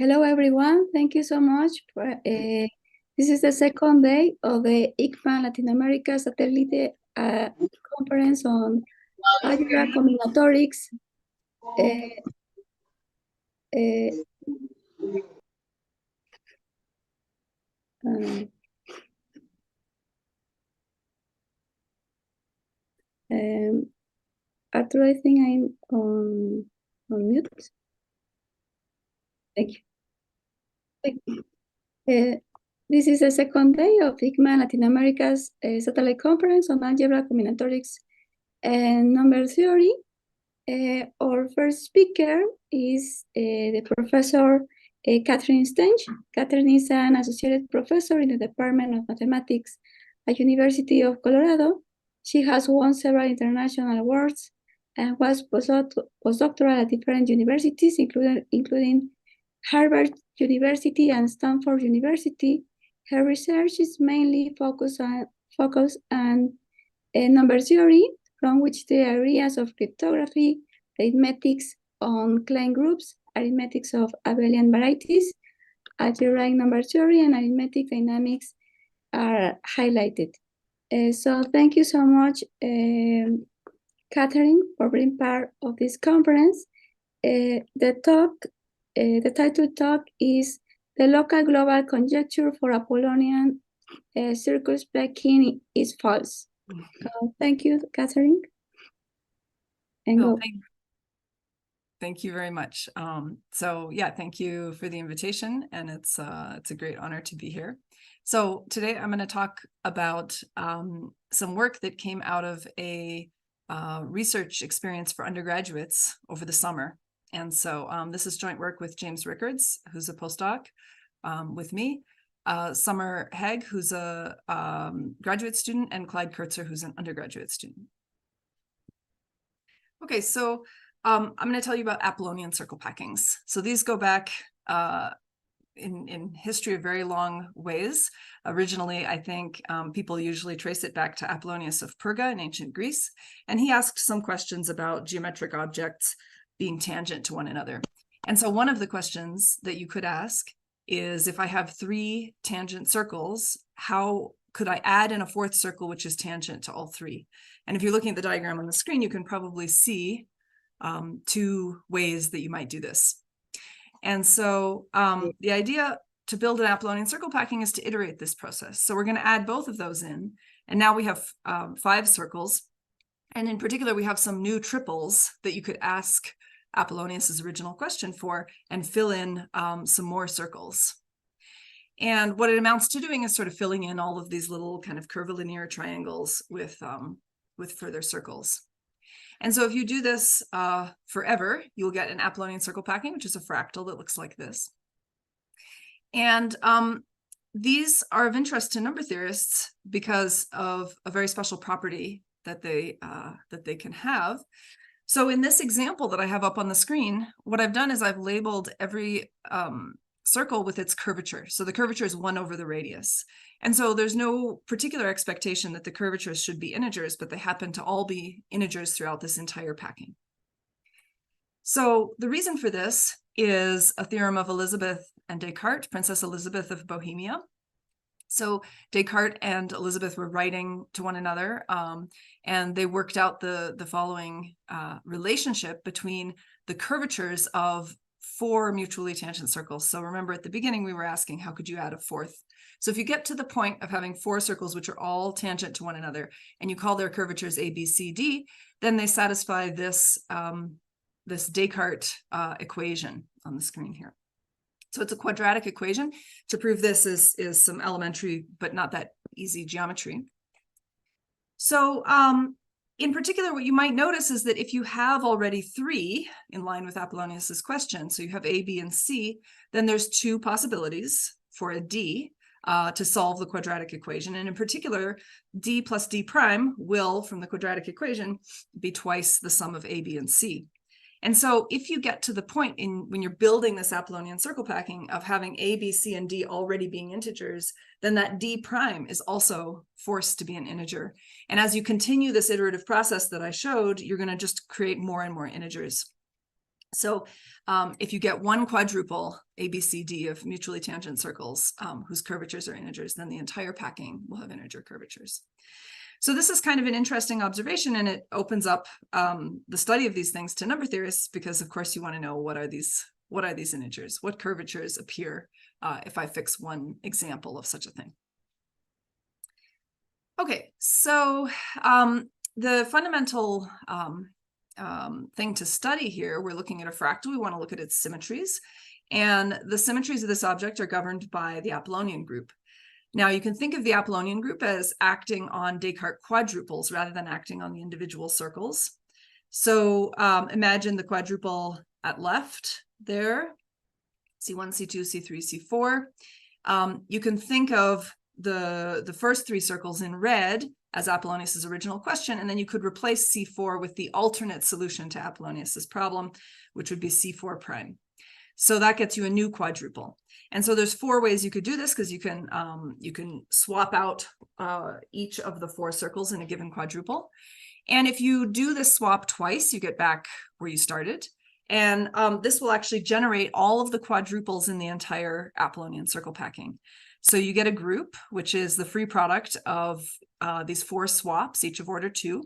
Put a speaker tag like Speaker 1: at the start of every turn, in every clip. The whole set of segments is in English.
Speaker 1: Hello, everyone. Thank you so much. This is the second day of the ICMA Latin America Satellite Conference on Algebra, Combinatorics. Arthur, I think I'm on mute. Thank you. This is the second day of ICMA Latin America's Satellite Conference on Algebra, Combinatorics, and Number Theory. Our first speaker is the professor Catherine Stench. Catherine is an associate professor in the Department of Mathematics at University of Colorado. She has won several international awards and was postdoctoral at different universities, including Harvard University and Stanford University. Her research is mainly focused on number theory, from which the areas of cryptography, arithmetics on claim groups, arithmetics of abelian varieties, algebraic number theory, and arithmetic dynamics are highlighted. So thank you so much, Catherine, for being part of this conference. The title talk is "The Local Global Conjecture for Apollonian Circumspecking is False." Thank you, Catherine. And
Speaker 2: go. Thank you very much. So yeah, thank you for the invitation, and it's a great honor to be here. So today I'm going to talk about some work that came out of a research experience for undergraduates over the summer. And so this is joint work with James Rickards, who's a postdoc with me, Summer Haig, who's a graduate student, and Clyde Kurtzer, who's an undergraduate student. Okay, so I'm going to tell you about Apollonian circle packings. So these go back in history of very long ways. Originally, I think people usually trace it back to Apollonius of Perga in ancient Greece. And he asked some questions about geometric objects being tangent to one another. And so one of the questions that you could ask is, if I have 3 tangent circles, how could I add in a 4th circle which is tangent to all 3? And if you're looking at the diagram on the screen, you can probably see 2 ways that you might do this. And so the idea to build an Apollonian circle packing is to iterate this process. So we're going to add both of those in. And now we have 5 circles. And in particular, we have some new triples that you could ask Apollonius's original question for and fill in some more circles. And what it amounts to doing is sort of filling in all of these little kind of curvilinear triangles with further circles. And so if you do this forever, you'll get an Apollonian circle packing, which is a fractal that looks like this. And these are of interest to number theorists because of a very special property that they can have. So in this example that I have up on the screen, what I've done is I've labeled every circle with its curvature. So the curvature is 1 over the radius. And so there's no particular expectation that the curvatures should be integers, but they happen to all be integers throughout this entire packing. So the reason for this is a theorem of Elizabeth and Descartes, Princess Elizabeth of Bohemia. So Descartes and Elizabeth were writing to one another, and they worked out the following relationship between the curvatures of 4 mutually tangent circles. So remember at the beginning, we were asking, how could you add a fourth? So if you get to the point of having 4 circles, which are all tangent to one another, and you call their curvatures A, B, C, D, then they satisfy this, this Descartes equation on the screen here. So it's a quadratic equation. To prove this is some elementary, but not that easy geometry. So in particular, what you might notice is that if you have already 3, in line with Apollonius's question, so you have A, B, and C, then there's 2 possibilities for a D to solve the quadratic equation. And in particular, D plus D prime will, from the quadratic equation, be twice the sum of A, B, and C. And so if you get to the point when you're building this Apollonian circle packing of having A, B, C, and D already being integers, then that D prime is also forced to be an integer. And as you continue this iterative process that I showed, you're going to just create more and more integers. So if you get one quadruple A, B, C, D of mutually tangent circles whose curvatures are integers, then the entire packing will have integer curvatures. So this is kind of an interesting observation, and it opens up the study of these things to number theorists, because of course you want to know what are these integers, what curvatures appear if I fix one example of such a thing. Okay, so the fundamental thing to study here, we're looking at a fractal. We want to look at its symmetries, and the symmetries of this object are governed by the Apollonian group. Now, you can think of the Apollonian group as acting on Descartes quadruples rather than acting on the individual circles. So imagine the quadruple at left there, C1, C2, C3, C4. You can think of the first 3 circles in red as Apollonius's original question, and then you could replace C4 with the alternate solution to Apollonius's problem, which would be C4 prime. So that gets you a new quadruple. And so there's 4 ways you could do this, because you can swap out each of the 4 circles in a given quadruple. And if you do this swap twice, you get back where you started. And this will actually generate all of the quadruples in the entire Apollonian circle packing. So you get a group, which is the free product of these 4 swaps, each of order 2.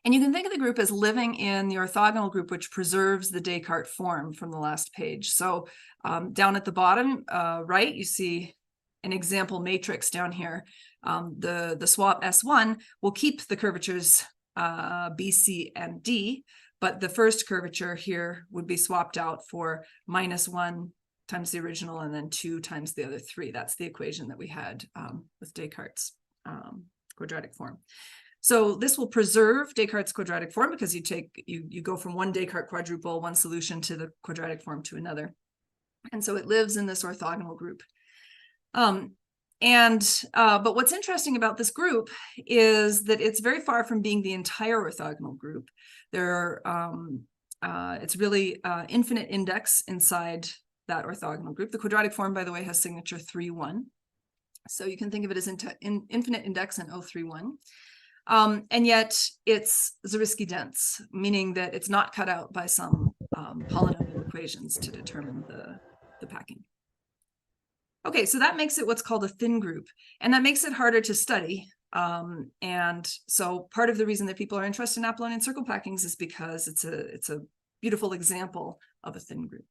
Speaker 2: And you can think of the group as living in the orthogonal group, which preserves the Descartes form from the last page. So down at the bottom right, you see an example matrix down here. The swap S1 will keep the curvatures B, C, and D, but the first curvature here would be swapped out for -1 times the original and then 2 times the other 3. That's the equation that we had with Descartes' quadratic form. So this will preserve Descartes' quadratic form, because you go from one Descartes quadruple, one solution, to the quadratic form to another. And so it lives in this orthogonal group. But what's interesting about this group is that it's very far from being the entire orthogonal group. It's really infinite index inside that orthogonal group. The quadratic form, by the way, has signature 3,1. So you can think of it as infinite index in O31. And yet it's Zariski dense, meaning that it's not cut out by some polynomial equations to determine the packing. Okay, so that makes it what's called a thin group, and that makes it harder to study. And so part of the reason that people are interested in Apollonian circle packings is because it's a beautiful example of a thin group.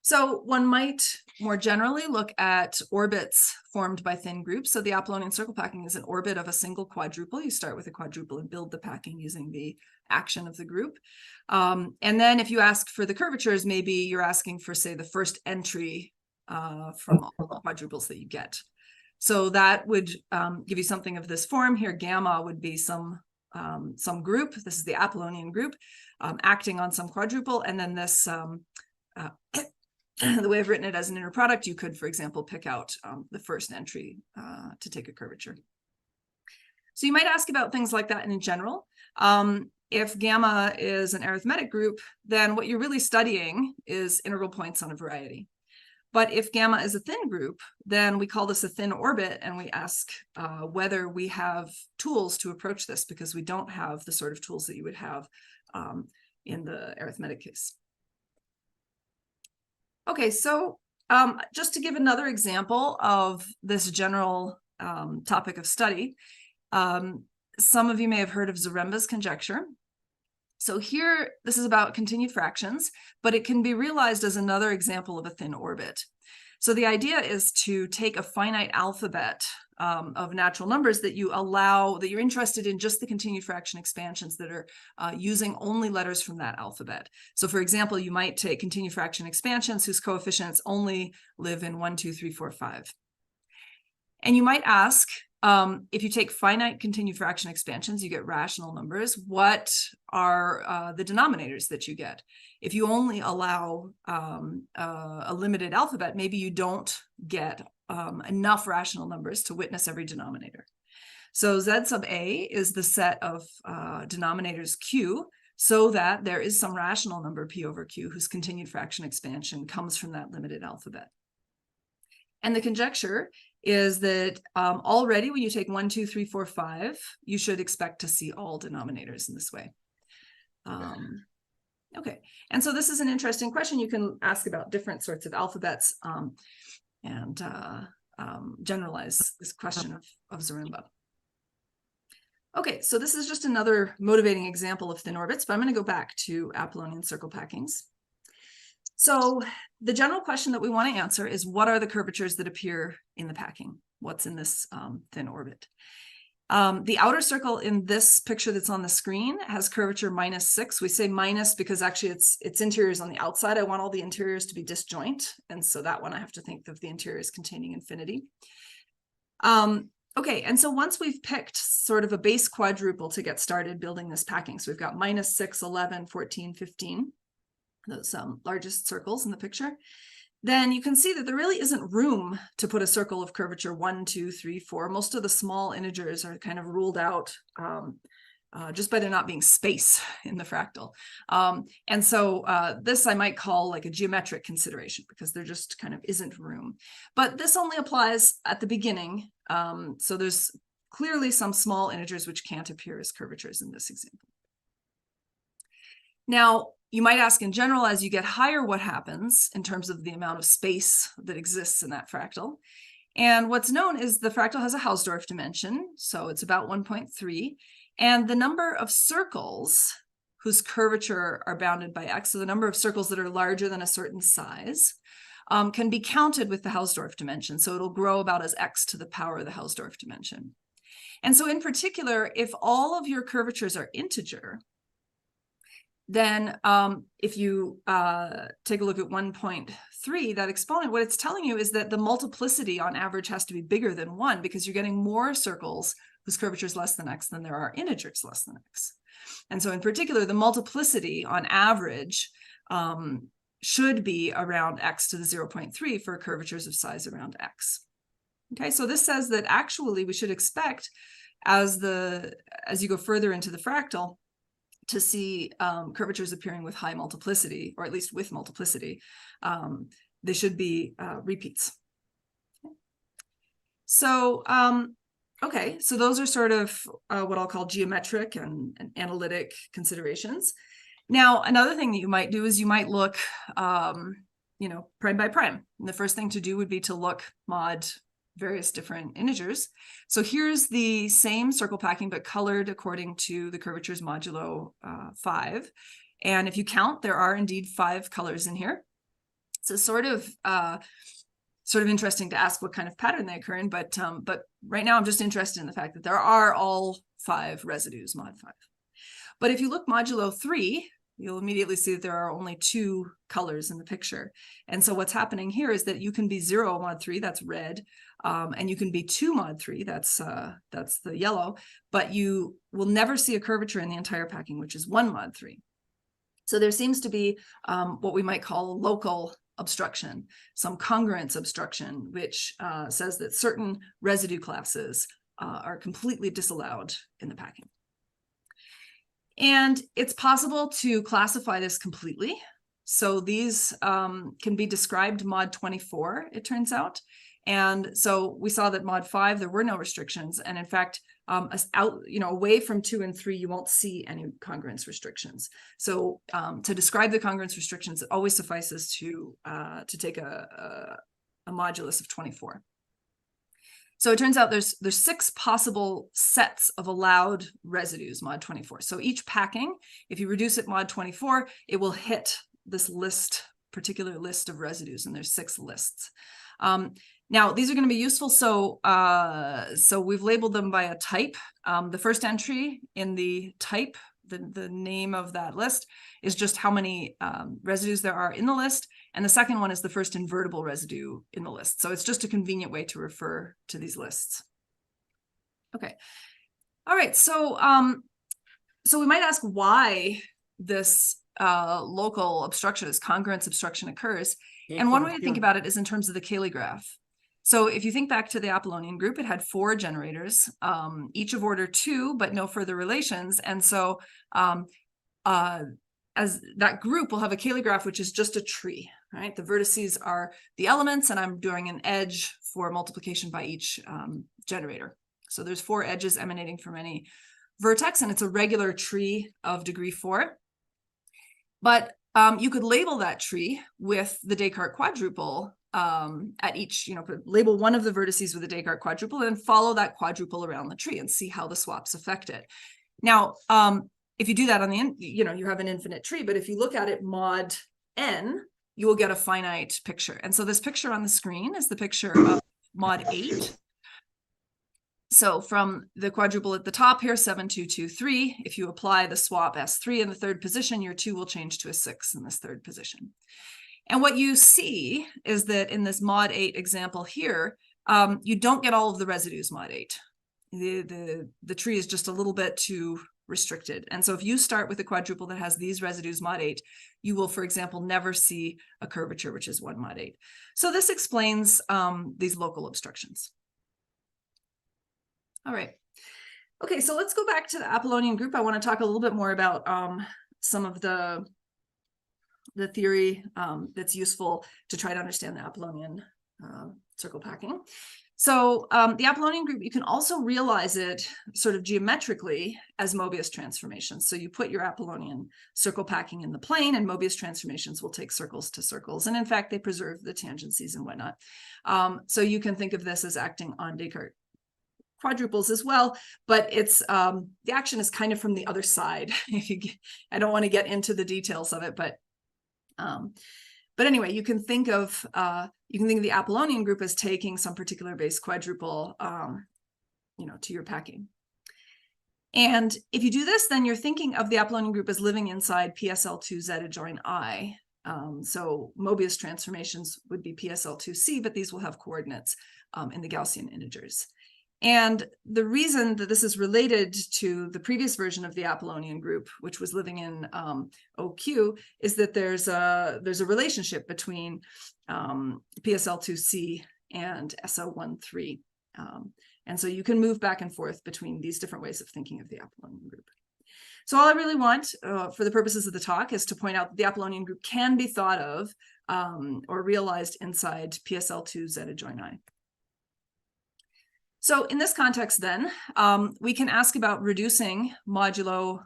Speaker 2: So one might more generally look at orbits formed by thin groups. So the Apollonian circle packing is an orbit of a single quadruple. You start with a quadruple and build the packing using the action of the group. And then if you ask for the curvatures, maybe you're asking for, say, the first entry from all the quadruples that you get. So that would give you something of this form here. Gamma would be some group. This is the Apollonian group acting on some quadruple. And then this the way I've written it as an inner product, you could, for example, pick out the first entry to take a curvature. So you might ask about things like that in general. If gamma is an arithmetic group, then what you're really studying is integral points on a variety. But if gamma is a thin group, then we call this a thin orbit, and we ask whether we have tools to approach this, because we don't have the sort of tools that you would have in the arithmetic case. Okay, so just to give another example of this general topic of study, some of you may have heard of Zaremba's conjecture. So here, this is about continued fractions, but it can be realized as another example of a thin orbit. So the idea is to take a finite alphabet of natural numbers that you're interested in just the continued fraction expansions that are using only letters from that alphabet. So for example, you might take continued fraction expansions whose coefficients only live in 1, 2, 3, 4, 5. And you might ask, if you take finite continued fraction expansions, you get rational numbers. What are the denominators that you get? If you only allow a limited alphabet, maybe you don't get enough rational numbers to witness every denominator. So Z sub A is the set of denominators Q, so that there is some rational number P over Q whose continued fraction expansion comes from that limited alphabet. And the conjecture is that already when you take 1, 2, 3, 4, 5, you should expect to see all denominators in this way. Okay, and so this is an interesting question. You can ask about different sorts of alphabets and generalize this question of Zaremba. Okay, so this is just another motivating example of thin orbits, but I'm going to go back to Apollonian circle packings. So the general question that we want to answer is, what are the curvatures that appear in the packing? What's in this thin orbit? The outer circle in this picture that's on the screen has curvature -6. We say minus because actually its interior is on the outside. I want all the interiors to be disjoint. And so that one I have to think of the interiors containing infinity. Okay, and so once we've picked sort of a base quadruple to get started building this packing, so we've got -6, 11, 14, 15. Those largest circles in the picture, then you can see that there really isn't room to put a circle of curvature 1, 2, 3, 4. Most of the small integers are kind of ruled out just by there not being space in the fractal. And so this I might call like a geometric consideration because there just kind of isn't room. But this only applies at the beginning. So there's clearly some small integers which can't appear as curvatures in this example. Now, you might ask in general, as you get higher, what happens in terms of the amount of space that exists in that fractal? And what's known is the fractal has a Hausdorff dimension, so it's about 1.3. And the number of circles whose curvature are bounded by x, so the number of circles that are larger than a certain size, can be counted with the Hausdorff dimension. So it'll grow about as x to the power of the Hausdorff dimension. And so in particular, if all of your curvatures are integer, then if you take a look at 1.3, that exponent, what it's telling you is that the multiplicity on average has to be bigger than 1 because you're getting more circles whose curvature is less than x than there are integers less than x. And so in particular, the multiplicity on average should be around x to the 0.3 for curvatures of size around x. Okay, so this says that actually we should expect as you go further into the fractal to see curvatures appearing with high multiplicity, or at least with multiplicity. They should be repeats. Okay. So, okay, so those are sort of what I'll call geometric and analytic considerations. Now, another thing that you might do is you might look, prime by prime. And the first thing to do would be to look mod various different integers. So here's the same circle packing, but colored according to the curvatures modulo 5. And if you count, there are indeed 5 colors in here. So sort of interesting to ask what kind of pattern they occur in, but right now I'm just interested in the fact that there are all 5 residues, mod 5. But if you look modulo 3, you'll immediately see that there are only 2 colors in the picture. And so what's happening here is that you can be 0 mod 3, that's red, and you can be 2 mod 3, that's the yellow, but you will never see a curvature in the entire packing, which is 1 mod 3. So there seems to be what we might call local obstruction, some congruence obstruction, which says that certain residue classes are completely disallowed in the packing. And it's possible to classify this completely. So these can be described mod 24, it turns out. And so we saw that mod 5, there were no restrictions. And in fact, away from 2 and 3, you won't see any congruence restrictions. So to describe the congruence restrictions, it always suffices to take a modulus of 24. So it turns out there's 6 possible sets of allowed residues, mod 24. So each packing, if you reduce it mod 24, it will hit this particular list of residues, and there's 6 lists. Now, these are going to be useful. So we've labeled them by a type. The first entry in the type, the name of that list, is just how many residues there are in the list. And the second one is the first invertible residue in the list. So it's just a convenient way to refer to these lists. Okay. All right. So we might ask why this local obstruction, this congruence obstruction occurs. And one way to think about it is in terms of the Cayley graph. So if you think back to the Apollonian group, it had 4 generators, each of order 2, but no further relations. And so as that group will have a Cayley graph, which is just a tree, right? The vertices are the elements, and I'm doing an edge for multiplication by each generator. So there's 4 edges emanating from any vertex, and it's a regular tree of degree 4. But you could label that tree with the Descartes quadruple at each, label one of the vertices with the Descartes quadruple and follow that quadruple around the tree and see how the swaps affect it. Now, if you do that on the, you have an infinite tree, but if you look at it mod n, you will get a finite picture. And so this picture on the screen is the picture of mod 8. So from the quadruple at the top here, 7, 2, 2, 3, if you apply the swap S3 in the 3rd position, your 2 will change to a 6 in this 3rd position. And what you see is that in this mod 8 example here, you don't get all of the residues mod 8. The tree is just a little bit too restricted. And so if you start with a quadruple that has these residues mod 8, you will, for example, never see a curvature, which is 1 mod 8. So this explains these local obstructions. All right. Okay, so let's go back to the Apollonian group. I want to talk a little bit more about some of the theory that's useful to try to understand the Apollonian circle packing. So the Apollonian group, you can also realize it sort of geometrically as Mobius transformations. So you put your Apollonian circle packing in the plane, and Mobius transformations will take circles to circles. And in fact, they preserve the tangencies and whatnot. So you can think of this as acting on Descartes quadruples as well, but it's the action is kind of from the other side. I don't want to get into the details of it, but anyway, you can think of the Apollonian group as taking some particular base quadruple, to your packing. And if you do this, then you're thinking of the Apollonian group as living inside PSL2Z adjoin I. So Mobius transformations would be PSL2C, but these will have coordinates in the Gaussian integers. And the reason that this is related to the previous version of the Apollonian group, which was living in OQ, is that there's a relationship between PSL2C and SO13. And so you can move back and forth between these different ways of thinking of the Apollonian group. So all I really want for the purposes of the talk is to point out that the Apollonian group can be thought of or realized inside PSL2Z adjoin I. So in this context, then, we can ask about reducing modulo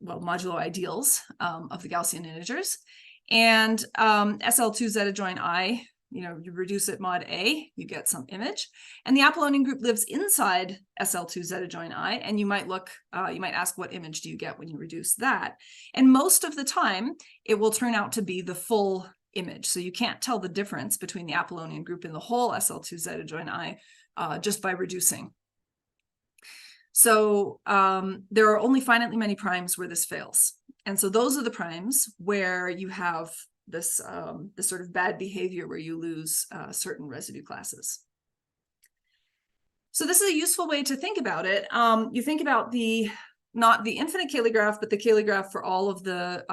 Speaker 2: ideals of the Gaussian integers. And SL2Z adjoin I, you reduce it mod A, you get some image. And the Apollonian group lives inside SL2Z adjoin I, and you might ask, what image do you get when you reduce that? And most of the time, it will turn out to be the full image. So you can't tell the difference between the Apollonian group and the whole SL2Z adjoin I just by reducing. So there are only finitely many primes where this fails. And so those are the primes where you have this sort of bad behavior where you lose certain residue classes. So this is a useful way to think about it. You think about not the infinite Cayley graph, but the Cayley graph for all of the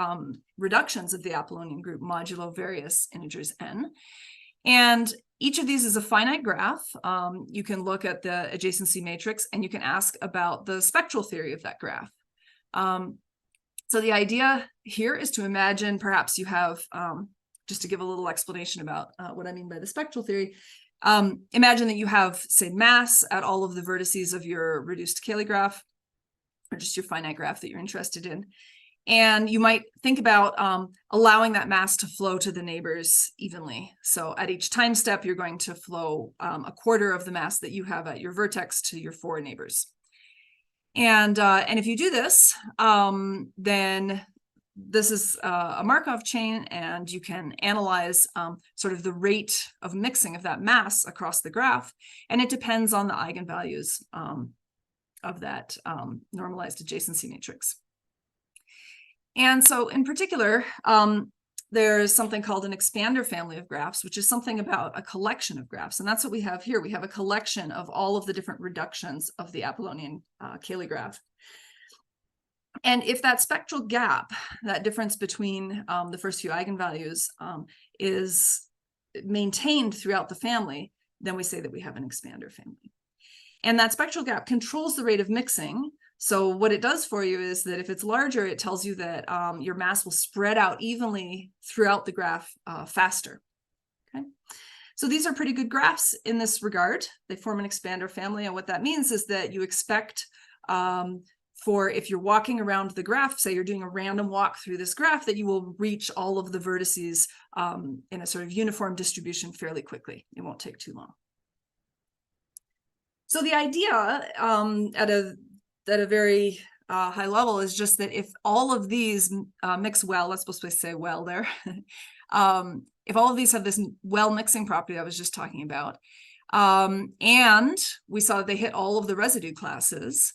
Speaker 2: reductions of the Apollonian group modulo various integers n. And each of these is a finite graph. You can look at the adjacency matrix, and you can ask about the spectral theory of that graph. So the idea here is to imagine perhaps you have, just to give a little explanation about what I mean by the spectral theory, Imagine that you have, say, mass at all of the vertices of your reduced Cayley graph, or just your finite graph that you're interested in. And you might think about allowing that mass to flow to the neighbors evenly. So at each time step, you're going to flow a quarter of the mass that you have at your vertex to your 4 neighbors. And if you do this, then this is a Markov chain, and you can analyze sort of the rate of mixing of that mass across the graph. And it depends on the eigenvalues of that normalized adjacency matrix. And so in particular, there's something called an expander family of graphs, which is something about a collection of graphs. And that's what we have here. We have a collection of all of the different reductions of the Apollonian Cayley graph. And if that spectral gap, that difference between the first few eigenvalues is maintained throughout the family, then we say that we have an expander family. And that spectral gap controls the rate of mixing. So what it does for you is that if it's larger, it tells you that your mass will spread out evenly throughout the graph faster. Okay. So these are pretty good graphs in this regard. They form an expander family. And what that means is that you expect for if you're walking around the graph, say you're doing a random walk through this graph, that you will reach all of the vertices in a sort of uniform distribution fairly quickly. It won't take too long. So the idea at a very high level is just that if all of these mix well, let's supposed to say well there, if all of these have this well mixing property I was just talking about, and we saw that they hit all of the residue classes,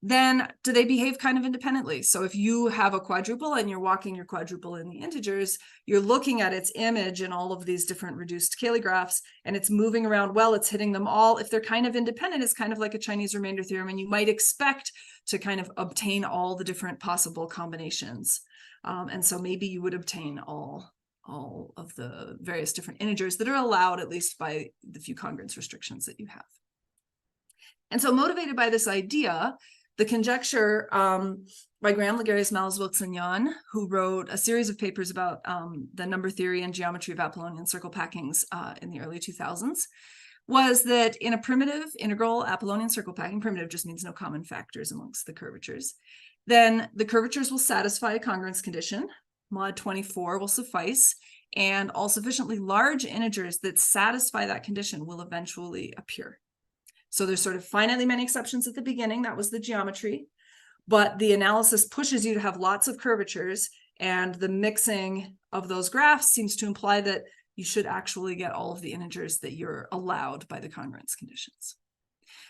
Speaker 2: then do they behave kind of independently? So if you have a quadruple and you're walking your quadruple in the integers, you're looking at its image in all of these different reduced Cayley graphs, and it's moving around well, it's hitting them all. If they're kind of independent, it's kind of like a Chinese remainder theorem, and you might expect to kind of obtain all the different possible combinations. And so maybe you would obtain all of the various different integers that are allowed, at least by the few congruence restrictions that you have. And so motivated by this idea, the conjecture by Graham, Legarius, Malles, Wilkes, and Jan, who wrote a series of papers about the number theory and geometry of Apollonian circle packings in the early 2000s, was that in a primitive integral Apollonian circle packing, primitive just means no common factors amongst the curvatures, then the curvatures will satisfy a congruence condition, mod 24 will suffice, and all sufficiently large integers that satisfy that condition will eventually appear. So there's sort of finitely many exceptions at the beginning. That was the geometry. But the analysis pushes you to have lots of curvatures, and the mixing of those graphs seems to imply that you should actually get all of the integers that you're allowed by the congruence conditions.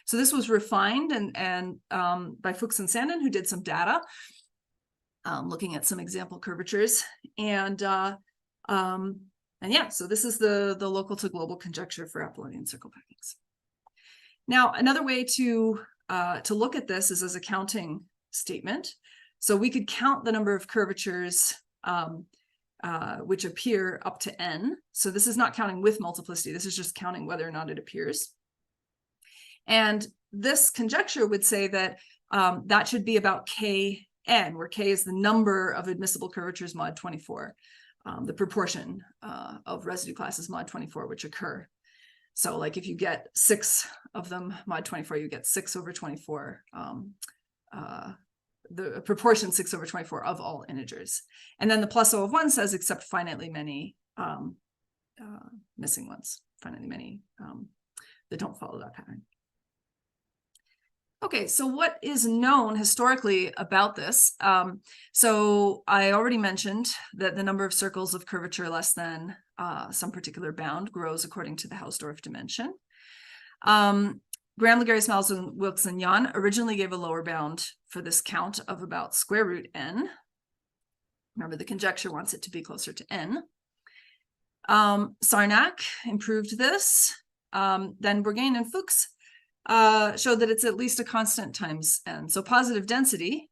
Speaker 2: So this was refined and by Fuchs and Sandin, who did some data looking at some example curvatures. And yeah, so this is the local to global conjecture for Apollonian circle packings. Now, another way to look at this is as a counting statement. So we could count the number of curvatures which appear up to n. So this is not counting with multiplicity. This is just counting whether or not it appears. And this conjecture would say that that should be about kn, where k is the number of admissible curvatures mod 24, the proportion of residue classes mod 24 which occur. So like if you get 6 of them mod 24, you get 6 over 24, the proportion 6 over 24 of all integers. And then the plus O of 1 says except finitely many missing ones, finitely many that don't follow that pattern. Okay, so what is known historically about this? So I already mentioned that the number of circles of curvature less than some particular bound grows according to the Hausdorff dimension. Graham, Legarius, Malles, Wilkes, and Jan originally gave a lower bound for this count of about square root n. Remember, the conjecture wants it to be closer to n. Sarnak improved this. Then Bourgain and Fuchs showed that it's at least a constant times n. So positive density,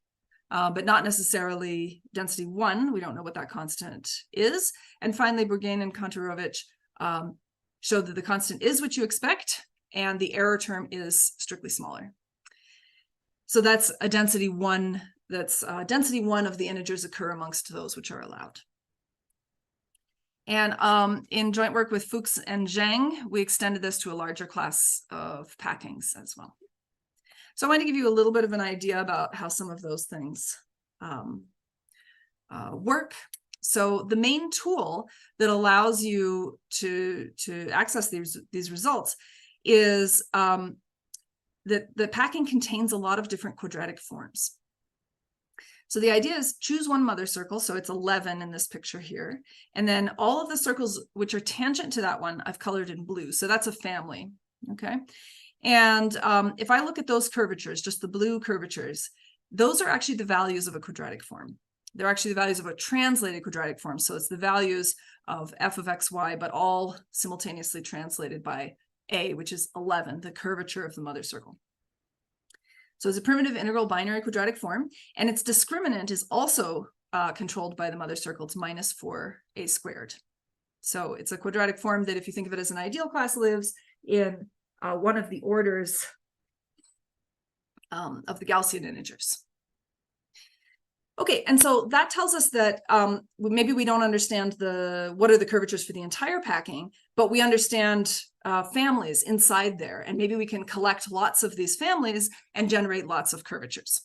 Speaker 2: but not necessarily density 1. We don't know what that constant is. And finally, Bourgain and Kontorovich showed that the constant is what you expect, and the error term is strictly smaller. So that's a density 1. That's density 1 of the integers occur amongst those which are allowed. And in joint work with Fuchs and Zhang, we extended this to a larger class of packings as well. So I want to give you a little bit of an idea about how some of those things work. So the main tool that allows you to access these results is that the packing contains a lot of different quadratic forms. So the idea is choose one mother circle. So it's 11 in this picture here. And then all of the circles which are tangent to that one, I've colored in blue. So that's a family, okay? And if I look at those curvatures, just the blue curvatures, those are actually the values of a quadratic form. They're actually the values of a translated quadratic form. So it's the values of f of xy, but all simultaneously translated by a, which is 11, the curvature of the mother circle. So it's a primitive integral binary quadratic form, and its discriminant is also controlled by the mother circle. It's minus 4a squared. So it's a quadratic form that, if you think of it as an ideal class, lives in one of the orders of the Gaussian integers. Okay, and so that tells us that maybe we don't understand what are the curvatures for the entire packing, but we understand families inside there, and maybe we can collect lots of these families and generate lots of curvatures.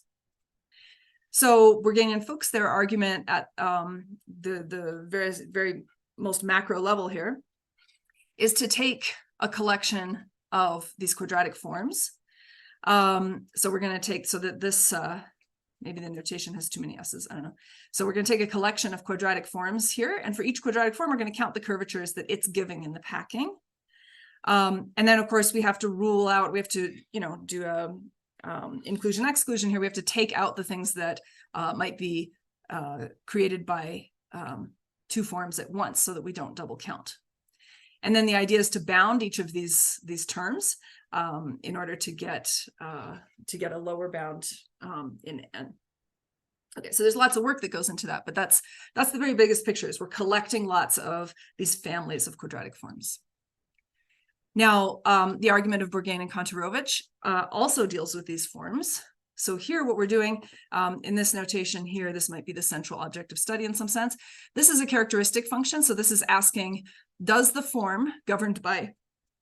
Speaker 2: So Bourgain and Fuchs, their argument at the very most macro level here is to take a collection of these quadratic forms. So we're going to take, so that this maybe the notation has too many S's, I don't know. So we're going to take a collection of quadratic forms here, and for each quadratic form, we're going to count the curvatures that it's giving in the packing. And then, of course, we have to rule out, we have to, do a inclusion exclusion here. We have to take out the things that might be created by two forms at once so that we don't double count. And then the idea is to bound each of these terms in order to get a lower bound in n. Okay, so there's lots of work that goes into that, but that's the very biggest picture, is we're collecting lots of these families of quadratic forms. Now, the argument of Bourgain and Kontorovich also deals with these forms. So here, what we're doing in this notation here, this might be the central object of study in some sense. This is a characteristic function. So this is asking, does the form governed by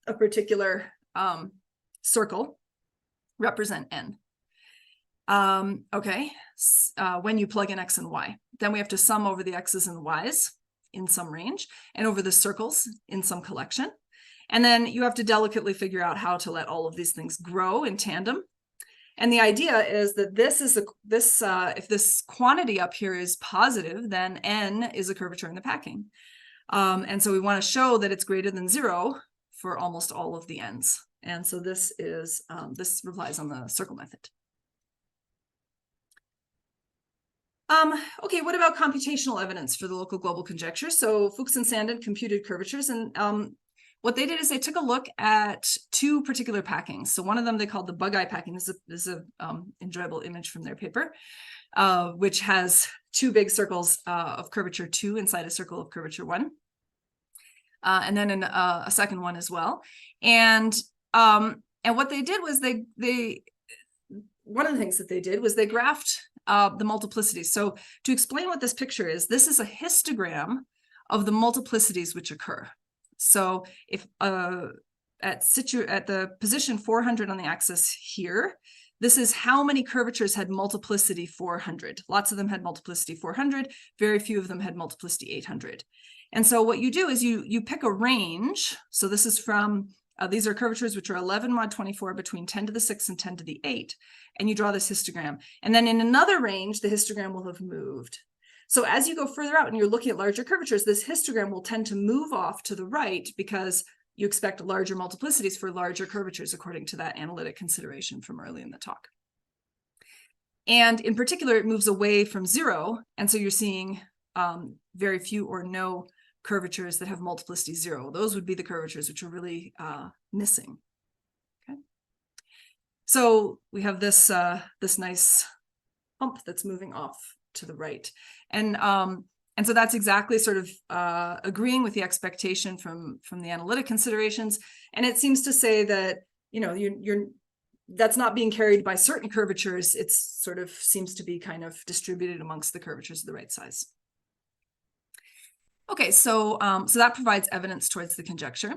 Speaker 2: a particular circle represent n? Okay, when you plug in x and y, then we have to sum over the x's and y's in some range and over the circles in some collection. And then you have to delicately figure out how to let all of these things grow in tandem. And the idea is that if this quantity up here is positive, then n is a curvature in the packing. And so we want to show that it's greater than 0 for almost all of the n's. And so this relies on the circle method. Okay, what about computational evidence for the local global conjecture? So Fuchs and Sandin computed curvatures, and what they did is they took a look at two particular packings. So one of them they called the bug-eye packing. This is an enjoyable image from their paper, which has two big circles of curvature 2 inside a circle of curvature 1. And then a second one as well. And what they did was one of the things that they did was they graphed the multiplicities. So to explain what this picture is, this is a histogram of the multiplicities which occur. So if at the position 400 on the axis here, this is how many curvatures had multiplicity 400. Lots of them had multiplicity 400. Very few of them had multiplicity 800. And so what you do is you pick a range. So this is from, these are curvatures which are 11 mod 24 between 10 to the 6 and 10 to the 8. And you draw this histogram. And then in another range, the histogram will have moved. So as you go further out and you're looking at larger curvatures, this histogram will tend to move off to the right because you expect larger multiplicities for larger curvatures according to that analytic consideration from early in the talk. And in particular, it moves away from 0. And so you're seeing very few or no curvatures that have multiplicity 0. Those would be the curvatures which are really missing. Okay. So we have this nice hump that's moving off to the right. And so that's exactly sort of agreeing with the expectation from the analytic considerations. And it seems to say that, that's not being carried by certain curvatures. It's sort of seems to be kind of distributed amongst the curvatures of the right size. Okay, so that provides evidence towards the conjecture.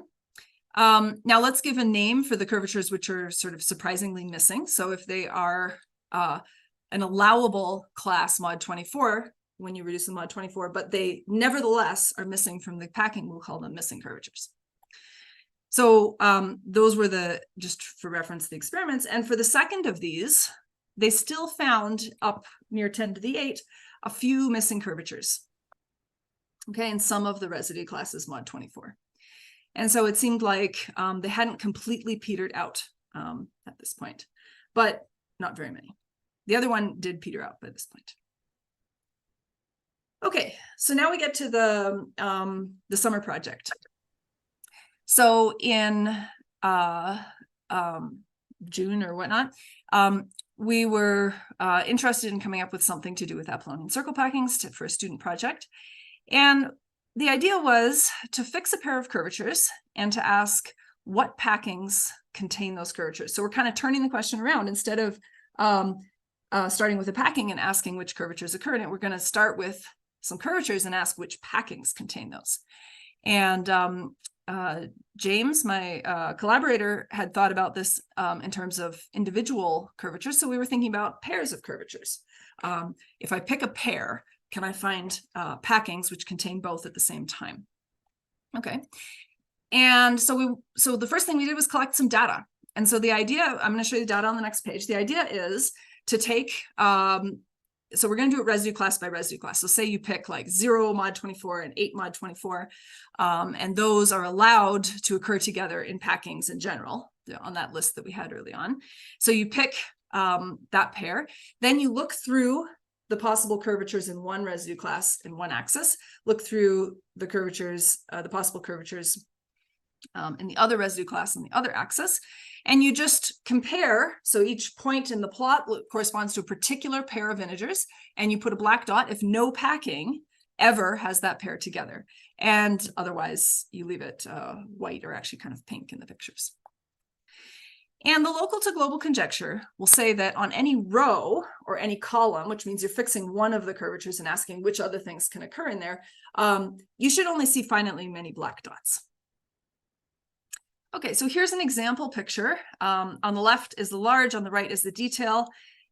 Speaker 2: Now let's give a name for the curvatures which are sort of surprisingly missing. So if they are an allowable class mod 24, when you reduce the mod 24, but they nevertheless are missing from the packing, we'll call them missing curvatures. So those were just for reference, the experiments. And for the second of these, they still found up near 10 to the 8, a few missing curvatures. Okay, in some of the residue classes mod 24. And so it seemed like they hadn't completely petered out at this point, but not very many. The other one did peter out by this point. Okay, so now we get to the summer project. So in June or whatnot, we were interested in coming up with something to do with Apollonian circle packings for a student project. And the idea was to fix a pair of curvatures and to ask what packings contain those curvatures. So we're kind of turning the question around. Instead of starting with a packing and asking which curvatures occur in it, we're going to start with some curvatures and ask which packings contain those. And James, my collaborator, had thought about this in terms of individual curvatures. So we were thinking about pairs of curvatures. If I pick a pair, can I find packings which contain both at the same time? Okay. And so the first thing we did was collect some data. And so the idea, I'm going to show you the data on the next page. The idea is to take, so we're going to do it residue class by residue class. So say you pick like 0 mod 24 and 8 mod 24, and those are allowed to occur together in packings in general on that list that we had early on. So you pick that pair, then you look through the possible curvatures in one residue class in one axis, look through the curvatures, the possible curvatures in the other residue class in the other axis, and you just compare. So each point in the plot corresponds to a particular pair of integers, and you put a black dot if no packing ever has that pair together. And otherwise, you leave it white or actually kind of pink in the pictures. And the local to global conjecture will say that on any row or any column, which means you're fixing one of the curvatures and asking which other things can occur in there, you should only see finitely many black dots. Okay, so here's an example picture. On the left is the large, on the right is the detail.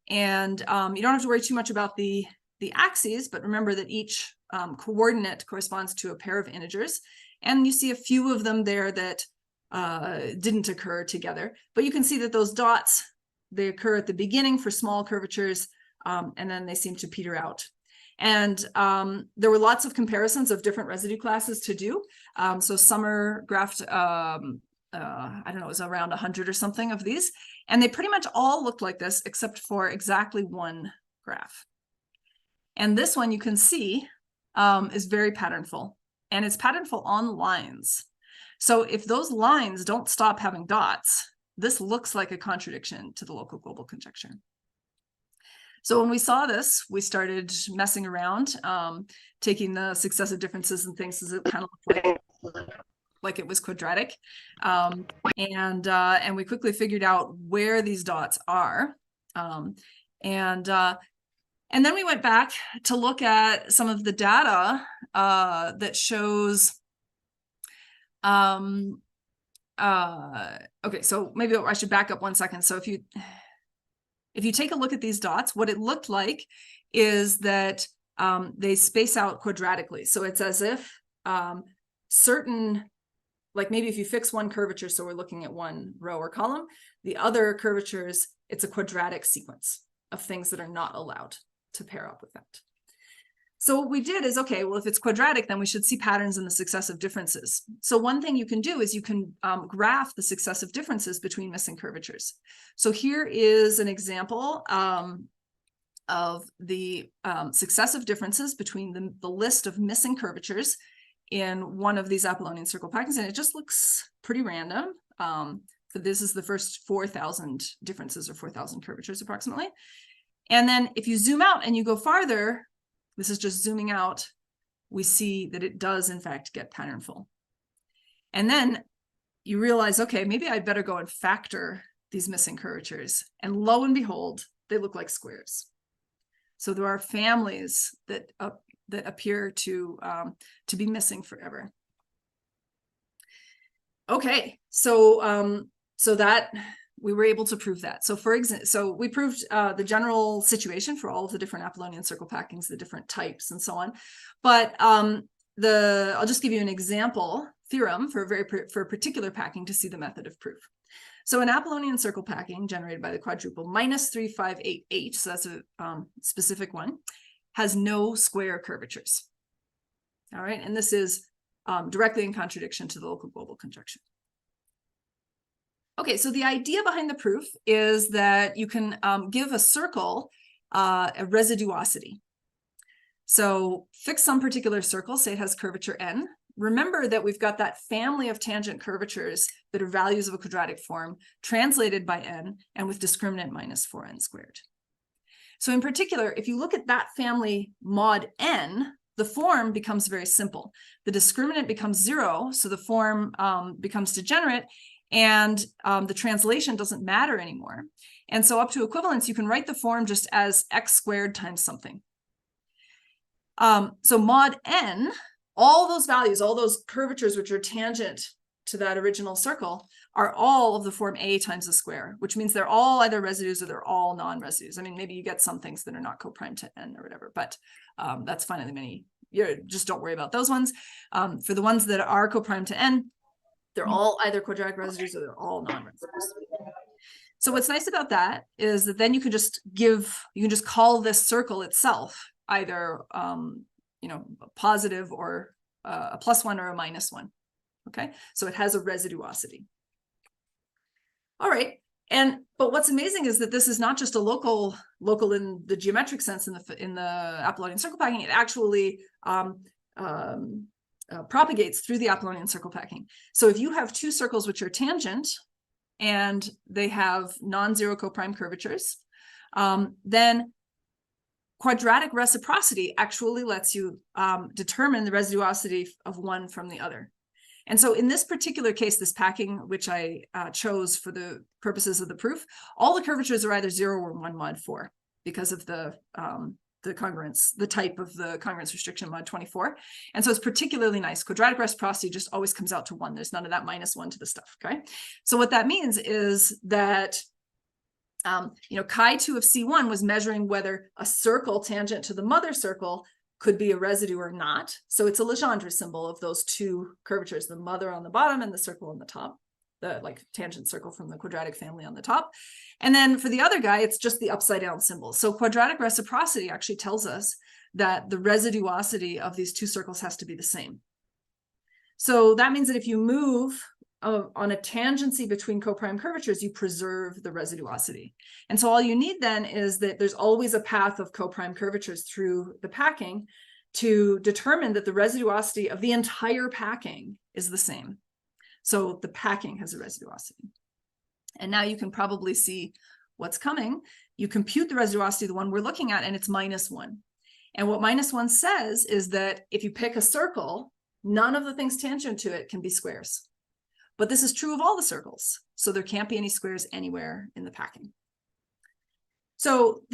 Speaker 2: And you don't have to worry too much about the axes, but remember that each coordinate corresponds to a pair of integers. And you see a few of them there that didn't occur together, but you can see that those dots, they occur at the beginning for small curvatures, and then they seem to peter out. And there were lots of comparisons of different residue classes to do. So Summer graphed, I don't know, it was around 100 or something of these, and they pretty much all looked like this except for exactly one graph. And this one you can see is very patternful, and it's patternful on lines. So if those lines don't stop having dots, this looks like a contradiction to the local global conjecture. So when we saw this, we started messing around, taking the successive differences and things as it kind of looked like it was quadratic. And we quickly figured out where these dots are. And then we went back to look at some of the data that shows okay, so maybe I should back up 1 second. So if you take a look at these dots, what it looked like is that they space out quadratically. So it's as if certain, like maybe if you fix one curvature, so we're looking at one row or column, the other curvatures, it's a quadratic sequence of things that are not allowed to pair up with that. So what we did is, okay, well, if it's quadratic, then we should see patterns in the successive differences. So one thing you can do is you can graph the successive differences between missing curvatures. So here is an example of the successive differences between the list of missing curvatures in one of these Apollonian circle packings, and it just looks pretty random. So this is the first 4,000 differences or 4,000 curvatures approximately. And then if you zoom out and you go farther, this is just zooming out, we see that it does in fact get patternful. And then you realize, okay, maybe I'd better go and factor these missing curvatures. And lo and behold, they look like squares. So there are families that that appear to be missing forever. Okay, so so that we were able to prove that. So for example, so we proved the general situation for all of the different Apollonian circle packings, the different types and so on. But I'll just give you an example theorem for a particular packing to see the method of proof. So an Apollonian circle packing generated by the quadruple -3588, so that's a specific one, has no square curvatures. All right, and this is directly in contradiction to the local global conjunction. Okay, so the idea behind the proof is that you can give a circle a residuosity. So fix some particular circle, say it has curvature n. Remember that we've got that family of tangent curvatures that are values of a quadratic form translated by n and with discriminant -4n squared. So in particular, if you look at that family mod n, the form becomes very simple. The discriminant becomes 0, so the form becomes degenerate, and the translation doesn't matter anymore. And so up to equivalence, you can write the form just as x squared times something. So mod n, all those values, all those curvatures which are tangent to that original circle are all of the form a times the square, which means they're all either residues or they're all non-residues. I mean, maybe you get some things that are not co-prime to n or whatever, but that's finally many. Just don't worry about those ones. For the ones that are co-prime to n, they're all either quadratic residues or they're all non-residues. So what's nice about that is that then you can just call this circle itself either a positive or a +1 or a -1. Okay, so it has a residuosity. All right, but what's amazing is that this is not just a local in the geometric sense in the Apollonian circle packing. It actually propagates through the Apollonian circle packing. So if you have two circles which are tangent and they have non-zero coprime curvatures, then quadratic reciprocity actually lets you determine the residuosity of one from the other. And so in this particular case, this packing, which I chose for the purposes of the proof, all the curvatures are either 0 or 1 mod 4 because of the congruence, the type of the congruence restriction mod 24. And so it's particularly nice. Quadratic reciprocity just always comes out to 1. There's none of that -1 to the stuff, okay? So what that means is that chi2 of C1 was measuring whether a circle tangent to the mother circle could be a residue or not. So it's a Legendre symbol of those two curvatures, the mother on the bottom and the circle on the top, the tangent circle from the quadratic family on the top. And then for the other guy, it's just the upside down symbol. So quadratic reciprocity actually tells us that the residuosity of these two circles has to be the same. So that means that if you move on a tangency between coprime curvatures, you preserve the residuosity. And so all you need then is that there's always a path of coprime curvatures through the packing to determine that the residuosity of the entire packing is the same. So the packing has a residuosity. And now you can probably see what's coming. You compute the residuosity, the one we're looking at, and it's -1. And what -1 says is that if you pick a circle, none of the things tangent to it can be squares. But this is true of all the circles. So there can't be any squares anywhere in the packing. So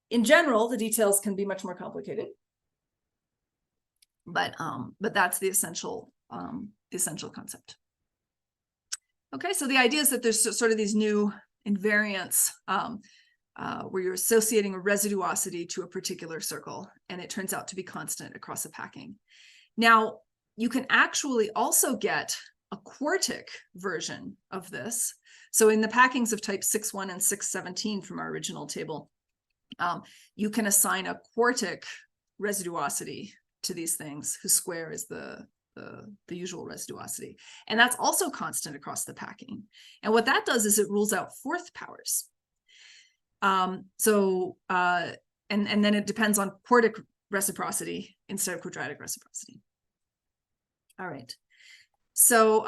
Speaker 2: in general, the details can be much more complicated. But that's the essential concept. Okay, so the idea is that there's sort of these new invariants where you're associating a residuosity to a particular circle, and it turns out to be constant across a packing. Now, you can actually also get a quartic version of this. So in the packings of type 6.1 and 6.17 from our original table, you can assign a quartic residuosity to these things whose square is the usual residuosity. And that's also constant across the packing. And what that does is it rules out fourth powers. And then it depends on quartic reciprocity instead of quadratic reciprocity. All right. So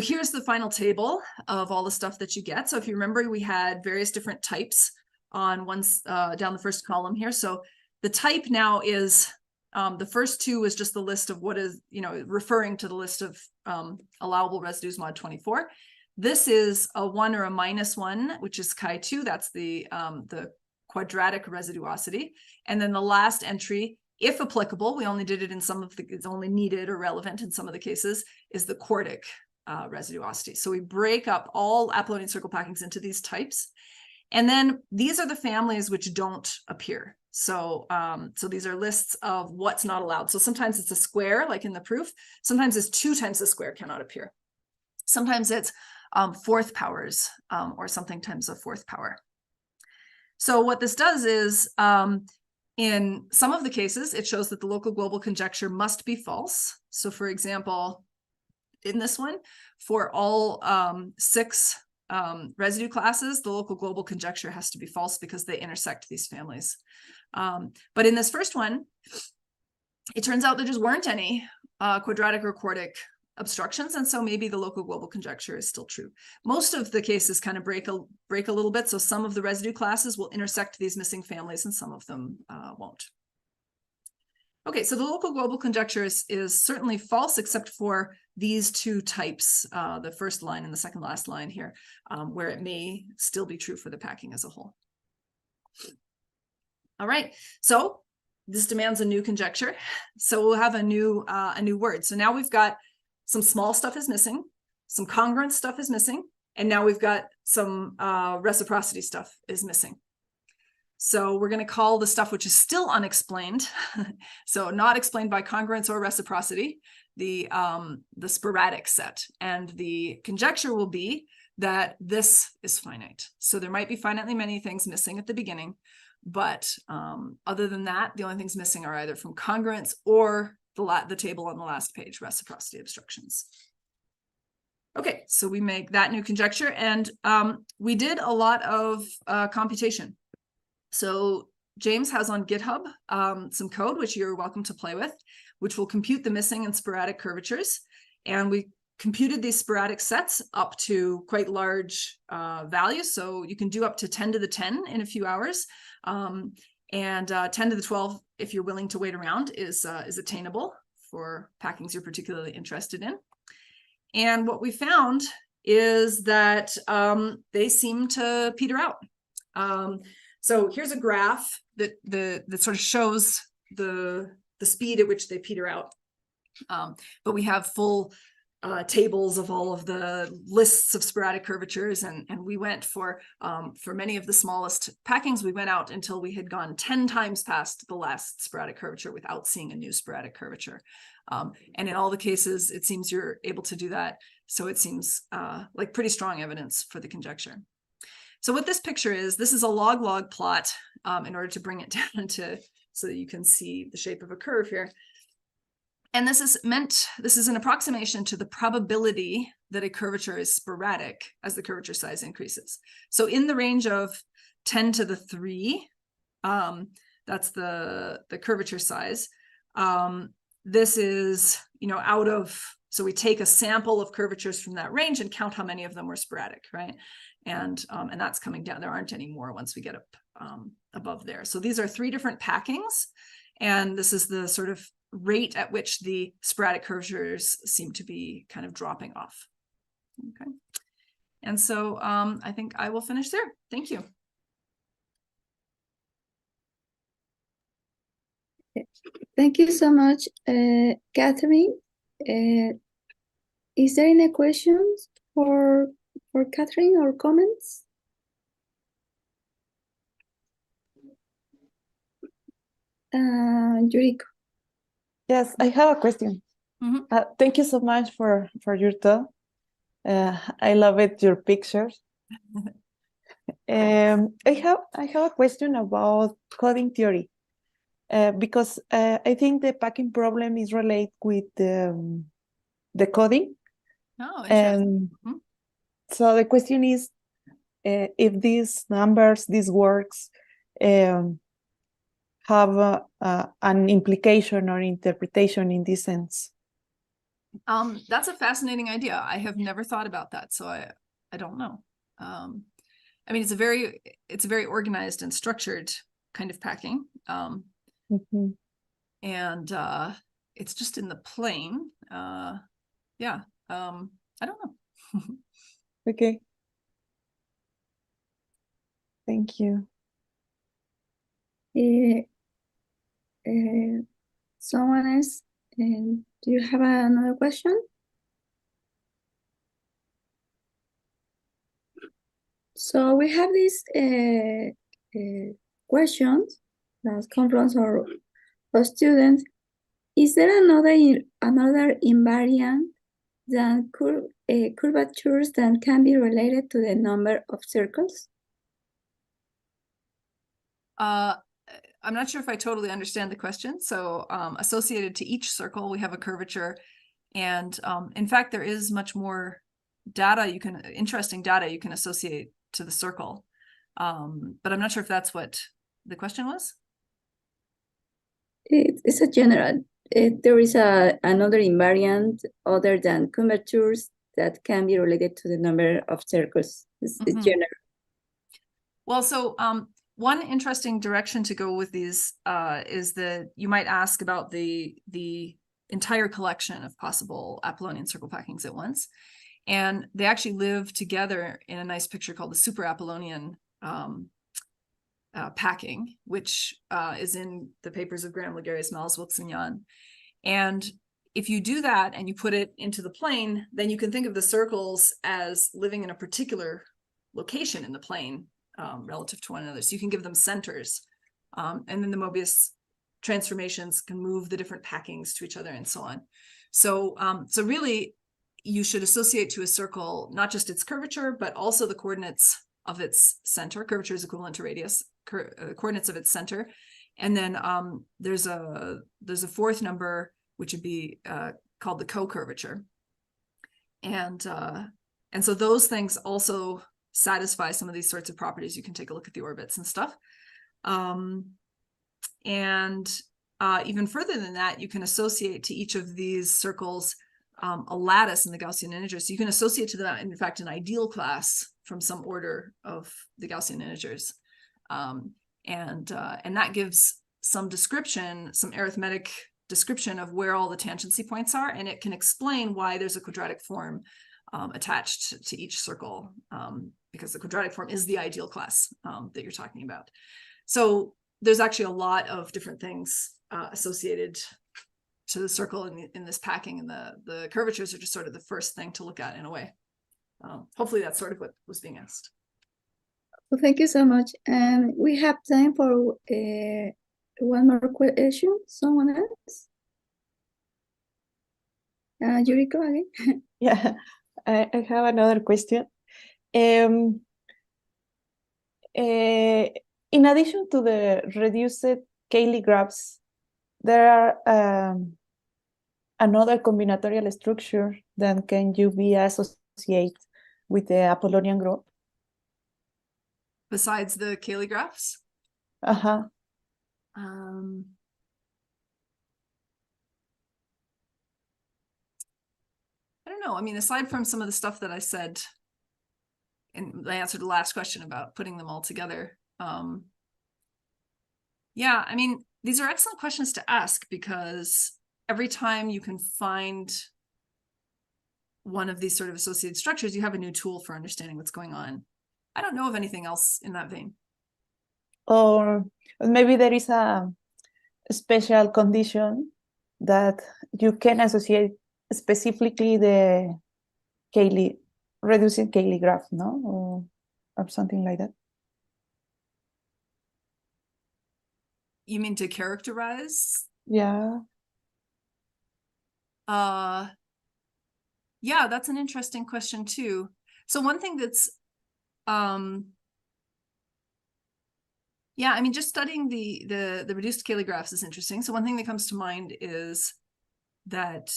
Speaker 2: here's the final table of all the stuff that you get. So if you remember, we had various different types on down the first column here. So the type now is the first two is just the list of what is, referring to the list of allowable residues mod 24. This is a 1 or a -1, which is chi2. That's the quadratic residuosity. And then the last entry if applicable, we only did it in some of the, it's only needed or relevant in some of the cases, is the quartic residuosity. So we break up all Apollonian circle packings into these types. And then these are the families which don't appear. So, so these are lists of what's not allowed. So sometimes it's a square, like in the proof. Sometimes it's 2 times the square cannot appear. Sometimes it's fourth powers or something times a fourth power. So what this does is, in some of the cases, it shows that the local global conjecture must be false. So for example, in this one, for all 6 residue classes, the local global conjecture has to be false because they intersect these families. But in this first one, it turns out there just weren't any quadratic or quartic obstructions, and so maybe the local global conjecture is still true. Most of the cases kind of break a little bit, so some of the residue classes will intersect these missing families and some of them won't. Okay, so the local global conjecture is certainly false, except for these 2 types, the first line and the second last line here, where it may still be true for the packing as a whole. All right, so this demands a new conjecture. So we'll have a new word. So now we've got some small stuff is missing, some congruent stuff is missing, and now we've got some reciprocity stuff is missing. So we're going to call the stuff which is still unexplained, so not explained by congruence or reciprocity, the sporadic set. And the conjecture will be that this is finite. So there might be finitely many things missing at the beginning, but other than that, the only things missing are either from congruence or the table on the last page, reciprocity obstructions. Okay, so we make that new conjecture, and we did a lot of computation. So James has on GitHub some code, which you're welcome to play with, which will compute the missing and sporadic curvatures. And we computed these sporadic sets up to quite large values. So you can do up to 10 to the 10 in a few hours. And 10 to the 12, if you're willing to wait around, is attainable for packings you're particularly interested in. And what we found is that they seem to peter out. So here's a graph that sort of shows the speed at which they peter out. But we have full tables of all of the lists of sporadic curvatures, and we went for many of the smallest packings, we went out until we had gone 10 times past the last sporadic curvature without seeing a new sporadic curvature. And in all the cases, it seems you're able to do that. So it seems like pretty strong evidence for the conjecture. So what this picture is, this is a log-log plot in order to bring it down to so that you can see the shape of a curve here. And this is an approximation to the probability that a curvature is sporadic as the curvature size increases. So in the range of 10 to the 3, that's the curvature size. This is, out of, so we take a sample of curvatures from that range and count how many of them were sporadic, right? And that's coming down. There aren't any more once we get up above there. So these are 3 different packings, and this is the sort of rate at which the sporadic curvatures seem to be kind of dropping off. Okay. And so I think I will finish there. Thank you.
Speaker 1: Thank you so much, Catherine. Is there any questions for Catherine or comments? Yuriko.
Speaker 3: Yes, I have a question.
Speaker 2: Mm-hmm.
Speaker 3: Thank you so much for your talk. I love it, your pictures. I have a question about coding theory, because I think the packing problem is related with the coding.
Speaker 2: Oh, interesting.
Speaker 3: And so the question is, if these numbers, these works, have an implication or interpretation in this sense.
Speaker 2: That's a fascinating idea. I have never thought about that, so I don't know. I mean, it's a very organized and structured kind of packing, and it's just in the plane. Yeah, I don't know.
Speaker 3: Okay. Thank you.
Speaker 1: Someone else, do you have another question? So we have these questions that come from our students. Is there another invariant than curvatures that can be related to the number of circles?
Speaker 2: I'm not sure if I totally understand the question. So associated to each circle, we have a curvature. And in fact, there is much more interesting data you can associate to the circle. But I'm not sure if that's what the question was.
Speaker 1: It's a general. There is another invariant other than curvatures that can be related to the number of circles. It's general.
Speaker 2: Well, so one interesting direction to go with these is that you might ask about the entire collection of possible Apollonian circle packings at once. And they actually live together in a nice picture called the super Apollonian packing, which is in the papers of Graham, Ligarius, Malles, Wilkes, and Jan. And if you do that and you put it into the plane, then you can think of the circles as living in a particular location in the plane relative to one another. So you can give them centers. And then the Mobius transformations can move the different packings to each other and so on. So, so really, you should associate to a circle not just its curvature, but also the coordinates of its center. Curvature is equivalent to radius, coordinates of its center. And then there's a fourth number, which would be called the co-curvature. And so those things also satisfy some of these sorts of properties. You can take a look at the orbits and stuff. And even further than that, you can associate to each of these circles a lattice in the Gaussian integers. So you can associate to them, in fact, an ideal class from some order of the Gaussian integers. And that gives some description, some arithmetic description of where all the tangency points are, and it can explain why there's a quadratic form attached to each circle, because the quadratic form is the ideal class that you're talking about. So there's actually a lot of different things associated to the circle in this packing, and the curvatures are just sort of the first thing to look at in a way. Hopefully that's sort of what was being asked.
Speaker 1: Well, thank you so much. And we have time for one more question. Someone else? Yuriko again.
Speaker 3: Yeah, I have another question. In addition to the reduced Cayley graphs, there are another combinatorial structure that can you be associated with the Apollonian group?
Speaker 2: Besides the Cayley graphs?
Speaker 3: Uh-huh.
Speaker 2: I don't know. I mean, aside from some of the stuff that I said in the answer to the last question about putting them all together. Yeah, I mean, these are excellent questions to ask, because every time you can find one of these sort of associated structures, you have a new tool for understanding what's going on. I don't know of anything else in that vein.
Speaker 3: Or maybe there is a special condition that you can associate specifically the Cayley, reducing Cayley graph, no? Or something like that.
Speaker 2: You mean to characterize?
Speaker 3: Yeah.
Speaker 2: Yeah, that's an interesting question too. So one thing that's yeah, I mean, just studying the reduced Cayley graphs is interesting. So one thing that comes to mind is that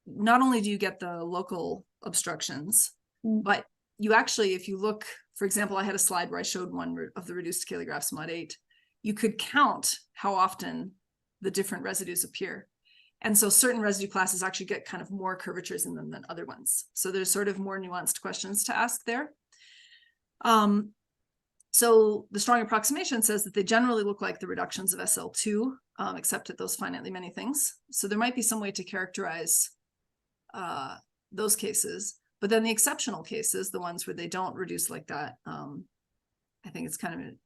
Speaker 2: not only do you get the local obstructions, but you actually, if you look, for example, I had a slide where I showed one of the reduced Cayley graphs, mod 8. You could count how often the different residues appear. And so certain residue classes actually get kind of more curvatures in them than other ones. So there's sort of more nuanced questions to ask there. So the strong approximation says that they generally look like the reductions of SL2, except at those finitely many things. So there might be some way to characterize those cases. But then the exceptional cases, the ones where they don't reduce like that, I think it's kind of an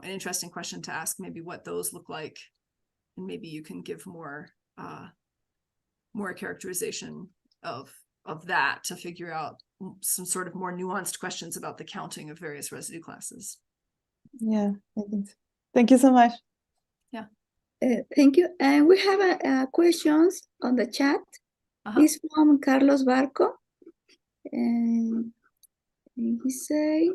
Speaker 2: interesting question to ask, maybe what those look like maybe you can give more characterization of that to figure out some sort of more nuanced questions about the counting of various residue classes.
Speaker 3: Yeah, I think so. Thank you so much.
Speaker 2: Yeah.
Speaker 1: Thank you. And we have questions on the chat. This from Carlos Barco. And he say,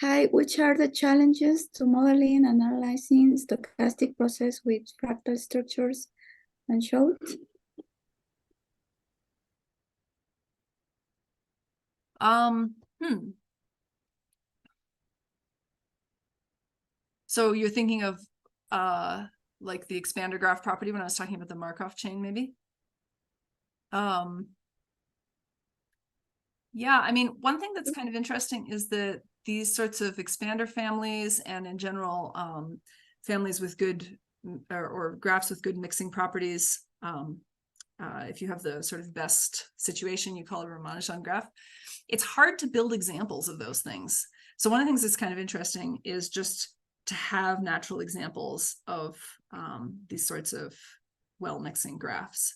Speaker 1: hi, which are the challenges to modeling and analyzing stochastic process with fractal structures and showed?
Speaker 2: So you're thinking of like the expander graph property when I was talking about the Markov chain, maybe? Yeah, I mean, one thing that's kind of interesting is that these sorts of expander families and in general families with good or graphs with good mixing properties, if you have the sort of best situation, you call it a Ramanujan graph, it's hard to build examples of those things. So one of the things that's kind of interesting is just to have natural examples of these sorts of well-mixing graphs.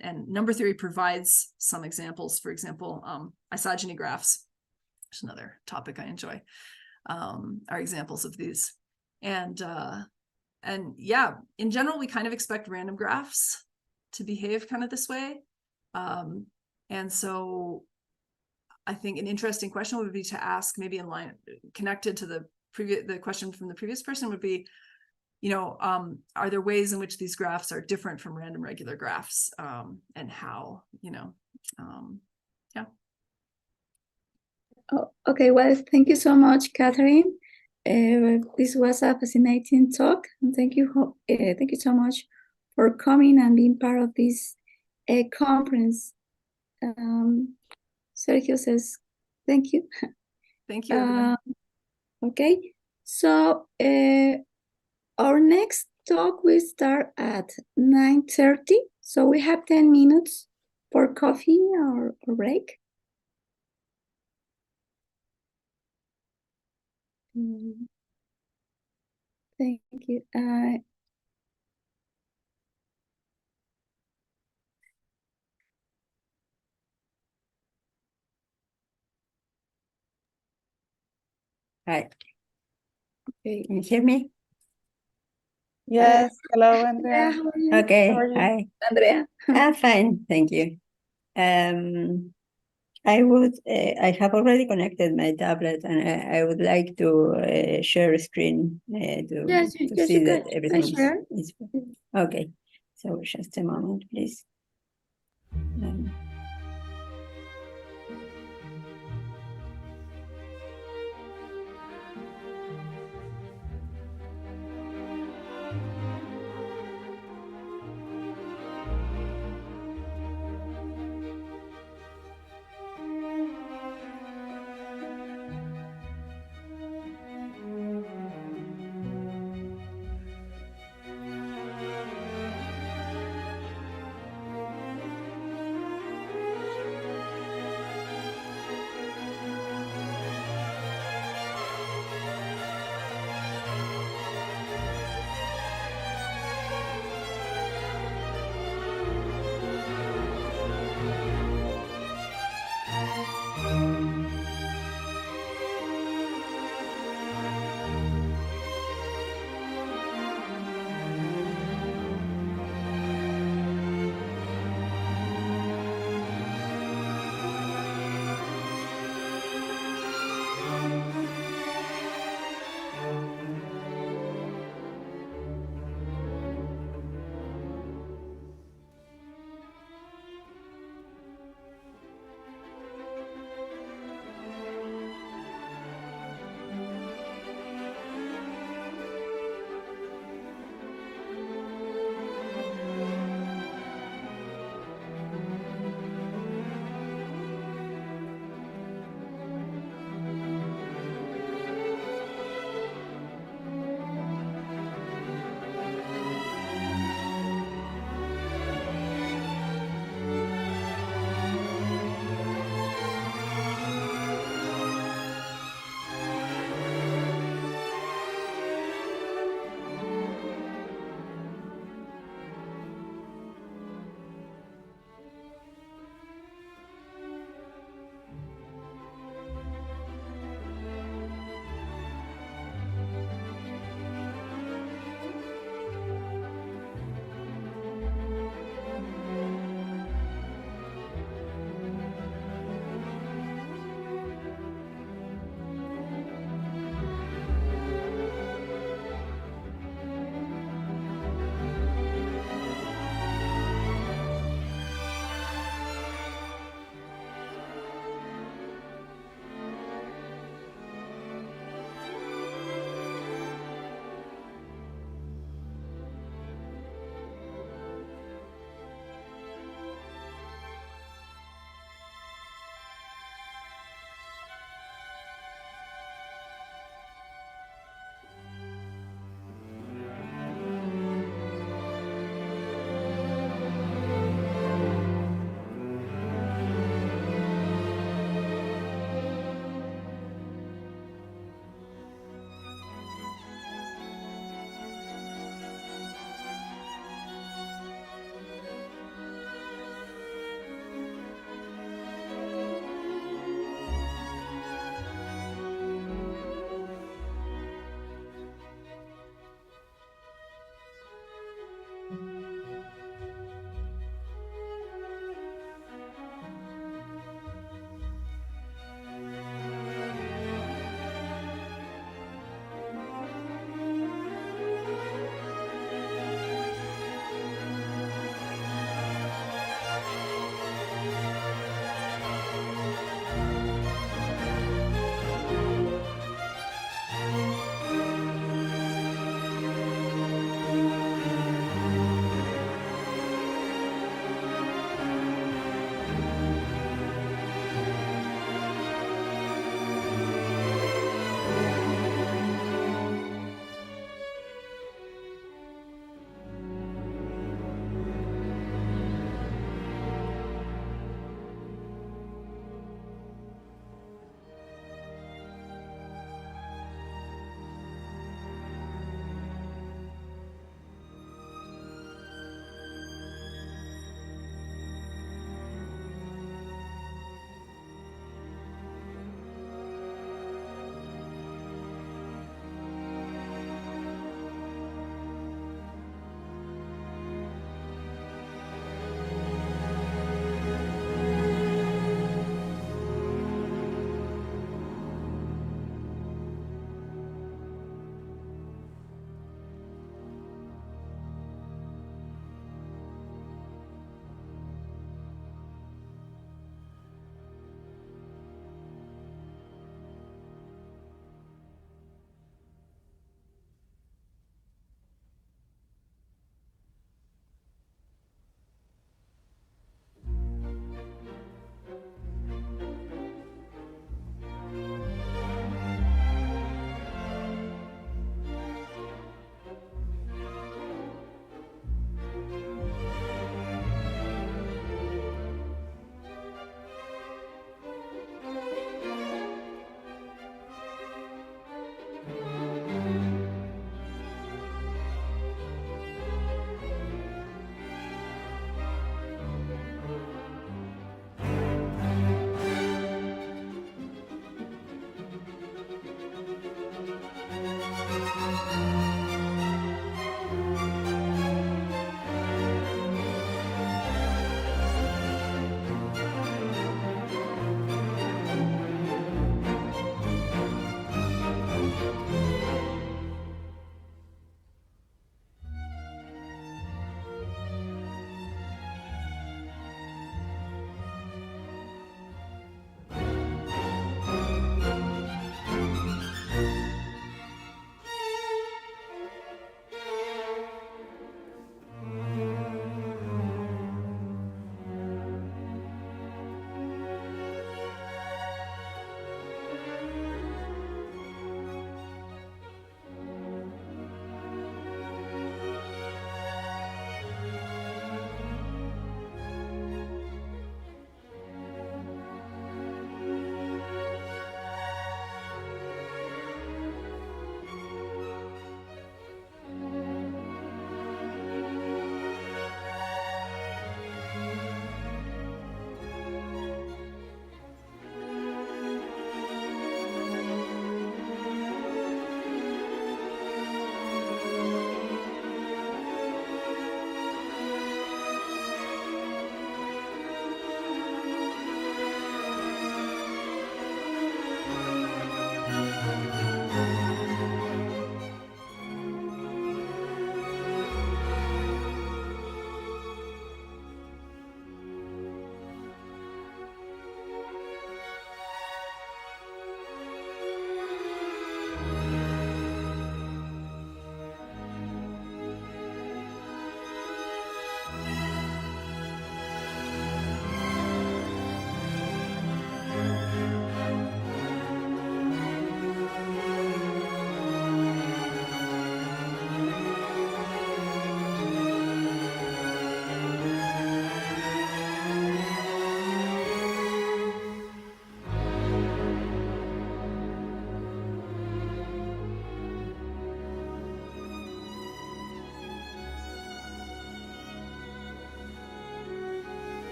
Speaker 2: And number theory provides some examples. For example, isogeny graphs, which is another topic I enjoy, are examples of these. And yeah, in general, we kind of expect random graphs to behave kind of this way. And so I think an interesting question would be to ask, maybe in line connected to the question from the previous person would be, you know, are there ways in which these graphs are different from random regular graphs, and how, you know, yeah.
Speaker 1: Oh, okay, well, thank you so much, Catherine. This was a fascinating talk, and thank you so much for coming and being part of this conference. Sergio says, thank you.
Speaker 2: Thank you.
Speaker 1: Okay, so our next talk will start at 9:30. So we have 10 minutes for coffee or break. Thank you.
Speaker 4: Hi.
Speaker 1: Okay.
Speaker 4: Can you hear me?
Speaker 3: Yes. Hello, Andrea.
Speaker 1: How are you?
Speaker 4: Okay.
Speaker 3: How are you?
Speaker 4: Hi.
Speaker 1: Andrea.
Speaker 4: I'm fine. Thank you. I have already connected my tablet and I would like to share a screen
Speaker 1: Yes,
Speaker 4: to
Speaker 1: yes,
Speaker 4: see
Speaker 1: you
Speaker 4: that
Speaker 1: can
Speaker 4: everything
Speaker 1: share.
Speaker 4: is okay. So just a moment, please.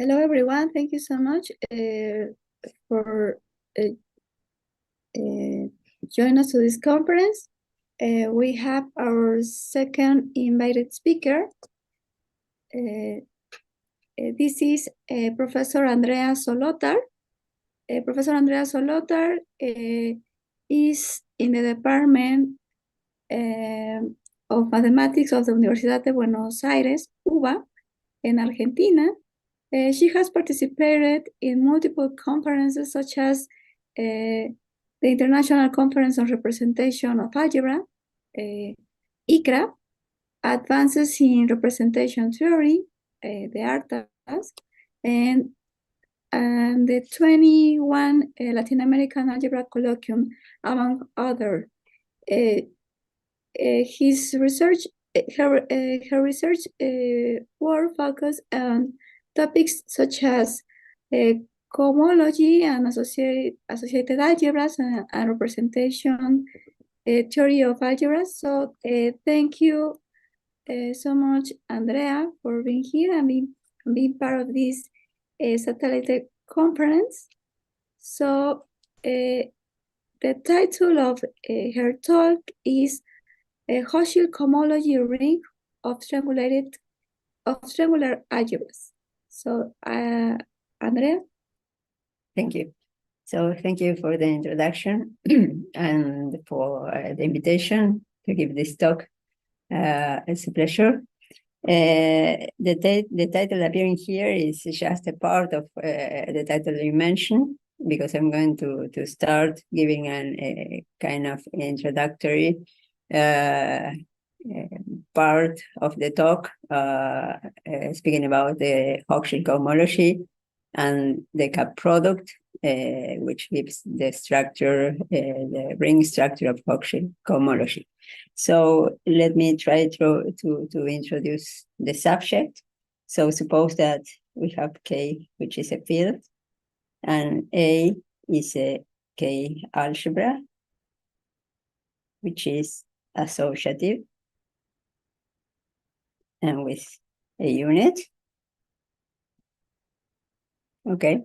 Speaker 1: Hello, everyone. Thank you so much for joining us to this conference. We have our second invited speaker. This is Professor Andrea Solotar. Professor Andrea Solotar is in the Department of Mathematics of the Universidad de Buenos Aires, UBA, in Argentina. She has participated in multiple conferences such as the International Conference on Representation of Algebra, ICRA, Advances in Representation Theory, the ARTAS, and the 21 Latin American Algebra Colloquium, among others. His research, her research work focused on topics such as cohomology and associated algebras and representation theory of algebra. So thank you so much, Andrea, for being here and being part of this satellite conference. So the title of her talk is Hochschild cohomology ring of triangular algebras. So, Andrea?
Speaker 4: Thank you. So thank you for the introduction and for the invitation to give this talk. It's a pleasure. The title appearing here is just a part of the title you mentioned, because I'm going to start giving a kind of introductory part of the talk, speaking about the Hochschild cohomology and the cap product, which gives the structure, the ring structure of Hochschild cohomology. So let me try to introduce the subject. So suppose that we have K, which is a field, and A is a K algebra, which is associative and with a unit. Okay.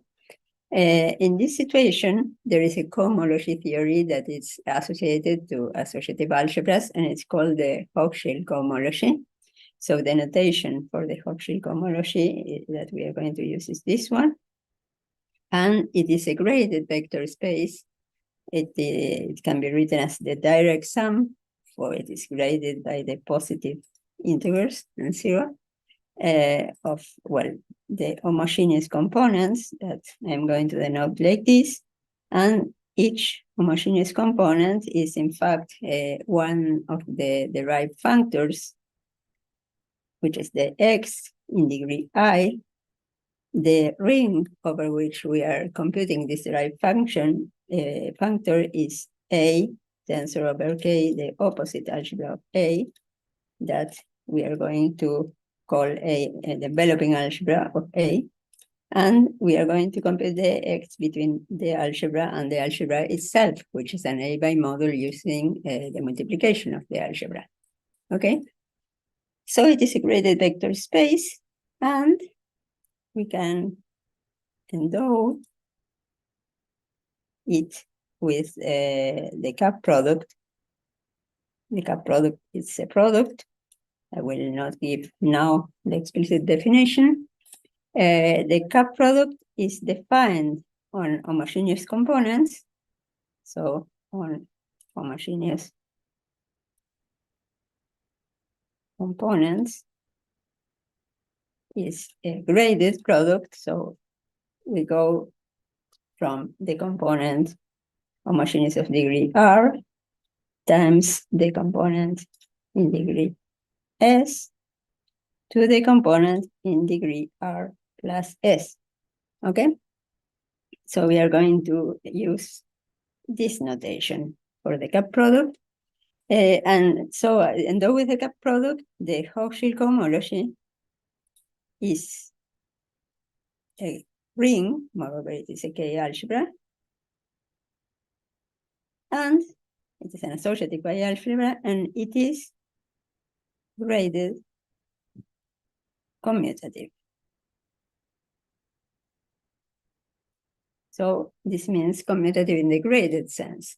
Speaker 4: In this situation, there is a cohomology theory that is associated to associative algebras, and it's called the Hochschild cohomology. So the notation for the Hochschild cohomology that we are going to use is this one. And it is a graded vector space. It can be written as the direct sum, for it is graded by the positive integers and zero of, well, the homogeneous components that I'm going to denote like this. And each homogeneous component is in fact one of the derived functors, which is the x in degree I. The ring over which we are computing this derived function functor is A tensor over K, the opposite algebra of A, that we are going to call a developing algebra of A. And we are going to compute the x between the algebra and the algebra itself, which is an A by model using the multiplication of the algebra. Okay? So it is a graded vector space, and we can endow it with the cap product. The cap product is a product. I will not give now the explicit definition. The cap product is defined on homogeneous components. So on homogeneous components is a graded product. So we go from the component homogeneous of degree R times the component in degree S to the component in degree R plus S. Okay? So we are going to use this notation for the cap product. And though with the cap product, the Hochschild cohomology is a ring, moreover it is a K algebra, and it is an associative by algebra, and it is graded commutative. So this means commutative in the graded sense.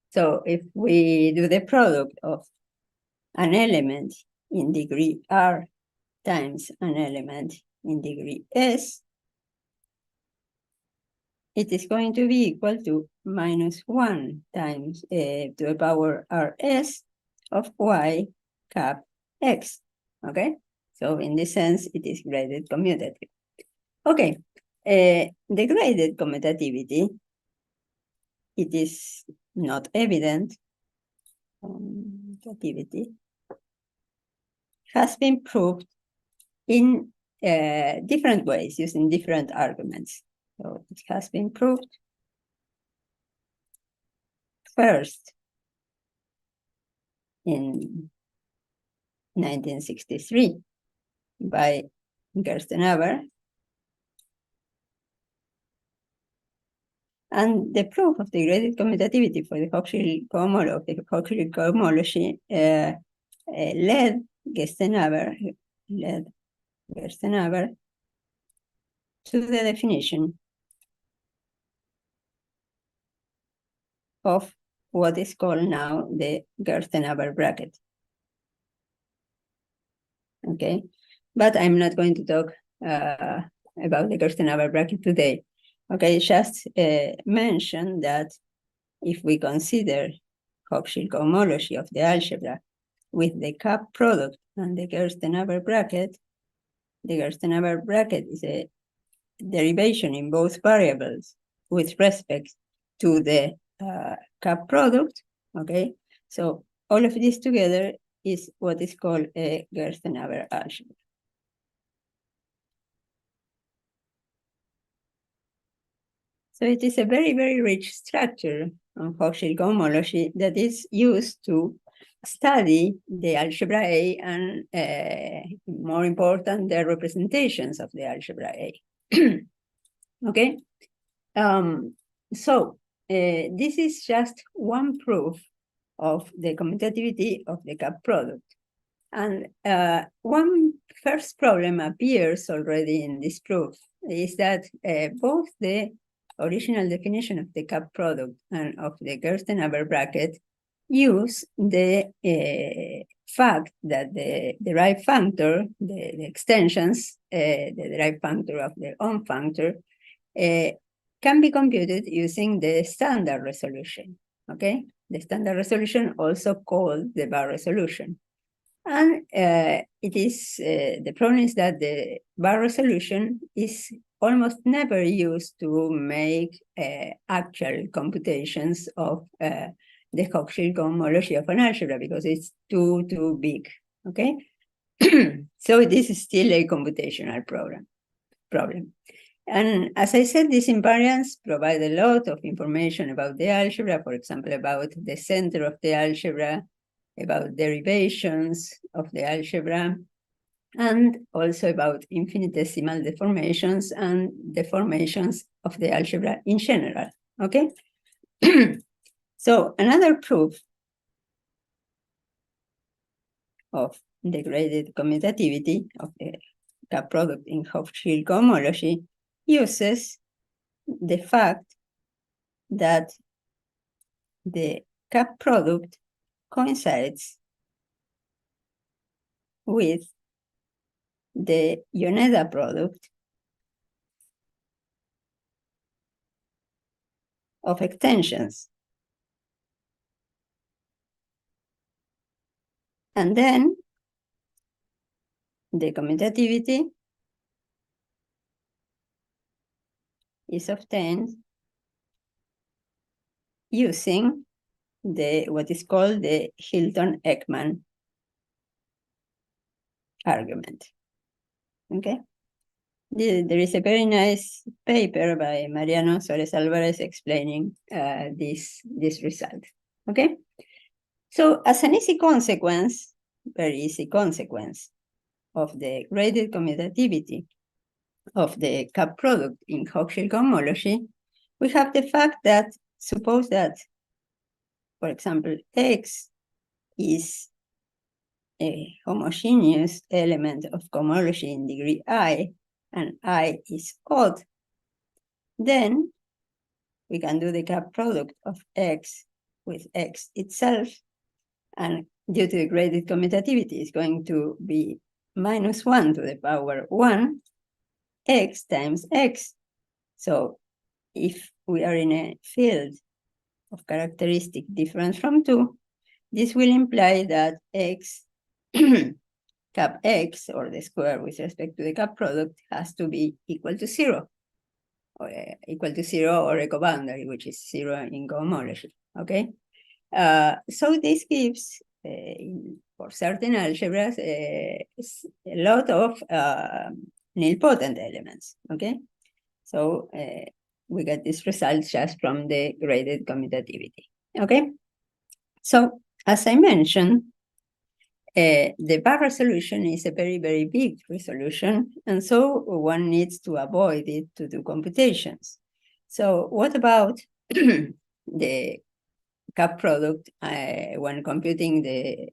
Speaker 4: So if we do the product of an element in degree R times an element in degree S, it is going to be equal to -1 times to the power Rs of y cap x, okay? So in this sense, it is graded commutative. Okay, the graded commutativity, it is not evident. Commutativity has been proved in different ways using different arguments. So it has been proved first in 1963 by Gerstenhaber. And the proof of the graded commutativity for the Hochschild cohomology led Gerstenhaber to the definition of what is called now the Gerstenhaber bracket. Okay, but I'm not going to talk about the Gerstenhaber bracket today. Okay, just mention that if we consider Hochschild cohomology of the algebra with the cup product and the Gerstenhaber bracket, the Gerstenhaber bracket is a derivation in both variables with respect to the cup product, okay? So all of this together is what is called a Gerstenhaber algebra. So it is a very, very rich structure of Hochschild cohomology that is used to study the algebra A and, more important, the representations of the algebra A. Okay, so this is just one proof of the commutativity of the cup product. And one first problem appears already in this proof is that both the original definition of the cup product and of the Gerstenhaber bracket use the fact that the derived functor, the extensions, the derived functor of the on functor, can be computed using the standard resolution, okay? The standard resolution, also called the bar resolution. And it is, the problem is that the bar resolution is almost never used to make actual computations of the Hochschild cohomology of an algebra because it's too big, okay? So this is still a computational problem. And as I said, these invariants provide a lot of information about the algebra, for example, about the center of the algebra, about derivations of the algebra, and also about infinitesimal deformations and deformations of the algebra in general, okay? So another proof of the graded commutativity of the cup product in Hochschild cohomology uses the fact that the cup product coincides with the Yoneda product of extensions. And then the commutativity is obtained using what is called the Hilton-Ekman argument. Okay? There is a very nice paper by Mariano Suarez Alvarez explaining this result. Okay? So as an easy consequence, very easy consequence of the graded commutativity of the cup product in Hochschild cohomology, we have the fact that suppose that, for example, X is a homogeneous element of cohomology in degree I, and I is odd, then we can do the cap product of x with x itself. And due to the graded commutativity, it's going to be -1 to the power 1 x times x. So if we are in a field of characteristic difference from 2, this will imply that x cap x, or the square with respect to the cap product, has to be equal to 0, or equal to 0 or a coboundary, which is 0 in cohomology, okay? So this gives, for certain algebras, a lot of nilpotent elements, okay? So we get this result just from the graded commutativity, okay? So as I mentioned, the bar resolution is a very, very big resolution, and so one needs to avoid it to do computations. So what about the cap product when computing the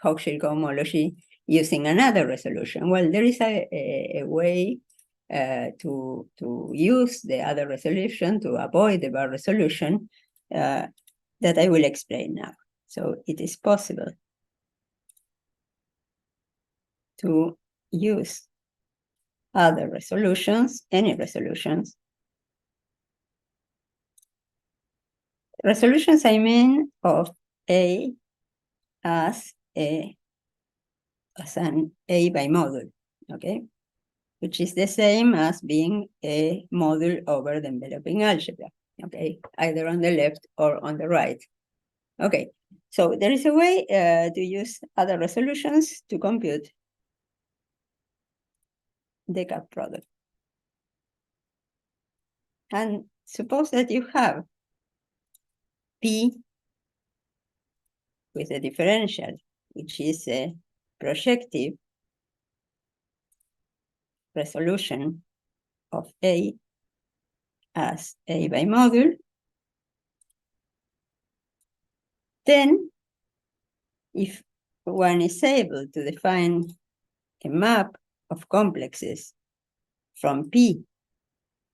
Speaker 4: Hochschild cohomology using another resolution? Well, there is a way to use the other resolution to avoid the bar resolution that I will explain now. So it is possible to use other resolutions, any resolutions. Resolutions, I mean, of A as an A bimodule, okay? Which is the same as being a module over the enveloping algebra, okay? Either on the left or on the right. Okay, so there is a way to use other resolutions to compute the cap product. And suppose that you have P with a differential, which is a projective resolution of A as A bimodule, then if one is able to define a map of complexes from P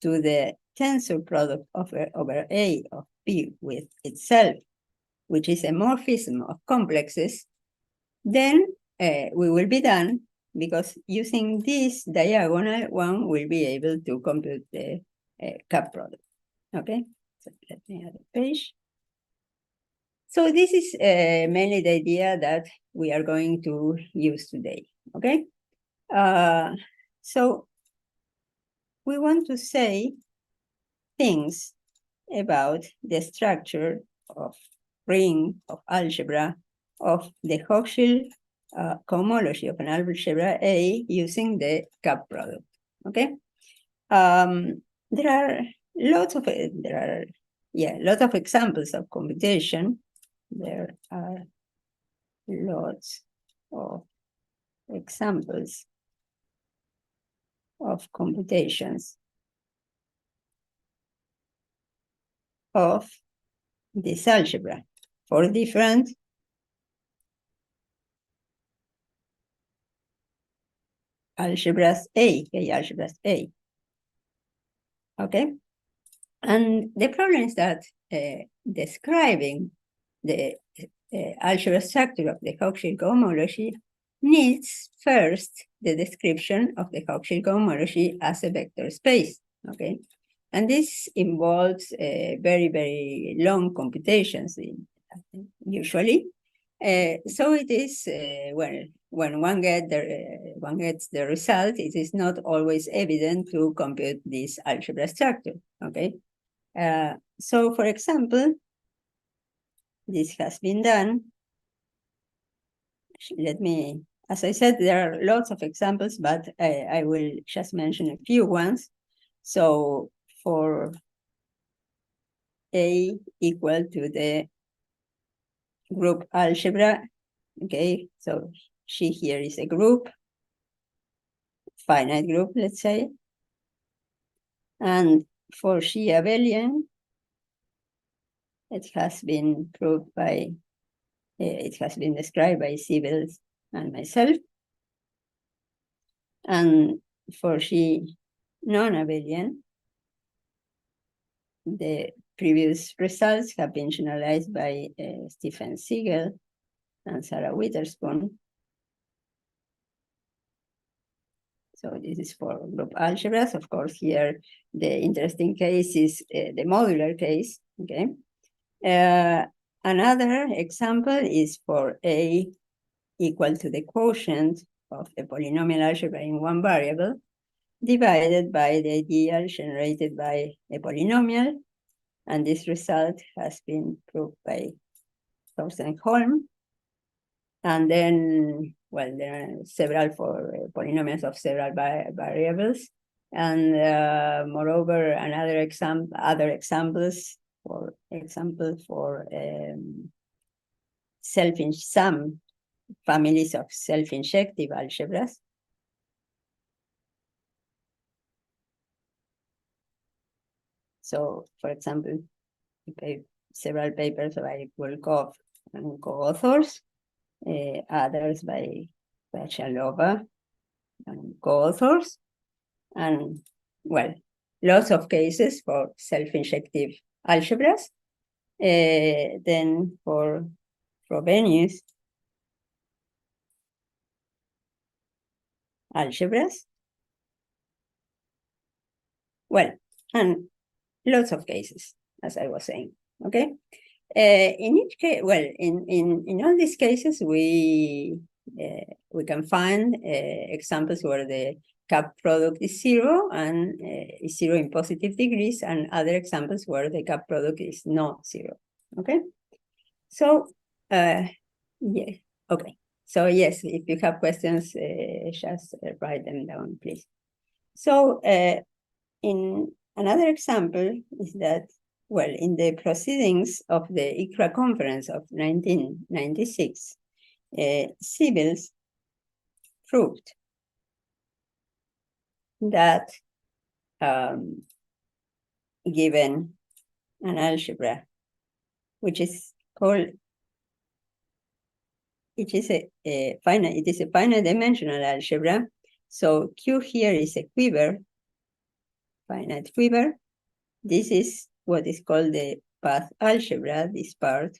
Speaker 4: to the tensor product over A of P with itself, which is a morphism of complexes, then we will be done, because using this diagonal, one will be able to compute the cap product, okay? So let me add a page. So this is mainly the idea that we are going to use today, okay? So we want to say things about the structure of ring of algebra of the Hochschild cohomology of an algebra A using the cap product, okay? There are lots of examples of computation. There are lots of examples of computations of this algebra for different algebras A, algebras A. Okay, and the problem is that describing the algebra structure of the Hochschild cohomology needs first the description of the Hochschild cohomology as a vector space. Okay, and this involves very, very long computations usually. So it is when one gets the result, it is not always evident to compute this algebra structure. Okay, so for example, this has been done. Let me, as I said, there are lots of examples, but I will just mention a few ones. So for A equal to the group algebra, okay, so she here is a group, finite group, let's say. And for she abelian, it has been proved by, it has been described by Sibels and myself. And for she non-abelian, the previous results have been generalized by Stephen Siegel and Sarah Witherspoon. So this is for group algebras. Of course, here the interesting case is the modular case, okay? Another example is for A equal to the quotient of a polynomial algebra in one variable divided by the ideal generated by a polynomial. And this result has been proved by Thorsten Holm. And then, well, there are several for polynomials of several variables. And moreover, other examples, for example, for some families of self-injective algebras. So, for example, several papers by Volkov and co-authors, others by Bachalova and co-authors, and, well, lots of cases for self-injective algebras. Then for Frobenius algebras, well, and lots of cases, as I was saying, okay? In each case, well, in all these cases, we can find examples where the cup product is zero and is zero in positive degrees, and other examples where the cup product is not zero, okay? So, yeah, okay. So yes, if you have questions, just write them down, please. So in another example is that, well, in the proceedings of the ICRA conference of 1996, Sibils proved that given an algebra, which is called, it is a finite dimensional algebra. So Q here is a quiver, finite quiver. This is what is called the path algebra, this part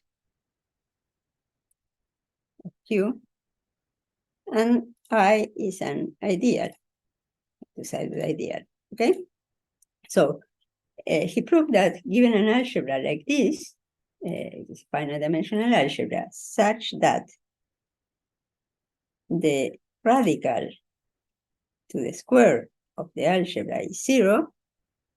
Speaker 4: of Q. And I is an ideal, two-sided ideal, okay? So he proved that given an algebra like this finite dimensional algebra, such that the radical to the square of the algebra is zero,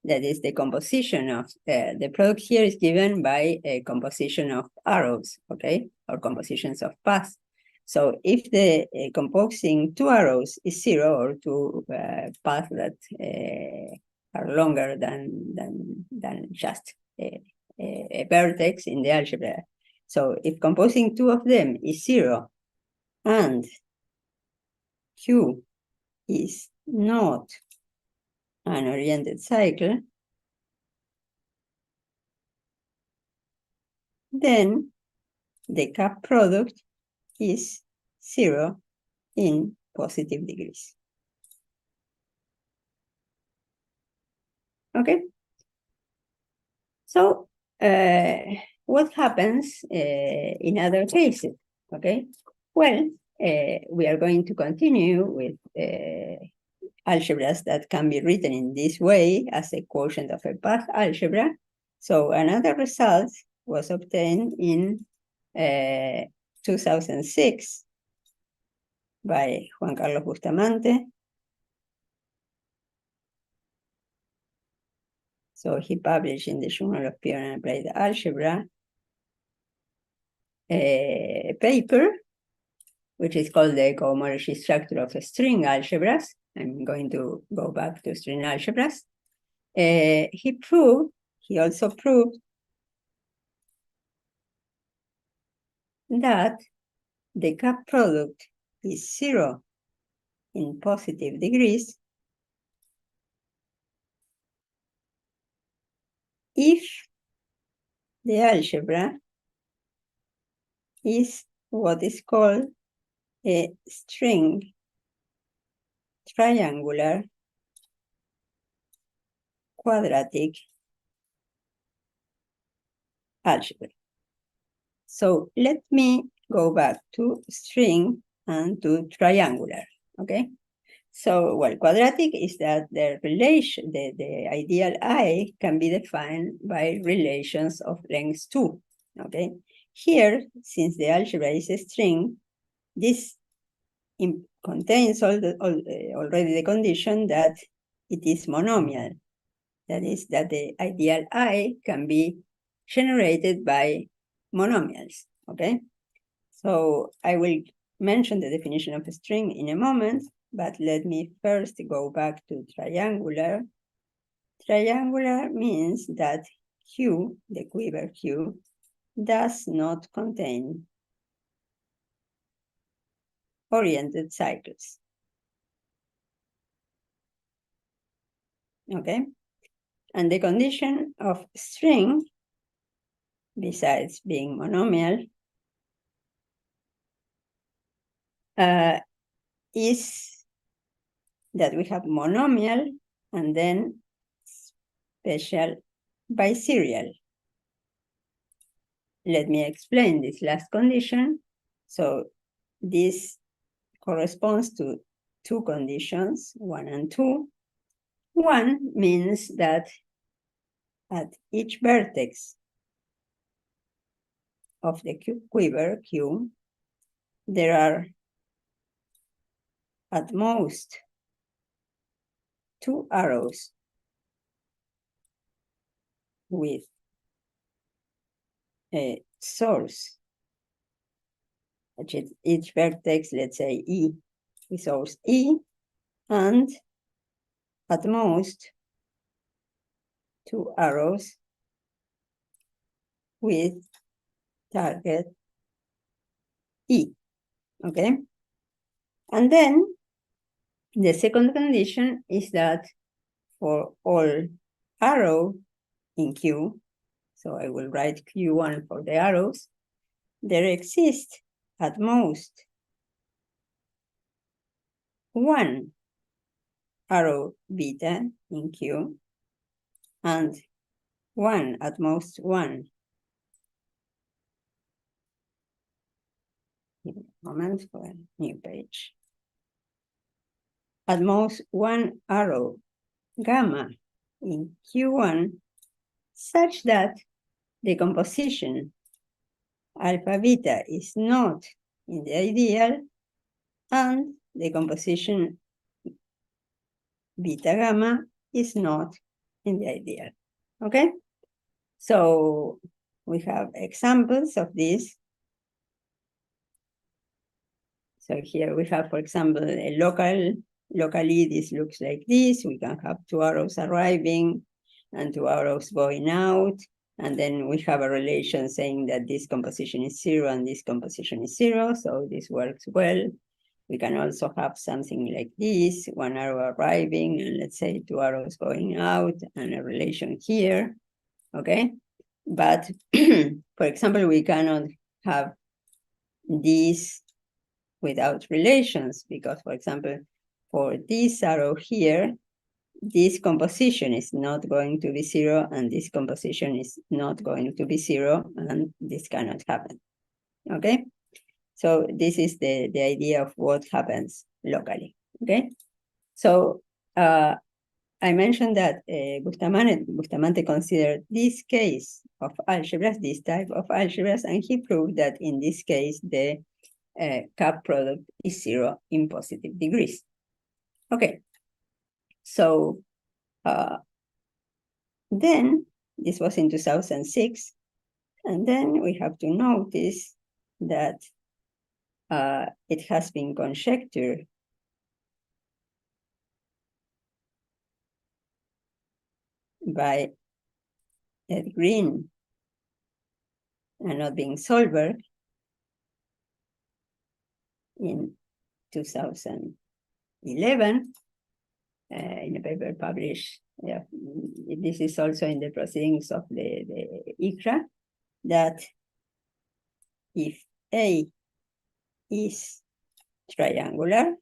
Speaker 4: that is the composition of, the product here is given by a composition of arrows, okay, or compositions of paths. So if the composing two arrows is zero, or two paths that are longer than just a vertex in the algebra. So if composing two of them is zero, and Q is not an oriented cycle, then the cup product is zero in positive degrees. Okay? So, what happens in other cases? Okay? Well, we are going to continue with algebras that can be written in this way as a quotient of a path algebra. So another result was obtained in 2006 by Juan Carlos Bustamante. So he published in the Journal of Pure and Applied Algebra a paper, which is called the cohomology structure of string algebras. I'm going to go back to string algebras. He also proved that the cup product is zero in positive degrees if the algebra is what is called a string triangular quadratic algebra. So let me go back to string and to triangular, okay? So, well, quadratic is that the relation, the ideal I can be defined by relations of length 2, okay? Here, since the algebra is a string, this contains already the condition that it is monomial. That is, that the ideal I can be generated by monomials, okay? So I will mention the definition of a string in a moment, but let me first go back to triangular. Triangular means that Q, the quiver Q, does not contain oriented cycles. Okay? And the condition of string, besides being monomial, is that we have monomial and then special biserial. Let me explain this last condition. So this corresponds to two conditions, 1 and 2. 1 means that at each vertex of the quiver Q, there are at most 2 arrows with a source. At each vertex, let's say E, the source E, and at most 2 arrows with target E, okay? And then the second condition is that for all arrow in Q, so I will write Q1 for the arrows, there exists at most 1 arrow beta in Q and at most 1. Moment for a new page. At most 1 arrow gamma in Q1 such that the composition alpha beta is not in the ideal and the composition beta gamma is not in the ideal, okay? So we have examples of this. So here we have, for example, a locally this looks like this. We can have 2 arrows arriving and 2 arrows going out. And then we have a relation saying that this composition is 0 and this composition is 0. So this works well. We can also have something like this, 1 arrow arriving and let's say 2 arrows going out and a relation here, okay? But for example, we cannot have this without relations because, for example, for this arrow here, this composition is not going to be 0 and this composition is not going to be 0 and this cannot happen, okay? So this is the idea of what happens locally, okay? So I mentioned that Bustamante considered this case of algebras, this type of algebras, and he proved that in this case, the cup product is 0 in positive degrees. Okay, so then this was in 2006, and then we have to notice that it has been conjectured by Ed Green and not being Solberg in 2011 in a paper published. This is also in the proceedings of the ICRA, that if A is triangular,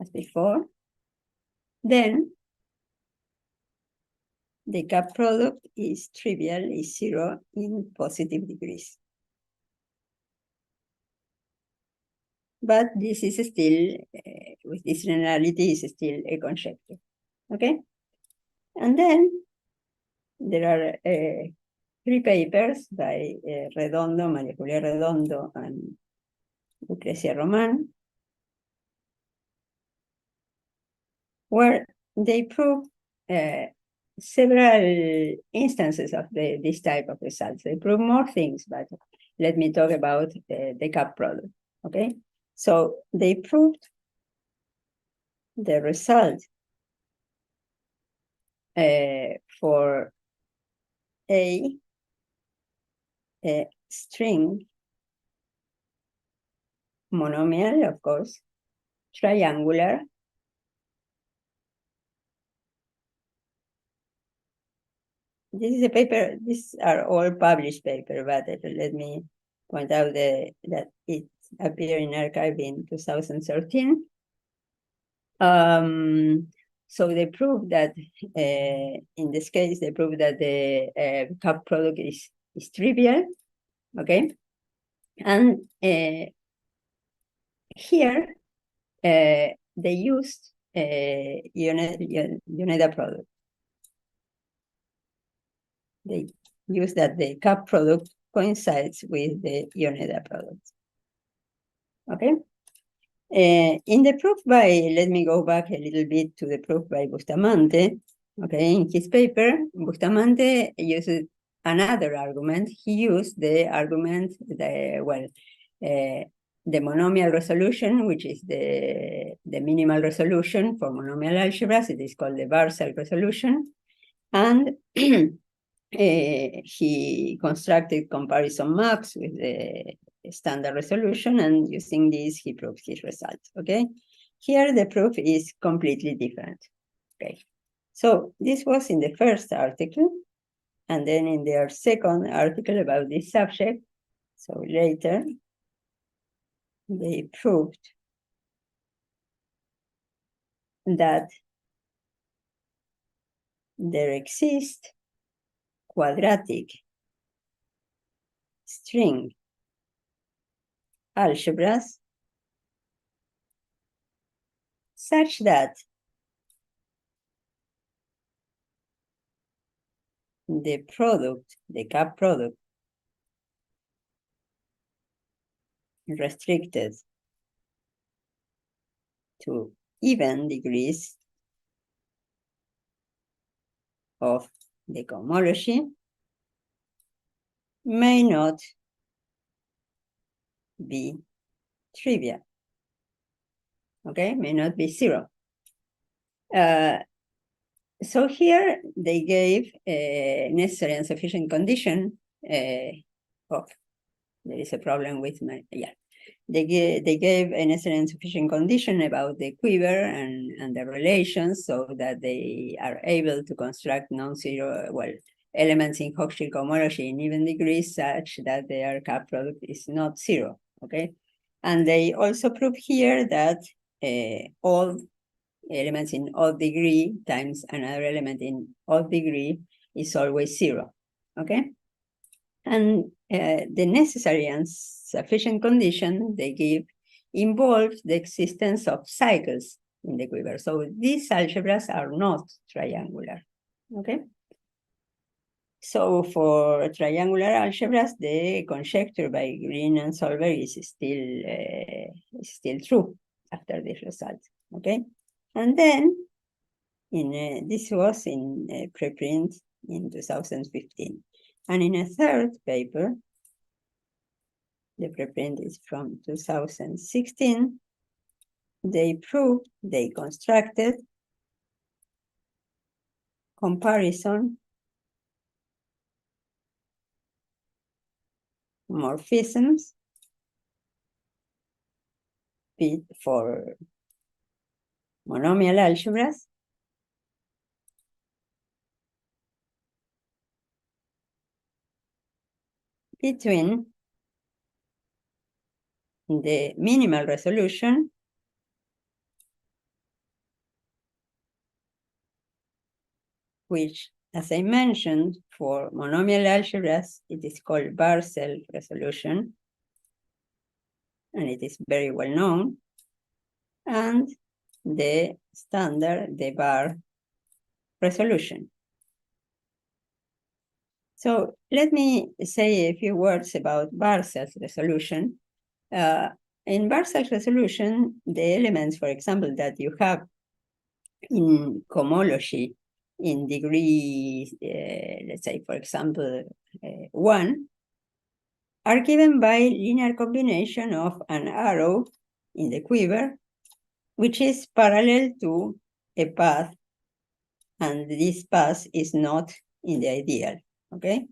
Speaker 4: as before, then the cup product is trivial, is 0 in positive degrees. But this is still, with this generality, is still a conjecture, okay? And then there are 3 papers by Redondo, María Julia Redondo, and Lucrecia Román, where they prove several instances of this type of results. They prove more things, but let me talk about the cup product, okay? So they proved the result for a string monomial, of course, triangular, this is a paper, these are all published papers, but let me point out that it appeared in arXiv in 2013. So they proved that, in this case, they proved that the cup product is trivial, okay? And here, they used Yoneda product. They use that the cup product coincides with the Yoneda product. Okay? In the proof by, let me go back a little bit to the proof by Bustamante. Okay, in his paper, Bustamante used another argument. He used the argument, the monomial resolution, which is the minimal resolution for monomial algebras. It is called the Barzal resolution. And he constructed comparison maps with the standard resolution, and using this, he proved his results, okay? Here, the proof is completely different, okay? So this was in the first article, and then in their second article about this subject, so later, they proved that there exist quadratic string algebras such that the product, the cup product, restricted to even degrees of the cohomology may not be trivial, okay, may not be 0. So here they gave a necessary and sufficient condition of, there is a problem with my, yeah. They gave a necessary and sufficient condition about the quiver and the relations so that they are able to construct non-zero, well, elements in Hochschild cohomology in even degrees such that their cup product is not 0, okay? And they also prove here that all elements in odd degree times another element in odd degree is always 0, okay? And the necessary and sufficient condition they give involves the existence of cycles in the quiver. So these algebras are not triangular, okay? So for triangular algebras, the conjecture by Green and Solberg is still true after this result, okay? And then this was in a preprint in 2015. And in a third paper, the preprint is from 2016, they proved, they constructed comparison morphisms for monomial algebras between the minimal resolution which as I mentioned, for monomial algebras, it is called Bar-cell resolution, and it is very well known. And the standard, the bar resolution. So let me say a few words about bar-cell resolution. In bar-cell resolution, the elements, for example, that you have in cohomology in degree, let's say, for example, 1, are given by linear combination of an arrow in the quiver, which is parallel to a path, and this path is not in the ideal, okay?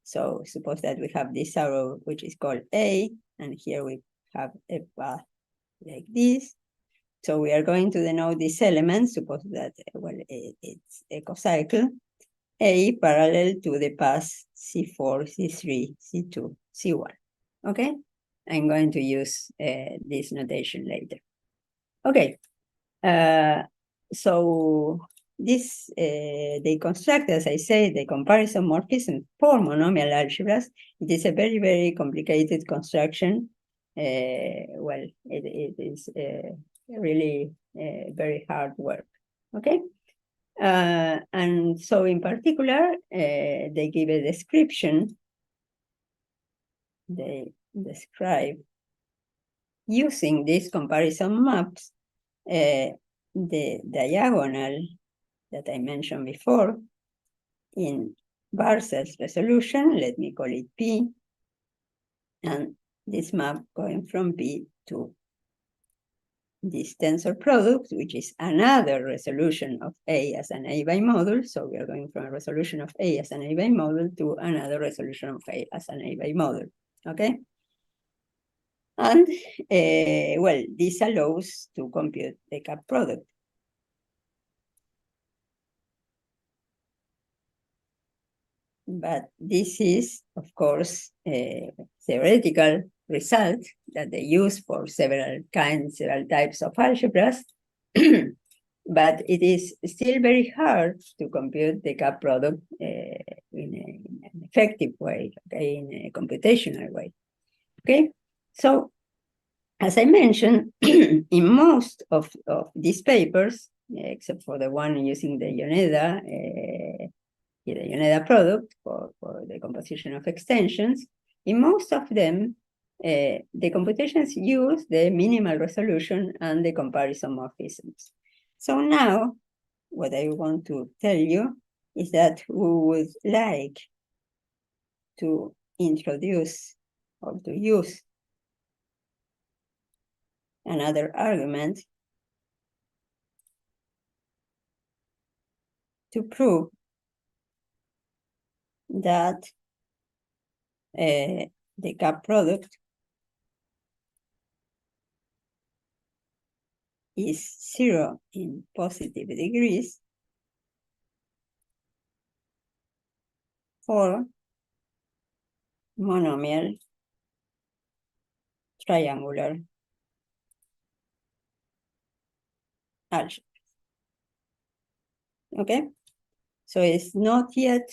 Speaker 4: So suppose that we have this arrow, which is called A, and here we have a path like this. So we are going to denote this element, suppose that, well, it's a cocycle, A parallel to the path C4, C3, C2, C1, okay? I'm going to use this notation later. Okay, so this, they construct, as I say, the comparison morphism for monomial algebras. It is a very, very complicated construction. Well, it is really very hard work, okay? And so in particular, they give a description. They describe using these comparison maps, the diagonal that I mentioned before in bar-cell resolution, let me call it P, and this map going from P to this tensor product, which is another resolution of A as an A bimodule. So we are going from a resolution of A as an A bimodule to another resolution of A as an A bimodule, okay? And, well, this allows to compute the cap product. But this is, of course, a theoretical result that they use for several types of algebras. But it is still very hard to compute the cap product in an effective way, okay, in a computational way. Okay, so as I mentioned, in most of these papers, except for the one using the Yoneda product for the composition of extensions, in most of them, the computations use the minimal resolution and the comparison morphisms. So now, what I want to tell you is that we would like to introduce or to use another argument to prove that the cap product is 0 in positive degrees for monomial triangular algebra. Okay, so it's not yet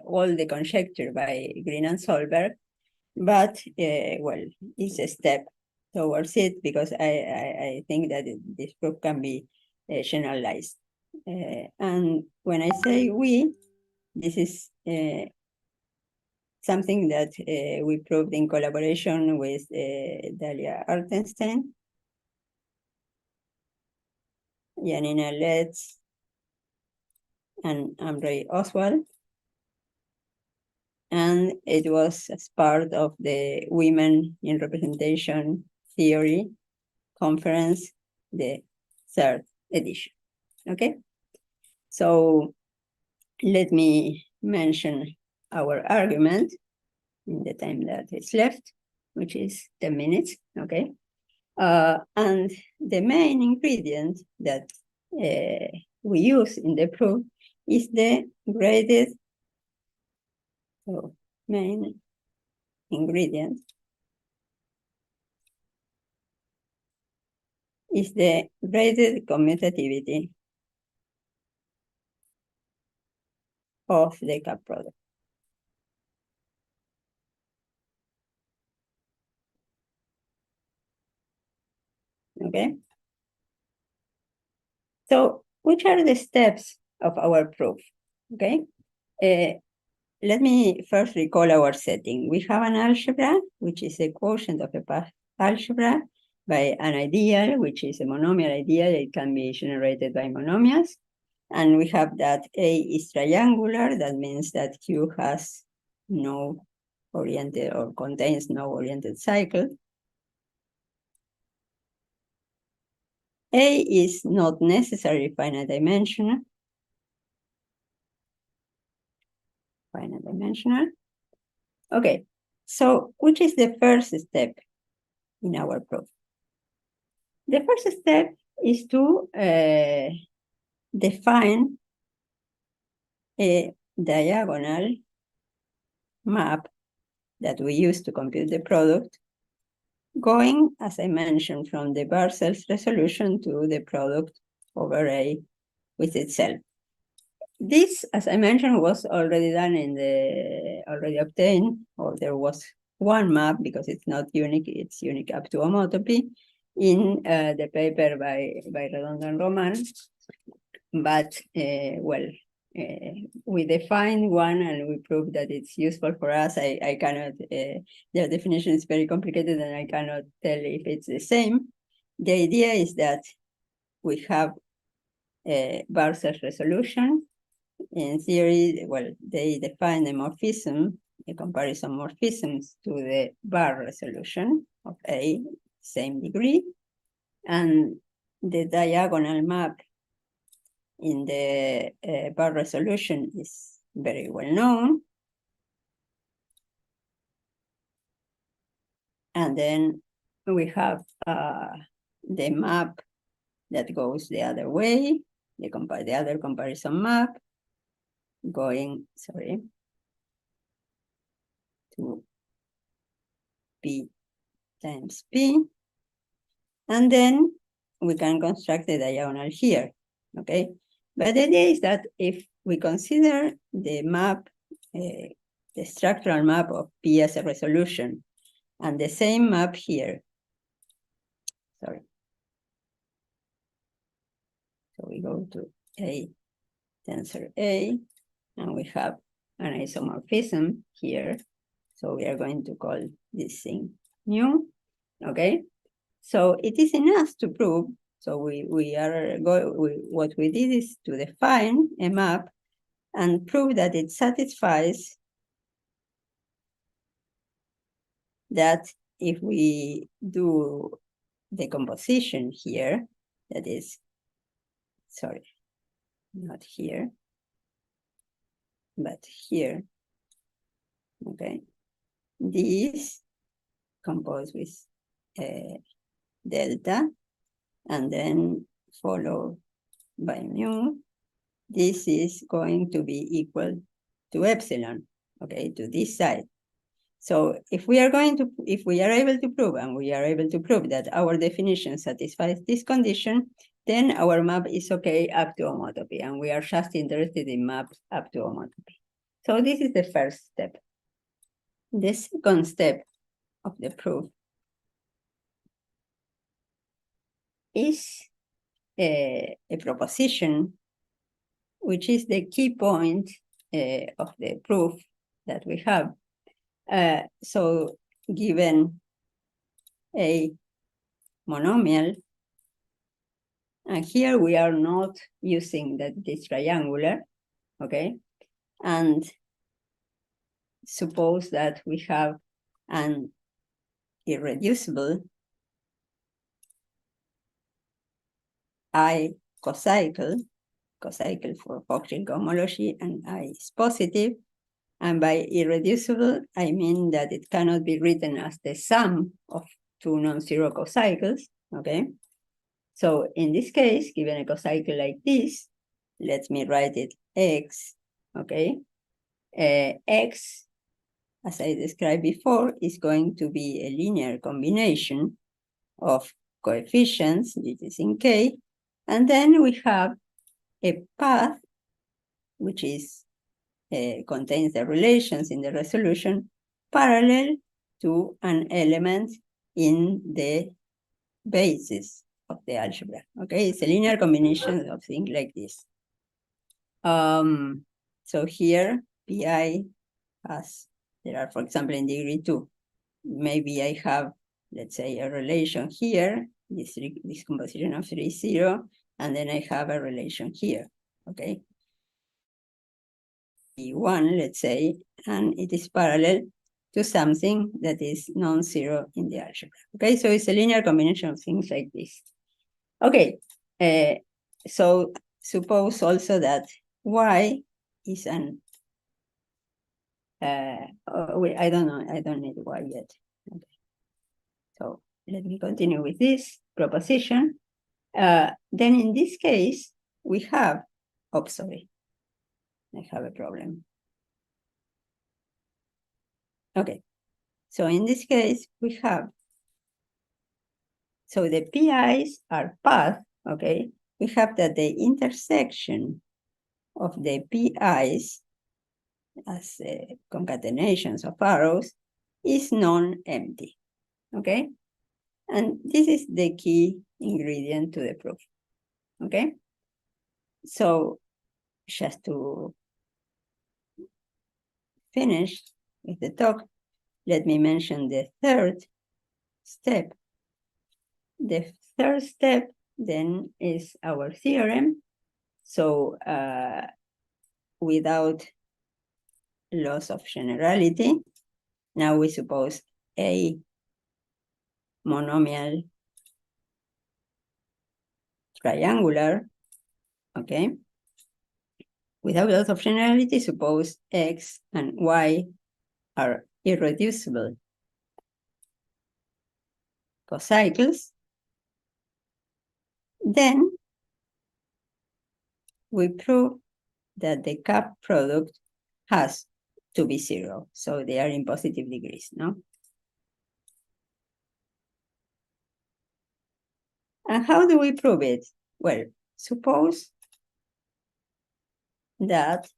Speaker 4: all the conjecture by Green and Solberg, but well, it's a step towards it because I think that this proof can be generalized. And when I say we, this is something that we proved in collaboration with Dalia Artenstein, Janina Letts, and Amrei Oswald. And it was as part of the Women in Representation Theory conference, the 3rd edition, okay? So let me mention our argument in the time that is left, which is 10 minutes, okay? And the main ingredient that we use in the proof is the graded, so main ingredient is the graded commutativity of the cup product. Okay. So which are the steps of our proof? Okay. Let me first recall our setting. We have an algebra, which is a quotient of a path algebra by an ideal, which is a monomial ideal. It can be generated by monomials. And we have that A is triangular. That means that Q has no oriented or contains no oriented cycle. A is not necessarily finite dimensional. Finite dimensional. Okay, so which is the first step in our proof? The first step is to define a diagonal map that we use to compute the product, going, as I mentioned, from the Barcel's resolution to the product over A with itself. This, as I mentioned, was already done already obtained, or there was one map because it's not unique, it's unique up to homotopy in the paper by Redondo and Roman. But, we defined one and we proved that it's useful for us. I cannot, their definition is very complicated and I cannot tell if it's the same. The idea is that we have a Barcel's resolution. In theory, they define the morphism, the comparison morphisms to the bar resolution of A, same degree. And the diagonal map in the bar resolution is very well known. And then we have the map that goes the other way, the other comparison map, going, to P times P. And then we can construct the diagonal here, okay? But the idea is that if we consider the map, the structural map of P as a resolution, and the same map here, so we go to A, tensor A, and we have an isomorphism here. So we are going to call this thing mu, okay? So it is enough to prove. So what we did is to define a map and prove that it satisfies that if we do the composition here, that is, not here, but here, okay? This composed with delta, and then followed by mu. This is going to be equal to epsilon, okay, to this side. So if we are able to prove, and we are able to prove that our definition satisfies this condition, then our map is okay up to homotopy, and we are just interested in maps up to homotopy. So this is the first step. The second step of the proof is a proposition, which is the key point of the proof that we have. So given a monomial, and here we are not using this triangular, okay? And suppose that we have an irreducible I cocycle for Hochschild cohomology, and I is positive. And by irreducible, I mean that it cannot be written as the sum of two non-zero cocycles, okay? So in this case, given a cocycle like this, let me write it X, okay? X, as I described before, is going to be a linear combination of coefficients, this is in K, and then we have a path, which is contains the relations in the resolution parallel to an element in the basis of the algebra. Okay, it's a linear combination of things like this. So here, pi has, there are, for example, in degree 2, maybe I have, let's say, a relation here, this composition of 3, 0, and then I have a relation here, okay? P1, let's say, and it is parallel to something that is non-zero in the algebra. Okay, so it's a linear combination of things like this. Okay, so suppose also that y is an, wait, I don't know, I don't need y yet. Okay. So let me continue with this proposition. Then in this case, we have, oh, sorry, I have a problem. Okay, so in this case, we have, so the PIs are path, okay? We have that the intersection of the PIs as concatenations of arrows is non-empty, okay? And this is the key ingredient to the proof, okay? So just to finish with the talk, let me mention the third step. The third step then is our theorem. So without loss of generality, now we suppose a monomial triangular, okay? Without loss of generality, suppose x and y are irreducible cocycles. Then we prove that the cup product has to be 0. So they are in positive degrees, no? And how do we prove it? Well, suppose that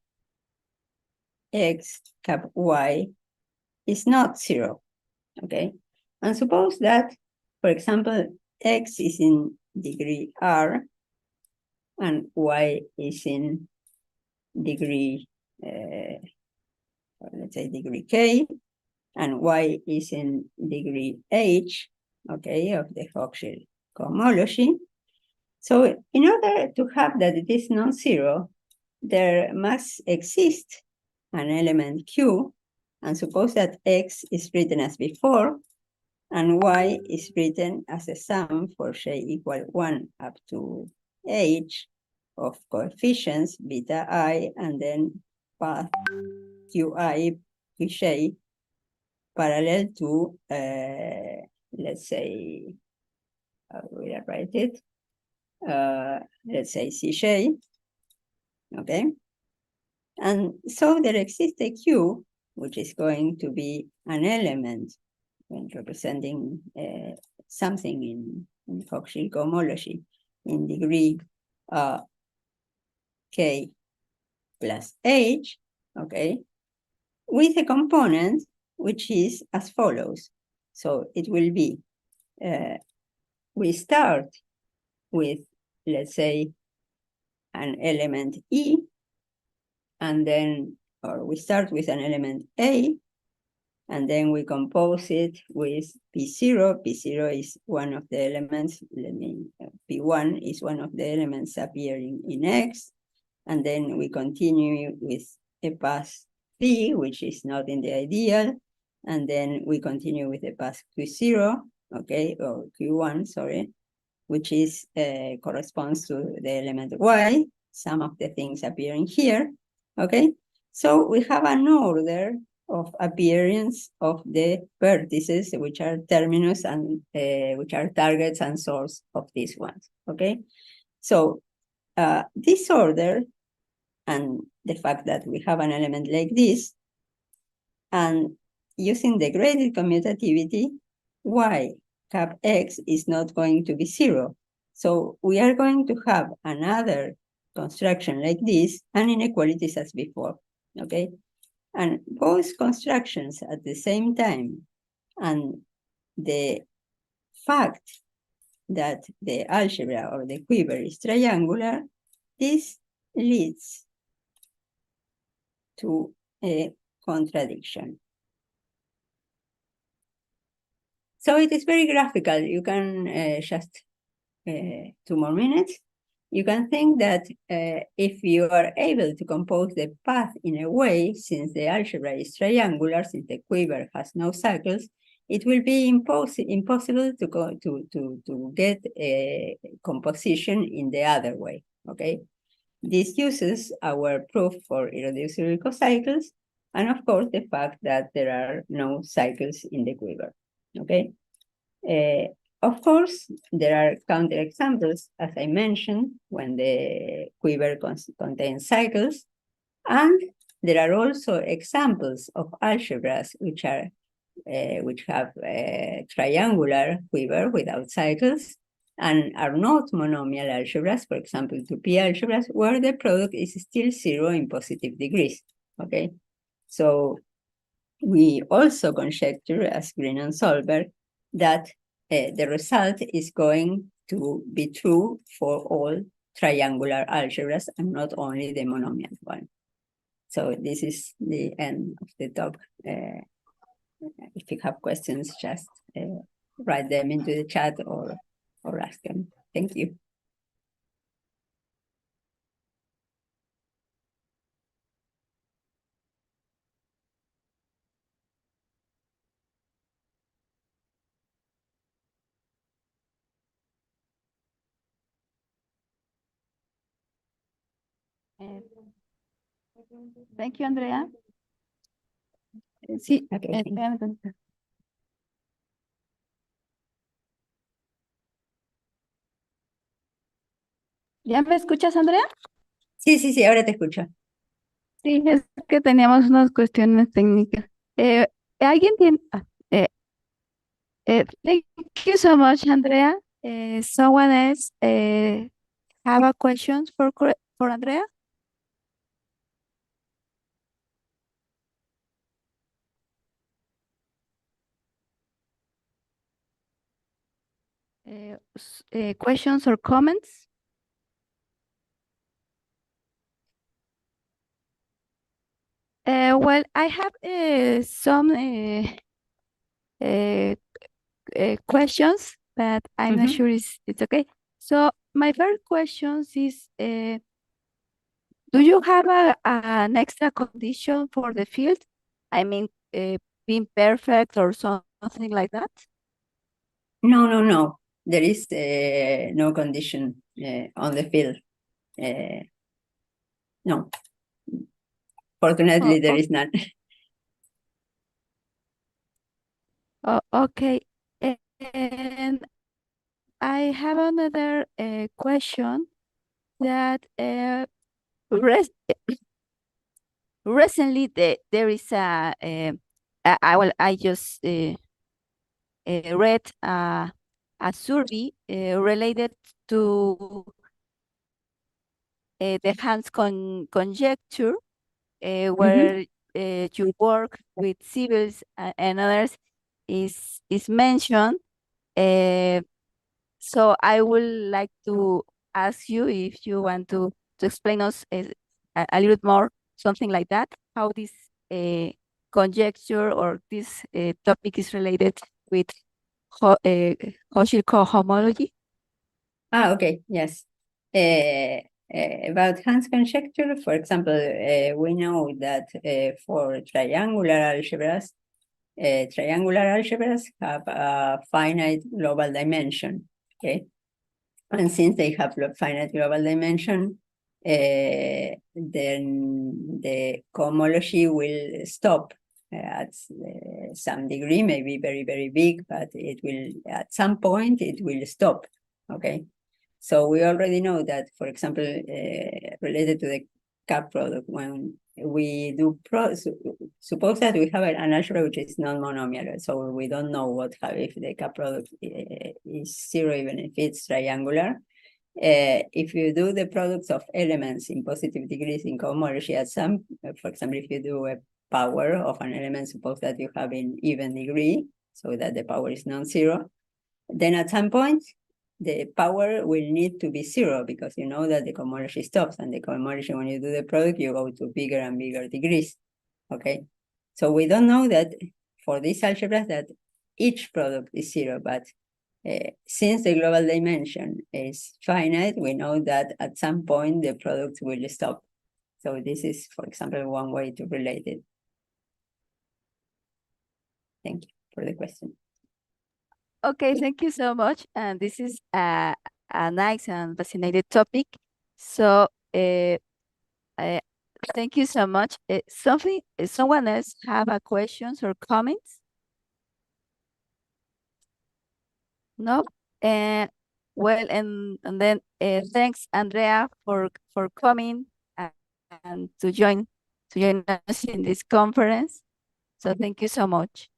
Speaker 4: x cap y is not 0, okay? And suppose that, for example, x is in degree r and y is in degree, let's say degree k, and y is in degree h, okay, of the Hochschild cohomology. So in order to have that it is non-zero, there must exist an element q, and suppose that x is written as before, and y is written as a sum for j equal 1 up to h of coefficients beta I, and then path qi, qj, parallel to, let's say, how will I write it? Let's say Cj, okay? And so there exists a Q, which is going to be an element when representing something in Hochschild cohomology in degree k plus h, okay, with a component which is as follows. So it will be, we start with, let's say, an element E, and then, or we start with an element A, and then we compose it with P0. P0 is one of the elements, P1 is one of the elements appearing in X, and then we continue with a path P, which is not in the ideal, and then we continue with the path Q0, okay, or Q1, sorry, which is corresponds to the element Y, some of the things appearing here, okay? So we have an order of appearance of the vertices, which are terminus and which are targets and source of these ones, okay? So this order and the fact that we have an element like this, and using the graded commutativity, y cap x is not going to be 0. So we are going to have another construction like this and inequalities as before. okay? And both constructions at the same time, and the fact that the algebra or the quiver is triangular, this leads to a contradiction. So it is very graphical. You can just 2 more minutes. You can think that if you are able to compose the path in a way, since the algebra is triangular, since the quiver has no cycles, it will be impossible to get a composition in the other way, okay? This uses our proof for irreducible cocycles, and of course, the fact that there are no cycles in the quiver, okay? Of course, there are counterexamples, as I mentioned, when the quiver contains cycles, and there are also examples of algebras which have a triangular quiver without cycles and are not monomial algebras, for example, 2p algebras, where the product is still 0 in positive degrees, okay? So we also conjecture, as Green and Solberg, that the result is going to be true for all triangular algebras and not only the monomial one. So this is the end of the talk. If you have questions, just write them into the chat or ask them. Thank you.
Speaker 1: Thank you, Andrea. Sí,
Speaker 4: Okay,
Speaker 1: espérame tantito. ¿Ya me escuchas, Andrea?
Speaker 4: sí, ahora te escucho.
Speaker 1: Sí, es que teníamos unas cuestiones técnicas. ¿Alguien tiene? Thank you so much, Andrea. Someone else have a question for Andrea? Questions or comments? Well, I have some questions, but I'm not sure it's okay. So my first question is, do you have an extra condition for the field? I mean, being perfect or something like that?
Speaker 4: No. There is no condition on the field. No. Fortunately, there is none.
Speaker 1: Oh, okay. And I have another question that recently there is I just read a survey related to the Hans conjecture, where you work with civils and others is mentioned. So I would like to ask you if you want to explain us a little bit more, something like that, how this conjecture or this topic is related with Cauchy cohomology.
Speaker 4: Okay, yes. About Hans conjecture, for example, we know that for triangular algebras have a finite global dimension, okay? And since they have finite global dimension, then the cohomology will stop at some degree, maybe very, very big, but it will, at some point, it will stop, okay? So we already know that, for example, related to the cup product, when we do, suppose that we have an algebra which is non-monomial, so we don't know if the cup product is 0, even if it's triangular. If you do the products of elements in positive degrees in cohomology at some, for example, if you do a power of an element, suppose that you have in even degree, so that the power is non-zero, then at some point, the power will need to be zero because you know that the cohomology stops, and the cohomology, when you do the product, you go to bigger and bigger degrees, okay? So we don't know that for this algebra that each product is zero, but since the global dimension is finite, we know that at some point the product will stop. So this is, for example, one way to relate it. Thank you for the question.
Speaker 5: Okay, thank you so much. And this is a nice and fascinating topic. So thank you so much. Someone else have a questions or comments? No? Well, and then thanks, Andrea, for coming and to join us in this conference. So thank you so much.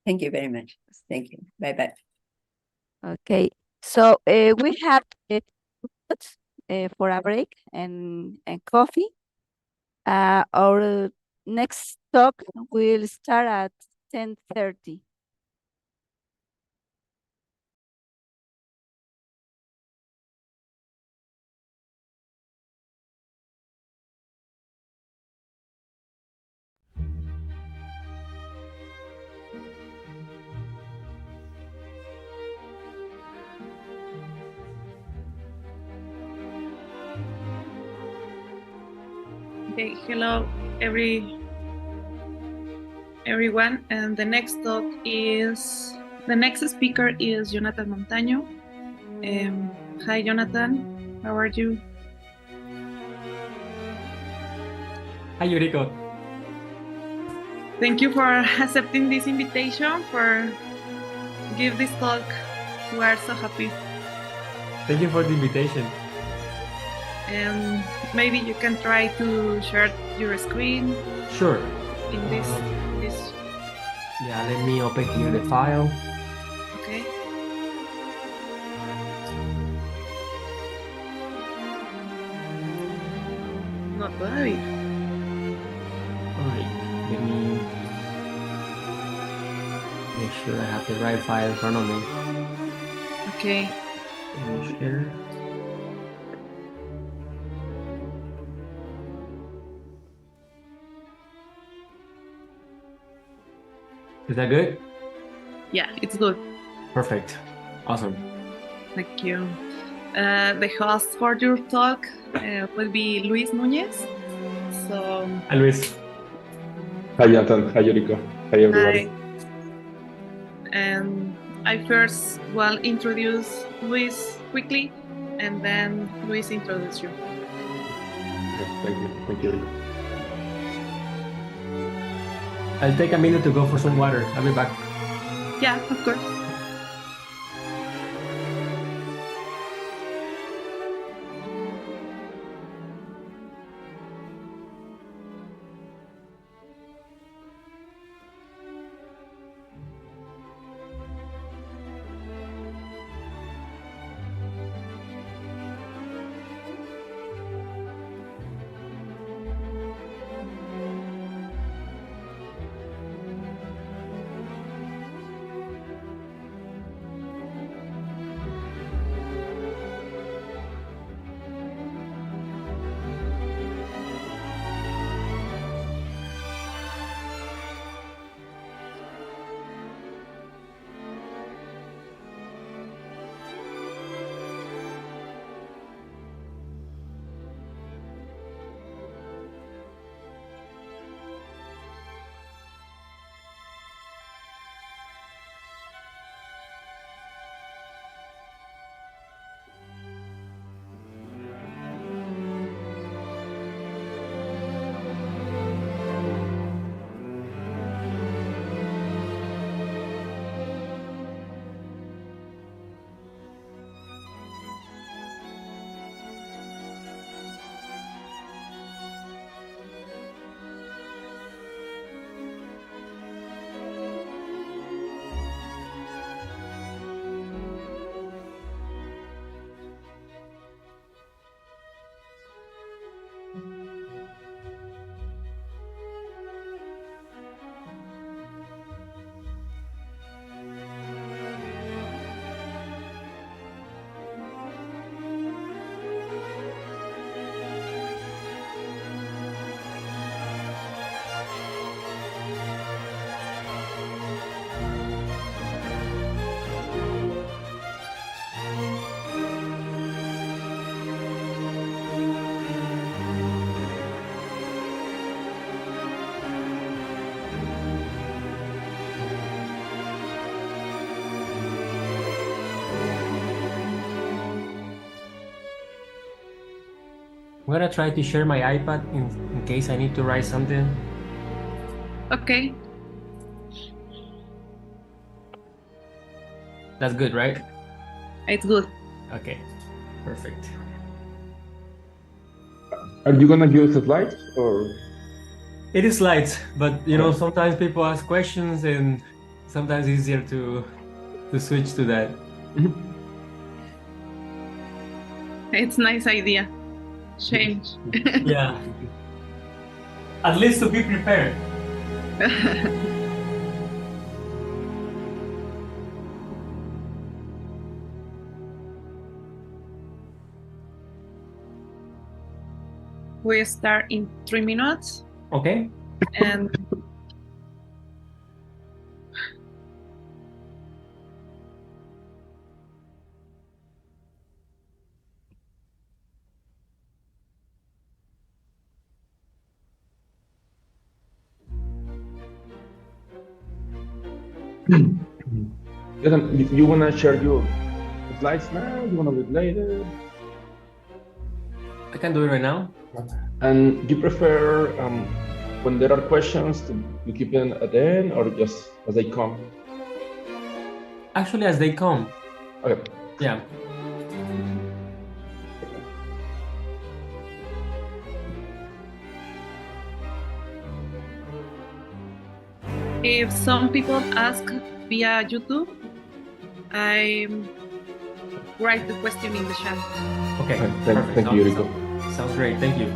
Speaker 4: Thank you very much. Thank you. Bye-bye.
Speaker 5: Okay, so we have for a break and coffee. Our next talk will start at 10:30.
Speaker 6: Okay, hello everyone, and the next speaker is Jonathan Montaño. Hi Jonathan, how are you?
Speaker 7: Hi, Yuriko.
Speaker 6: Thank you for accepting this invitation for give this talk. We are so happy.
Speaker 7: Thank you for the invitation.
Speaker 6: And maybe you can try to share your screen
Speaker 7: Sure.
Speaker 6: in this.
Speaker 7: Yeah, let me open here the file.
Speaker 6: Okay. No, todavía.
Speaker 7: All right, let me make sure I have the right file in front of me.
Speaker 6: Okay.
Speaker 7: Let me share. Is that good?
Speaker 6: Yeah, it's good.
Speaker 7: Perfect. Awesome.
Speaker 6: Thank you. The host for your talk will be Luis Núñez. So,
Speaker 7: Hi, Luis.
Speaker 8: Hi, Jonathan. Hi, Yuriko. Hi, everybody.
Speaker 6: and I first will introduce Luis quickly, and then Luis introduce you.
Speaker 8: Okay, thank you. Thank you, Yuriko.
Speaker 7: I'll take a minute to go for some water. I'll be back.
Speaker 6: Yeah, of course.
Speaker 7: I'm gonna try to share my iPad in case I need to write something.
Speaker 6: Okay.
Speaker 7: That's good, right?
Speaker 6: It's good.
Speaker 7: Okay, perfect.
Speaker 8: Are you gonna use the slides or?
Speaker 7: It is slides, but you know, sometimes people ask questions and sometimes it's easier to switch to that.
Speaker 6: It's nice idea. Change.
Speaker 7: Yeah. At least to be prepared.
Speaker 6: We start in 3 minutes.
Speaker 7: Okay.
Speaker 6: And
Speaker 8: You wanna share your slides now? You wanna do it later?
Speaker 7: I can do it right now.
Speaker 8: And you prefer when there are questions to keep them at the end or just as they come?
Speaker 7: Actually, as they come.
Speaker 8: Okay.
Speaker 7: Yeah.
Speaker 6: if some people ask via YouTube, I write the question in the chat.
Speaker 7: Okay.
Speaker 8: Thank you, Yuriko.
Speaker 7: Sounds great. Thank you.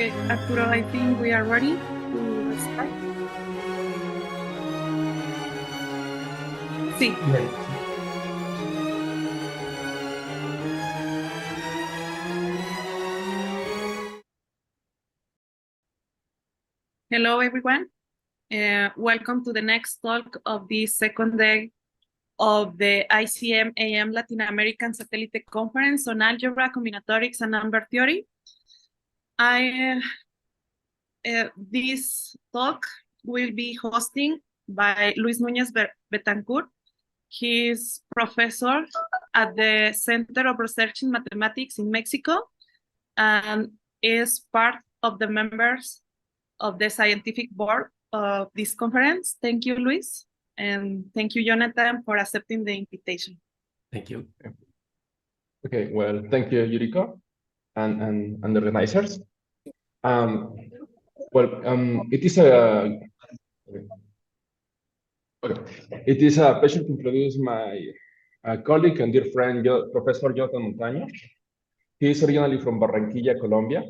Speaker 6: Okay, Arturo, I think we are ready to start. Sí. Hello, everyone. Welcome to the next talk of the second day of the ICM AM Latin American Satellite Conference on Algebra, Combinatorics, and Number Theory. This talk will be hosting by Luis Núñez Betancourt. He is professor at the Center of Research in Mathematics in Mexico and is part of the members of the scientific board of this conference. Thank you, Luis. And thank you, Jonathan, for accepting the invitation.
Speaker 7: Thank you.
Speaker 8: Okay, well, thank you, Yuriko, and the organizers. It is a pleasure to introduce my colleague and dear friend, Professor Jonathan Montaño. He is originally from Barranquilla, Colombia.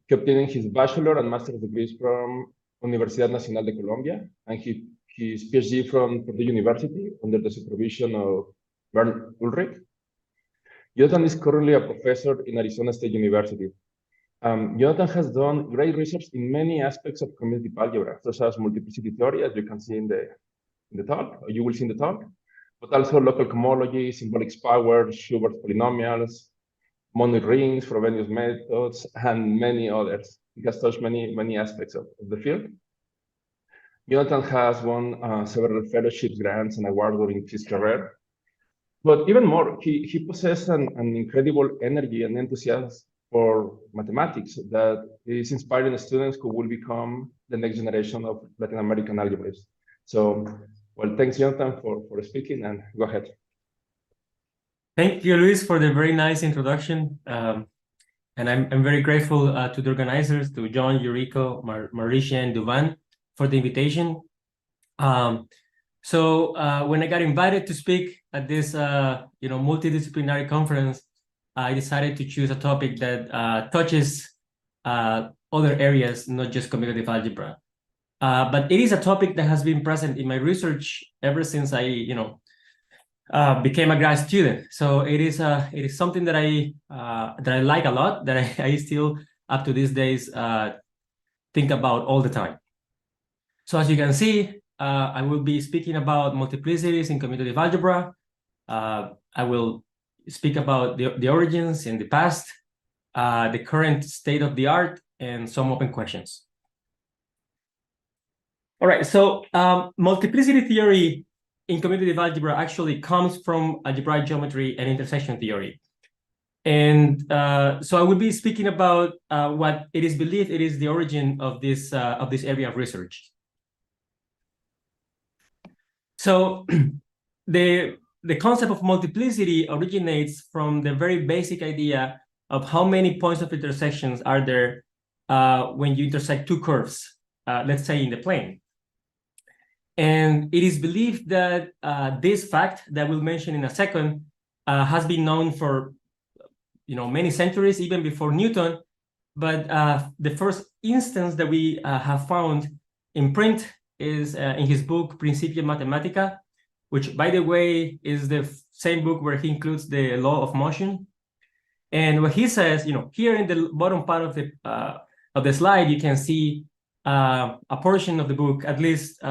Speaker 8: He obtained his bachelor and master's degrees from Universidad Nacional de Colombia, and his PhD from Purdue University under the supervision of Bernd Ulrich. Jonathan is currently a professor in Arizona State University. Jonathan has done great research in many aspects of commutative algebra, such as multiplicity theory, as you can see in the talk, or you will see in the talk, but also local cohomology, symbolic powers, Schubert's polynomials, monoid rings, Frobenius methods, and many others. He has touched many aspects of the field. Jonathan has won several fellowships, grants, and awards during his career. But even more, he possesses an incredible energy and enthusiasm for mathematics that is inspiring students who will become the next generation of Latin American algebraists. So, well, thanks, Jonathan, for speaking, and go ahead.
Speaker 7: Thank you, Luis, for the very nice introduction. And I'm very grateful to the organizers, to John, Yuriko, Mauricia, and Duvan for the invitation. So when I got invited to speak at this multidisciplinary conference, I decided to choose a topic that touches other areas, not just commutative algebra. But it is a topic that has been present in my research ever since I became a grad student. So it is something that I like a lot, that I still up to these days think about all the time. So as you can see, I will be speaking about multiplicities in commutative algebra. I will speak about the origins in the past, the current state of the art, and some open questions. All right, so multiplicity theory in commutative algebra actually comes from algebraic geometry and intersection theory. And so I will be speaking about what it is believed it is the origin of this area of research. So the concept of multiplicity originates from the very basic idea of how many points of intersections are there when you intersect two curves, let's say in the plane. And it is believed that this fact that we'll mention in a second has been known for many centuries, even before Newton. But the first instance that we have found in print is in his book Principia Mathematica, which, by the way, is the same book where he includes the law of motion. And what he says, here in the bottom part of the slide, you can see a portion of the book, at least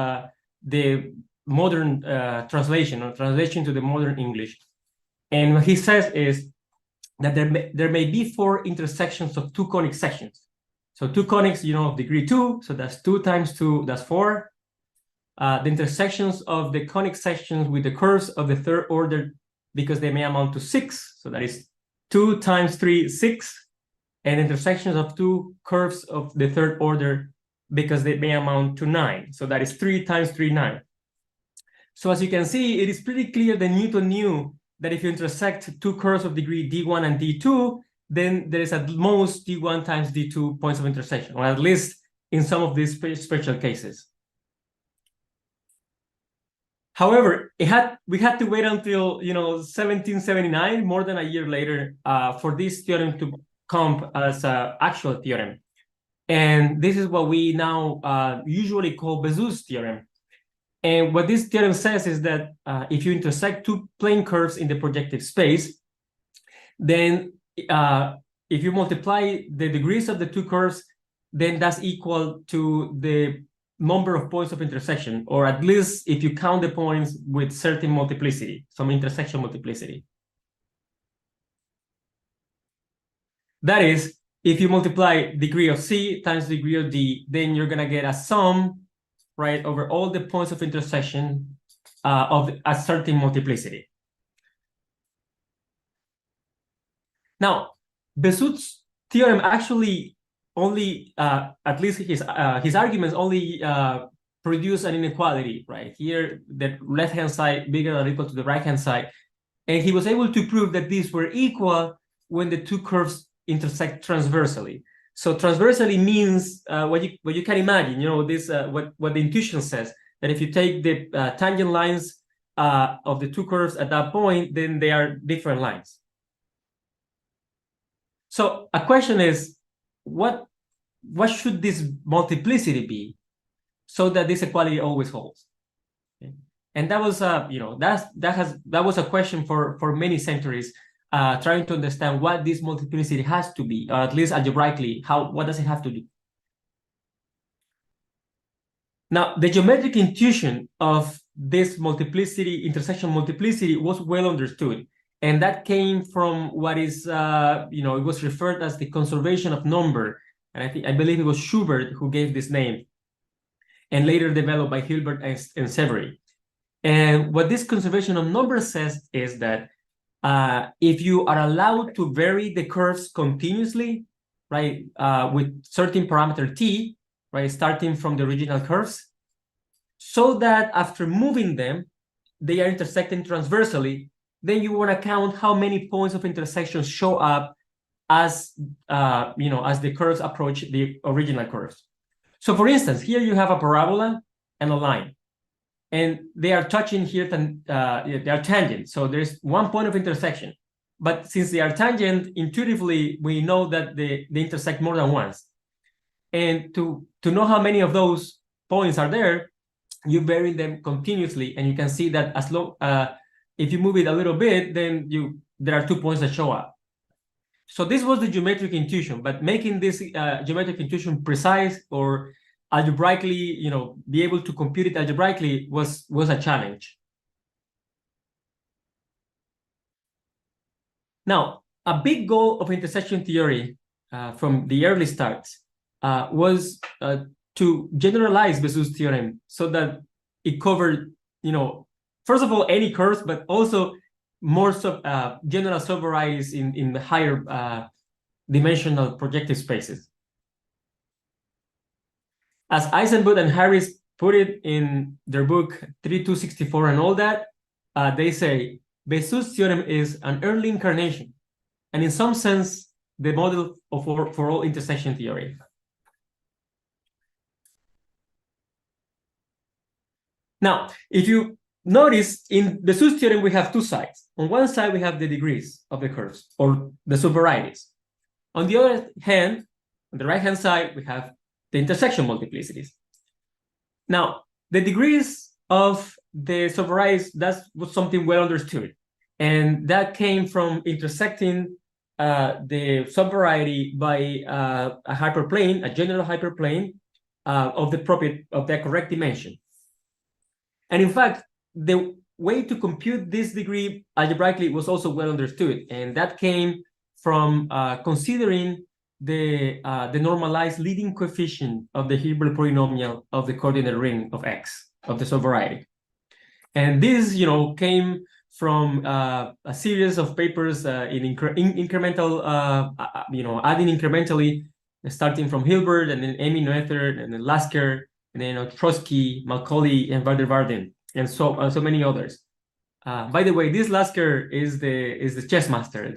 Speaker 7: the modern translation, or translation to the modern English. And what he says is that there may be four intersections of two conic sections. So two conics, of degree 2, so that's 2 times 2, that's 4. The intersections of the conic sections with the curves of the third order, because they may amount to 6, so that is 2 times 3, 6. And intersections of two curves of the third order, because they may amount to 9. So that is 3 times 3, 9. So as you can see, it is pretty clear that Newton knew that if you intersect two curves of degree D1 and D2, then there is at most D1 times D2 points of intersection, or at least in some of these special cases. However, we had to wait until 1779, more than a year later, for this theorem to come as an actual theorem. And this is what we now usually call Bezout's theorem. And what this theorem says is that if you intersect two plane curves in the projective space, then if you multiply the degrees of the two curves, then that's equal to the number of points of intersection, or at least if you count the points with certain multiplicity, some intersection multiplicity. That is, if you multiply degree of C times degree of D, then you're gonna get a sum, right, over all the points of intersection of a certain multiplicity. Now, Bezout's theorem actually only, at least his arguments only produce an inequality, right? Here, the left-hand side bigger or equal to the right-hand side. And he was able to prove that these were equal when the two curves intersect transversally. So transversally means what you can imagine, this what the intuition says, that if you take the tangent lines of the two curves at that point, then they are different lines. So a question is, what should this multiplicity be so that this equality always holds? Okay. And that was that was a question for many centuries, trying to understand what this multiplicity has to be, or at least algebraically, what does it have to do? Now, the geometric intuition of this multiplicity, intersection multiplicity, was well understood. And that came from what is, it was referred as the conservation of number. And I believe it was Schubert who gave this name, and later developed by Hilbert and Severi. And what this conservation of number says is that if you are allowed to vary the curves continuously, right, with certain parameter t, right, starting from the original curves, so that after moving them, they are intersecting transversally, then you want to count how many points of intersection show up as as the curves approach the original curves. So for instance, here you have a parabola and a line, and they are touching here, they are tangent. So there's one point of intersection. But since they are tangent, intuitively, we know that they intersect more than once. And to know how many of those points are there, you vary them continuously, and you can see that as long if you move it a little bit, then there are 2 points that show up. So this was the geometric intuition, but making this geometric intuition precise or algebraically, be able to compute it algebraically was a challenge. Now, a big goal of intersection theory from the early start was to generalize Bessoud's theorem so that it covered, first of all, any curves, but also more general subvarieties in the higher dimensional projective spaces. As Eisenbud and Harris put it in their book 3264 and all that, they say Bessoud's theorem is an early incarnation, and in some sense, the model for all intersection theory. Now, if you notice, in Bessoud's theorem, we have two sides. On one side, we have the degrees of the curves, or the subvarieties. On the other hand, on the right-hand side, we have the intersection multiplicities. Now, the degrees of the subvarieties, that was something well understood. And that came from intersecting the subvariety by a hyperplane, a general hyperplane of the correct dimension. And in fact, the way to compute this degree algebraically was also well understood. And that came from considering the normalized leading coefficient of the Hilbert polynomial of the coordinate ring of X, of the subvariety. And this, came from a series of papers in incremental, adding incrementally, starting from Hilbert, and then Amy Noether, and then Lasker, and then Trotsky, Macaulay, and van der Waerden, and so many others. By the way, this Lasker is the chess master,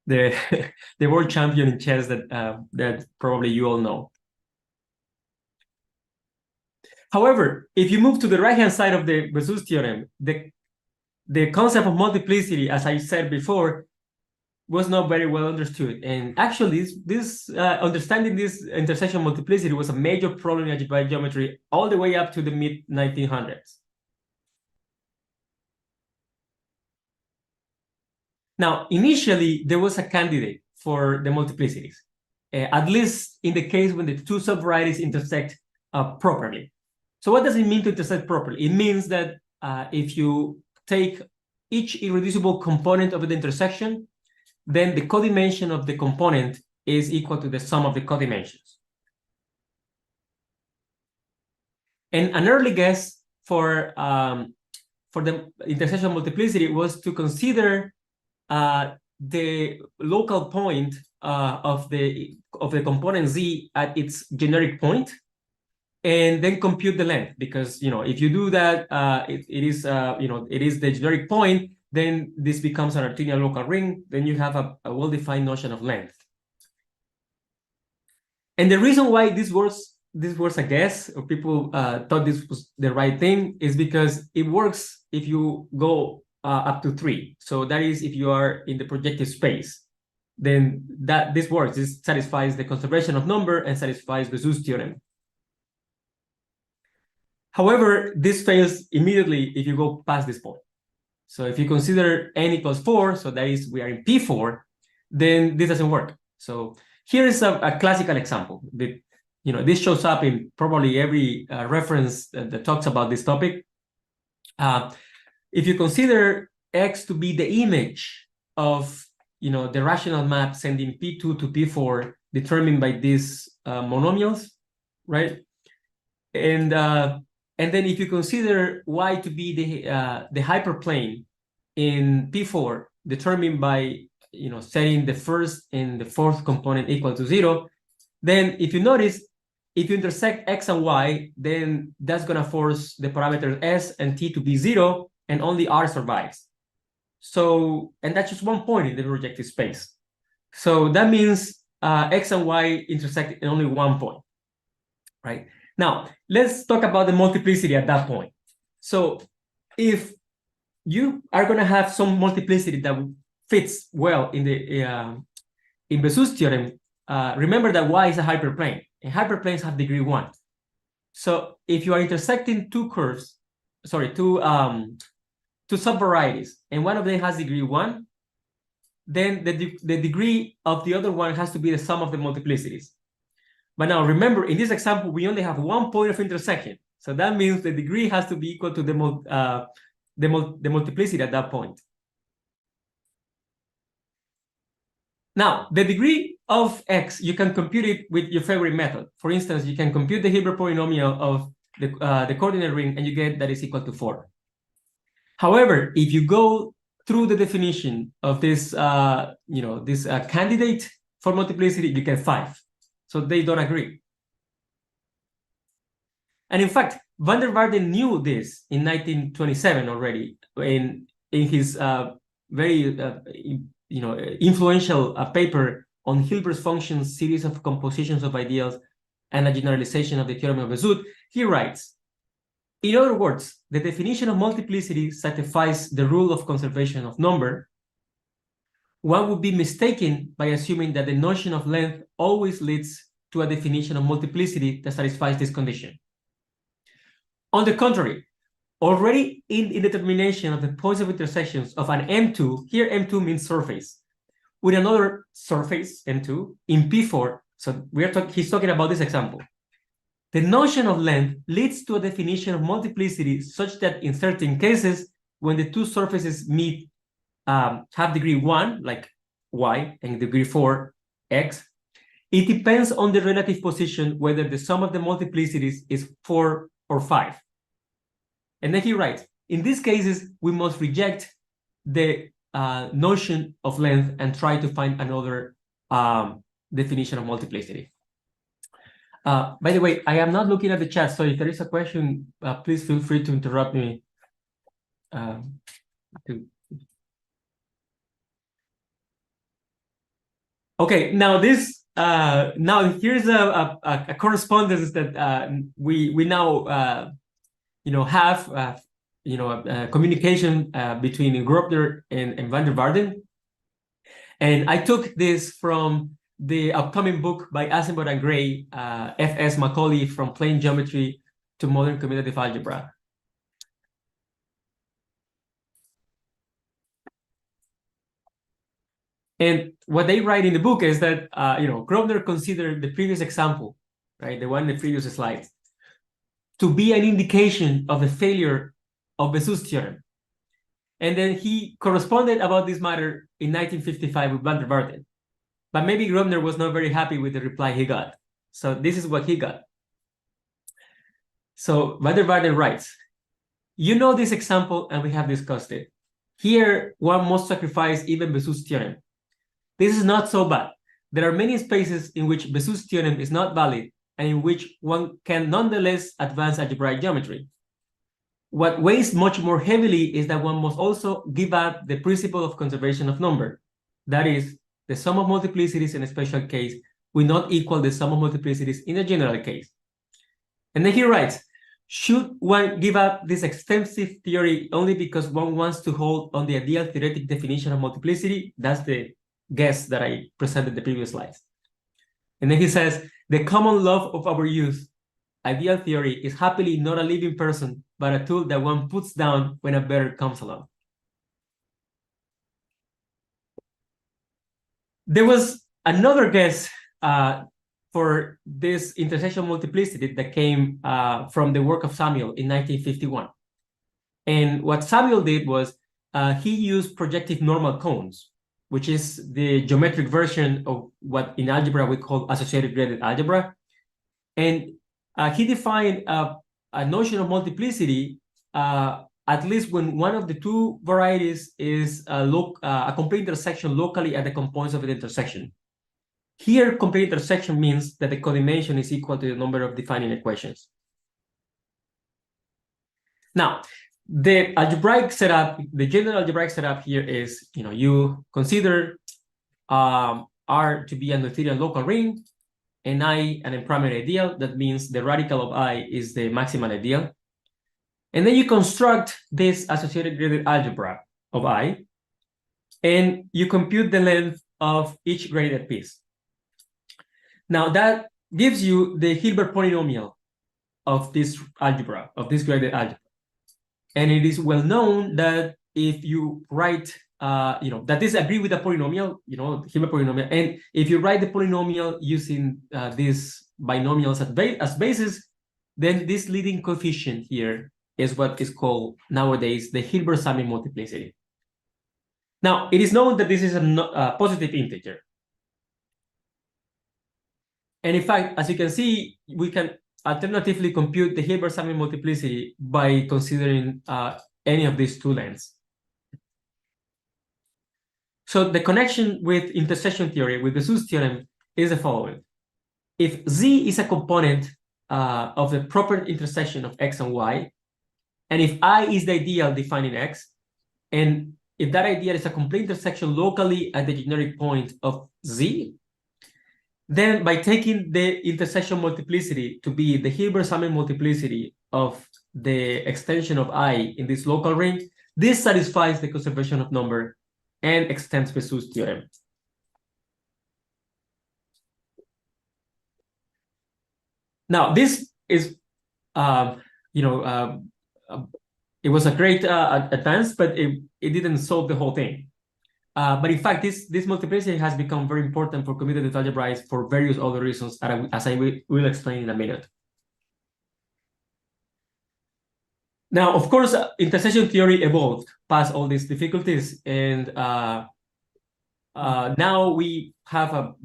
Speaker 7: the world champion in chess that probably you all know. However, if you move to the right-hand side of the Bessoud's theorem, the concept of multiplicity, as I said before, was not very well understood. And actually, understanding this intersection multiplicity was a major problem in algebraic geometry all the way up to the mid-1900s. Now, initially, there was a candidate for the multiplicities, at least in the case when the two subvarieties intersect properly. So what does it mean to intersect properly? It means that if you take each irreducible component of the intersection, then the codimension of the component is equal to the sum of the codimensions. And an early guess for the intersection multiplicity was to consider the local point of the component Z at its generic point, and then compute the length, because if you do that, it is the generic point. Then this becomes an Artinian local ring. Then you have a well-defined notion of length. And the reason why this was a guess, or people thought this was the right thing, is because it works if you go up to 3. So that is, if you are in the projective space, then this works. This satisfies the conservation of number and satisfies Bessoud's theorem. However, this fails immediately if you go past this point. So if you consider n equals 4, so that is we are in P4, then this doesn't work. So here is a classical example. This shows up in probably every reference that talks about this topic. If you consider X to be the image of the rational map sending P2 to P4 determined by these monomials, right? And then if you consider Y to be the hyperplane in P4 determined by setting the first and the fourth component equal to 0, then if you notice, if you intersect X and Y, then that's going to force the parameters S and T to be 0, and only R survives. So, and that's just one point in the projective space. So that means X and Y intersect in only one point, right? Now, let's talk about the multiplicity at that point. So if you are going to have some multiplicity that fits well in the in Bessoud's theorem, remember that Y is a hyperplane, and hyperplanes have degree 1. So if you are intersecting two subvarieties, and one of them has degree 1, then the degree of the other one has to be the sum of the multiplicities. But now remember, in this example, we only have one point of intersection. So that means the degree has to be equal to the multiplicity at that point. Now, the degree of X, you can compute it with your favorite method. For instance, you can compute the Hilbert polynomial of the coordinate ring, and you get that is equal to 4. However, if you go through the definition of this, candidate for multiplicity, you get 5. So they don't agree. And in fact, van der Waarden knew this in 1927 already in his very influential paper on Hilbert's functions, series of compositions of ideals, and a generalization of the theorem of Bessoud. He writes, in other words, the definition of multiplicity satisfies the rule of conservation of number. One would be mistaken by assuming that the notion of length always leads to a definition of multiplicity that satisfies this condition. On the contrary, already in the determination of the points of intersections of an M2, here M2 means surface, with another surface, M2, in P4, so he's talking about this example. The notion of length leads to a definition of multiplicity such that in certain cases, when the two surfaces meet, have degree 1, like Y, and degree 4, X, it depends on the relative position whether the sum of the multiplicities is 4 or 5. And then he writes, in these cases, we must reject the notion of length and try to find another definition of multiplicity. By the way, I am not looking at the chat, so if there is a question, please feel free to interrupt me. Okay, now this here's a correspondence that we now have communication between Grobner and van der Waarden, and I took this from the upcoming book by Asenberg and Gray, F.S. Macaulay, From Plane Geometry to Modern Commutative Algebra. And what they write in the book is that Grobner considered the previous example, right, the one in the previous slide, to be an indication of the failure of Bessoud's theorem. And then he corresponded about this matter in 1955 with van der Waarden. But maybe Grobner was not very happy with the reply he got. So this is what he got. So van der Waarden writes, you know this example and we have discussed it. Here, one must sacrifice even Bessoud's theorem. This is not so bad. There are many spaces in which Bessoud's theorem is not valid and in which one can nonetheless advance algebraic geometry. What weighs much more heavily is that one must also give up the principle of conservation of number. That is, the sum of multiplicities in a special case will not equal the sum of multiplicities in a general case. And then he writes, should one give up this extensive theory only because one wants to hold on the ideal theoretic definition of multiplicity? That's the guess that I presented in the previous slides. And then he says, the common love of our youth ideal theory is happily not a living person, but a tool that one puts down when a better comes along. There was another guess for this intersection multiplicity that came from the work of Samuel in 1951. And what Samuel did was he used projective normal cones, which is the geometric version of what in algebra we call associated graded algebra. And he defined a notion of multiplicity at least when one of the two varieties is a complete intersection locally at the components of the intersection. Here, complete intersection means that the codimension is equal to the number of defining equations. Now, the algebraic setup, the general algebraic setup here is, you consider R to be a Noetherian local ring, and I an primary ideal. That means the radical of I is the maximal ideal. And then you construct this associated graded algebra of I, and you compute the length of each graded piece. Now that gives you the Hilbert polynomial of this algebra, of this graded algebra. And it is well known that if you write, that this agree with the polynomial, Hilbert polynomial, and if you write the polynomial using these binomials as basis, then this leading coefficient here is what is called nowadays the Hilbert-Sami multiplicity. Now, it is known that this is a positive integer. And in fact, as you can see, we can alternatively compute the Hilbert-Sami multiplicity by considering any of these two lengths. So the connection with intersection theory, with Bessoud's theorem, is the following. If Z is a component of the proper intersection of X and Y, and if I is the ideal defining X, and if that ideal is a complete intersection locally at the generic point of Z, then by taking the intersection multiplicity to be the Hilbert-Sami multiplicity of the extension of I in this local ring, this satisfies the conservation of number and extends Bessoud's theorem. Now, this is, it was a great advance, but it didn't solve the whole thing. But in fact, this multiplicity has become very important for commutative algebra for various other reasons, as I will explain in a minute. Now, of course, intersection theory evolved past all these difficulties, and now we have a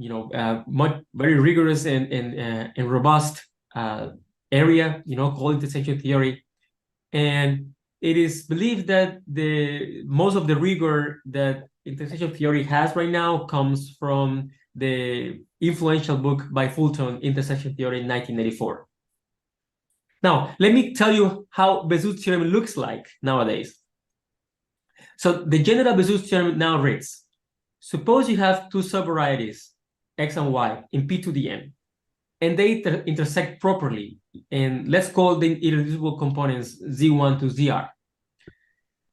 Speaker 7: very rigorous and robust area, called intersection theory, and it is believed that most of the rigor that intersection theory has right now comes from the influential book by Fulton, Intersection Theory, in 1984. Now, let me tell you how Bessoud's theorem looks like nowadays. So the general Bessoud's theorem now reads, suppose you have two subvarieties, X and Y, in P to the n, and they intersect properly, and let's call the irreducible components Z1 to ZR.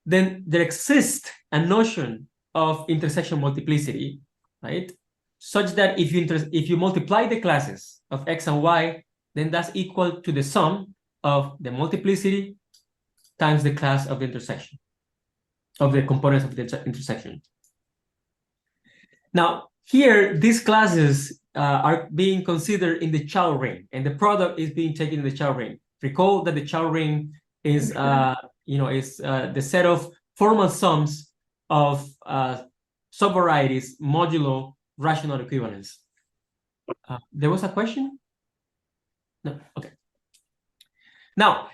Speaker 7: Then there exists a notion of intersection multiplicity, right? Such that if you multiply the classes of X and Y, then that's equal to the sum of the multiplicity times the class of the intersection, of the components of the intersection. Now, here, these classes are being considered in the Chow ring, and the product is being taken in the Chow ring. Recall that the Chow ring is, the set of formal sums of subvarieties modulo rational equivalence. There was a question? No, okay. Now,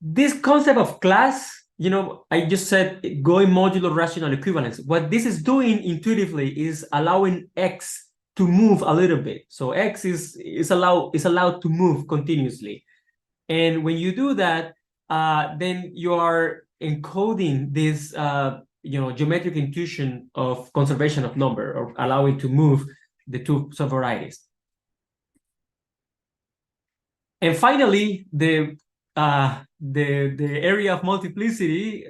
Speaker 7: this concept of class, I just said going modulo rational equivalence. What this is doing intuitively is allowing X to move a little bit. So X is allowed to move continuously. And when you do that, then you are encoding this geometric intuition of conservation of number, or allowing to move the two subvarieties. And finally, the area of multiplicity,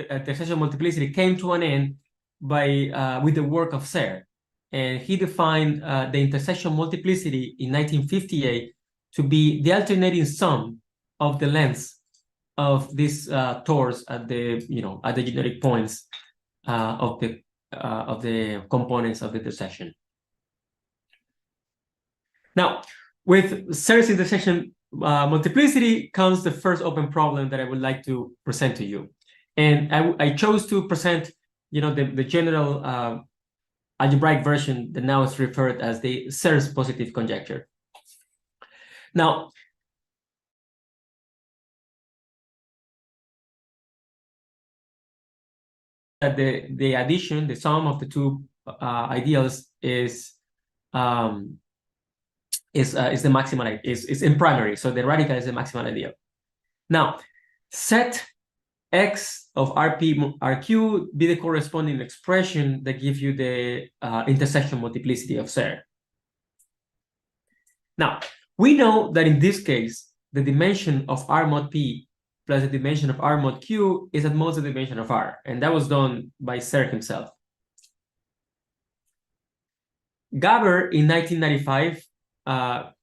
Speaker 7: intersection multiplicity, came to an end with the work of Serre, and he defined the intersection multiplicity in 1958 to be the alternating sum of the lengths of these tors at the at the generic points of the components of the intersection. Now, with Serre's intersection multiplicity comes the first open problem that I would like to present to you, and I chose to present the general algebraic version that now is referred as the Serre's positive conjecture. Now, that the addition, the sum of the two ideals is the maximal, is in primary, so the radical is the maximal ideal. Now, set x of Rp Rq be the corresponding expression that gives you the intersection multiplicity of Serre. Now, we know that in this case, the dimension of R mod P plus the dimension of R mod Q is at most the dimension of R, and that was done by Serre himself. Gaber in 1995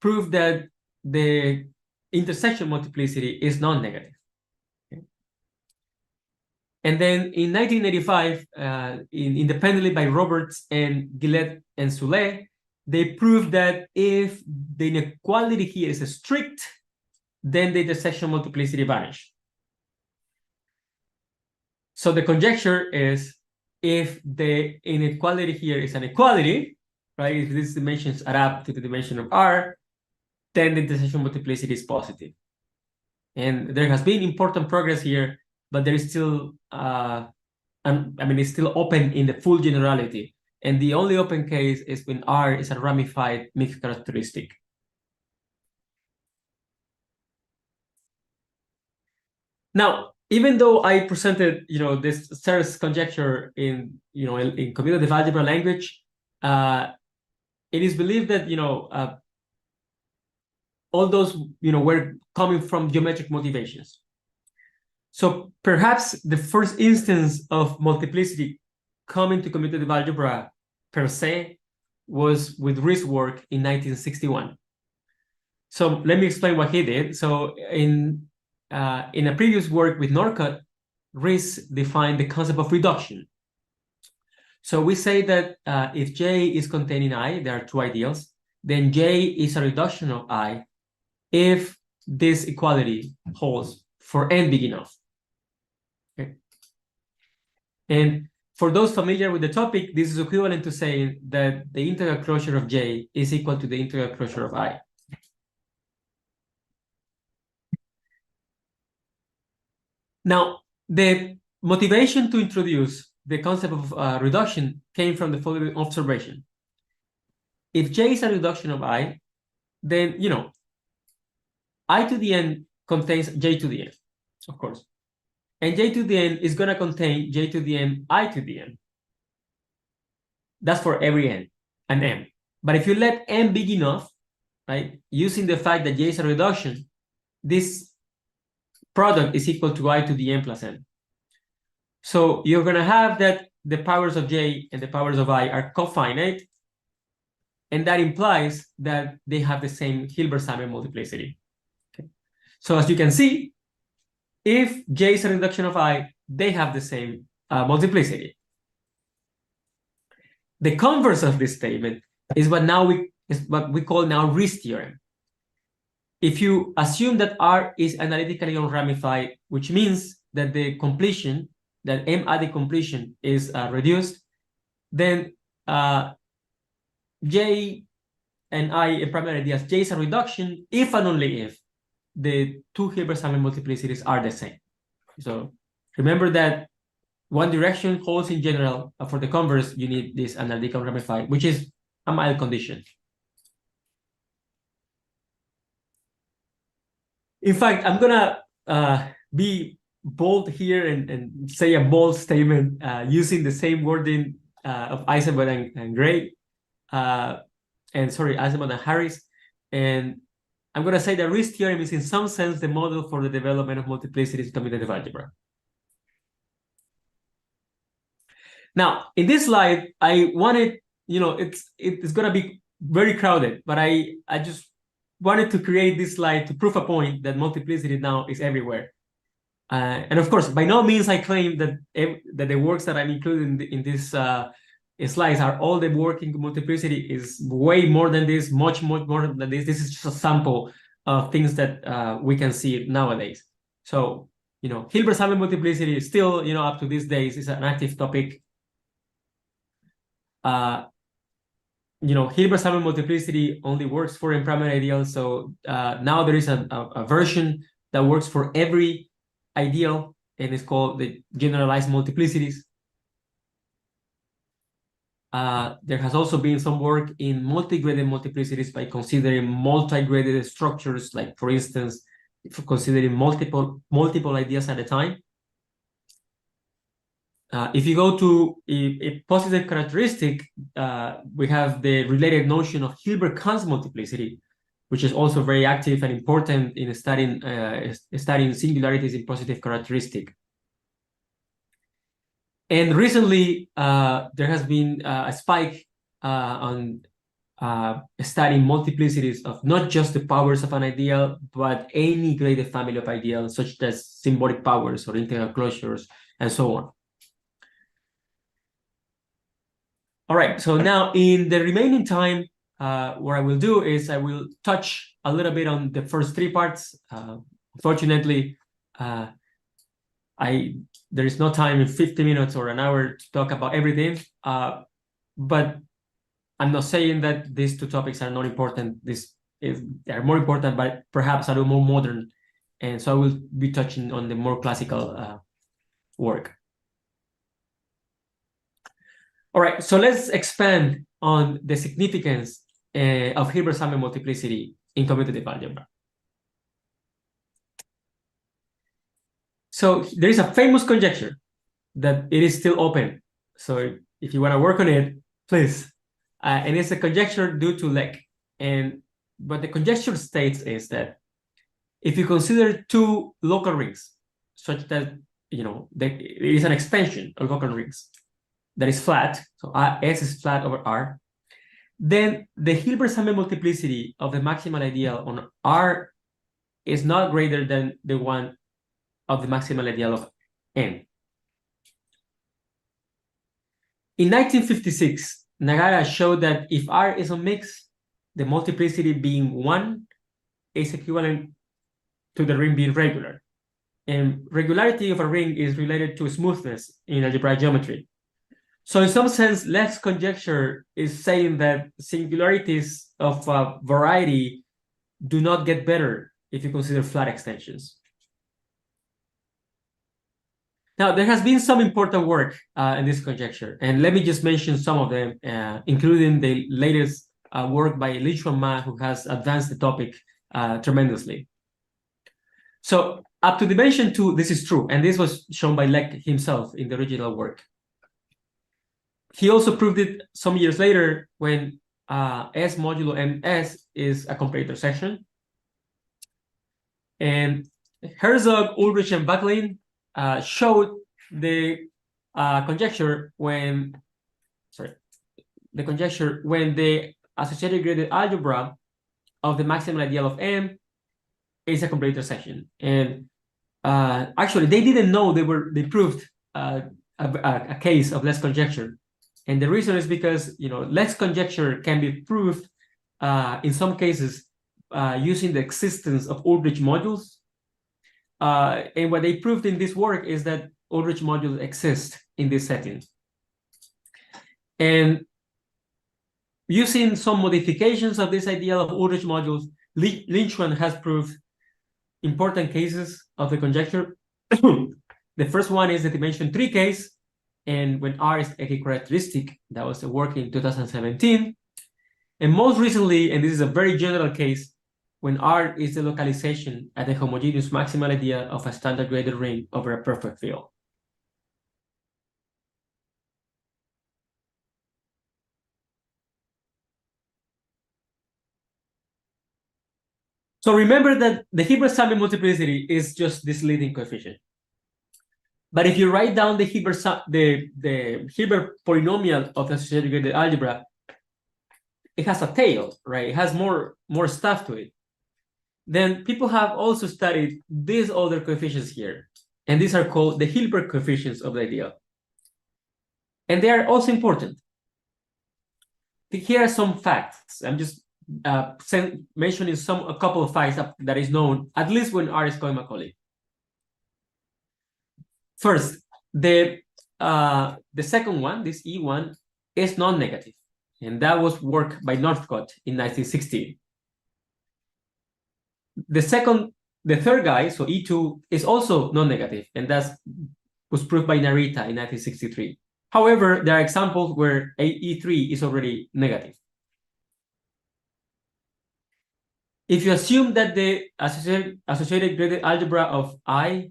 Speaker 7: proved that the intersection multiplicity is non-negative. Okay. And then in 1985, independently by Roberts and Gillette and Soule, they proved that if the inequality here is strict, then the intersection multiplicity vanishes. So the conjecture is, if the inequality here is an equality, right, if these dimensions add up to the dimension of R, then the intersection multiplicity is positive. And there has been important progress here, but there is still, it's still open in the full generality. And the only open case is when R is a ramified mixed characteristic. Now, even though I presented, this Serre's conjecture in commutative algebra language, it is believed that, all those, were coming from geometric motivations. So perhaps the first instance of multiplicity coming to commutative algebra per se was with Ries's work in 1961. So let me explain what he did. So in a previous work with Norcott, Ries defined the concept of reduction. So we say that if J is contained in I, there are two ideals, then J is a reduction of I if this equality holds for n big enough. Okay. And for those familiar with the topic, this is equivalent to saying that the integral closure of J is equal to the integral closure of I. Now, the motivation to introduce the concept of reduction came from the following observation. If J is a reduction of I, then, I to the n contains J to the n, of course. And J to the n is going to contain J to the n, I to the n. That's for every n and m. But if you let n big enough, right, using the fact that J is a reduction, this product is equal to I to the n plus n. So you're going to have that the powers of J and the powers of I are cofinite, and that implies that they have the same Hilbert-Sammer multiplicity. Okay. So as you can see, if J is a reduction of I, they have the same multiplicity. The converse of this statement is what we call now Ries theorem. If you assume that R is analytically unramified, which means that the completion, that M at the completion is reduced, then J and I in primary ideas, J is a reduction if and only if the two Hilbert-Sammer multiplicities are the same. So remember that one direction holds in general. For the converse, you need this analytical ramified, which is a mild condition. In fact, I'm gonna be bold here and say a bold statement using the same wording of Eisenberg and Gray, Eisenberg and Harris. And I'm gonna say that Ries theorem is in some sense the model for the development of multiplicities in commutative algebra. Now, in this slide, I wanted, it's gonna be very crowded, but I just wanted to create this slide to prove a point that multiplicity now is everywhere. And of course, by no means I claim that that the works that I'm including in this slides are all the work in multiplicity. Is way more than this, much more than this. This is just a sample of things that we can see nowadays. So, you know, Hilbert-Sumner multiplicity is still, you know, up to these days is an active topic. You know, Hilbert-Sumner multiplicity only works for imprimary ideals. So now there is a version that works for every ideal, and it's called the generalized multiplicities. There has also been some work in multi-graded multiplicities by considering multi-graded structures, like for instance, for considering multiple ideas at a time. If you go to a positive characteristic, we have the related notion of Hilbert-Kahn's multiplicity, which is also very active and important in studying singularities in positive characteristic. And recently, there has been a spike on studying multiplicities of not just the powers of an ideal, but any graded family of ideals, such as symbolic powers or integral closures, and so on. All right, so now in the remaining time, what I will do is I will touch a little bit on the first three parts. Unfortunately, there is no time in 50 minutes or an hour to talk about everything, but I'm not saying that these two topics are not important. They are more important, but perhaps a little more modern. And so I will be touching on the more classical work. All right, so let's expand on the significance of Hilbert-Sumner multiplicity in commutative algebra. So there is a famous conjecture that it is still open. So if you want to work on it, please. And it's a conjecture due to Leck. And what the conjecture states is that if you consider two local rings, such that, you know, it is an expansion of local rings that is flat, so S is flat over R, then the Hilbert-Sumner multiplicity of the maximal ideal on R is not greater than the one of the maximal ideal of N. In 1956, Nagara showed that if R is a mix, the multiplicity being 1 is equivalent to the ring being regular. And regularity of a ring is related to smoothness in algebraic geometry. So in some sense, Leck's conjecture is saying that singularities of a variety do not get better if you consider flat extensions. Now, there has been some important work in this conjecture, and let me just mention some of them, including the latest work by Li-Chuan Ma, who has advanced the topic tremendously. So up to dimension 2, this is true, and this was shown by Leck himself in the original work. He also proved it some years later when S modulo MS is a complete intersection. And Herzog, Ulrich, and Backlin showed the conjecture when the associated graded algebra of the maximal ideal of M is a complete intersection. And actually, they didn't know they proved a case of Leck's conjecture. And the reason is because, you know, Leck's conjecture can be proved in some cases using the existence of Ulrich modules. And what they proved in this work is that Ulrich modules exist in this setting. And using some modifications of this ideal of Ulrich modules, Li-Chuan has proved important cases of the conjecture. The first one is the dimension 3 case, and when R is equicharacteristic, that was the work in 2017. And most recently, and this is a very general case, when R is the localization at the homogeneous maximal idea of a standard graded ring over a perfect field. So remember that the Hilbert-Sumner multiplicity is just this leading coefficient. But if you write down the Hilbert polynomial of the associated graded algebra, it has a tail, right? It has more stuff to it. then people have also studied these other coefficients here. And these are called the Hilbert coefficients of the ideal. And they are also important. Here are some facts. I'm just mentioning a couple of facts that is known, at least when R is Cohen-Macaulay. First, the second one, this E1, is non-negative. And that was work by Northcott in 1916. The third guy, so E2, is also non-negative, and that was proved by Narita in 1963. However, there are examples where E3 is already negative. If you assume that the associated graded algebra of I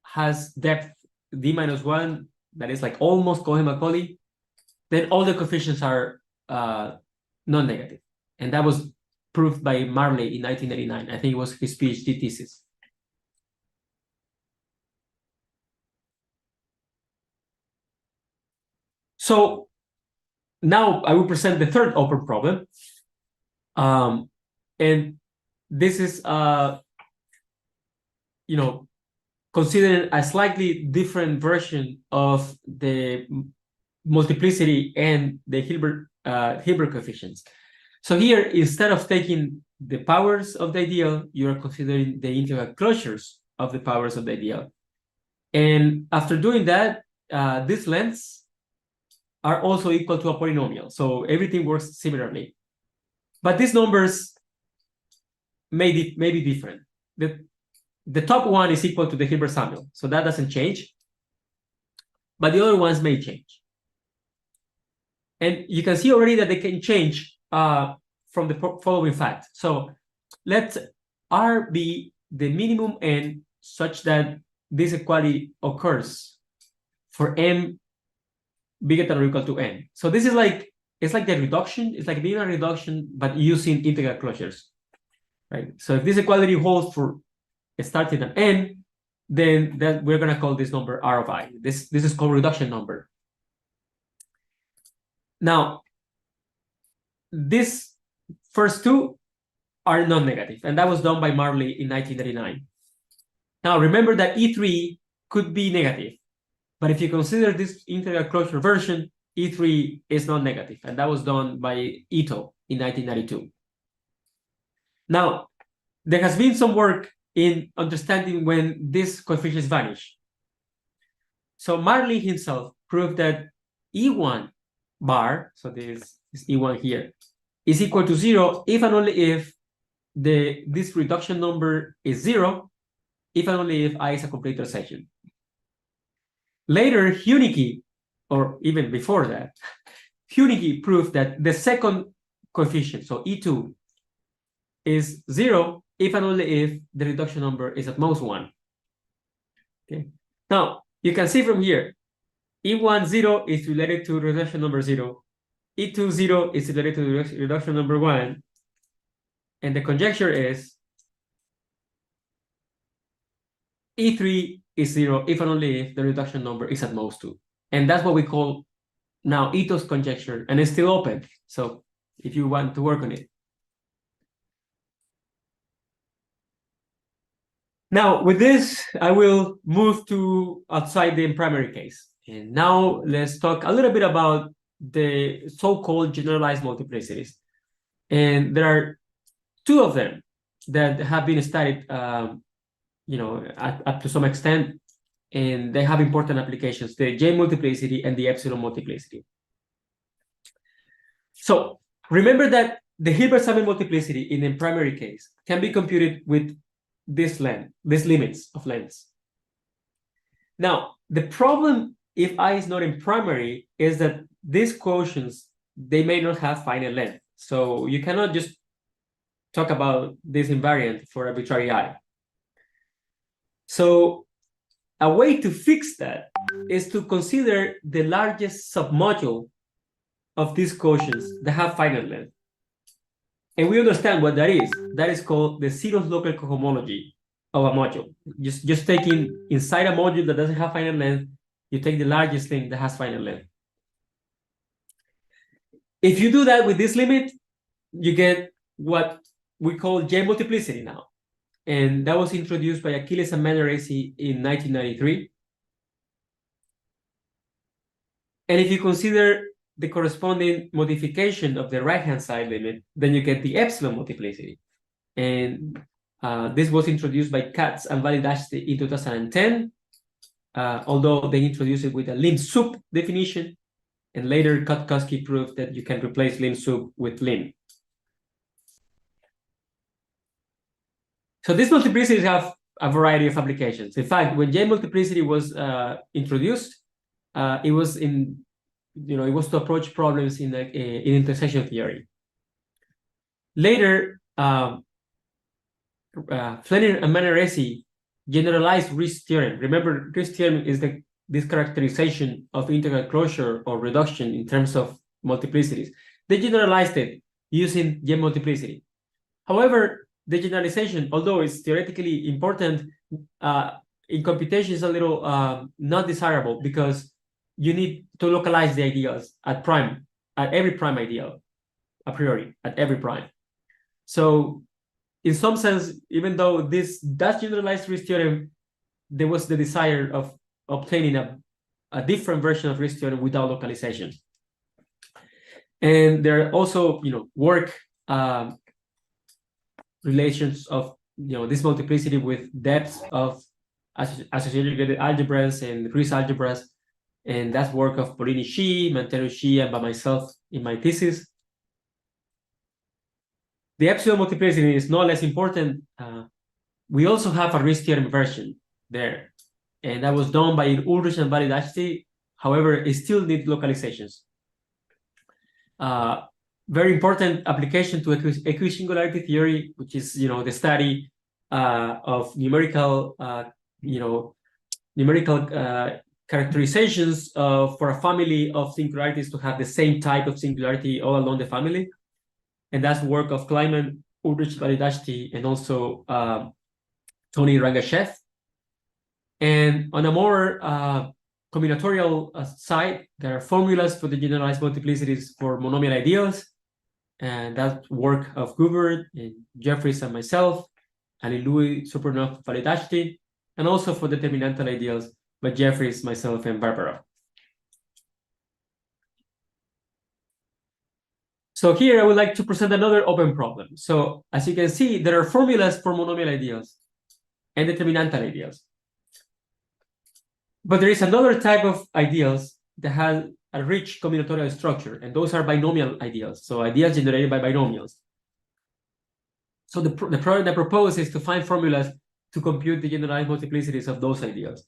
Speaker 7: has depth d-1, that is like almost Cohen-Macaulay, then all the coefficients are non-negative. And that was proved by Marley in 1989. I think it was his PhD thesis. So now I will present the third open problem. And this is, considering a slightly different version of the multiplicity and the Hilbert coefficients. So here, instead of taking the powers of the ideal, you are considering the integral closures of the powers of the ideal. And after doing that, these lengths are also equal to a polynomial. So everything works similarly. But these numbers may be different. The top one is equal to the Hilbert-Samuel, so that doesn't change. But the other ones may change. And you can see already that they can change from the following fact. So let R be the minimum n such that this equality occurs for m bigger than or equal to n. So this is like, it's like the reduction, it's like the inner reduction, but using integral closures, right? So if this equality holds for starting at n, then we're gonna call this number R of I. This is called reduction number. Now, these first two are non-negative, and that was done by Marley in 1939. Now, remember that E3 could be negative, but if you consider this integral closure version, E3 is non-negative, and that was done by Ito in 1992. Now, there has been some work in understanding when these coefficients vanish. So Marley himself proved that E1 bar, so this is E1 here, is equal to 0 if and only if this reduction number is 0, if and only if I is a complete intersection. Later, Hunicke, or even before that, Hunicke proved that the second coefficient, so E2, is 0 if and only if the reduction number is at most 1. Okay. Now, you can see from here, E1 0 is related to reduction number 0. E2 0 is related to reduction number 1. And the conjecture is E3 is 0 if and only if the reduction number is at most 2. And that's what we call now Ito's conjecture, and it's still open. So if you want to work on it. Now, with this, I will move to outside the primary case. And now let's talk a little bit about the so-called generalized multiplicities. And there are two of them that have been studied, up to some extent, and they have important applications, the J multiplicity and the epsilon multiplicity. So remember that the Hilbert-Samuel multiplicity in the primary case can be computed with this limits of lengths. Now, the problem if I is not in primary is that these quotients, they may not have finite length. So you cannot just talk about this invariant for arbitrary I. So a way to fix that is to consider the largest submodule of these quotients that have finite length. And we understand what that is. That is called the zeroth local cohomology of a module. Just taking inside a module that doesn't have finite length, you take the largest thing that has finite length. If you do that with this limit, you get what we call J multiplicity now. and that was introduced by Achilles and Menaresi in 1993. And if you consider the corresponding modification of the right-hand side limit, then you get the epsilon multiplicity. And this was introduced by Katz and Validashti in 2010, although they introduced it with a lim sup definition, and later Kotkowski proved that you can replace lim sup with lim. So these multiplicities have a variety of applications. In fact, when J multiplicity was introduced, it was to approach problems in intersection theory. Later, Fleming and Menaresi generalized Riesz theorem. Remember, Riesz theorem is this characterization of integral closure or reduction in terms of multiplicities. They generalized it using J multiplicity. However, the generalization, although it's theoretically important, in computation is a little not desirable, because you need to localize the ideals at every prime ideal, a priori, at every prime. So in some sense, even though this does generalize Riesz theorem, there was the desire of obtaining a different version of Riesz theorem without localization. And there are also, work relations of, this multiplicity with depth of associated algebras and Riesz algebras. And that's work of Polini Shi, Mantero Shi, and by myself in my thesis. The epsilon multiplicity is no less important. We also have a Riesz theorem version there, and that was done by Ulrich and Validashti. However, it still needs localizations. Very important application to equisingularity theory, which is the study of numerical characterizations for a family of singularities to have the same type of singularity all along the family. And that's work of Kleiman, Ulrich Validashti, and also Tony Rangashev. And on a more combinatorial side, there are formulas for the generalized multiplicities for monomial ideals. And that's work of Gubert and Jeffries and myself, Ali Louis, Supernov, Validashti, and also for determinantal ideals by Jeffries, myself, and Barbara. So here I would like to present another open problem. So as you can see, there are formulas for monomial ideals and determinantal ideals. But there is another type of ideals that has a rich combinatorial structure, and those are binomial ideals, so ideals generated by binomials. So the problem I propose is to find formulas to compute the generalized multiplicities of those ideals.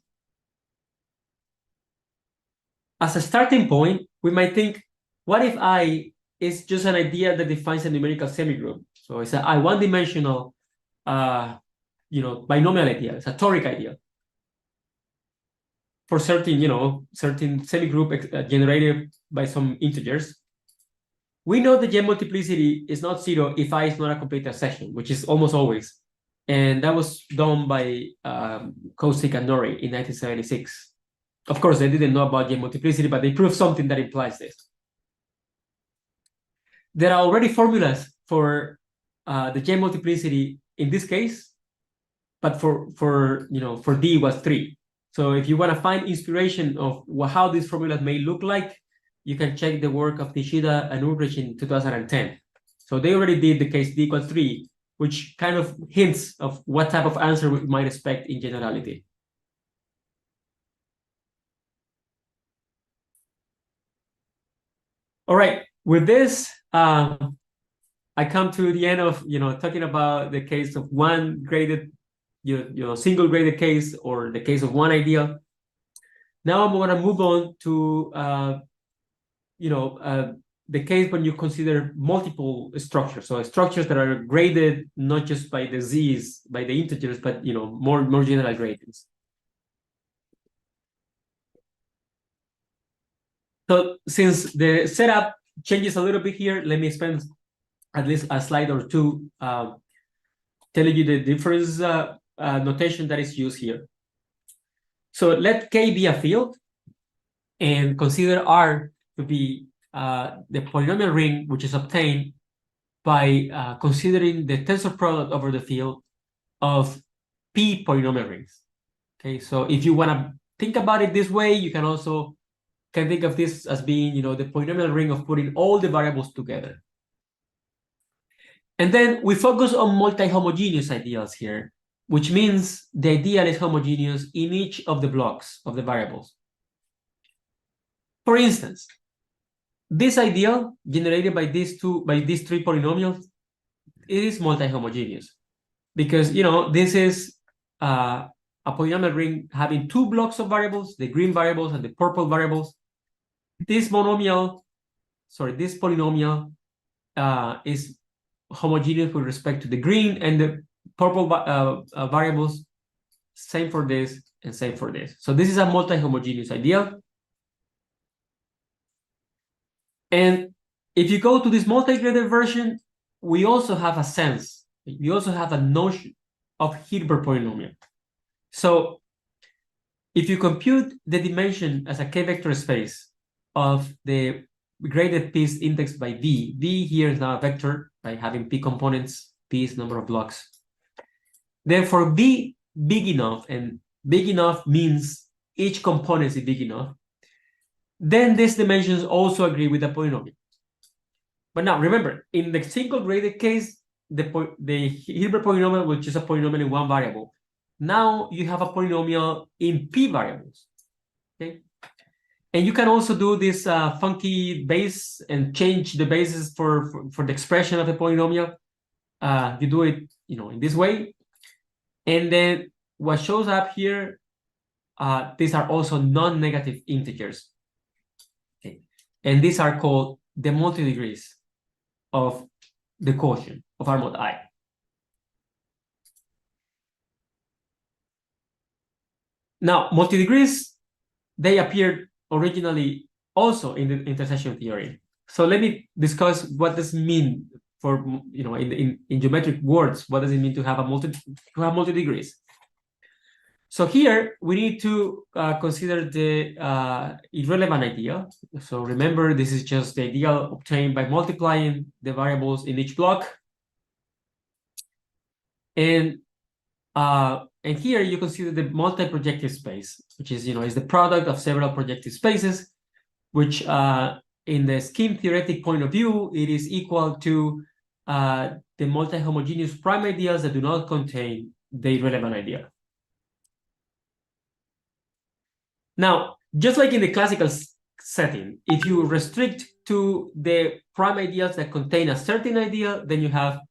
Speaker 7: As a starting point, we might think, what if I is just an idea that defines a numerical semigroup? So it's a one-dimensional, binomial idea. It's a toric idea for certain, certain semigroup generated by some integers. We know the J multiplicity is not zero if I is not a complete intersection, which is almost always. And that was done by Kosick and Norrie in 1976. Of course, they didn't know about J multiplicity, but they proved something that implies this. There are already formulas for the J multiplicity in this case, but for D was 3. So if you want to find inspiration of how these formulas may look like, you can check the work of Nishida and Ulrich in 2010. So they already did the case D equals 3, which kind of hints of what type of answer we might expect in generality. All right, with this, I come to the end of talking about the case of one graded, single graded case, or the case of one ideal. Now I'm going to move on to the case when you consider multiple structures, so structures that are graded not just by the z's, by the integers, but more general gradings. So since the setup changes a little bit here, let me spend at least a slide or two telling you the difference notation that is used here. So let K be a field, and consider R to be the polynomial ring, which is obtained by considering the tensor product over the field of P polynomial rings. Okay, so if you want to think about it this way, you can think of this as being, the polynomial ring of putting all the variables together. And then we focus on multi-homogeneous ideals here, which means the ideal is homogeneous in each of the blocks of the variables. For instance, this ideal generated by these three polynomials, it is multi-homogeneous because this is a polynomial ring having two blocks of variables, the green variables and the purple variables. This polynomial is homogeneous with respect to the green and the purple variables. Same for this and same for this. So this is a multi-homogeneous ideal. And if you go to this multi-graded version, we also have a sense, we also have a notion of Hilbert polynomial. So if you compute the dimension as a k-vector space of the graded piece indexed by V here is now a vector by having P components, P is number of blocks. Then for V big enough, and big enough means each component is big enough, then these dimensions also agree with the polynomial. But now remember, in the single graded case, the Hilbert polynomial, which is a polynomial in one variable, now you have a polynomial in P variables. Okay, and you can also do this funky base and change the bases for the expression of the polynomial. You do it, in this way, and then what shows up here, these are also non-negative integers. Okay, and these are called the multi-degrees of the quotient of R mod I. Now, multi-degrees, they appeared originally also in the intersection theory. So let me discuss what does it mean for, in geometric words, what does it mean to have multi-degrees? So here we need to consider the irrelevant ideal. So remember, this is just the ideal obtained by multiplying the variables in each block. And here you consider the multi-projective space, which is, is the product of several projective spaces, which in the scheme theoretic point of view, it is equal to the multi-homogeneous prime ideals that do not contain the irrelevant ideal. Now, just like in the classical setting, if you restrict to the prime ideals that contain a certain ideal, then you have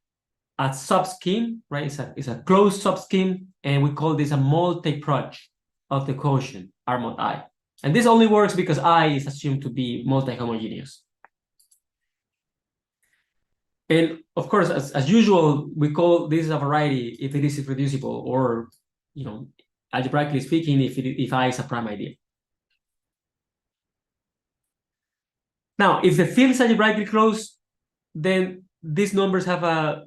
Speaker 7: a subscheme, right? It's a closed subscheme, and we call this a multi-proj of the quotient R mod I. And this only works because I is assumed to be multi-homogeneous. And of course, as usual, we call this a variety if it is irreducible, or algebraically speaking, if I is a prime ideal. Now, if the field is algebraically closed, then these numbers have a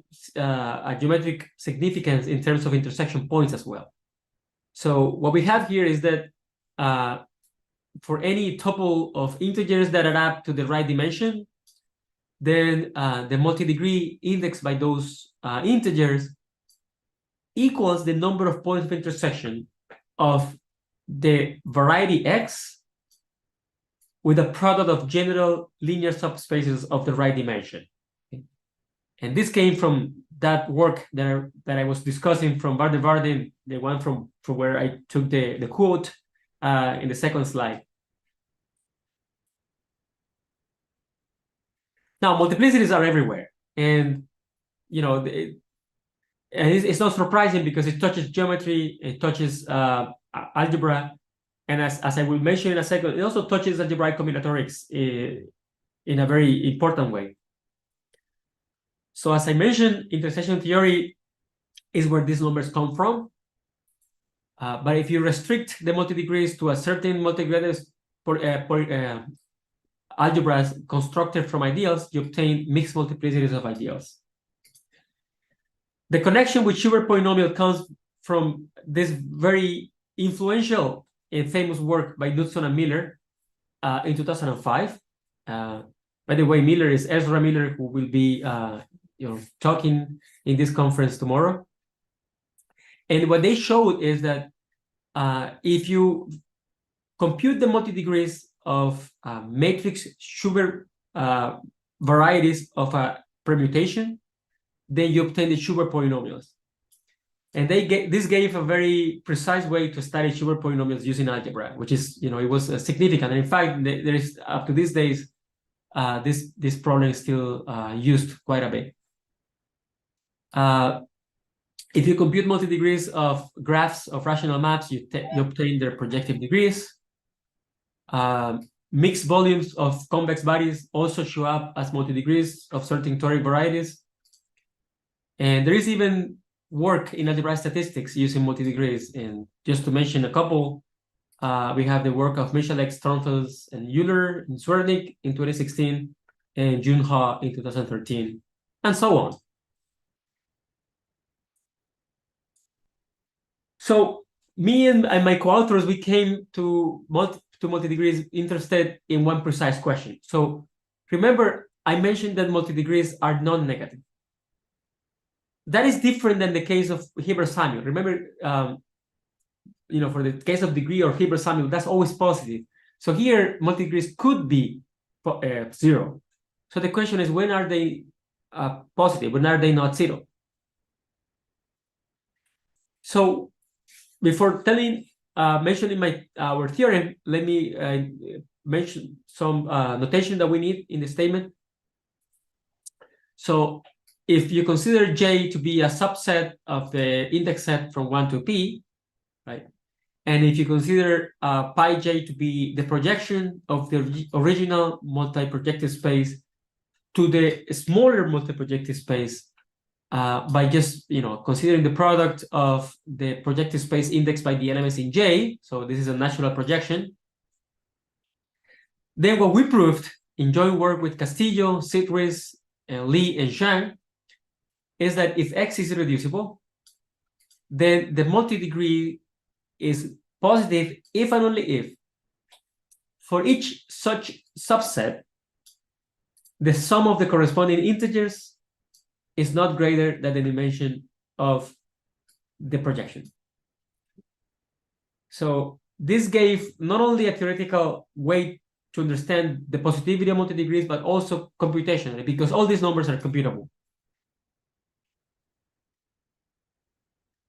Speaker 7: geometric significance in terms of intersection points as well. So what we have here is that for any tuple of integers that add up to the right dimension, then the multi-degree indexed by those integers equals the number of points of intersection of the variety X with a product of general linear subspaces of the right dimension. Okay. And this came from that work that I was discussing from Varden, the one from where I took the quote in the second slide. Now, multiplicities are everywhere, and it's not surprising because it touches geometry, it touches algebra, and as I will mention in a second, it also touches algebraic combinatorics in a very important way. So as I mentioned, intersection theory is where these numbers come from. But if you restrict the multi-degrees to a certain multi-graded algebras constructed from ideals, you obtain mixed multiplicities of ideals. The connection with Schubert polynomial comes from this very influential and famous work by Knudson and Miller in 2005. By the way, Miller is Ezra Miller, who will be talking in this conference tomorrow. And what they showed is that if you compute the multi-degrees of matrix Schubert varieties of a permutation, then you obtain the Schubert polynomials. And this gave a very precise way to study Schubert polynomials using algebra, which is, it was significant. And in fact, there is, up to these days, this problem is still used quite a bit. If you compute multi-degrees of graphs of rational maps, you obtain their projective degrees. Mixed volumes of convex bodies also show up as multi-degrees of certain toric varieties. And there is even work in algebraic statistics using multi-degrees. And just to mention a couple, we have the work of Michalek, Stronfels, and Euler in Swernik in 2016, and Junha in 2013, and so on. So me and my co-authors, we came to multi-degrees interested in one precise question. So remember, I mentioned that multi-degrees are non-negative. That is different than the case of Hilbert-Samuel. Remember, for the case of degree or Hilbert-Samuel, that's always positive. So here, multi-degrees could be 0. So the question is, when are they positive? When are they not 0? So before mentioning our theorem, let me mention some notation that we need in the statement. So if you consider J to be a subset of the index set from 1 to P, right? And if you consider pi J to be the projection of the original multi-projective space to the smaller multi-projective space, by just considering the product of the projective space indexed by the elements in J, so this is a natural projection, then what we proved in joint work with Castillo, Sidris, and Lee and Zhang is that if X is irreducible, then the multi-degree is positive if and only if for each such subset, the sum of the corresponding integers is not greater than the dimension of the projection. So this gave not only a theoretical way to understand the positivity of multi-degrees, but also computationally, because all these numbers are computable.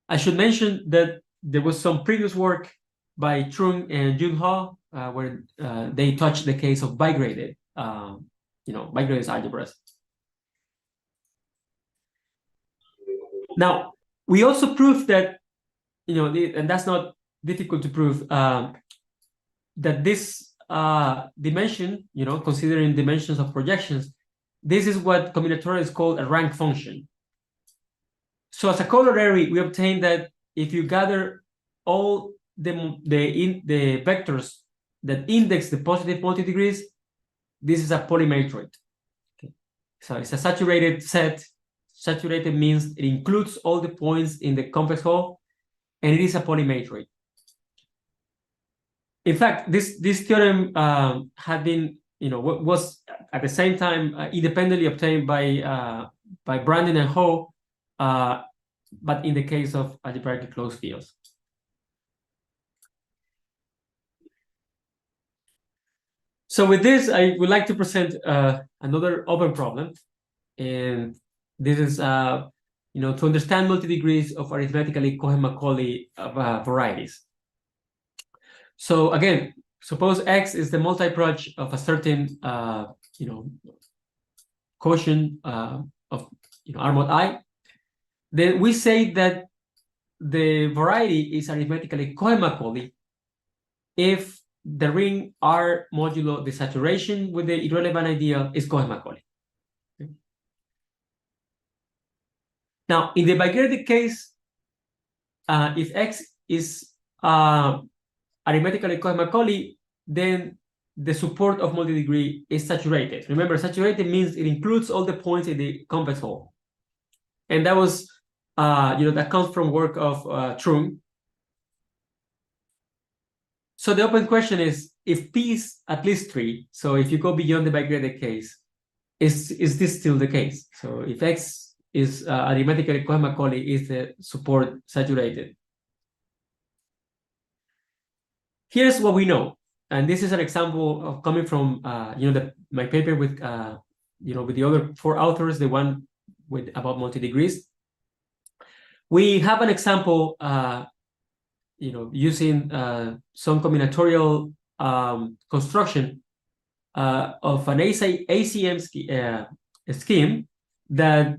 Speaker 7: I should mention that there was some previous work by Trung and Junha where they touched the case of bigraded, bigraded algebras. Now, we also proved that, and that's not difficult to prove, that this dimension, considering dimensions of projections, this is what combinatorics called a rank function. So as a corollary, we obtained that if you gather all the vectors that index the positive multi-degrees, this is a polymatroid. Okay. So it's a saturated set. Saturated means it includes all the points in the complex whole, and it is a polymatroid. In fact, this theorem had been, was at the same time independently obtained by Brandon and Ho, but in the case of algebraically closed fields. So with this, I would like to present another open problem, and this is, to understand multi-degrees of arithmetically Cohen-Macaulay varieties. So again, suppose X is the multiproj of a certain, quotient of, R mod I. Then we say that the variety is arithmetically Cohen-Macaulay if the ring R modulo the saturation with the irrelevant ideal is Cohen-Macaulay. Okay. Now, in the bigraded case, if X is arithmetically Cohen-Macaulay, then the support of multi-degree is saturated. Remember, saturated means it includes all the points in the complex whole. And that was, that comes from work of Trung. So the open question is, if P is at least 3, so if you go beyond the bigraded case, is this still the case? So if X is arithmetically Cohen-Macaulay is the support saturated. Here's what we know, and this is an example of coming from my paper with with the other 4 authors, the one with about multi-degrees. We have an example using some combinatorial construction of an ACM scheme that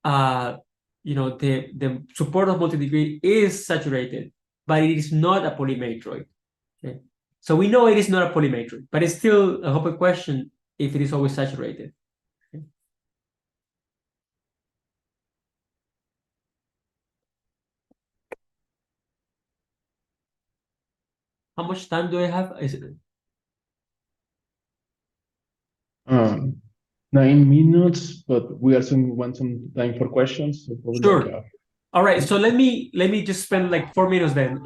Speaker 7: the support of multi-degree is saturated, but it is not a polymatroid. Okay? So we know it is not a polymatroid, but it's still a open question if it is always saturated. Okay? How much time do I have? Is it
Speaker 8: 9 minutes, but we also want some time for questions. So probably
Speaker 7: sure. All right, so let me just spend like 4 minutes then.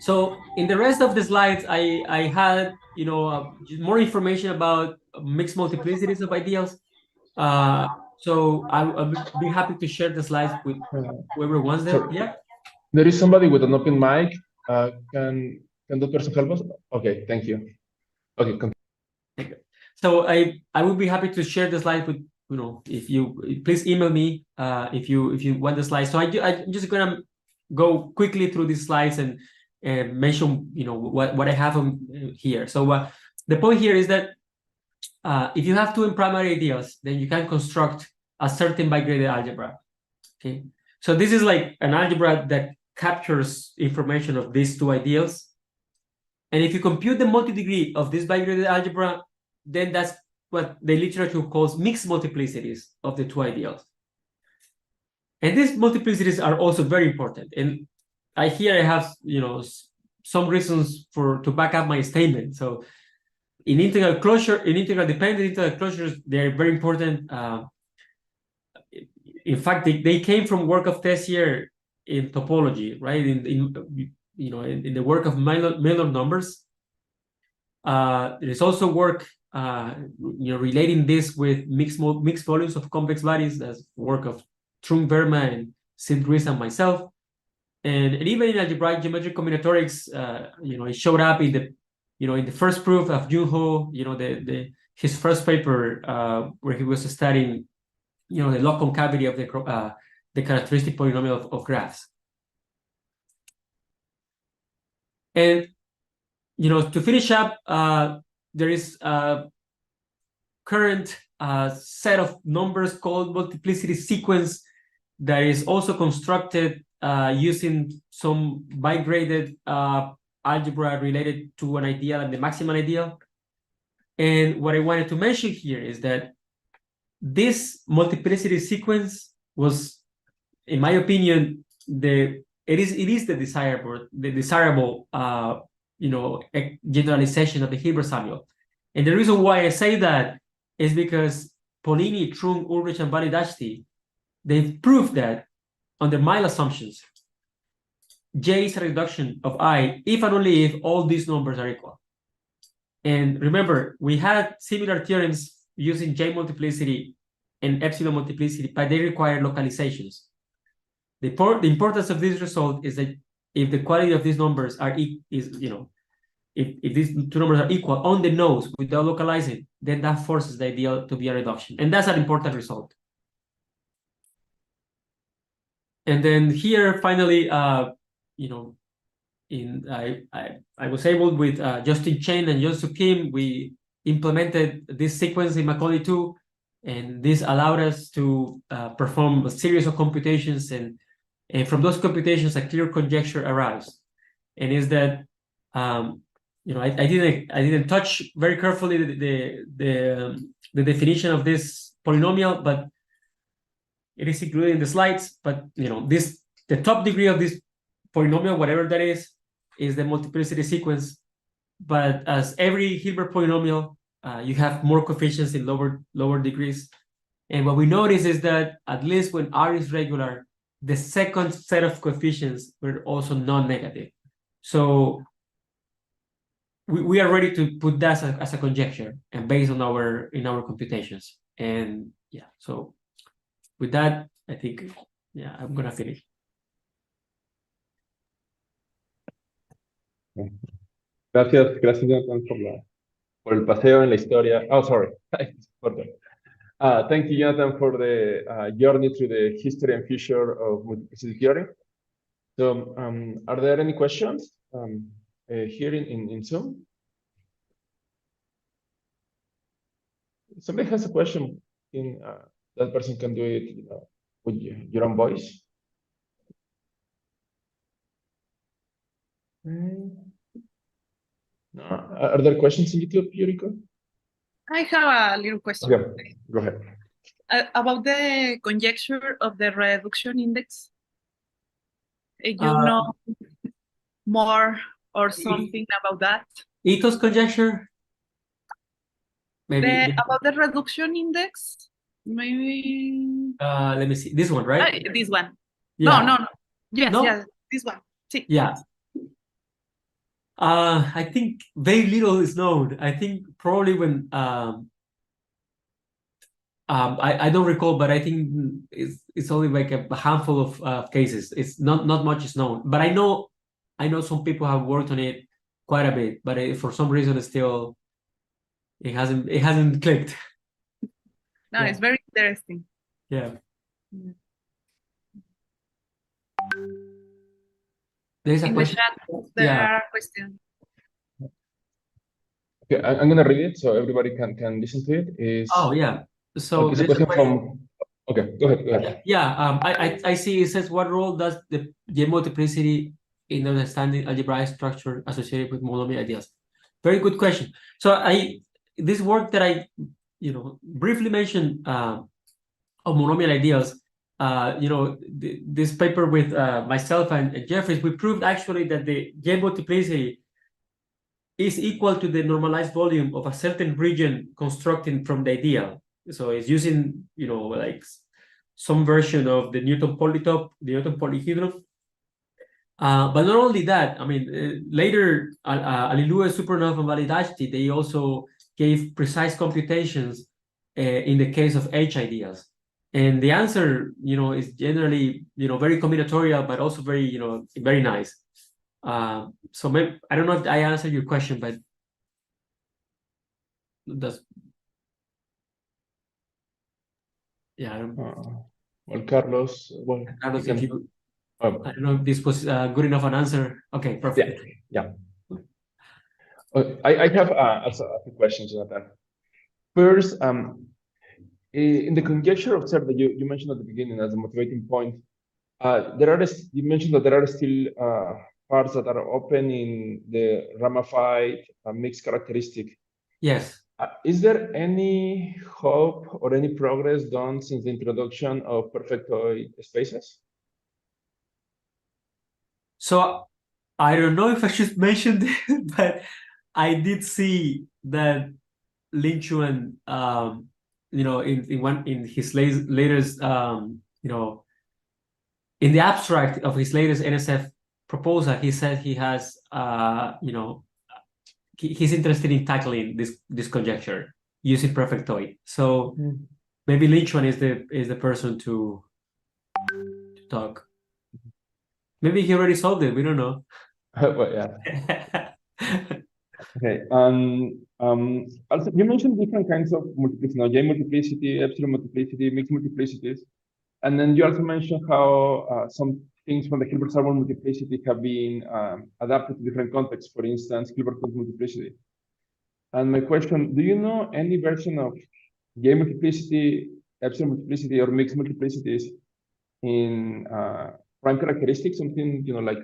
Speaker 7: So in the rest of the slides, I had more information about mixed multiplicities of ideals. So I'll be happy to share the slides with whoever wants them.
Speaker 8: Sorry.
Speaker 7: Yeah.
Speaker 8: There is somebody with an open mic. Can that person help us? Okay, thank you. Okay.
Speaker 7: So I would be happy to share the slides with if you please email me if you want the slides. So I'm just gonna go quickly through these slides and mention what I have here. So the point here is that if you have 2 primary ideals, then you can construct a certain bigraded algebra. Okay, so this is like an algebra that captures information of these 2 ideals, and if you compute the multi-degree of this bigraded algebra, then that's what the literature calls mixed multiplicities of the 2 ideals. And these multiplicities are also very important. And I have some reasons to back up my statement. So in integral dependent integral closures, they're very important. In fact, they came from work of Tessier in topology, right? In the work of Miller numbers. There is also work relating this with mixed volumes of convex bodies. That's work of Trung Verma and Sid Gries and myself. And even in algebraic geometric combinatorics, it showed up in the first proof of Junho, his first paper where he was studying the log concavity of the characteristic polynomial of graphs. And to finish up, there is a current set of numbers called multiplicity sequence that is also constructed using some bigraded algebra related to an ideal and the maximal ideal. And what I wanted to mention here is that this multiplicity sequence was, in my opinion, it is the desirable generalization of the Hilbert Samuel. And the reason why I say that is because Polini, Trung, Ulrich, and Balidashti, they've proved that under Mile assumptions, J is a reduction of I if and only if all these numbers are equal. And remember, we had similar theorems using J multiplicity and epsilon multiplicity, but they require localizations. The importance of this result is that if the quality of these numbers if these 2 numbers are equal on the nodes without localizing, then that forces the ideal to be a reduction. And that's an important result. And then here, finally, I was able with Justin Chen and Yeonsu Kim, we implemented this sequence in Macaulay 2, and this allowed us to perform a series of computations, and from those computations, a clear conjecture arrives, and is that I didn't touch very carefully the definition of this polynomial, but it is included in the slides. But the top degree of this polynomial, whatever that is the multiplicity sequence. But as every Hilbert polynomial, you have more coefficients in lower degrees. And what we notice is that at least when R is regular, the second set of coefficients were also non-negative. So we are ready to put that as a conjecture and based on our computations. And yeah, so with that, I think, yeah, I'm gonna finish.
Speaker 8: Gracias, Jonathan, por el paseo en la historia. Oh, sorry. Thank you, Jonathan, for the journey through the history and future of multiplicity theory. So, are there any questions here in Zoom? Somebody has a question. That person can do it with your own voice. No. Are there questions in YouTube, Yuriko?
Speaker 6: I have a little question.
Speaker 8: Okay, go ahead.
Speaker 6: About the conjecture of the reduction index. You
Speaker 7: Uh,
Speaker 6: know more or something about that?
Speaker 7: Ito's conjecture? Maybe.
Speaker 6: About the reduction index? Maybe.
Speaker 7: Let me see. This one, right?
Speaker 6: This one.
Speaker 7: Yeah.
Speaker 6: No. Yes,
Speaker 7: No?
Speaker 6: yes, this one. Sí.
Speaker 7: Yeah. I think very little is known. I think probably when I don't recall, but I think it's only like a handful of cases. It's not much is known. But I know some people have worked on it quite a bit, but for some reason it's still it hasn't clicked.
Speaker 6: No,
Speaker 7: Yeah.
Speaker 6: it's very interesting.
Speaker 7: Yeah. There's a
Speaker 6: In the
Speaker 7: question.
Speaker 6: chat, there are questions.
Speaker 8: Okay, I'm gonna read it so everybody can listen to it.
Speaker 7: Oh yeah. So
Speaker 8: it's a question from. Okay, go ahead.
Speaker 7: Yeah. I see. It says, what role does the J multiplicity in understanding algebraic structure associated with monomial ideas? Very good question. So this work that I briefly mentioned of monomial ideals. This paper with myself and Jeffries, we proved actually that the J multiplicity is equal to the normalized volume of a certain region constructing from the ideal. So it's using, like some version of the Newton polytope, the Newton polyhedron. But not only that, I mean, later, Alilue, Supernov, and Validashti, they also gave precise computations in the case of H ideals. And the answer, is generally, very combinatorial, but also very, very nice. So maybe, I don't know if I answered your question, but that's, yeah.
Speaker 8: Well, Carlos,
Speaker 7: Carlos, if you,
Speaker 8: I
Speaker 7: don't know if this was good enough an answer. Okay, perfect.
Speaker 8: Yeah. I have also a few questions, Jonathan. First, in the conjecture observed that you mentioned at the beginning as a motivating point, you mentioned that there are still parts that are open in the ramified mixed characteristic.
Speaker 7: Yes.
Speaker 8: Is there any hope or any progress done since the introduction of perfectoid spaces?
Speaker 7: So I don't know if I should mention this, but I did see that Lin Chuan, in his latest, in the abstract of his latest NSF proposal, he said he has, he's interested in tackling this conjecture using perfectoid. So maybe Lin Chuan is the person to talk. Maybe he already solved it. We don't know.
Speaker 8: Well, yeah. Okay. Also, you mentioned different kinds of multiplicity, J multiplicity, epsilon multiplicity, mixed multiplicities, and then you also mentioned how some things from the Hilbert-Sarbon multiplicity have been adapted to different contexts. For instance, Hilbert-Sarbon multiplicity. And my question: do you know any version of J multiplicity, epsilon multiplicity, or mixed multiplicities in prime characteristics? Something like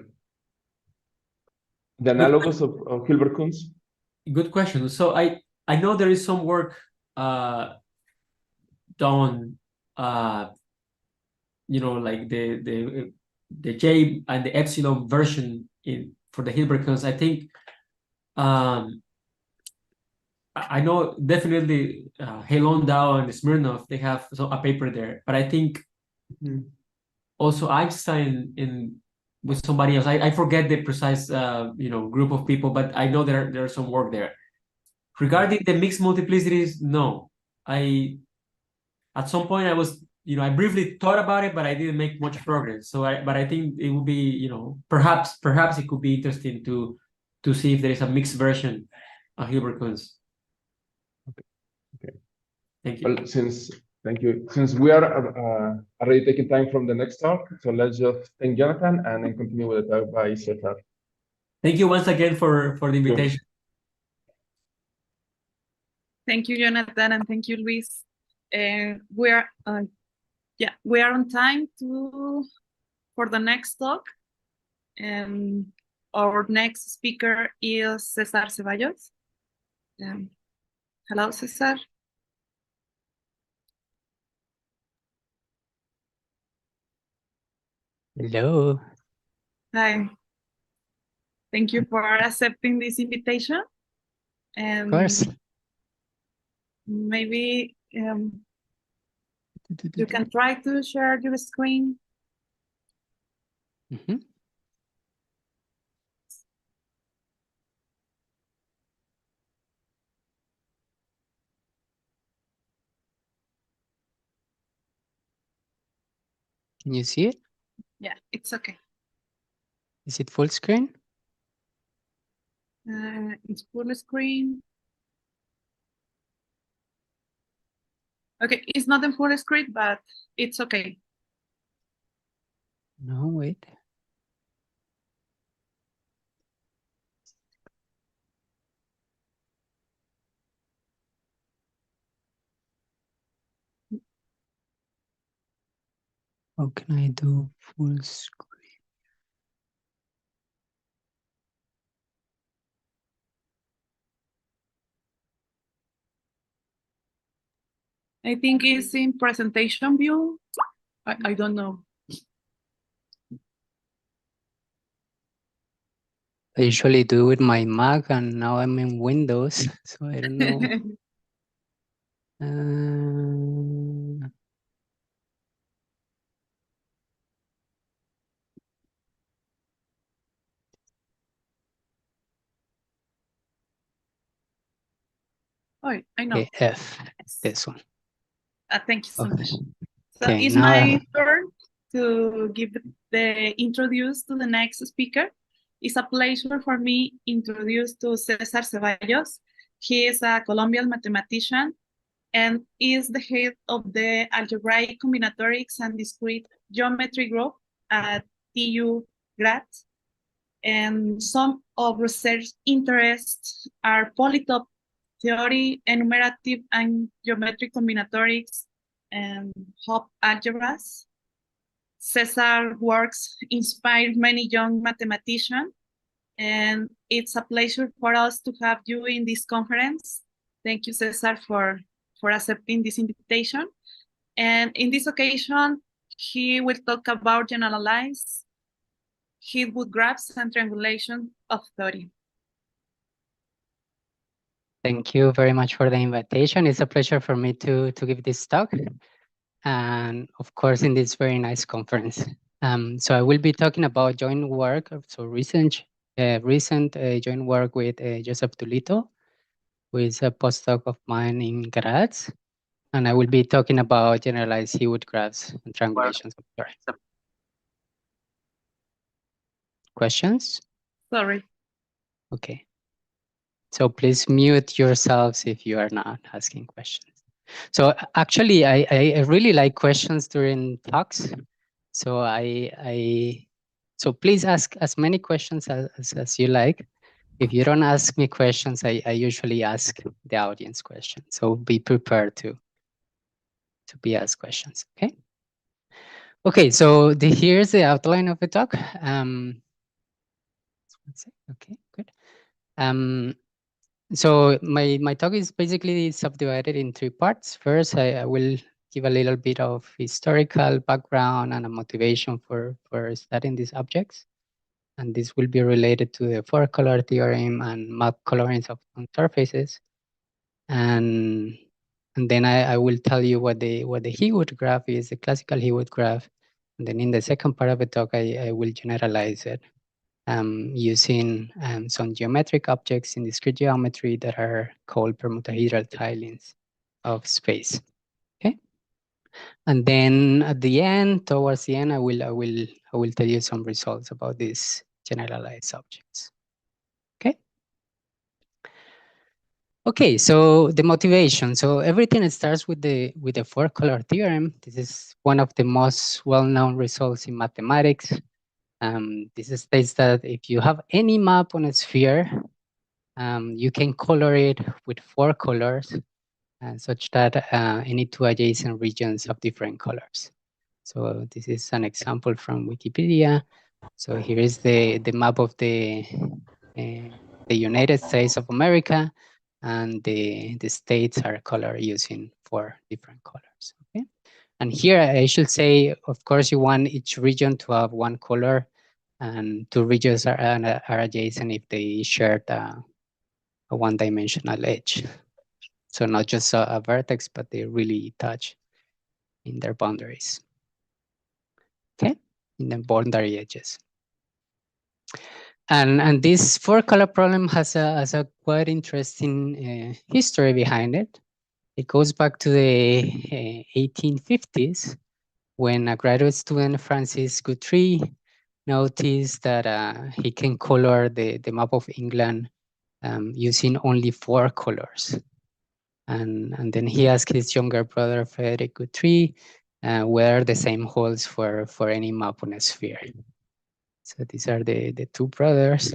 Speaker 8: the analogous of Hilbert-Kunz?
Speaker 7: Good question. So I know there is some work done, like the J and the epsilon version for the Hilbert-Kunz. I think I know definitely Helon, Dao, and Smirnov, they have a paper there, but I think also Einstein with somebody else. I forget the precise group of people, but I know there's some work there. Regarding the mixed multiplicities, no. At some point I was I briefly thought about it, but I didn't make much progress. So I think it would be, perhaps it could be interesting to see if there is a mixed version of Hilbert-Kunz.
Speaker 8: Okay.
Speaker 7: Thank you.
Speaker 8: Well, thank you. Since we are already taking time from the next talk, so let's just thank Jonathan and then continue with the talk by Cesar.
Speaker 7: Thank you once again for the invitation.
Speaker 6: Thank you, Jonathan, and thank you, Luis. We are on time for the next talk. Our next speaker is Cesar Ceballos. Hello, Cesar.
Speaker 9: Hello.
Speaker 6: Hi. Thank you for accepting this invitation.
Speaker 9: Of course.
Speaker 6: Maybe you can try to share your screen.
Speaker 9: Mhm. Can you see it?
Speaker 6: Yeah, it's okay.
Speaker 9: Is it full screen?
Speaker 6: It's full screen. Okay, it's not in full screen, but it's okay.
Speaker 9: No, wait. How can I do full screen?
Speaker 6: I think it's in presentation view. I don't know.
Speaker 9: I usually do with my Mac, and now I'm in Windows, so I don't know.
Speaker 6: Oh, I know.
Speaker 9: Okay, F, this one.
Speaker 6: Thank you so
Speaker 9: Okay.
Speaker 6: much. So
Speaker 9: Okay,
Speaker 6: it's
Speaker 9: now
Speaker 6: my turn to give the introduce to the next speaker. It's a pleasure for me introduce to Cesar Ceballos. He is a Colombian mathematician and is the head of the Algebraic Combinatorics and Discrete Geometry group at TU Graz. And some of research interests are polytope theory, enumerative and geometric combinatorics, and Hopf algebras. Cesar works inspired many young mathematicians, and it's a pleasure for us to have you in this conference. Thank you, Cesar, for accepting this invitation. And in this occasion, he will talk about generalized Hilbert graphs and triangulation of theory.
Speaker 9: thank you very much for the invitation. It's a pleasure for me to give this talk, and of course in this very nice conference. So I will be talking about joint work, so recent joint work with Joseph Tulito, who is a postdoc of mine in Graz, and I will be talking about generalized Hewitt graphs and triangulations of theory. Questions?
Speaker 6: Sorry.
Speaker 9: Okay. So please mute yourselves if you are not asking questions. So actually, I really like questions during talks. So so please ask as many questions as you like. If you don't ask me questions, I usually ask the audience questions. So be prepared to be asked questions. Okay. Okay. So here's the outline of the talk. Okay. Good. So my talk is basically subdivided in three parts. First, I will give a little bit of historical background and a motivation for studying these objects. And this will be related to the four-color theorem and map colorings of some surfaces. And then I will tell you what the Hewitt graph is, the classical Hewitt graph. And then in the second part of the talk, I will generalize it. Using some geometric objects in discrete geometry that are called permutahedral tilings of space. Okay. And then at the end, towards the end, I will tell you some results about these generalized objects. Okay. Okay, so the motivation. So everything starts with the four-color theorem. This is one of the most well-known results in mathematics. This states that if you have any map on a sphere, you can color it with four colors, such that any two adjacent regions have different colors. So this is an example from Wikipedia. So here is the map of the United States of America, and the states are colored using four different colors. Okay, and here I should say, of course, you want each region to have one color, and two regions are adjacent if they share a one-dimensional edge. So not just a vertex, but they really touch in their boundaries. Okay, in the boundary edges. And this four-color problem has a quite interesting history behind it. It goes back to the 1850s, when a graduate student, Francis Guthrie, noticed that he can color the map of England using only four colors. And then he asked his younger brother, Frederick Guthrie, whether the same holds for any map on a sphere. So these are the two brothers.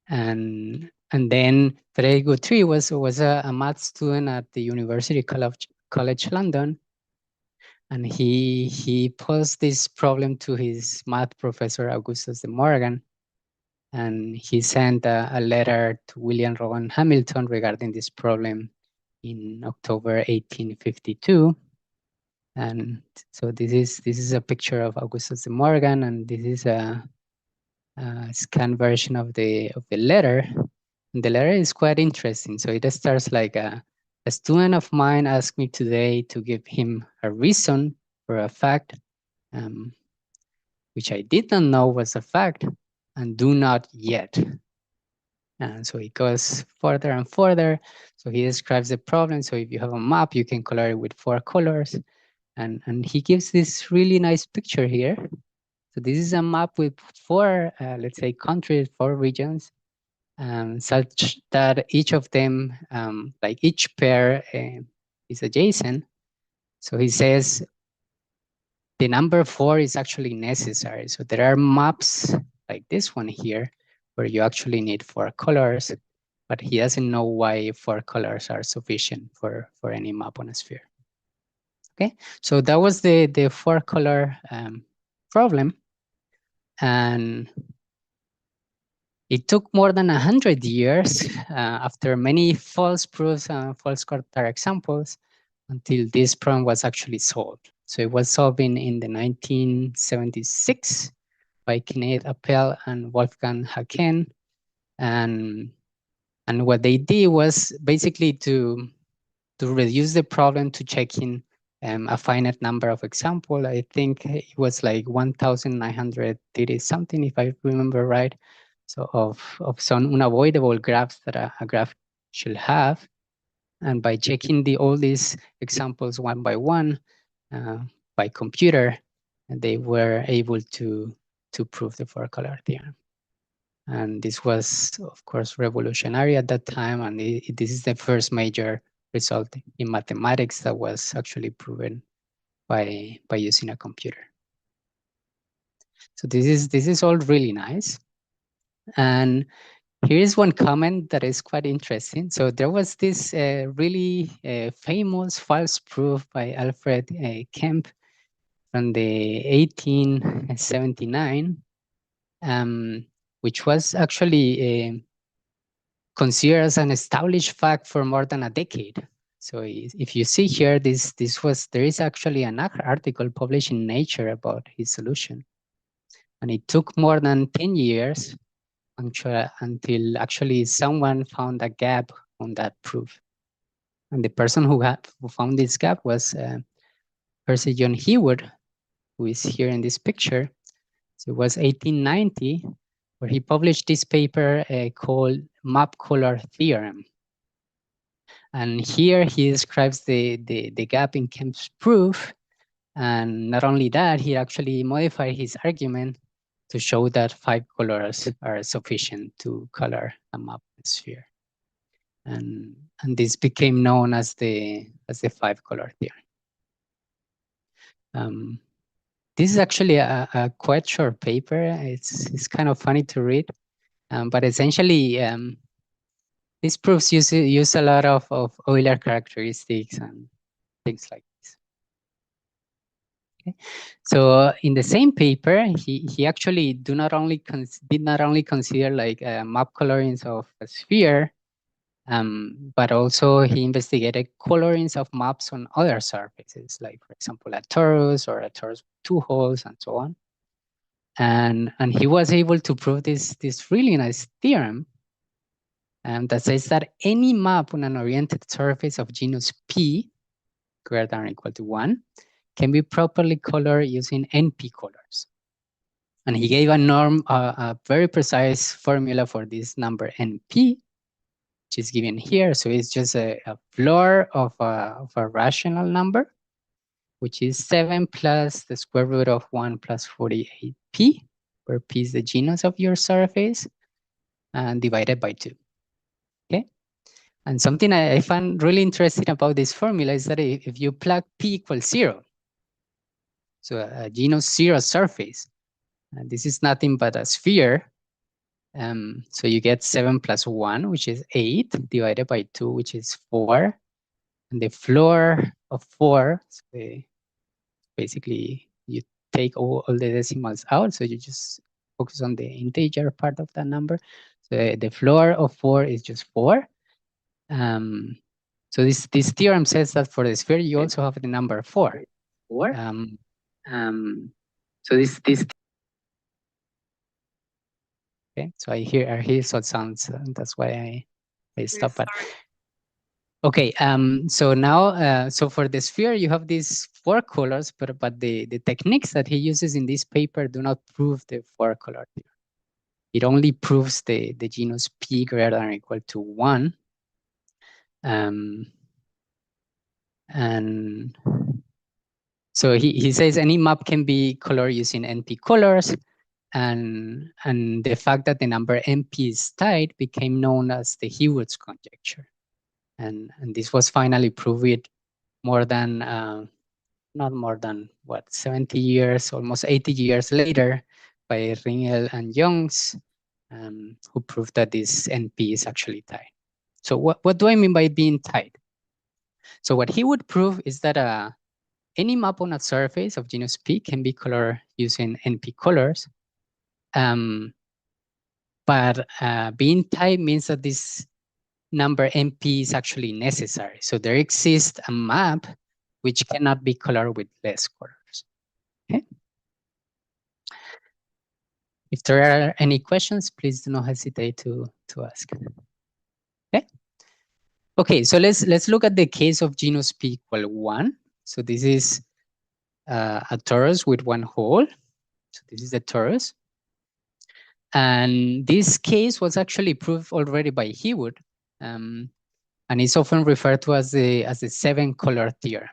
Speaker 9: And then Frederick Guthrie was a math student at the University College London. And he posed this problem to his math professor, Augustus de Morgan. And he sent a letter to William Rowan Hamilton regarding this problem in October 1852. And so this is a picture of Augustus de Morgan, and this is a scanned version of the letter. And the letter is quite interesting. So it starts like a student of mine asked me today to give him a reason for a fact, which I did not know was a fact, and do not yet. And so it goes further and further. So he describes the problem. So if you have a map, you can color it with four colors. And he gives this really nice picture here. So this is a map with four, let's say, countries, four regions, such that each of them, like each pair is adjacent. So he says the number four is actually necessary. So there are maps like this one here, where you actually need four colors, but he doesn't know why four colors are sufficient for any map on a sphere. Okay, so that was the four color problem. And it took more than 100 years after many false proofs and false counterexamples until this problem was actually solved. So it was solved in the 1976 by Kenneth Appel and Wolfgang Haken. And what they did was basically to reduce the problem to checking a finite number of examples. I think it was like 1,930 something, if I remember right. So of some unavoidable graphs that a graph should have. And by checking all these examples one by one by computer, they were able to prove the four-color theorem. And this was, of course, revolutionary at that time. And this is the first major result in mathematics that was actually proven by using a computer. So this is all really nice. And here is one comment that is quite interesting. So there was this really famous false proof by Alfred Kemp from the 1879, which was actually considered as an established fact for more than a decade. So if you see here, there is actually an article published in Nature about his solution. And it took more than 10 years until actually someone found a gap on that proof. And the person who found this gap was Percy John Hewitt, who is here in this picture. So it was 1890, where he published this paper called Map Color Theorem. And here he describes the gap in Kemp's proof. And not only that, he actually modified his argument to show that 5 colors are sufficient to color a map sphere. And this became known as the 5-color theory. This is actually a quite short paper. It's kind of funny to read, but essentially these proofs use a lot of Euler characteristics and things like this. Okay. So in the same paper, he actually did not only consider like map colorings of a sphere, but also he investigated colorings of maps on other surfaces, like for example a torus or a torus with 2 holes and so on. And he was able to prove this really nice theorem that says that any map on an oriented surface of genus P greater than or equal to 1 can be properly colored using NP colors. And he gave a very precise formula for this number NP, which is given here. So it's just a floor of a rational number, which is 7 plus the square root of 1 plus 48p, where p is the genus of your surface, and divided by 2. Okay. And something I find really interesting about this formula is that if you plug p equals 0, so a genus 0 surface, and this is nothing but a sphere, so you get 7 plus 1, which is 8, divided by 2, which is 4. And the floor of 4, so basically you take all the decimals out, so you just focus on the integer part of that number. So the floor of 4 is just 4. So this theorem says that for the sphere you also have the number 4. So this okay. So I hear so it sounds. That's why I stop. But okay. So now, so for the sphere you have these 4 colors, but the techniques that he uses in this paper do not prove the 4-color theorem. It only proves the genus P greater than or equal to 1. And so he says any map can be colored using NP colors, and the fact that the number NP is tight became known as the Hewitt's conjecture, and this was finally proved more than not more than what 70 years, almost 80 years later, by Ringel and Youngs, who proved that this NP is actually tight. So what do I mean by being tight? So what he would prove is that any map on a surface of genus P can be colored using NP colors. But being tight means that this number NP is actually necessary. So there exists a map which cannot be colored with less colors. Okay. If there are any questions, please do not hesitate to ask. Okay. Okay, so let's look at the case of genus P equal 1. So this is a torus with 1 hole. So this is a torus. And this case was actually proved already by Hewitt, and it's often referred to as the 7-color theorem.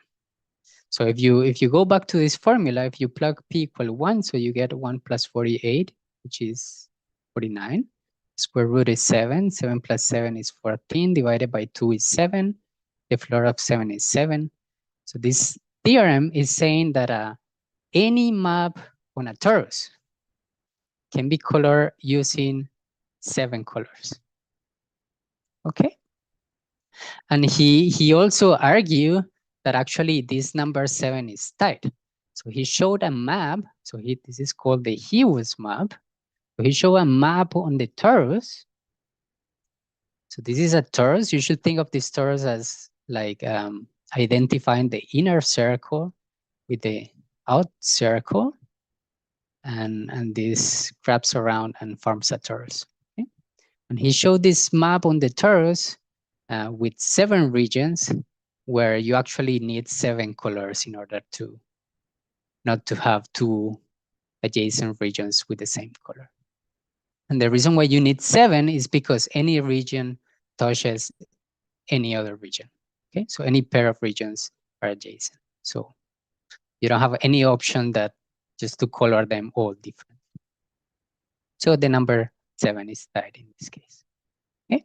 Speaker 9: So if you go back to this formula, if you plug P equal 1, so you get 1 plus 48, which is 49. Square root is 7. 7 plus 7 is 14. Divided by 2 is 7. The floor of 7 is 7. So this theorem is saying that any map on a torus can be colored using 7 colors. Okay. And he also argued that actually this number 7 is tight. So he showed a map. So this is called the Hewitt's map. So he showed a map on the torus. So this is a torus. You should think of this torus as like identifying the inner circle with the out circle. And this wraps around and forms a torus. Okay? And he showed this map on the torus with 7 regions where you actually need 7 colors in order to not to have 2 adjacent regions with the same color. And the reason why you need 7 is because any region touches any other region. Okay, so any pair of regions are adjacent. So You don't have any option that just to color them all different. So the number 7 is tied in this case. Okay.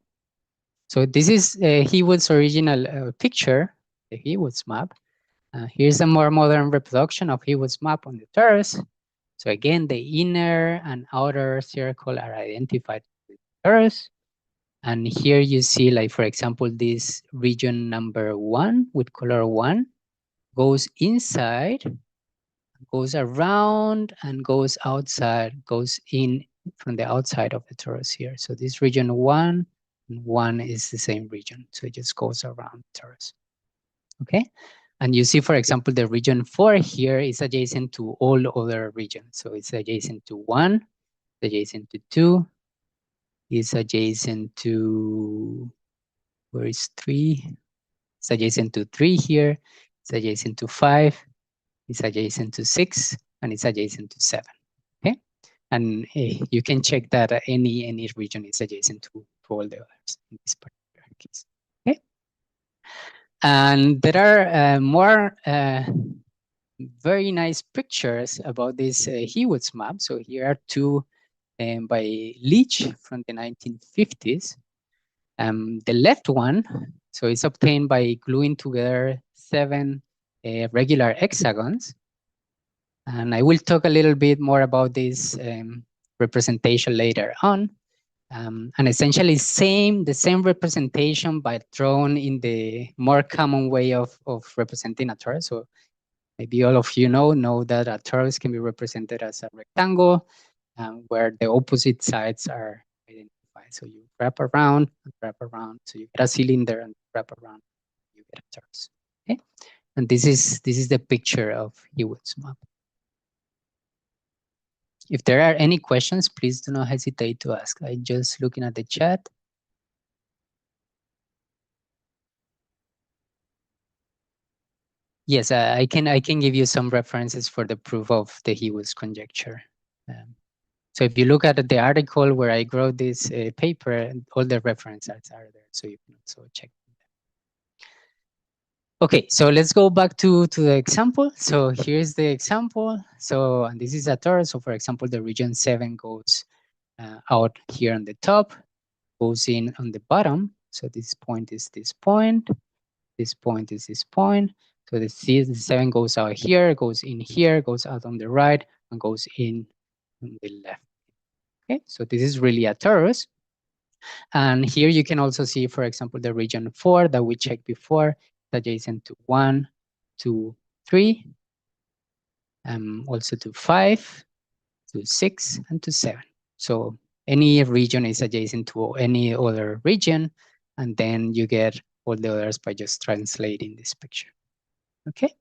Speaker 9: So this is Heawood's original picture, the Heawood's map. Here's a more modern reproduction of Heawood's map on the torus. So again, the inner and outer circle are identified with the torus. And here you see, like, for example, this region number 1 with color 1 goes inside, goes around, and goes outside, goes in from the outside of the torus here. So this region 1 and 1 is the same region. So it just goes around the torus. Okay. And you see, for example, the region 4 here is adjacent to all other regions. So it's adjacent to 1, adjacent to 2, is adjacent to, where is 3? It's adjacent to 3 here, it's adjacent to 5, it's adjacent to 6, and it's adjacent to 7. Okay, and you can check that any region is adjacent to all the others in this particular case. Okay, and there are more very nice pictures about this Heawood's map. So here are two by Leach from the 1950s. The left one, so it's obtained by gluing together 7 regular hexagons. And I will talk a little bit more about this representation later on. And essentially the same representation, but drawn in the more common way of representing a torus. So maybe all of you know that a torus can be represented as a rectangle where the opposite sides are identified. So you wrap around and wrap around. So you get a cylinder and wrap around, you get a torus. Okay, and this is the picture of Heawood's map. If there are any questions, please do not hesitate to ask. I'm just looking at the chat. Yes, I can give you some references for the proof of the Heawood's conjecture. So if you look at the article where I wrote this paper, all the references are there, so you can also check them. Okay, so let's go back to the example. So here's the example. So, and this is a torus. So for example, the region 7 goes out here on the top, goes in on the bottom. So this point is this point. This point is this point. So the 7 goes out here, goes in here, goes out on the right, and goes in on the left. Okay, so this is really a torus. And here you can also see, for example, the region 4 that we checked before, adjacent to 1, 2, 3, also to 5, to 6, and to 7. So any region is adjacent to any other region, and then you get all the others by just translating this picture. Okay.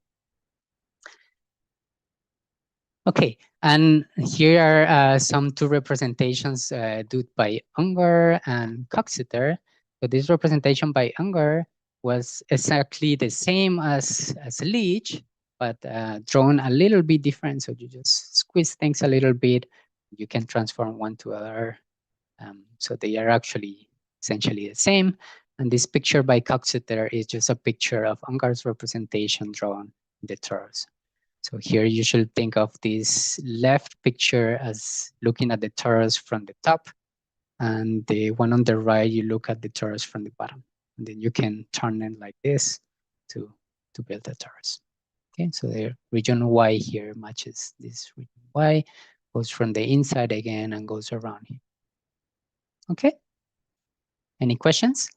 Speaker 9: Okay, and here are some two representations done by Unger and Coxeter. So this representation by Unger was exactly the same as Leach, but drawn a little bit different. So you just squeeze things a little bit. You can transform one to other. So they are actually essentially the same. And this picture by Coxeter is just a picture of Unger's representation drawn in the torus. So here you should think of this left picture as looking at the torus from the top, and the one on the right, you look at the torus from the bottom. And then you can turn it like this to build the torus. Okay, so the region Y here matches this region Y, goes from the inside again and goes around here. Okay, any questions?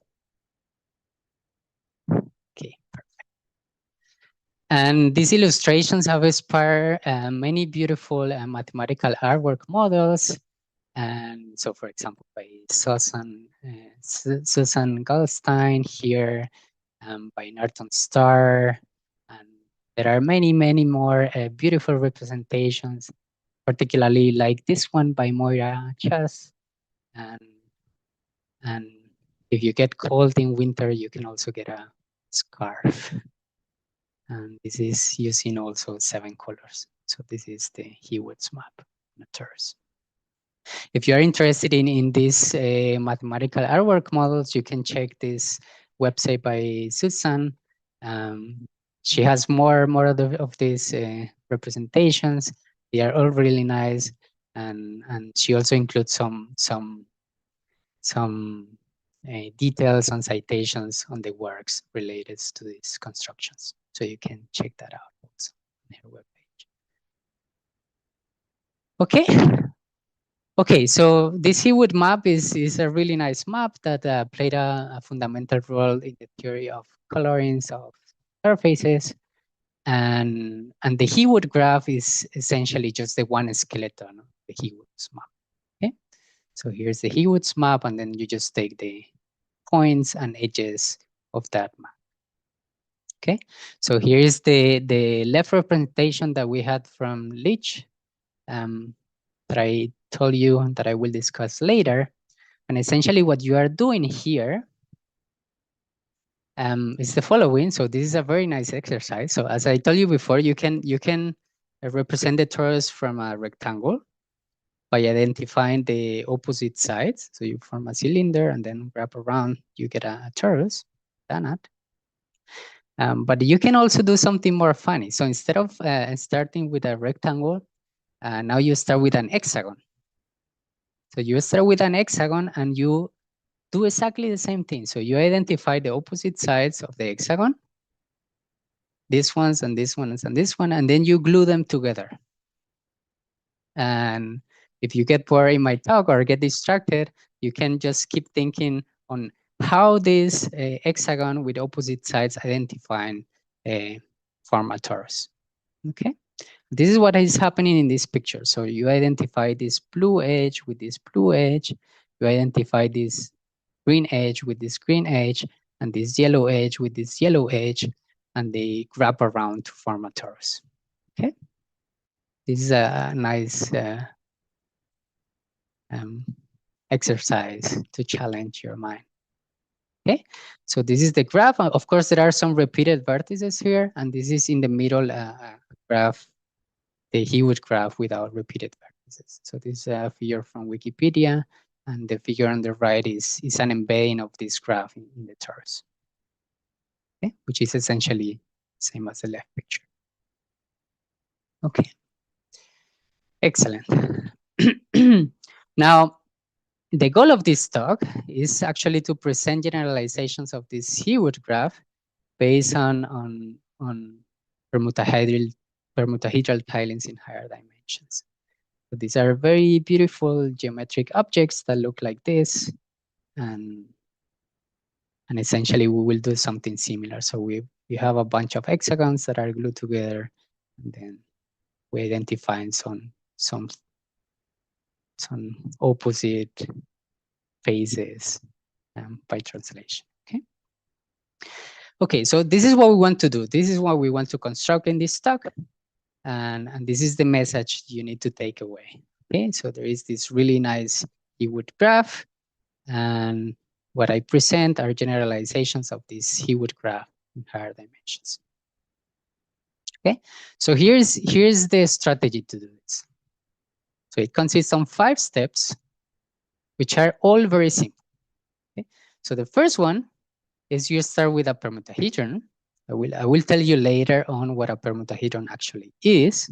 Speaker 9: Okay, perfect. And these illustrations have inspired many beautiful mathematical artwork models. And so, for example, by Susan Goldstein here, by Norton Starr, and there are many, many more beautiful representations, particularly like this one by Moira Chas. And if you get cold in winter, you can also get a scarf. And this is using also 7 colors. So this is the Heawood's map on a torus. If you're interested in these mathematical artwork models, you can check this website by Susan. she has more of these representations. They are all really nice, and she also includes some details and citations on the works related to these constructions. So you can check that out also on her webpage. Okay. Okay, so this Hewitt map is a really nice map that played a fundamental role in the theory of colorings of surfaces. And the Hewitt graph is essentially just the one skeleton of the Hewitt's map. Okay, so here's the Hewitt's map, and then you just take the points and edges of that map. Okay, so here's the left representation that we had from Leach, that I told you that I will discuss later. And essentially what you are doing here is the following. So this is a very nice exercise. So as I told you before, you can represent the torus from a rectangle by identifying the opposite sides. So you form a cylinder and then wrap around, you get a torus, donut. But you can also do something more funny. So instead of starting with a rectangle, now you start with an hexagon. So you start with an hexagon and you do exactly the same thing. So you identify the opposite sides of the hexagon, these ones and these ones and this one, and then you glue them together. And if you get bored in my talk or get distracted, you can just keep thinking on how this hexagon with opposite sides identifying form a torus. Okay, this is what is happening in this picture. So you identify this blue edge with this blue edge, you identify this green edge with this green edge, and this yellow edge with this yellow edge, and they wrap around to form a torus. Okay, this is a nice exercise to challenge your mind. Okay, so this is the graph. Of course, there are some repeated vertices here, and this is in the middle graph, the Hewitt graph without repeated vertices. So this is a figure from Wikipedia, and the figure on the right is an embedding of this graph in the torus. Okay, which is essentially the same as the left picture. Okay, excellent. Now, the goal of this talk is actually to present generalizations of this Hewitt graph based on permutahedral tilings in higher dimensions. So these are very beautiful geometric objects that look like this, and essentially we will do something similar. So we have a bunch of hexagons that are glued together, and then we identify some opposite phases by translation. Okay. Okay, so this is what we want to do. This is what we want to construct in this talk, and this is the message you need to take away. Okay, so there is this really nice Hewitt graph, and what I present are generalizations of this Hewitt graph in higher dimensions. Okay, so here's the strategy to do this. So it consists of 5 steps, which are all very simple. Okay? So the first one is you start with a permutahedron. I will tell you later on what a permutahedron actually is,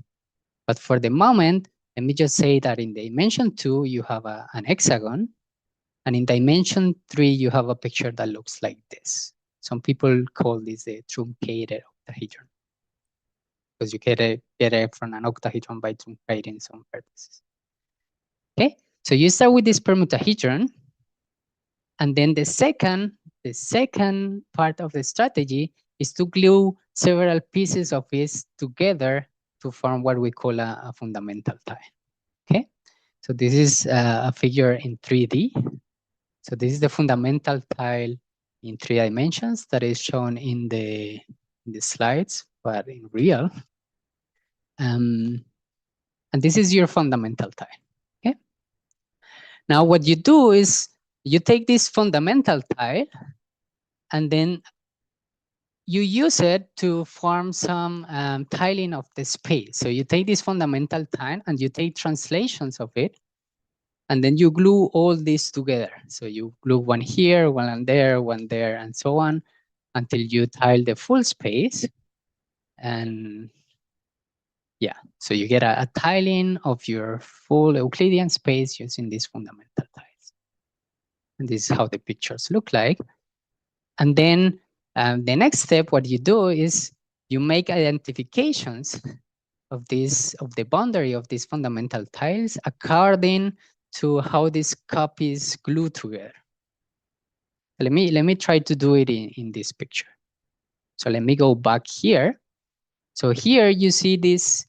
Speaker 9: but for the moment, let me just say that in dimension 2 you have an hexagon, and in dimension 3 you have a picture that looks like this. Some people call this a truncated octahedron, because you get it from an octahedron by truncating some vertices. Okay, so you start with this permutahedron, and then the second part of the strategy is to glue several pieces of it together to form what we call a fundamental tile. Okay, so this is a figure in 3D. So this is the fundamental tile in 3 dimensions that is shown in the slides, but in real. And this is your fundamental tile. Okay. Now what you do is you take this fundamental tile, and then you use it to form some tiling of the space. So you take this fundamental tile and you take translations of it, and then you glue all this together. So you glue one here, one there, and so on, until you tile the full space. And yeah, so you get a tiling of your full Euclidean space using these fundamental tiles. And this is how the pictures look like. And then the next step, what you do is you make identifications of the boundary of these fundamental tiles according to how these copies glue together. Let me try to do it in this picture. So let me go back here. So here you see this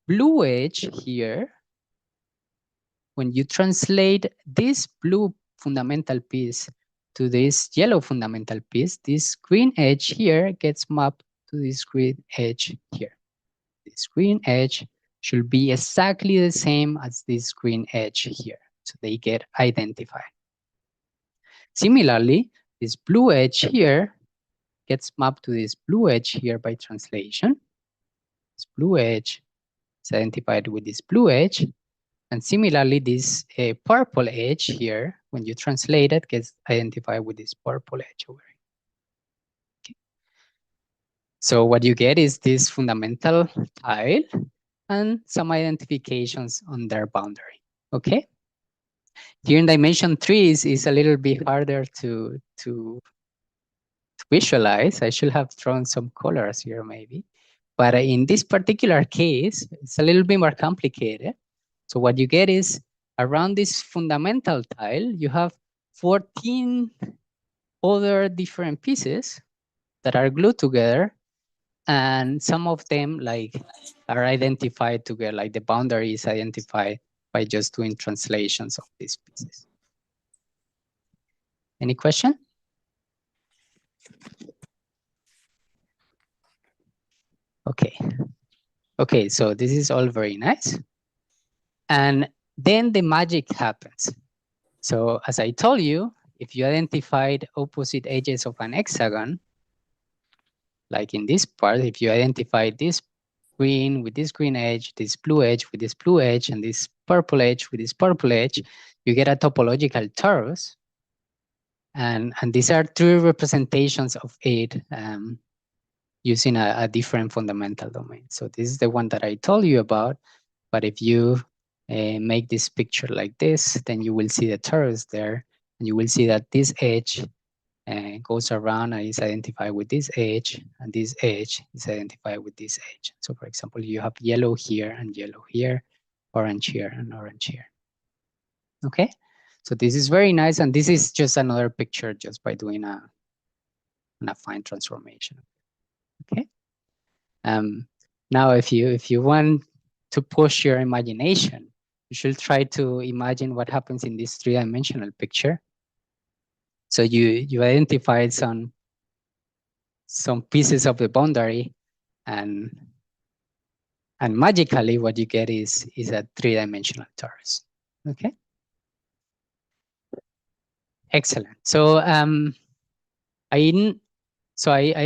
Speaker 9: blue edge here. When you translate this blue fundamental piece to this yellow fundamental piece, this green edge here gets mapped to this green edge here. This green edge should be exactly the same as this green edge here. So they get identified. Similarly, this blue edge here gets mapped to this blue edge here by translation. This blue edge is identified with this blue edge. And similarly, this purple edge here, when you translate it, gets identified with this purple edge over here. Okay. So what you get is this fundamental tile and some identifications on their boundary. Okay. Here in dimension 3 is a little bit harder to visualize. I should have thrown some colors here maybe. But in this particular case, it's a little bit more complicated. So what you get is around this fundamental tile, you have 14 other different pieces that are glued together. And some of them are identified together, like the boundary is identified by just doing translations of these pieces. Any question? Okay. Okay, so this is all very nice. And then the magic happens. So as I told you, if you identified opposite edges of an hexagon, like in this part, if you identify this green with this green edge, this blue edge with this blue edge, and this purple edge with this purple edge, you get a topological torus. And these are 3 representations of it using a different fundamental domain. So this is the one that I told you about. But if you make this picture like this, then you will see the torus there. And you will see that this edge goes around and is identified with this edge, and this edge is identified with this edge. So for example, you have yellow here and yellow here, orange here and orange here. Okay, so this is very nice, and this is just another picture just by doing an affine transformation. Okay, now if you want to push your imagination, you should try to imagine what happens in this 3-dimensional picture. So you identified some pieces of the boundary, and magically what you get is a 3-dimensional torus. Okay. Excellent. So I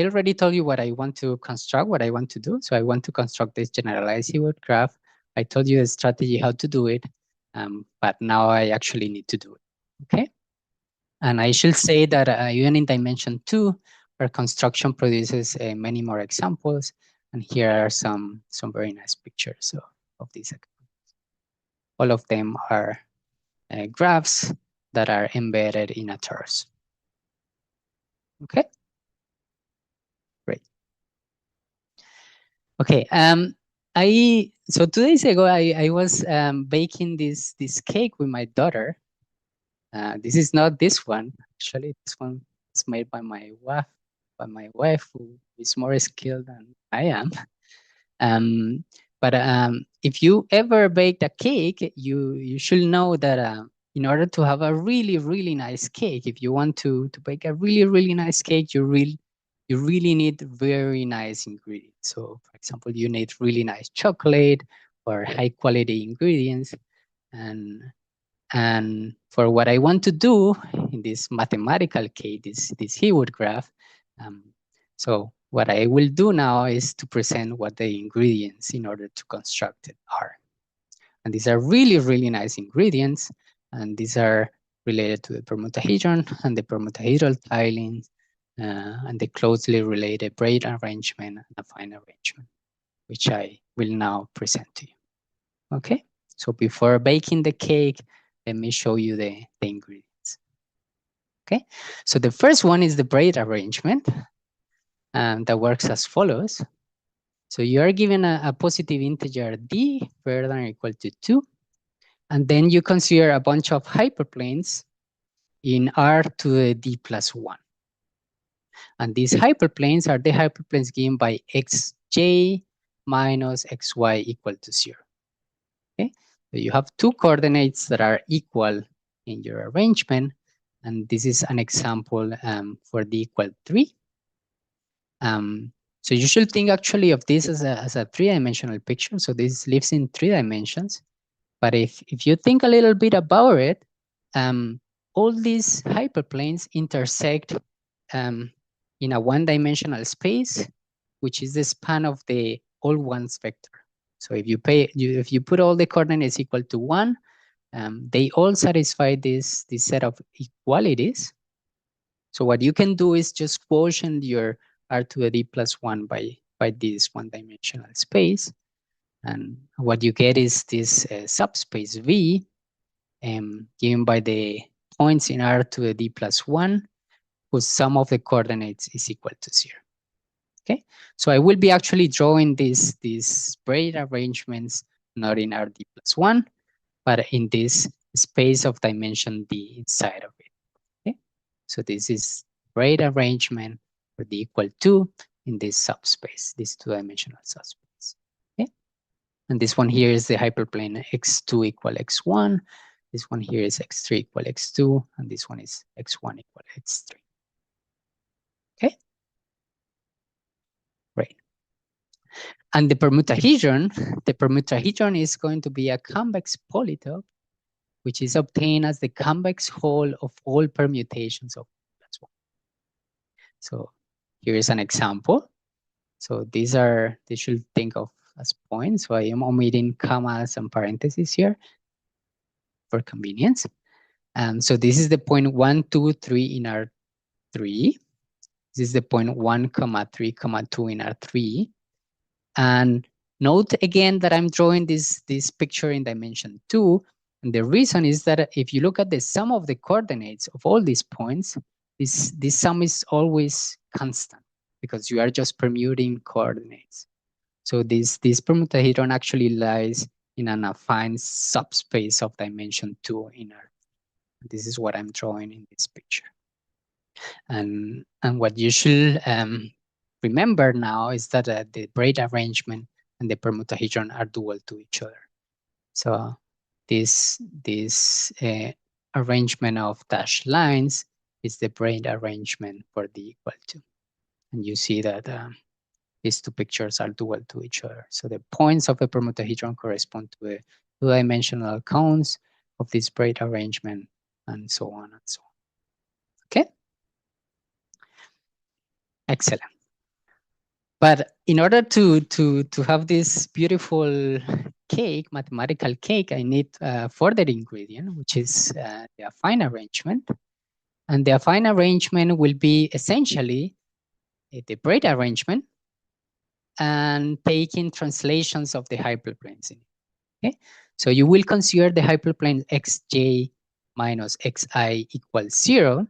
Speaker 9: already told you what I want to construct, what I want to do. So I want to construct this generalized Hilbert graph. I told you the strategy how to do it, but now I actually need to do it. Okay. And I should say that even in dimension 2, our construction produces many more examples. And here are some very nice pictures of these. All of them are graphs that are embedded in a torus. Okay, great. Okay, so 2 days ago I was baking this cake with my daughter. This is not this one. Actually, this one is made by my wife, who is more skilled than I am. But if you ever baked a cake, you should know that in order to have a really nice cake, if you want to bake a really nice cake, you really need very nice ingredients. So, for example, you need really nice chocolate or high quality ingredients. And for what I want to do in this mathematical case, this Hilbert graph, so what I will do now is to present what the ingredients in order to construct it are. And these are really nice ingredients. And these are related to the permutahedron and the permutahedral tilings and the closely related braid arrangement and affine arrangement, which I will now present to you. Okay, so before baking the cake, let me show you the ingredients. Okay, so the first one is the braid arrangement, and that works as follows. So you are given a positive integer d greater than or equal to 2, and then you consider a bunch of hyperplanes in R to the d plus 1. And these hyperplanes are the hyperplanes given by xj minus xy equal to 0. Okay, so you have two coordinates that are equal in your arrangement, and this is an example for d equal 3. So you should think actually of this as a three-dimensional picture. So this lives in 3 dimensions. But if you think a little bit about it, all these hyperplanes intersect in a one-dimensional space, which is the span of the all ones vector. So if you put all the coordinates equal to 1, they all satisfy this set of equalities. So what you can do is just quotient your R to the d plus 1 by this one-dimensional space. And what you get is this subspace V given by the points in R to the d plus 1, whose sum of the coordinates is equal to 0. Okay, so I will be actually drawing these braid arrangements not in R d plus 1, but in this space of dimension d inside of it. Okay, so this is braid arrangement for d equal 2 in this subspace, this two-dimensional subspace. Okay, and this one here is the hyperplane x2 equal x1. This one here is x3 equal x2, and this one is x1 equal x3. Okay, great. And the permutahedron is going to be a convex polytope, which is obtained as the convex whole of all permutations of plus 1. So here is an example. So they should think of as points. So I am omitting commas and parentheses here for convenience. So this is the point 1, 2, 3 in R3. This is the point 1, 3, 2 in R3. And note again that I'm drawing this picture in dimension 2. And the reason is that if you look at the sum of the coordinates of all these points, this sum is always constant because you are just permuting coordinates. So this permutahedron actually lies in an affine subspace of dimension 2 in R. This is what I'm drawing in this picture. And what you should remember now is that the braid arrangement and the permutahedron are dual to each other. So this arrangement of dashed lines is the braid arrangement for d equal 2. And you see that these two pictures are dual to each other. So the points of a permutahedron correspond to the two-dimensional cones of this braid arrangement, and so on and so on. Okay? Excellent. But in order to have this beautiful cake, mathematical cake, I need a further ingredient, which is the affine arrangement. And the affine arrangement will be essentially the braid arrangement and taking translations of the hyperplanes. Okay, so you will consider the hyperplane xj minus xi equals 0,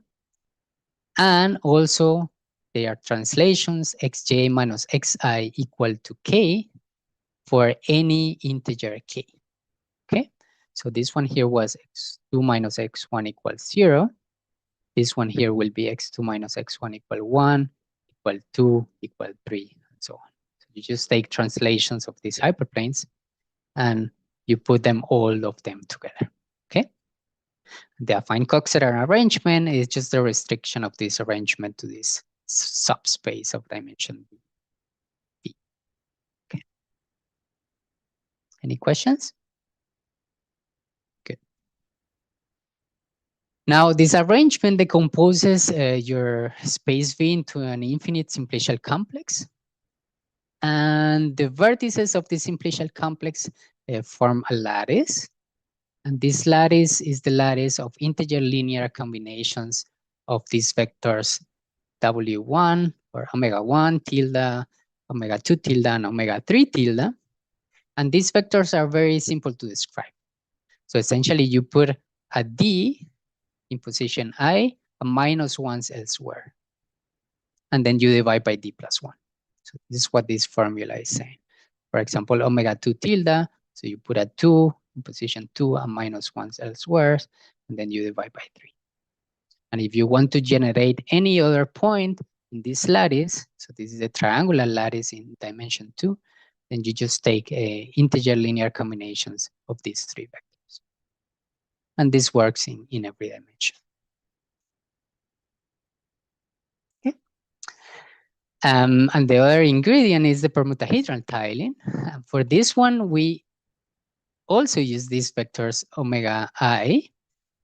Speaker 9: and also there are translations xj minus xi equal to k for any integer k. Okay, so this one here was x2 minus x1 equals 0. This one here will be x2 minus x1 equal 1, equal 2, equal 3, and so on. So you just take translations of these hyperplanes and you put them all of them together. Okay. The affine Coxeter arrangement is just a restriction of this arrangement to this subspace of dimension B. Okay. Any questions? Good. Now, this arrangement decomposes your space V into an infinite simplicial complex. And the vertices of this simplicial complex form a lattice. And this lattice is the lattice of integer linear combinations of these vectors W1 or omega 1 tilde, omega 2 tilde, and omega 3 tilde. And these vectors are very simple to describe. So essentially you put a D in position I and minus ones elsewhere. And then you divide by D plus 1. So this is what this formula is saying. For example, omega 2 tilde, so you put a 2 in position 2 and minus ones elsewhere, and then you divide by 3. And if you want to generate any other point in this lattice, so this is a triangular lattice in dimension 2, then you just take integer linear combinations of these 3 vectors. And this works in every dimension. Okay. And the other ingredient is the permutahedral tiling. For this one, we also use these vectors omega I,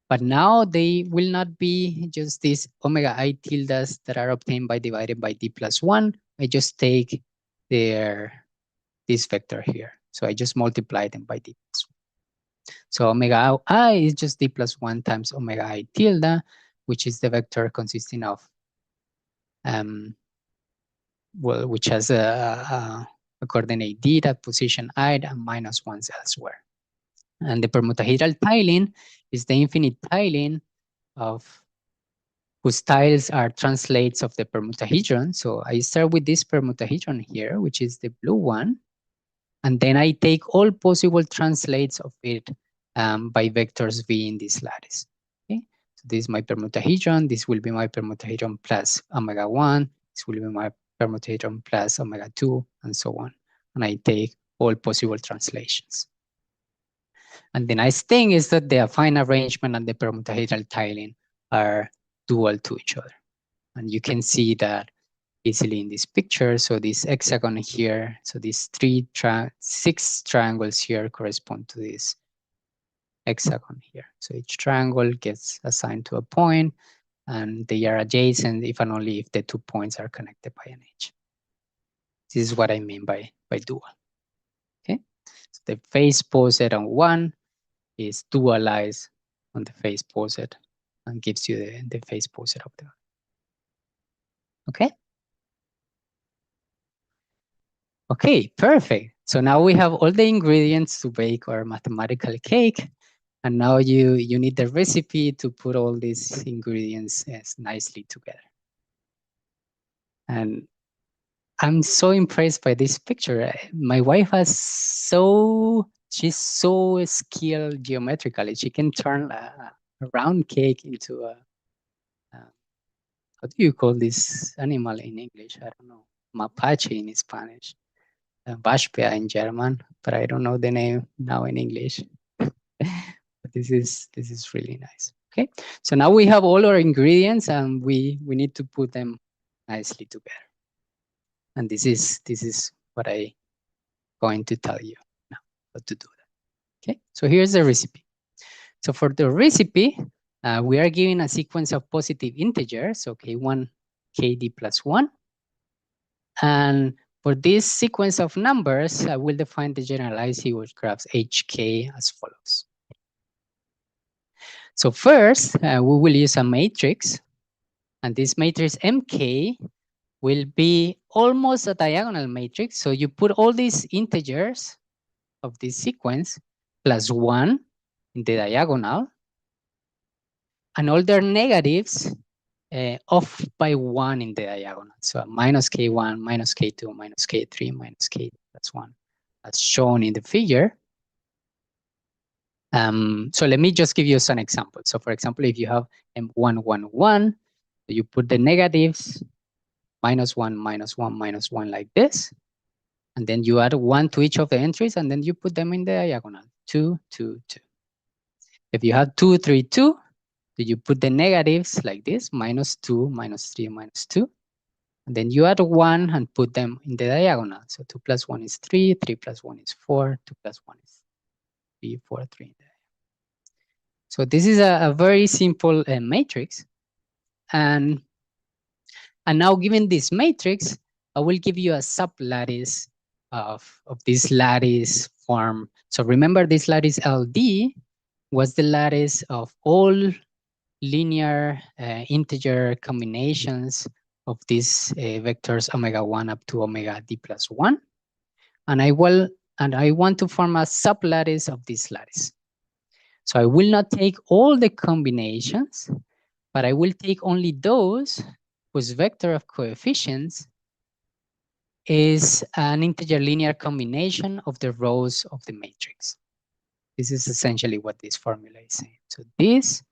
Speaker 9: but now they will not be just these omega I tildes that are obtained by dividing by D plus 1. I just take this vector here. So I just multiply them by D plus 1. So omega I is just D plus 1 times omega I tilde, which is the vector consisting of, which has a coordinate D at position I and minus ones elsewhere. And the permutahedral tiling is the infinite tiling of whose tiles are translates of the permutahedron. So I start with this permutahedron here, which is the blue one. And then I take all possible translates of it by vectors V in this lattice. Okay? So this is my permutahedron. This will be my permutahedron plus omega 1. This will be my permutahedron plus omega 2, and so on. And I take all possible translations. And the nice thing is that the affine arrangement and the permutahedral tiling are dual to each other. And you can see that easily in this picture. So this hexagon here, so these 6 triangles here correspond to this hexagon here. So each triangle gets assigned to a point, and they are adjacent if and only if the 2 points are connected by an edge. This is what I mean by dual. Okay, so the face posed on one is dualized on the face posed and gives you the face posed of the other. Okay. Okay, perfect. So now we have all the ingredients to bake our mathematical cake. And now you need the recipe to put all these ingredients nicely together. And I'm so impressed by this picture. My wife she's so skilled geometrically. She can turn a round cake into a, what do you call this animal in English? I don't know. Mapache in Spanish. Waschbär in German, but I don't know the name now in English. But this is really nice. Okay, so now we have all our ingredients and we need to put them nicely together. And this is what I'm going to tell you now how to do that. Okay, so here's the recipe. So for the recipe, we are given a sequence of positive integers, so K1, KD plus 1. And for this sequence of numbers, I will define the generalized Hilbert graphs HK as follows. So first, we will use a matrix, and this matrix MK will be almost a diagonal matrix. So you put all these integers of this sequence plus 1 in the diagonal, and all their negatives off by 1 in the diagonal. So minus K1, minus K2, minus K3, minus K plus 1, as shown in the figure. So let me just give you some examples. So for example, if you have M1, 1, 1, you put the negatives minus 1, minus 1, minus 1 like this. And then you add 1 to each of the entries, and then you put them in the diagonal, 2, 2, 2. If you have 2, 3, 2, you put the negatives like this, minus 2, minus 3, minus 2. And then you add 1 and put them in the diagonal. So 2 plus 1 is 3, 3 plus 1 is 4, 2 plus 1 is 3, 4, 3. So this is a very simple matrix. And now given this matrix, I will give you a sublattice of this lattice form. So remember, this lattice LD was the lattice of all linear integer combinations of these vectors omega 1 up to omega d plus 1. And I want to form a sublattice of this lattice. So I will not take all the combinations, but I will take only those whose vector of coefficients is an integer linear combination of the rows of the matrix. This is essentially what this formula is saying. So this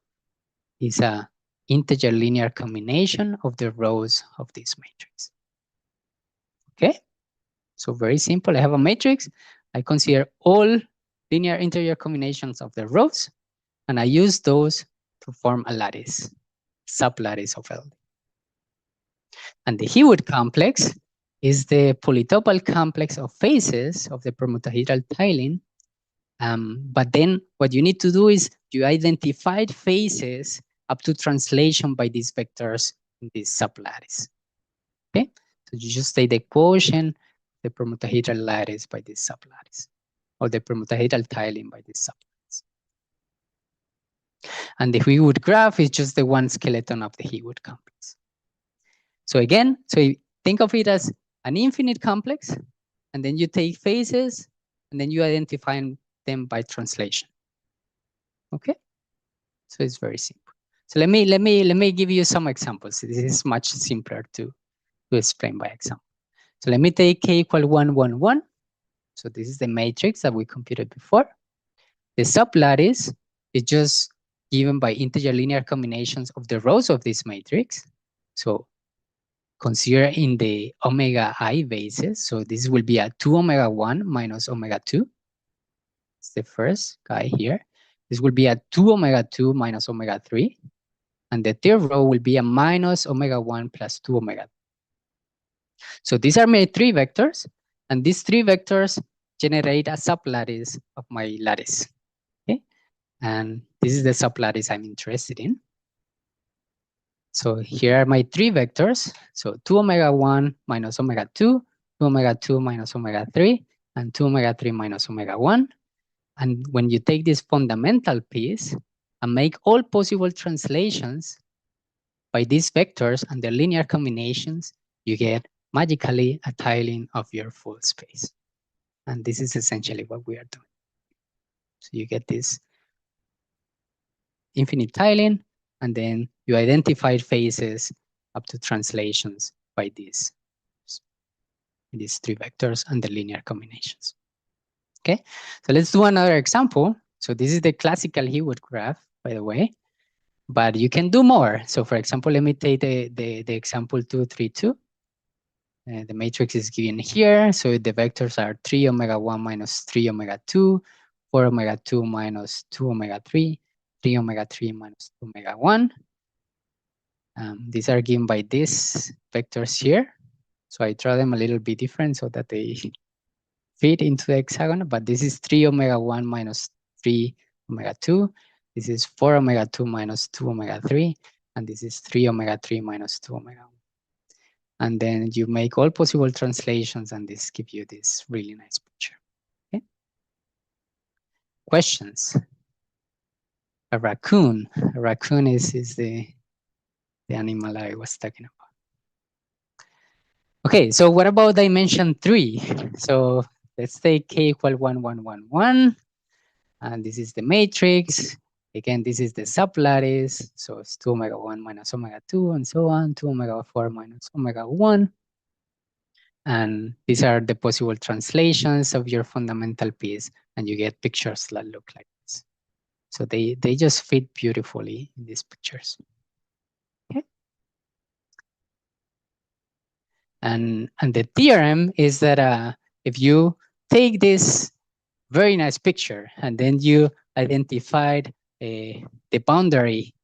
Speaker 9: is an integer linear combination of the rows of this matrix. Okay, so very simple. I have a matrix. I consider all linear integer combinations of the rows, and I use those to form a lattice, sublattice of LD. And the Hewitt complex is the polytopic complex of faces of the permutahedral tiling. But then what you need to do is you identified faces up to translation by these vectors in this sublattice. Okay, so you just take the quotient, the permutahedral lattice by this sublattice, or the permutahedral tiling by this sublattice. And the Hewitt graph is just the one skeleton of the Hewitt complex. So again, so think of it as an infinite complex, and then you take faces, and then you identify them by translation. Okay, so it's very simple. So let me give you some examples. This is much simpler to explain by example. So let me take k equal 1, 1, 1. So this is the matrix that we computed before. The sublattice is just given by integer linear combinations of the rows of this matrix. So consider in the omega I basis. So this will be a 2 omega 1 minus omega 2. It's the first guy here. This will be a 2 omega 2 minus omega 3. And the third row will be a minus omega 1 plus 2 omega. So these are my three vectors. And these three vectors generate a sublattice of my lattice. Okay? And this is the sublattice I'm interested in. So here are my three vectors. So 2 omega 1 minus omega 2, 2 omega 2 minus omega 3, and 2 omega 3 minus omega 1. And when you take this fundamental piece and make all possible translations by these vectors and their linear combinations, you get magically a tiling of your full space. And this is essentially what we are doing. So you get this infinite tiling, and then you identify faces up to translations by these three vectors and the linear combinations. Okay, so let's do another example. So this is the classical Hewitt graph, by the way, but you can do more. So for example, let me take the example 2, 3, 2. The matrix is given here. So the vectors are 3 omega 1 minus 3 omega 2, 4 omega 2 minus 2 omega 3, 3 omega 3 minus 2 omega 1. These are given by these vectors here. So I draw them a little bit different so that they fit into the hexagon, but this is 3 omega 1 minus 3 omega 2. This is 4 omega 2 minus 2 omega 3. And this is 3 omega 3 minus 2 omega 1. And then you make all possible translations, and this gives you this really nice picture. Okay? Questions? A raccoon. A raccoon is the animal I was talking about. Okay, so what about dimension 3? So let's take k equal 1, 1, 1, 1. And this is the matrix. Again, this is the sublattice. So it's 2 omega 1 minus omega 2 and so on. 2 omega 4 minus omega 1. And these are the possible translations of your fundamental piece. And you get pictures that look like this. So they just fit beautifully in these pictures. Okay. And the theorem is that if you take this very nice picture and then you identified the boundary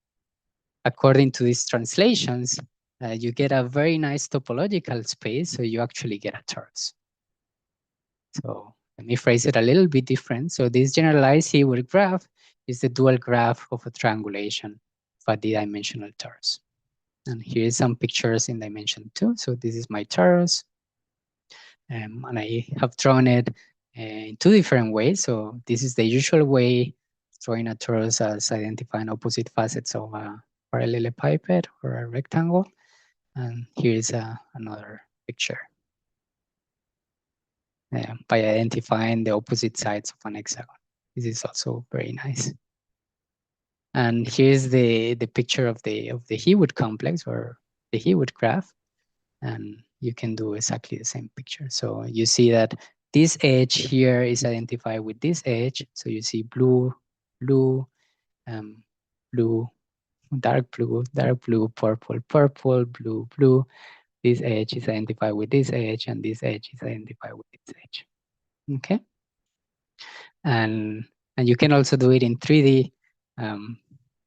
Speaker 9: according to these translations, you get a very nice topological space, so you actually get a torus. So let me phrase it a little bit different. So this generalized Hewitt graph is the dual graph of a triangulation of a d-dimensional torus. And here's some pictures in dimension 2. So this is my torus. And I have drawn it in two different ways. So this is the usual way drawing a torus as identifying opposite facets of a parallelepiped or a rectangle. And here's another picture by identifying the opposite sides of an hexagon. This is also very nice. And here's the picture of the Hewitt complex or the Hewitt graph, and you can do exactly the same picture. So you see that this edge here is identified with this edge. So you see blue, blue, blue, dark blue, purple, purple, blue, blue. This edge is identified with this edge, and this edge is identified with this edge. Okay, and you can also do it in 3D.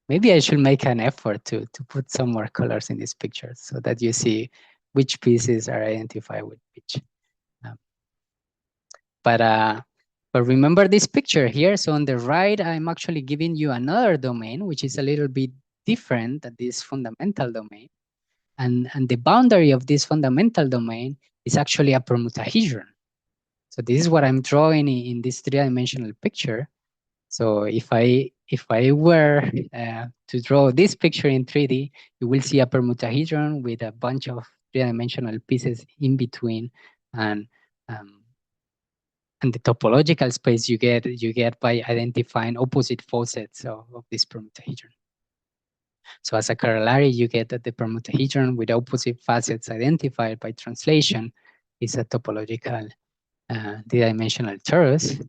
Speaker 9: Maybe I should make an effort to put some more colors in this picture so that you see which pieces are identified with which. But remember this picture here. So on the right, I'm actually giving you another domain, which is a little bit different than this fundamental domain. And the boundary of this fundamental domain is actually a permutahedron. So this is what I'm drawing in this three-dimensional picture. So if I were to draw this picture in 3D, you will see a permutahedron with a bunch of three-dimensional pieces in between, and the topological space you get by identifying opposite facets of this permutahedron. So as a corollary, you get that the permutahedron with opposite facets identified by translation is a topological d-dimensional torus.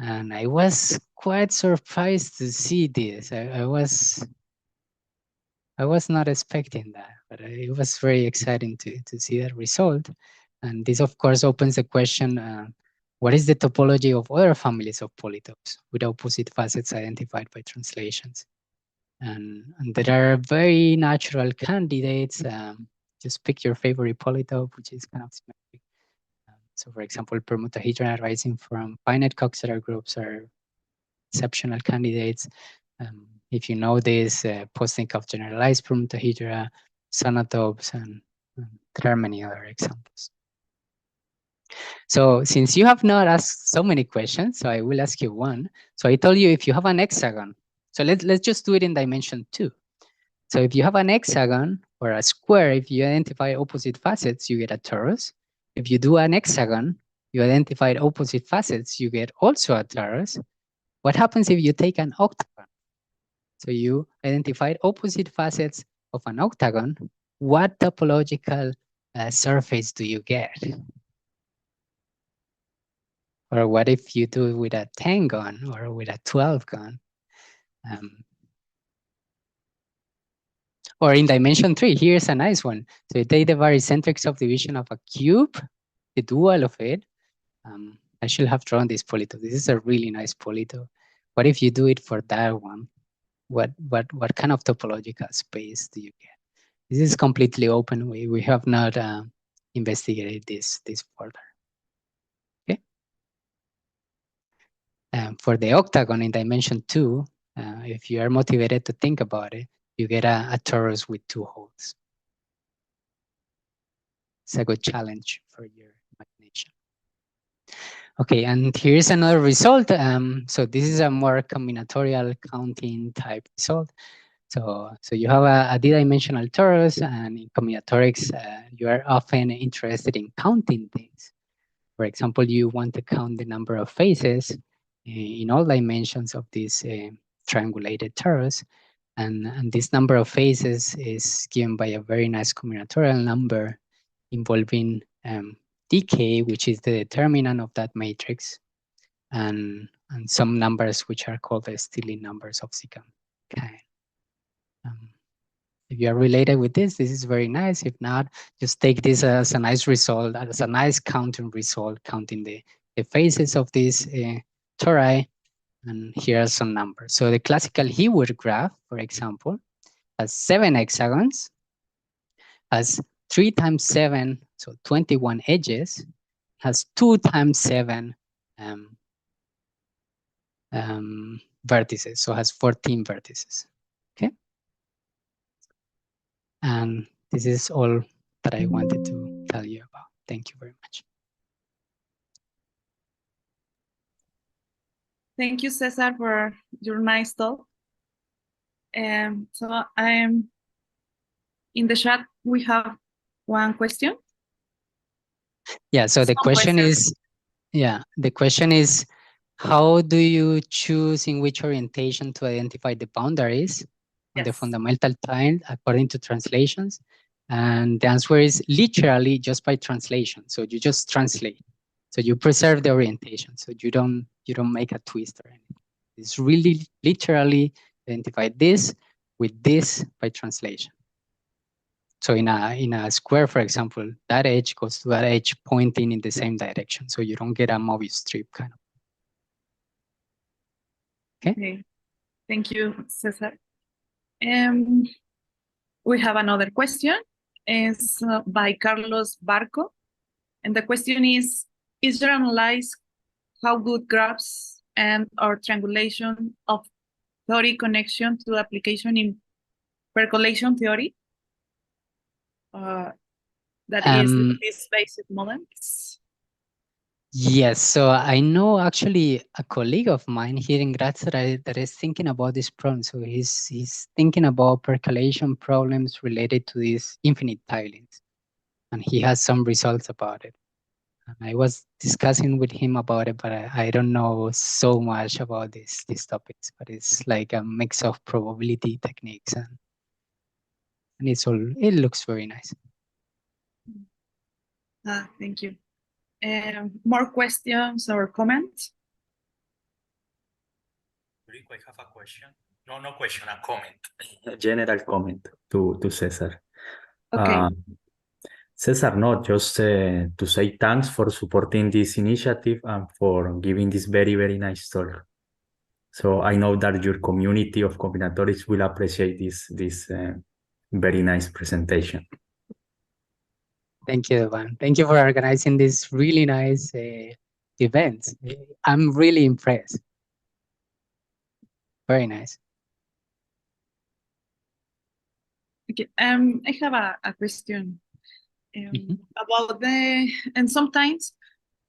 Speaker 9: And I was quite surprised to see this. I was not expecting that, but it was very exciting to see that result. And this, of course, opens the question, what is the topology of other families of polytopes with opposite facets identified by translations? And there are very natural candidates. Just pick your favorite polytope, which is kind of symmetric. So for example, permutahedron arising from finite Coxeter groups are exceptional candidates. If you know this, posting of generalized permutahedra, sonotopes, and there are many other examples. So since you have not asked so many questions, so I will ask you one. So I told you if you have an hexagon, so let's just do it in dimension 2. So if you have an hexagon or a square, if you identify opposite facets, you get a torus. If you do an hexagon, you identify opposite facets, you get also a torus. What happens if you take an octagon? So you identified opposite facets of an octagon. What topological surface do you get? Or what if you do it with a 10-gon or with a 12-gon? Or in dimension 3, here's a nice one. So you take the barycentric subdivision of a cube, the dual of it. I should have drawn this polytope. This is a really nice polytope. What if you do it for that one? What kind of topological space do you get? This is completely open. We have not investigated this further. Okay. For the octagon in dimension 2, if you are motivated to think about it, you get a torus with 2 holes. It's a good challenge for your imagination. Okay, and here's another result. So this is a more combinatorial counting type result. So you have a d-dimensional torus, and in combinatorics, you are often interested in counting things. For example, you want to count the number of faces in all dimensions of this triangulated torus, and this number of faces is given by a very nice combinatorial number involving dk, which is the determinant of that matrix, and some numbers which are called the Stirling numbers of secant kind. If you are related with this is very nice. If not, just take this as a nice result, as a nice counting result, counting the faces of this tori, and here are some numbers. So the classical Hewitt graph, for example, has 7 hexagons, has 3 times 7, so 21 edges, has 2 times 7 vertices, so has 14 vertices. Okay. And this is all that I wanted to tell you about. Thank you very much.
Speaker 6: Thank you, Cesar, for your nice talk. So I'm in the chat. we have one question.
Speaker 9: Yeah, so the
Speaker 6: Some
Speaker 9: question
Speaker 6: questions.
Speaker 9: is, yeah, the question is, how do you choose in which orientation to identify the boundaries on the
Speaker 6: Yes.
Speaker 9: fundamental tile according to translations? And the answer is literally just by translation. So you just translate. So you preserve the orientation. So you don't make a twist or anything. It's really literally identify this with this by translation. So in a square, for example, that edge goes to that edge pointing in the same direction. So you don't get a Mobius strip kind of.
Speaker 6: Okay. Thank you, Cesar. We have another question. It's by Carlos Barco. And the question is there analyze how good graphs and or triangulation of theory connection to application in percolation theory? That is these basic moments.
Speaker 9: Yes, so I know actually a colleague of mine here in Graz that is thinking about this problem. So he's thinking about percolation problems related to these infinite tilings, and he has some results about it. And I was discussing with him about it, but I don't know so much about these topics. But it's like a mix of probability techniques, and it looks very nice.
Speaker 6: Thank you. More questions or comments?
Speaker 10: I have a question. No question, a comment. A general comment to Cesar.
Speaker 6: Okay.
Speaker 10: Cesar, no, just to say thanks for supporting this initiative and for giving this very, very nice talk. So I know that your community of combinatorics will appreciate this very nice presentation.
Speaker 9: Thank you, Evan. Thank you for organizing this really nice event. I'm really impressed. Very nice.
Speaker 6: Okay. I have a question about and sometimes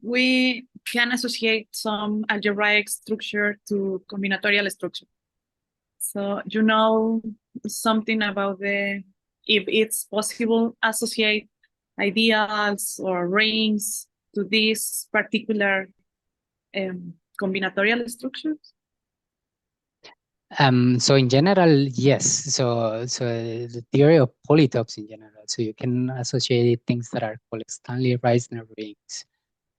Speaker 6: we can associate some algebraic structure to combinatorial structure. So you know something about if it's possible associate ideals or rings to these particular combinatorial structures?
Speaker 9: So in general, yes. So the theory of polytopes in general. So you can associate things that are called Stanley-Reisner rings,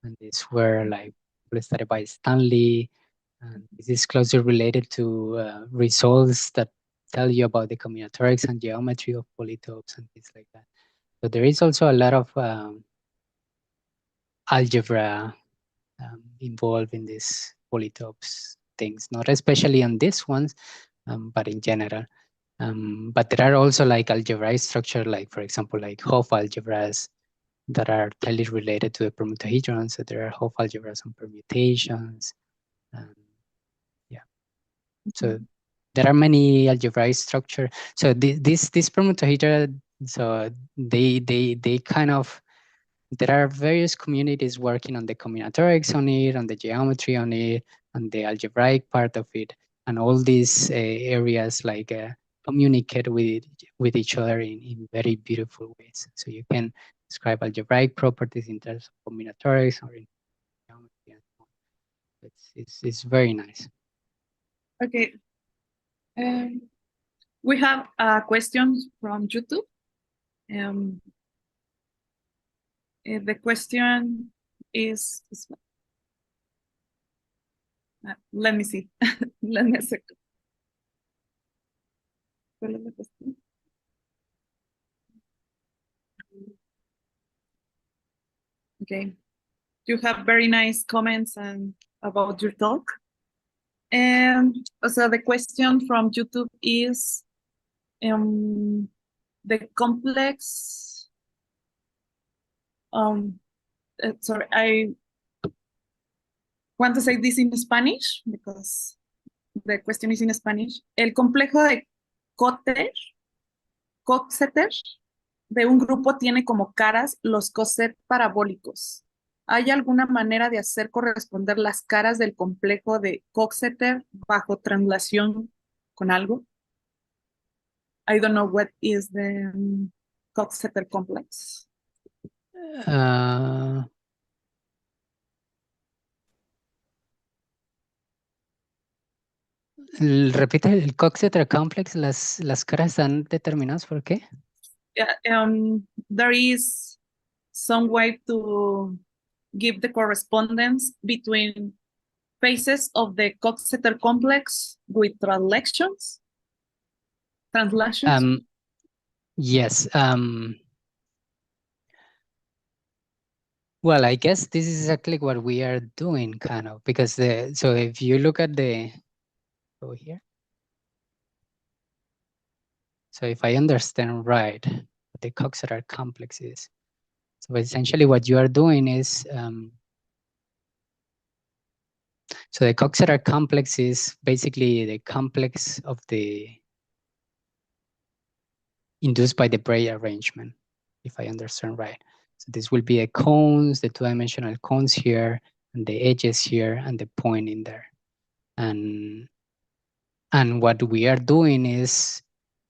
Speaker 9: and these were like studied by Stanley. And this is closely related to results that tell you about the combinatorics and geometry of polytopes and things like that. So there is also a lot of algebra involved in these polytopes things, not especially on these ones, but in general. But there are also like algebraic structure, like for example, like Hopf algebras that are tightly related to the permutahedron. So there are Hopf algebras on permutations. Yeah. So there are many algebraic structure. So this permutahedra, so they kind of, there are various communities working on the combinatorics on it, on the geometry on it, on the algebraic part of it, and all these areas like communicate with each other in very beautiful ways. So you can describe algebraic properties in terms of combinatorics or in geometry and so on. It's very nice.
Speaker 6: Okay. We have a question from YouTube. The question is let me see. Let me a second. Okay. You have very nice comments and about your talk. And so the question from YouTube is the complex sorry, I want to say this in Spanish because the question is in Spanish. El complejo de Coxeter de un grupo tiene como caras los coset parabólicos. ¿Hay alguna manera de hacer corresponder las caras del complejo de Coxeter bajo triangulación con algo? I don't know what is the Coxeter complex?
Speaker 9: Repite el Coxeter complex, las caras están determinadas por qué?
Speaker 6: Yeah, there is some way to give the correspondence between phases of the Coxeter complex with translations.
Speaker 9: Yes. Well, I guess this is exactly what we are doing, kind of, because so if you look at over here. So if I understand right, what the Coxeter complex is. So essentially what you are doing is, so the Coxeter complex is basically the complex of the induced by the Bray arrangement, if I understand right. So this will be the cones, the two-dimensional cones here, and the edges here, and the point in there. And what we are doing is,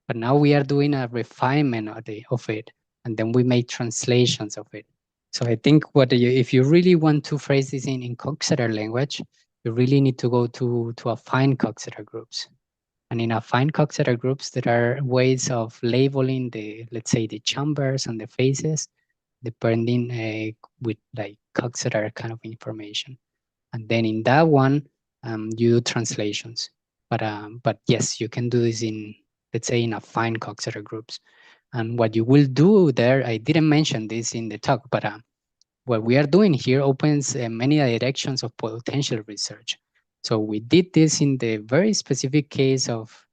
Speaker 9: but now we are doing a refinement of it, and then we make translations of it. So I think if you really want to phrase this in Coxeter language, you really need to go to affine Coxeter groups. And in affine Coxeter groups, there are ways of labeling let's say the chambers and the faces, depending with like Coxeter kind of information. And then in that one, you do translations. But yes, you can do this in, let's say, in affine Coxeter groups. And what you will do there, I didn't mention this in the talk, but what we are doing here opens many directions of potential research. So we did this in the very specific case of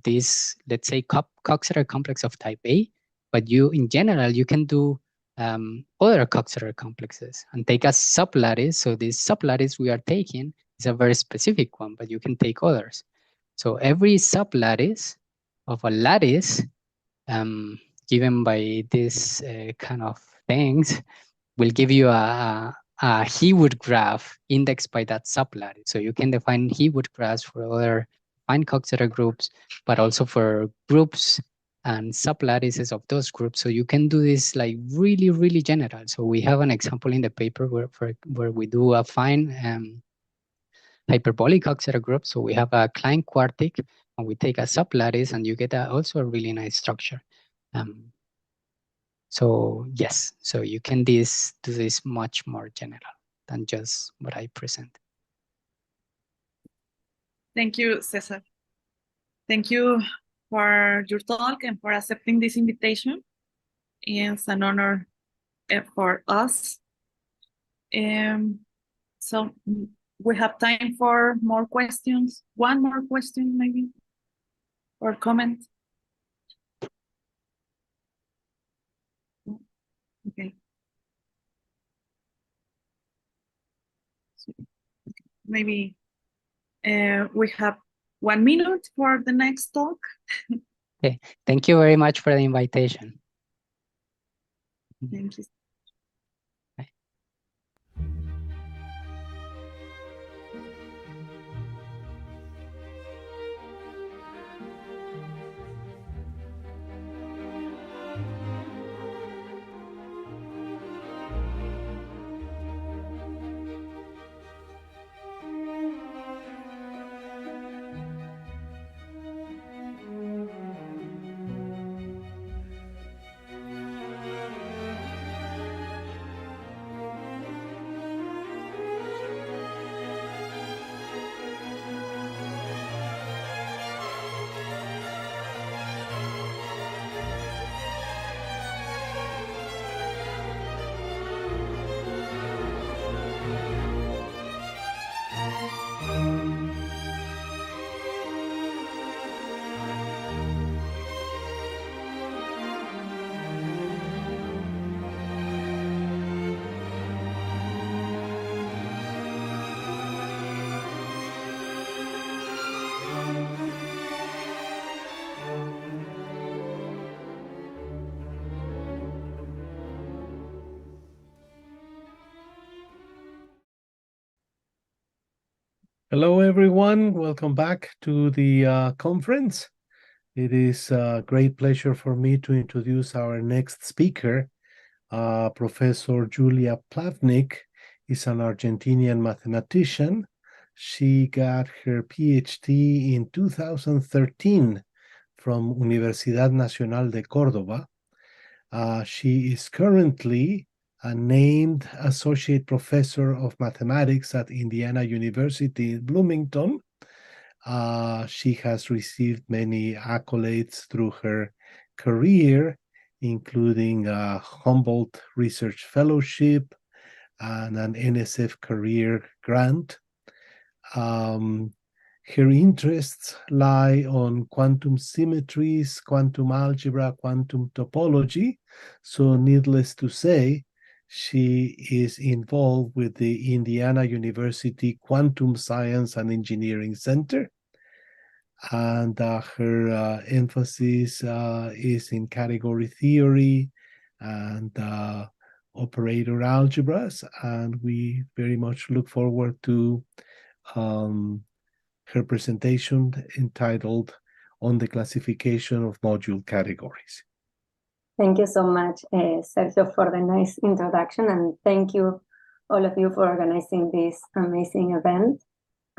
Speaker 9: this, let's say, Coxeter complex of type A, but in general, you can do other Coxeter complexes and take a sublattice. So this sublattice we are taking is a very specific one, but you can take others. So every sublattice of a lattice given by this kind of things will give you a Hewood graph indexed by that sublattice. So you can define Hewood graphs for other fine Coxeter groups, but also for groups and sublattices of those groups. So you can do this like really, really general. So we have an example in the paper where we do a fine hyperbolic Coxeter group. So we have a Klein quartic and we take a sublattice and you get also a really nice structure. So yes, so you can do this much more general than just what I present.
Speaker 6: Thank you, Cesar. Thank you for your talk and for accepting this invitation. It's an honor for us. So we have time for more questions. One more question, maybe, or comment. Okay. So maybe we have 1 minute for the next talk.
Speaker 9: Okay, thank you very much for the invitation.
Speaker 6: Thank you.
Speaker 11: Hello, everyone. Welcome back to the conference. It is a great pleasure for me to introduce our next speaker. Professor Julia Plavnik is an Argentinian mathematician. She got her PhD in 2013 from Universidad Nacional de Córdoba. She is currently a named associate professor of mathematics at Indiana University in Bloomington. She has received many accolades through her career, including a Humboldt Research Fellowship and an NSF Career Grant. Her interests lie on quantum symmetries, quantum algebra, quantum topology. So needless to say, she is involved with the Indiana University Quantum Science and Engineering Center. And her emphasis is in category theory and operator algebras. And we very much look forward to her presentation entitled On the Classification of Module Categories.
Speaker 12: Thank you so much, Sergio, for the nice introduction, and thank you, all of you, for organizing this amazing event.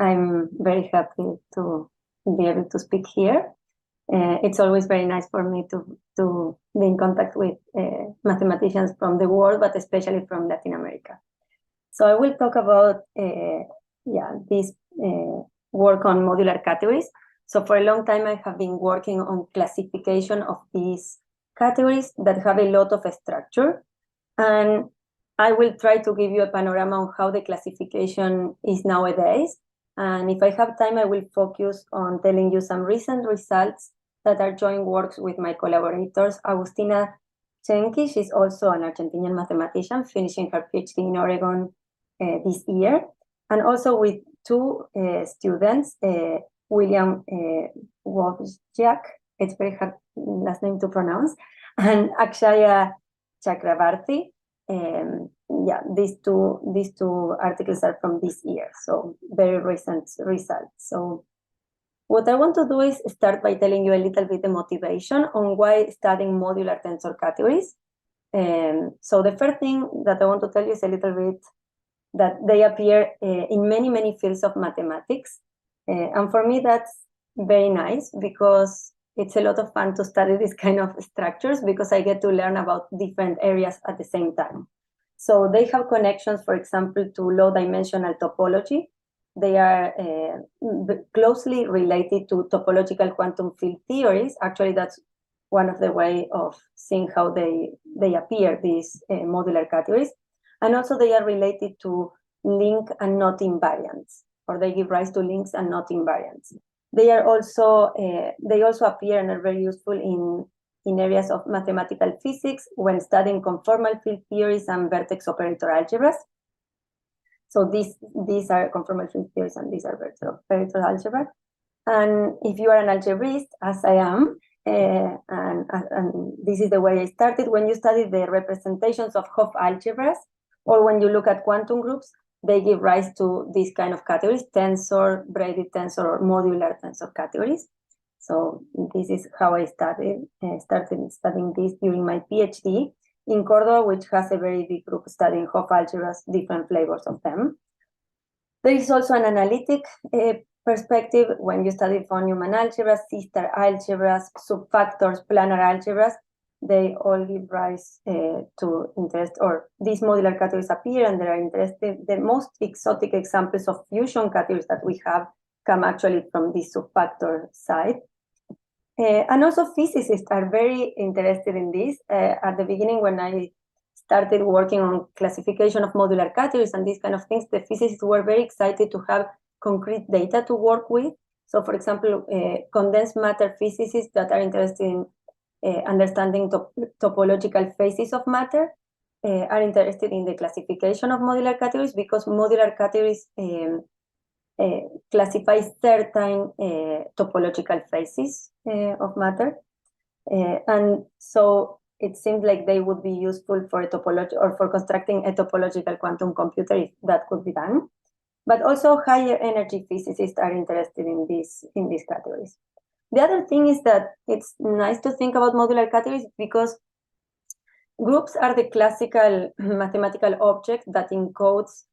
Speaker 12: I'm very happy to be able to speak here. It's always very nice for me to be in contact with mathematicians from the world, but especially from Latin America. So I will talk about this work on modular categories. So for a long time, I have been working on classification of these categories that have a lot of structure. And I will try to give you a panorama on how the classification is nowadays. And if I have time, I will focus on telling you some recent results that are joint works with my collaborators, Agustina Chenki. She's also an Argentinian mathematician, finishing her PhD in Oregon this year. And also with two students, William Wojciak, it's very hard last name to pronounce, and Akshaya Chakravarti. These two articles are from this year, so very recent results. So what I want to do is start by telling you a little bit the motivation on why studying modular tensor categories. So the first thing that I want to tell you is a little bit that they appear in many fields of mathematics. And for me, that's very nice because it's a lot of fun to study this kind of structures because I get to learn about different areas at the same time. So they have connections, for example, to low-dimensional topology. They are closely related to topological quantum field theories. Actually, that's one of the ways of seeing how they appear, these modular categories. And also they are related to link and knot invariants, or they give rise to links and knot invariants. They also appear and are very useful in areas of mathematical physics when studying conformal field theories and vertex operator algebras. So these are conformal field theories and these are vertex operator algebra. And if you are an algebraist, as I am, and this is the way I started, when you study the representations of Hopf algebras, or when you look at quantum groups, they give rise to these kind of categories, tensor, braided tensor, or modular tensor categories. So this is how I started studying this during my PhD in Córdoba, which has a very big group studying Hopf algebras, different flavors of them. There is also an analytic perspective when you study von Neumann algebras, C-star algebras, subfactors, planar algebras. They all give rise to interest, or these modular categories appear, and they are interested. The most exotic examples of fusion categories that we have come actually from this subfactor side. And also physicists are very interested in this. At the beginning, when I started working on classification of modular categories and these kind of things, the physicists were very excited to have concrete data to work with. So for example, condensed matter physicists that are interested in understanding topological phases of matter are interested in the classification of modular categories because modular categories classify certain topological phases of matter. And so it seems like they would be useful for a topology or for constructing a topological quantum computer if that could be done. But also higher energy physicists are interested in these categories. The other thing is that it's nice to think about modular categories because groups are the classical mathematical object that encodes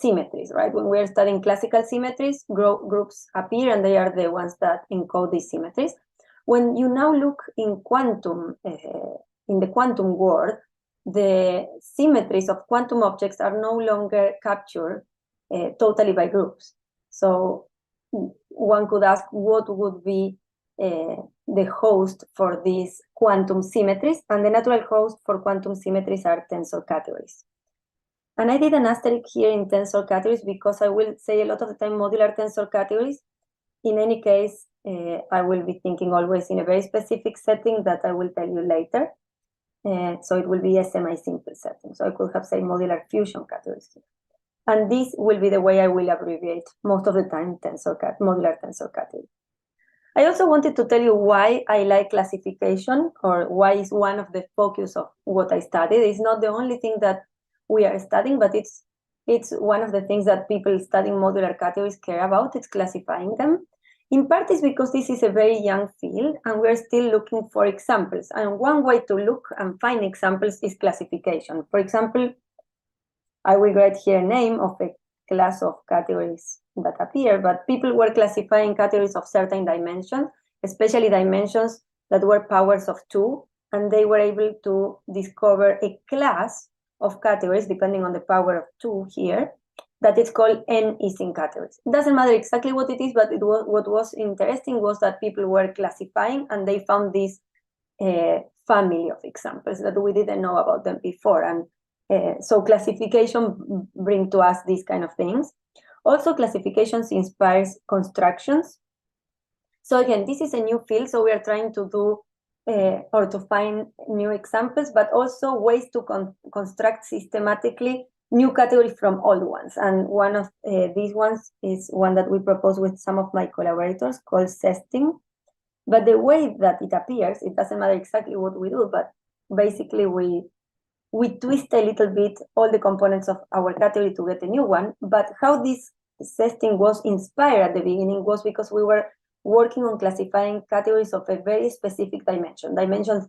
Speaker 12: symmetries, right? When we're studying classical symmetries, groups appear and they are the ones that encode these symmetries. When you now look in quantum, in the quantum world, the symmetries of quantum objects are no longer captured totally by groups. So one could ask what would be the host for these quantum symmetries, and the natural host for quantum symmetries are tensor categories. And I did an asterisk here in tensor categories because I will say a lot of the time modular tensor categories. In any case, I will be thinking always in a very specific setting that I will tell you later. So it will be a semi-simple setting. So I could have said modular fusion categories here. And this will be the way I will abbreviate most of the time modular tensor category. I also wanted to tell you why I like classification, or why is one of the focus of what I studied. It's not the only thing that we are studying, but it's one of the things that people studying modular categories care about. It's classifying them. In part is because this is a very young field and we're still looking for examples. And one way to look and find examples is classification. For example, I will write here a name of a class of categories that appear, but people were classifying categories of certain dimensions, especially dimensions that were powers of 2, and they were able to discover a class of categories, depending on the power of 2 here, that is called n-Ising categories. It doesn't matter exactly what it is, but what was interesting was that people were classifying and they found this family of examples that we didn't know about them before. And so classification brings to us these kind of things. Also, classifications inspires constructions. So again, this is a new field, so we are trying to do or to find new examples, but also ways to construct systematically new categories from old ones. And one of these ones is one that we propose with some of my collaborators called zesting. But the way that it appears, it doesn't matter exactly what we do, but basically we twist a little bit all the components of our category to get a new one. But how this zesting was inspired at the beginning was because we were working on classifying categories of a very specific dimension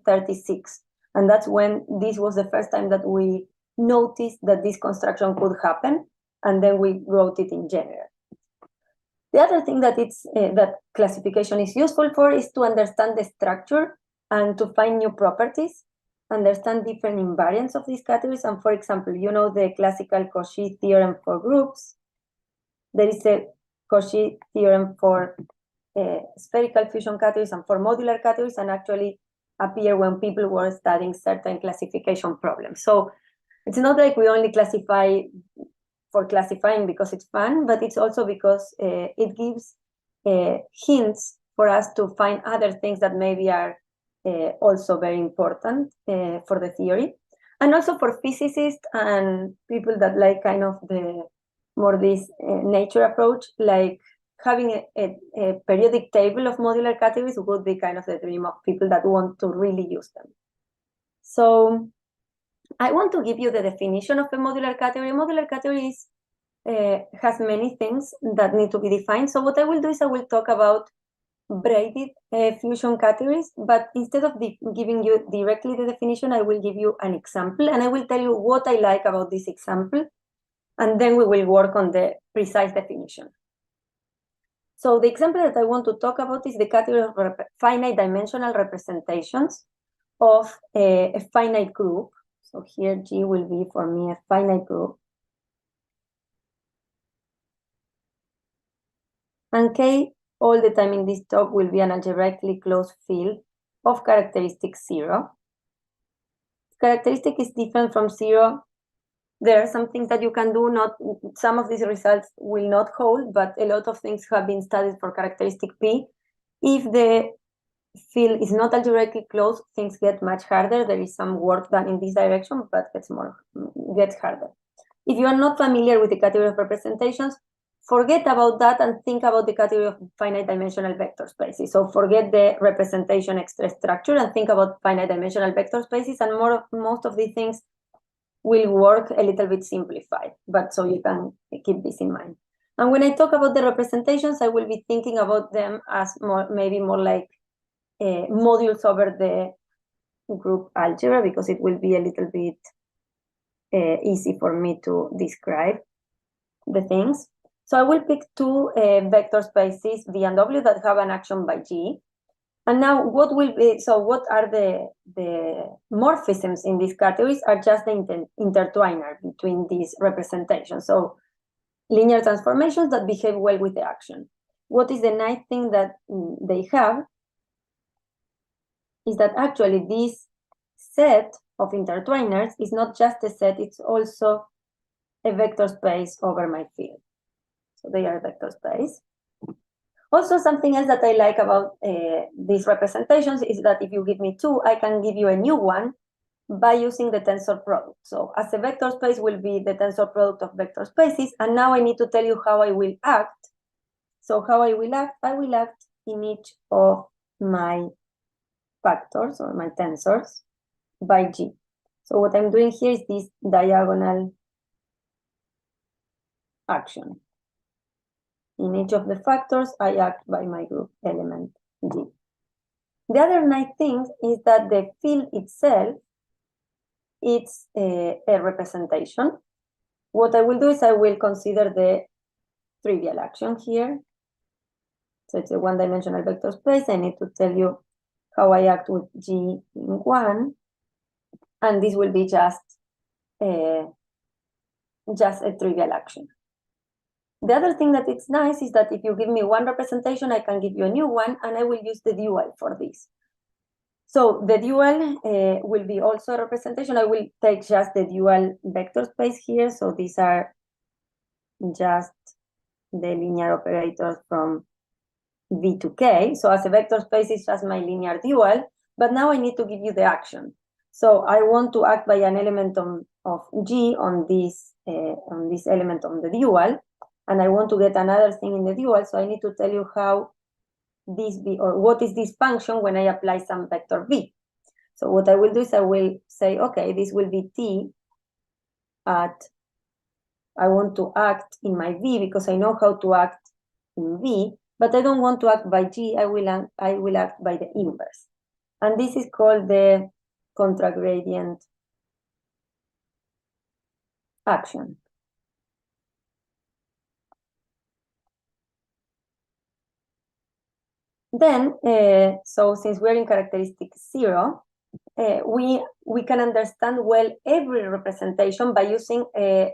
Speaker 12: 36. And that's when this was the first time that we noticed that this construction could happen, and then we wrote it in general. The other thing that that classification is useful for is to understand the structure and to find new properties, understand different invariants of these categories. And for example, you know the classical Cauchy theorem for groups. There is a Cauchy theorem for spherical fusion categories and for modular categories, and actually appear when people were studying certain classification problems. So it's not like we only classify for classifying because it's fun, but it's also because it gives hints for us to find other things that maybe are also very important for the theory. And also for physicists and people that like kind of the more this nature approach, like having a periodic table of modular categories would be kind of the dream of people that want to really use them. So I want to give you the definition of a modular category. A modular category has many things that need to be defined. So what I will do is I will talk about braided fusion categories, but instead of giving you directly the definition, I will give you an example, and I will tell you what I like about this example, and then we will work on the precise definition. So the example that I want to talk about is the category of finite dimensional representations of a finite group. So here G will be for me a finite group. And K all the time in this talk will be an algebraically closed field of characteristic 0. Characteristic is different from 0. There are some things that you can do, some of these results will not hold, but a lot of things have been studied for characteristic P. If the field is not algebraically closed, things get much harder. There is some work done in this direction, but gets harder. If you are not familiar with the category of representations, forget about that and think about the category of finite dimensional vector spaces. So forget the representation extra structure and think about finite dimensional vector spaces, and most of these things will work a little bit simplified, but so you can keep this in mind. And when I talk about the representations, I will be thinking about them as maybe more like modules over the group algebra, because it will be a little bit easy for me to describe the things. So I will pick two vector spaces, V and W, that have an action by G. And now what are the morphisms in these categories are just the intertwiner between these representations. So linear transformations that behave well with the action. What is the nice thing that they have is that actually this set of intertwiners is not just a set, it's also a vector space over my field. So they are vector space. Also, something else that I like about these representations is that if you give me two, I can give you a new one by using the tensor product. So as a vector space will be the tensor product of vector spaces, and now I need to tell you how I will act. So how I will act in each of my factors or my tensors by G. So what I'm doing here is this diagonal action. In each of the factors, I act by my group element G. The other nice thing is that the field itself, it's a representation. What I will do is I will consider the trivial action here. So it's a one-dimensional vector space. I need to tell you how I act with G in 1. And this will be just a trivial action. The other thing that it's nice is that if you give me one representation, I can give you a new one, and I will use the dual for this. So the dual will be also a representation. I will take just the dual vector space here. So these are just the linear operators from V to K. So as a vector space, it's just my linear dual. But now I need to give you the action. So I want to act by an element of G on this element on the dual. And I want to get another thing in the dual, so I need to tell you how this be, or what is this function when I apply some vector V. So what I will do is I will say, okay, this will be T at, I want to act in my V because I know how to act in V, but I don't want to act by G, I will act by the inverse. And this is called the contragradient action. Then, so since we're in characteristic 0, we can understand well every representation by using a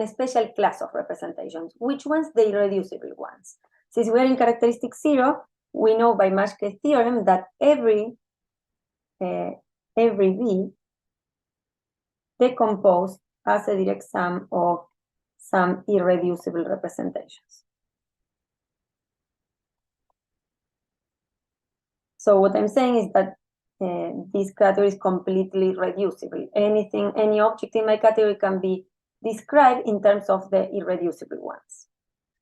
Speaker 12: special class of representations. Which ones? The irreducible ones. Since we're in characteristic 0, we know by Maschke's theorem that every V decomposed as a direct sum of some irreducible representations. So what I'm saying is that this category is completely reducible. Any object in my category can be described in terms of the irreducible ones.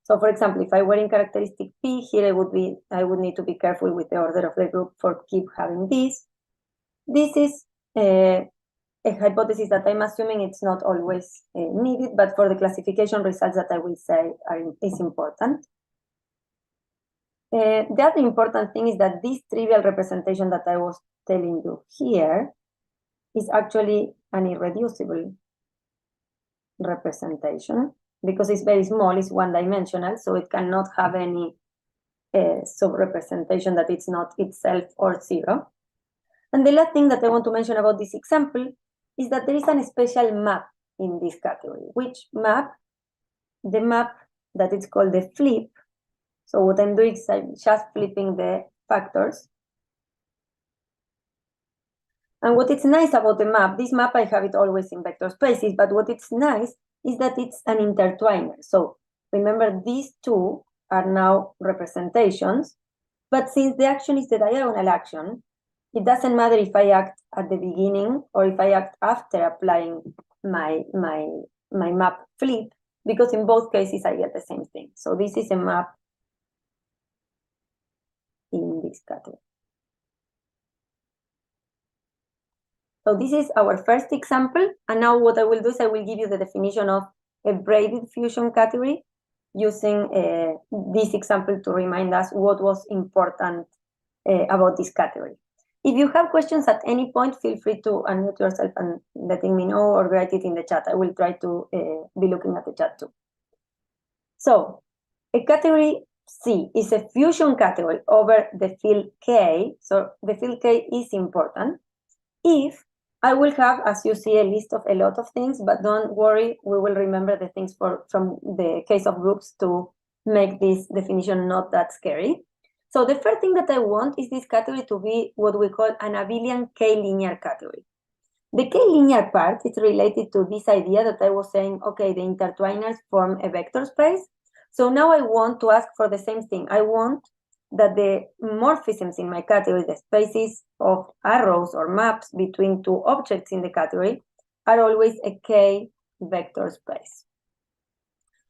Speaker 12: So for example, if I were in characteristic P, here I would need to be careful with the order of the group for keep having this. This is a hypothesis that I'm assuming it's not always needed, but for the classification results that I will say is important. The other important thing is that this trivial representation that I was telling you here is actually an irreducible representation because it's very small, it's one-dimensional, so it cannot have any sub-representation that it's not itself or 0. And the last thing that I want to mention about this example is that there is a special map in this category. Which map? The map that is called the flip. So what I'm doing is I'm just flipping the factors. And what is nice about the map, this map I have it always in vector spaces, but what it's nice is that it's an intertwiner. So remember, these two are now representations, but since the action is the diagonal action, it doesn't matter if I act at the beginning or if I act after applying my map flip, because in both cases I get the same thing. So this is a map in this category. So this is our first example, and now what I will do is I will give you the definition of a braided fusion category. using this example to remind us what was important about this category. If you have questions at any point, feel free to unmute yourself and letting me know, or write it in the chat. I will try to be looking at the chat too. So a category C is a fusion category over the field K. So the field K is important if I will have, as you see, a list of a lot of things, but don't worry, we will remember the things from the case of groups to make this definition not that scary. So the first thing that I want is this category to be what we call an abelian K-linear category. The K-linear part is related to this idea that I was saying, okay, the intertwiners form a vector space. So now I want to ask for the same thing. I want that the morphisms in my category, the spaces of arrows or maps between two objects in the category, are always a K vector space.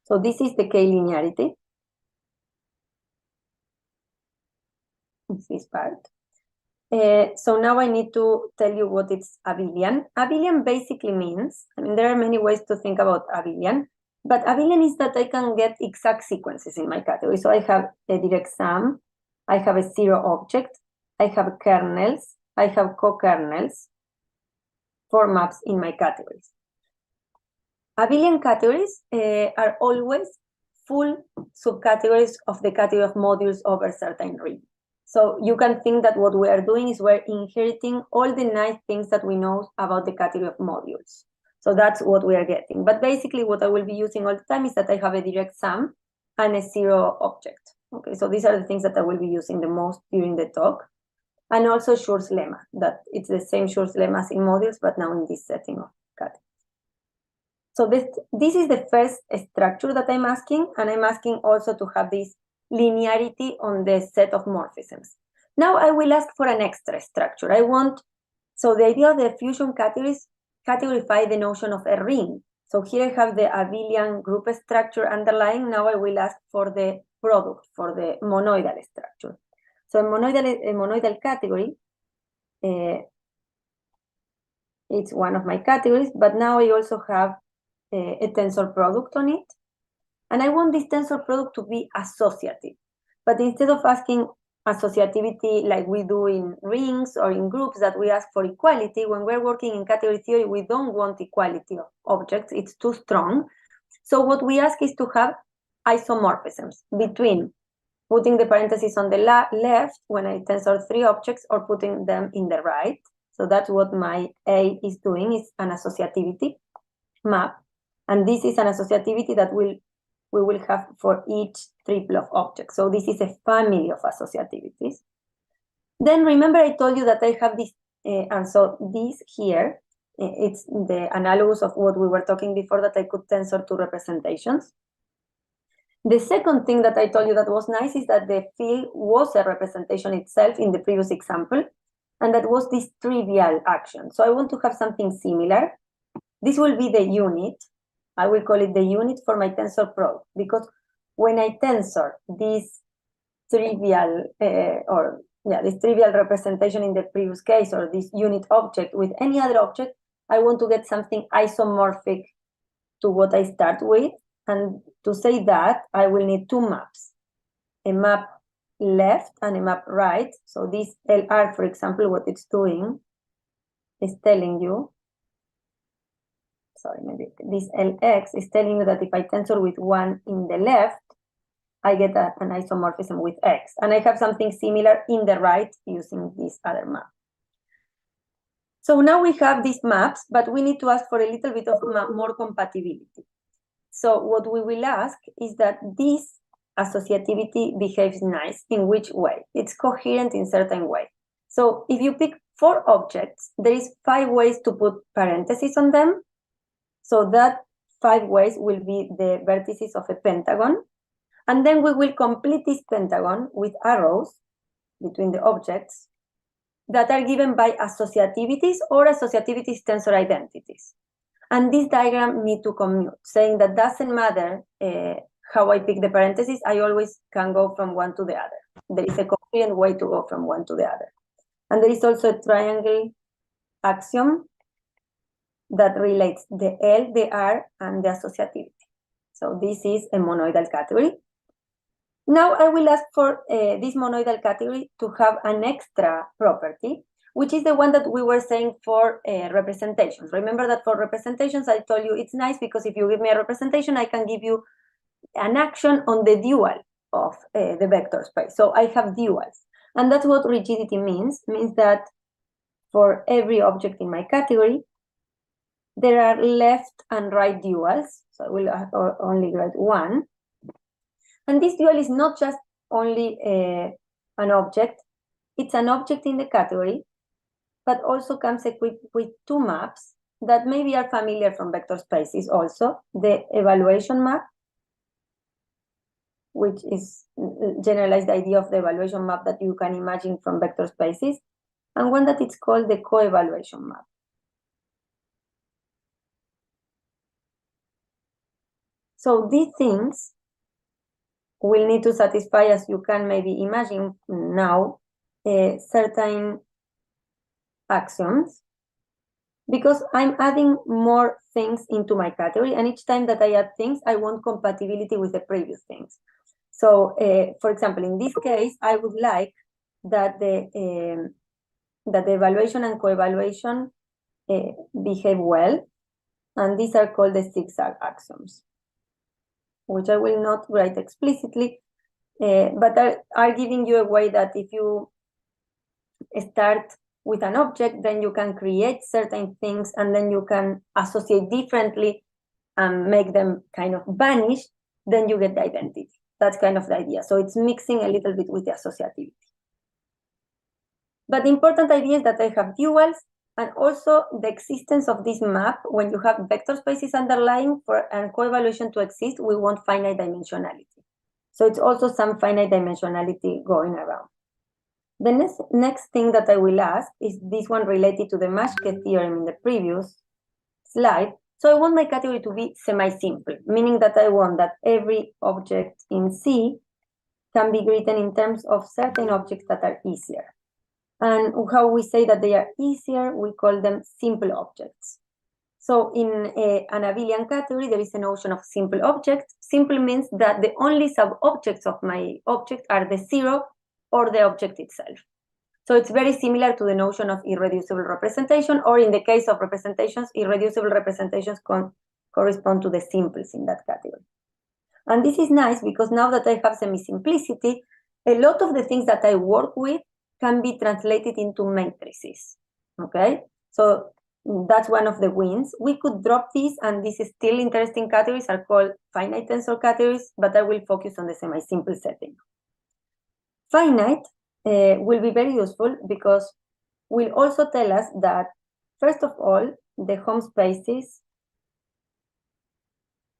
Speaker 12: So this is the K-linearity. It's this part. So now I need to tell you what it's abelian. Abelian basically means, I mean, there are many ways to think about abelian, but abelian is that I can get exact sequences in my category. So I have a direct sum, I have a zero object, I have kernels, I have co-kernels for maps in my categories. Abelian categories are always full subcategories of the category of modules over certain ring. So you can think that what we are doing is we're inheriting all the nice things that we know about the category of modules. So that's what we are getting. But basically what I will be using all the time is that I have a direct sum and a zero object. Okay, so these are the things that I will be using the most during the talk. And also Schur's lemma, that it's the same Schur's lemma as in modules, but now in this setting of categories. So this is the first structure that I'm asking, and I'm asking also to have this linearity on the set of morphisms. Now I will ask for an extra structure. So the idea of the fusion categories categorify the notion of a ring. So here I have the abelian group structure underlying. Now I will ask for the product, for the monoidal structure. So a monoidal category, it's one of my categories, but now I also have a tensor product on it. And I want this tensor product to be associative. But instead of asking associativity like we do in rings or in groups that we ask for equality, when we're working in category theory, we don't want equality of objects. It's too strong. So what we ask is to have isomorphisms between putting the parentheses on the left when I tensor three objects or putting them in the right. So that's what my A is doing, is an associativity map. And this is an associativity that we will have for each triple of objects. So this is a family of associativities. Then remember I told you that I have this, and so this here, it's the analogous of what we were talking before, that I could tensor two representations. The second thing that I told you that was nice is that the field was a representation itself in the previous example, and that was this trivial action. So I want to have something similar. This will be the unit. I will call it the unit for my tensor product, because when I tensor this trivial this trivial representation in the previous case, or this unit object with any other object, I want to get something isomorphic to what I start with. And to say that, I will need two maps, a map left and a map right. So this LR, for example, what it's doing is telling you, maybe this LX is telling you that if I tensor with one in the left, I get an isomorphism with X. And I have something similar in the right using this other map. So now we have these maps, but we need to ask for a little bit of more compatibility. So what we will ask is that this associativity behaves nice. In which way? It's coherent in certain way. So if you pick 4 objects, there is 5 ways to put parentheses on them. So that 5 ways will be the vertices of a pentagon. And then we will complete this pentagon with arrows between the objects that are given by associativities or associativities tensor identities. And this diagram need to commute, saying that doesn't matter how I pick the parentheses, I always can go from one to the other. There is a coherent way to go from one to the other. And there is also a triangle axiom that relates the L, the R, and the associativity. So this is a monoidal category. Now I will ask for this monoidal category to have an extra property, which is the one that we were saying for representations. Remember that for representations, I told you it's nice because if you give me a representation, I can give you an action on the dual of the vector space. So I have duals. And that's what rigidity means that for every object in my category, there are left and right duals. So I will only write one. And this dual is not just only an object, it's an object in the category, but also comes equipped with two maps that maybe are familiar from vector spaces also. The evaluation map, which is generalized idea of the evaluation map that you can imagine from vector spaces, and one that is called the co-evaluation map. So these things will need to satisfy, as you can maybe imagine now, certain axioms, because I'm adding more things into my category, and each time that I add things, I want compatibility with the previous things. So, for example, in this case, I would like that the evaluation and co-evaluation behave well, and these are called the zigzag axioms, which I will not write explicitly, but are giving you a way that if you start with an object, then you can create certain things, and then you can associate differently and make them kind of vanish, then you get the identity. That's kind of the idea. So it's mixing a little bit with the associativity. But the important idea is that I have duals, and also the existence of this map. When you have vector spaces underlying for and co-evaluation to exist, we want finite dimensionality. So it's also some finite dimensionality going around. The next thing that I will ask is this one related to the Maschke theorem in the previous slide. So I want my category to be semi-simple, meaning that I want that every object in C can be written in terms of certain objects that are easier. And how we say that they are easier, we call them simple objects. So in an abelian category, there is a notion of simple objects. Simple means that the only sub-objects of my object are the zero or the object itself. So it's very similar to the notion of irreducible representation, or in the case of representations, irreducible representations correspond to the simples in that category. And this is nice because now that I have semi-simplicity, a lot of the things that I work with can be translated into matrices, okay? So that's one of the wins. We could drop this, and these still interesting categories are called finite tensor categories, but I will focus on the semi-simple setting. Finite will be very useful because will also tell us that, first of all, the home spaces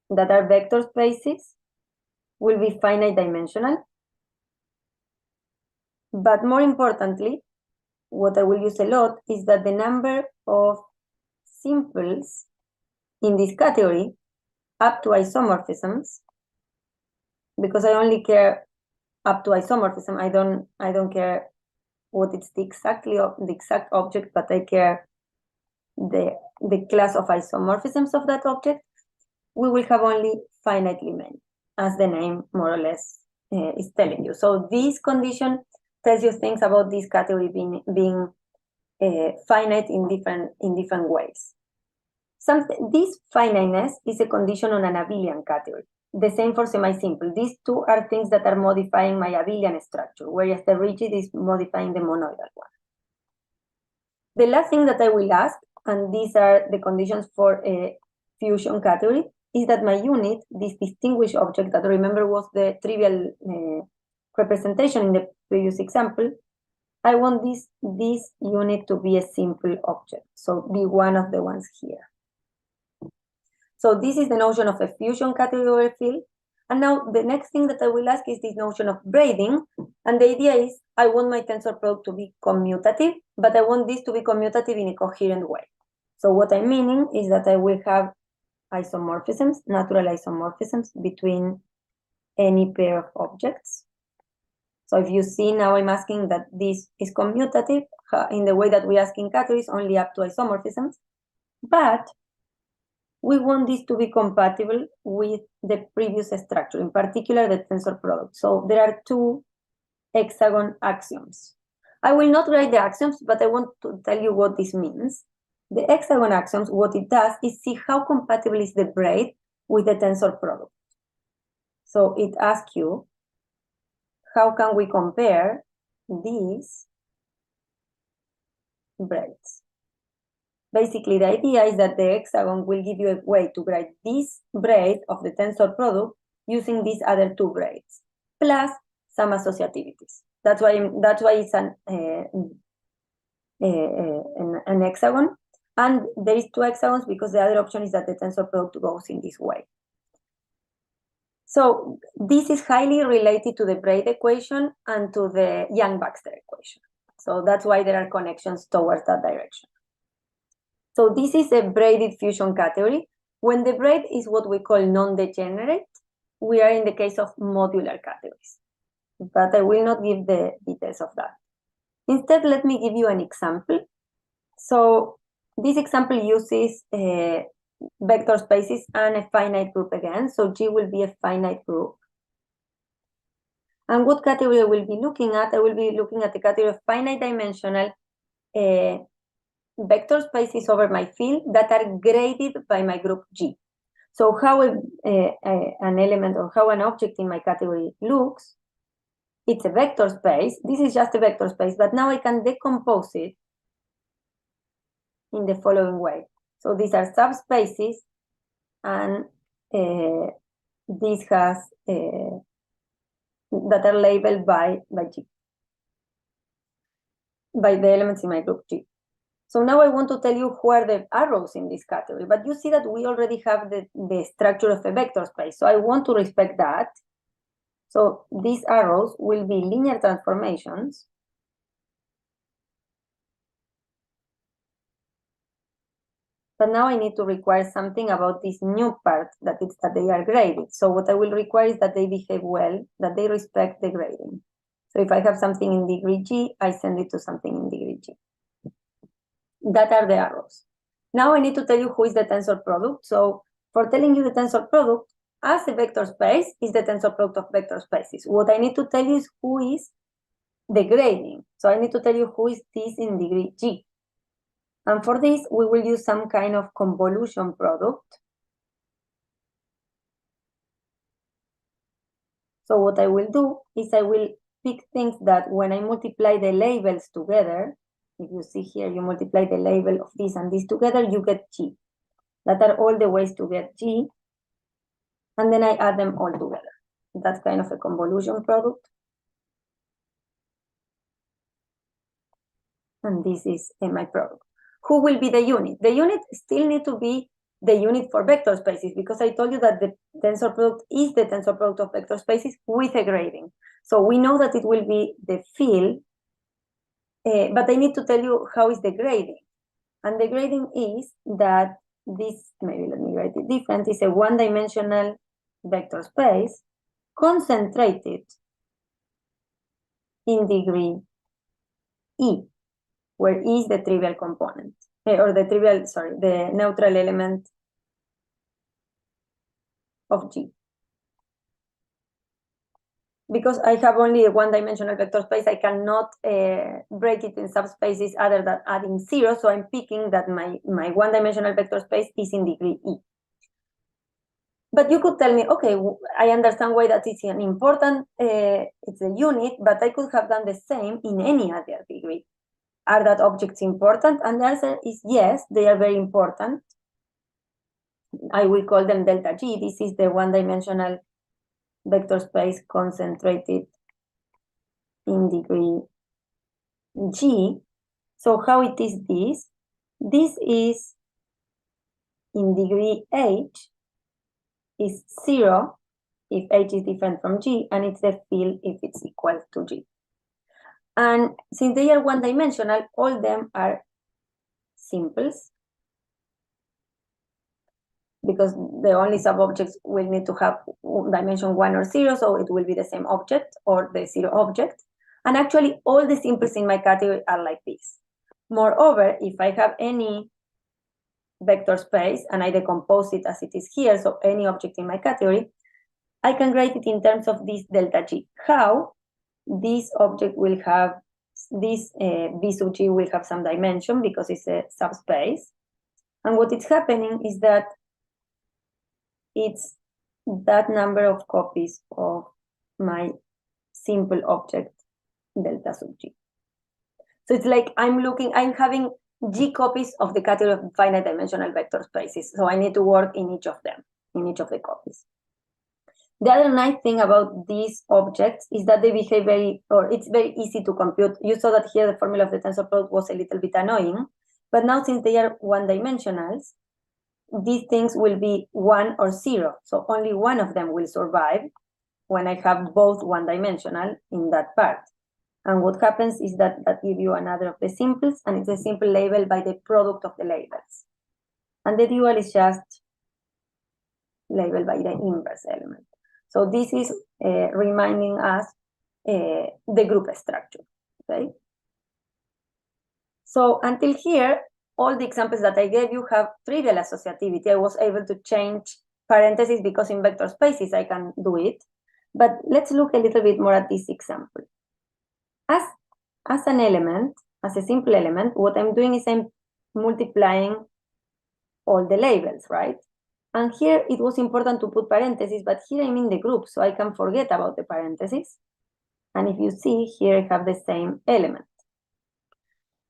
Speaker 12: that are vector spaces will be finite dimensional. But more importantly, what I will use a lot is that the number of simples in this category up to isomorphisms, because I only care up to isomorphism. I don't care what it's the exact object, but I care the class of isomorphisms of that object. We will have only finitely many, as the name more or less is telling you. So this condition tells you things about this category being finite in different ways. This finiteness is a condition on an abelian category. The same for semi-simple. These two are things that are modifying my abelian structure, whereas the rigid is modifying the monoidal one. The last thing that I will ask, and these are the conditions for a fusion category, is that my unit, this distinguished object that remember was the trivial representation in the previous example, I want this unit to be a simple object, so be one of the ones here. So this is the notion of a fusion category field. And now the next thing that I will ask is this notion of braiding. And the idea is I want my tensor product to be commutative, but I want this to be commutative in a coherent way. So what I'm meaning is that I will have isomorphisms, natural isomorphisms between any pair of objects. So if you see now I'm asking that this is commutative in the way that we ask in categories only up to isomorphisms, but we want this to be compatible with the previous structure, in particular the tensor product. So there are two hexagon axioms. I will not write the axioms, but I want to tell you what this means. The hexagon axioms, what it does is see how compatible is the braid with the tensor product. So it asks you, how can we compare these braids? Basically, the idea is that the hexagon will give you a way to write this braid of the tensor product using these other two braids, plus some associativities. That's why it's an hexagon. And there is two hexagons because the other option is that the tensor product goes in this way. So this is highly related to the braid equation and to the Yang-Baxter equation. So that's why there are connections towards that direction. So this is a braided fusion category. When the braid is what we call non-degenerate, we are in the case of modular categories. But I will not give the details of that. Instead, let me give you an example. So this example uses vector spaces and a finite group again. So G will be a finite group. And what category I will be looking at? I will be looking at the category of finite dimensional vector spaces over my field that are graded by my group G. So how an element or how an object in my category looks, it's a vector space. This is just a vector space, but now I can decompose it in the following way. So these are subspaces, and this has that are labeled by G, by the elements in my group G. So now I want to tell you who are the arrows in this category, but you see that we already have the structure of a vector space. So I want to respect that. So these arrows will be linear transformations. But now I need to require something about this new part, that it's that they are graded. So what I will require is that they behave well, that they respect the grading. So if I have something in degree G, I send it to something in degree G. That are the arrows. Now I need to tell you who is the tensor product. So for telling you the tensor product, as a vector space is the tensor product of vector spaces. What I need to tell you is who is the grading. So I need to tell you who is this in degree G. And for this, we will use some kind of convolution product. So what I will do is I will pick things that when I multiply the labels together, if you see here, you multiply the label of this and this together, you get G. That are all the ways to get G. And then I add them all together. That's kind of a convolution product. And this is my product. Who will be the unit? The unit still need to be the unit for vector spaces, because I told you that the tensor product is the tensor product of vector spaces with a grading. So we know that it will be the field, but I need to tell you how is the grading. And the grading is that this, maybe let me write it different, is a one-dimensional vector space concentrated in degree E, where E is the trivial component, or the neutral element of G. Because I have only a one-dimensional vector space, I cannot break it in subspaces other than adding 0, so I'm picking that my one-dimensional vector space is in degree E. But you could tell me, okay, I understand why that is an important, it's a unit, but I could have done the same in any other degree. Are that objects important? And the answer is yes, they are very important. I will call them delta G. This is the one-dimensional vector space concentrated in degree G. So how it is this? This is in degree H is 0 if H is different from G, and it's a field if it's equal to G. And since they are one-dimensional, all of them are simples, because the only sub-objects will need to have dimension 1 or 0, so it will be the same object or the 0 object. And actually, all the simples in my category are like this. Moreover, if I have any vector space and I decompose it as it is here, so any object in my category, I can write it in terms of this delta G. How? This object will have, this V sub G will have some dimension because it's a subspace. And what is happening is that it's that number of copies of my simple object delta sub G. So it's like I'm having G copies of the category of finite dimensional vector spaces. So I need to work in each of them, in each of the copies. The other nice thing about these objects is that they behave it's very easy to compute. You saw that here the formula of the tensor product was a little bit annoying, but now since they are one-dimensionals, these things will be 1 or 0. So only one of them will survive when I have both one-dimensional in that part. And what happens is that gives you another of the simples, and it's a simple label by the product of the labels. And the dual is just labeled by the inverse element. So this is reminding us the group structure, okay? So until here, all the examples that I gave you have trivial associativity. I was able to change parentheses because in vector spaces I can do it. But let's look a little bit more at this example. As an element, as a simple element, what I'm doing is I'm multiplying all the labels, right? And here it was important to put parentheses, but here I'm in the group, so I can forget about the parentheses. And if you see, here I have the same element.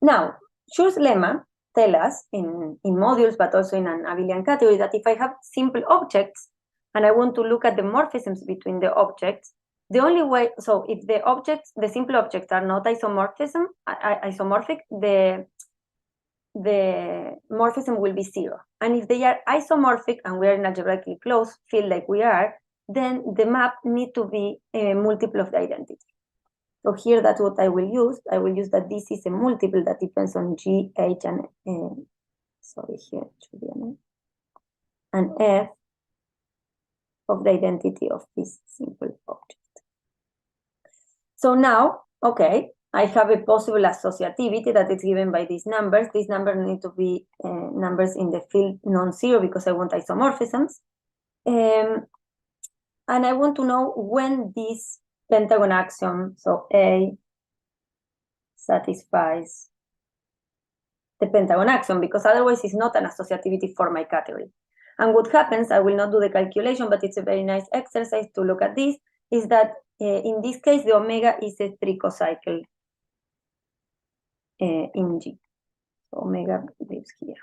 Speaker 12: Now, Schur's lemma tells us in modules, but also in an abelian category, that if I have simple objects and I want to look at the morphisms between the objects, the only way, so if the simple objects are not isomorphic, the morphism will be 0. And if they are isomorphic and we are in algebraically closed field like we are, then the map need to be a multiple of the identity. So here that's what I will use. I will use that this is a multiple that depends on G, H, and sorry, here it should be an F, and F of the identity of this simple object. So now, okay, I have a possible associativity that is given by these numbers. These numbers need to be numbers in the field non-zero because I want isomorphisms. And I want to know when this pentagon axiom, so A, satisfies the pentagon axiom, because otherwise it's not an associativity for my category. And what happens, I will not do the calculation, but it's a very nice exercise to look at this, is that in this case, the omega is a tricocycle in G. So omega lives here.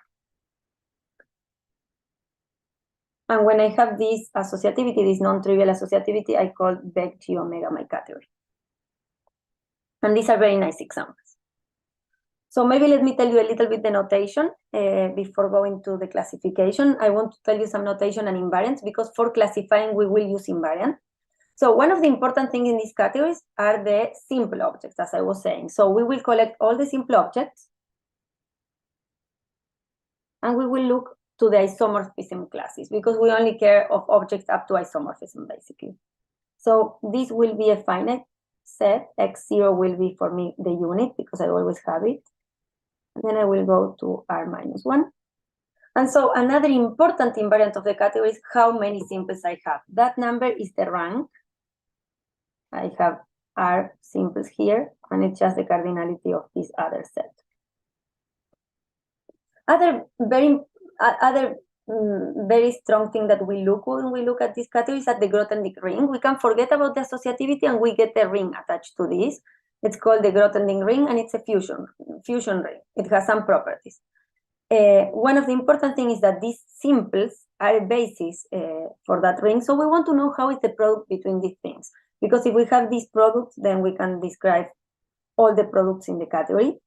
Speaker 12: And when I have this associativity, this non-trivial associativity, I call Beck G omega my category. And these are very nice examples. So maybe let me tell you a little bit the notation before going to the classification. I want to tell you some notation and invariants because for classifying, we will use invariant. So one of the important things in these categories are the simple objects, as I was saying. So we will collect all the simple objects and we will look to the isomorphism classes because we only care of objects up to isomorphism, basically. So this will be a finite set. X0 will be for me the unit because I always have it. And then I will go to R-1. And so another important invariant of the category is how many simples I have. That number is the rank. I have R simples here, and it's just the cardinality of this other set. Other very strong thing that we look when we look at this category is at the Grothendieck ring. We can forget about the associativity and we get a ring attached to this. It's called the Grothendieck ring and it's a fusion ring. It has some properties. One of the important things is that these simples are a basis for that ring. So we want to know how is the product between these things. Because if we have these products, then we can describe all the products in the category.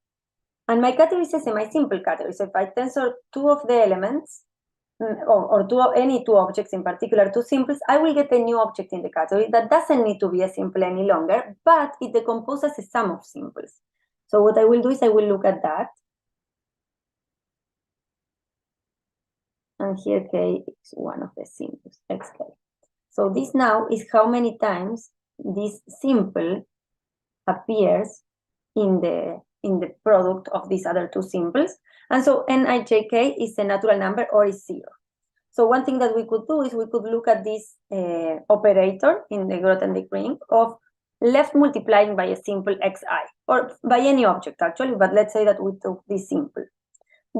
Speaker 12: And my category is a semi-simple category. So if I tensor two of the elements, or any two objects in particular, two simples, I will get a new object in the category that doesn't need to be a simple any longer, but it decomposes a sum of simples. So what I will do is I will look at that. And here K is one of the simples, XK. So this now is how many times this simple appears in the in the product of these other two simples. And so Nijk is a natural number or is 0. So one thing that we could do is we could look at this operator in the Grothendieck ring of left multiplying by a simple xi, or by any object actually, but let's say that we took this simple.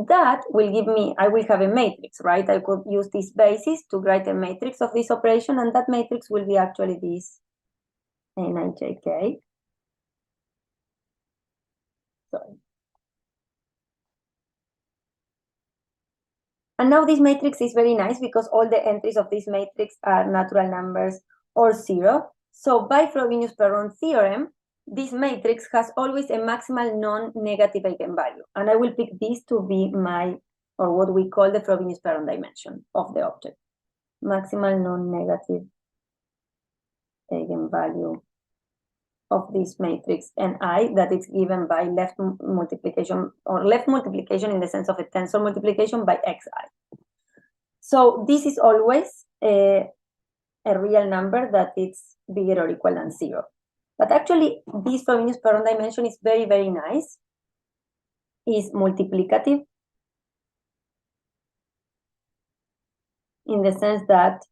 Speaker 12: That will give me, I will have a matrix, right? I could use this basis to write a matrix of this operation, and that matrix will be actually this Nijk. Sorry. And now this matrix is very nice because all the entries of this matrix are natural numbers or 0. So by Frobenius-Perron theorem, this matrix has always a maximal non-negative eigenvalue. And I will pick this to be my, or what we call the Frobenius-Perron dimension of the object. Maximal non-negative eigenvalue of this matrix Ni that is given by left multiplication, or left multiplication in the sense of a tensor multiplication by xi. So this is always a real number that it's bigger or equal than 0. But actually, this Frobenius-Perron dimension is very, very nice. It's multiplicative in the sense that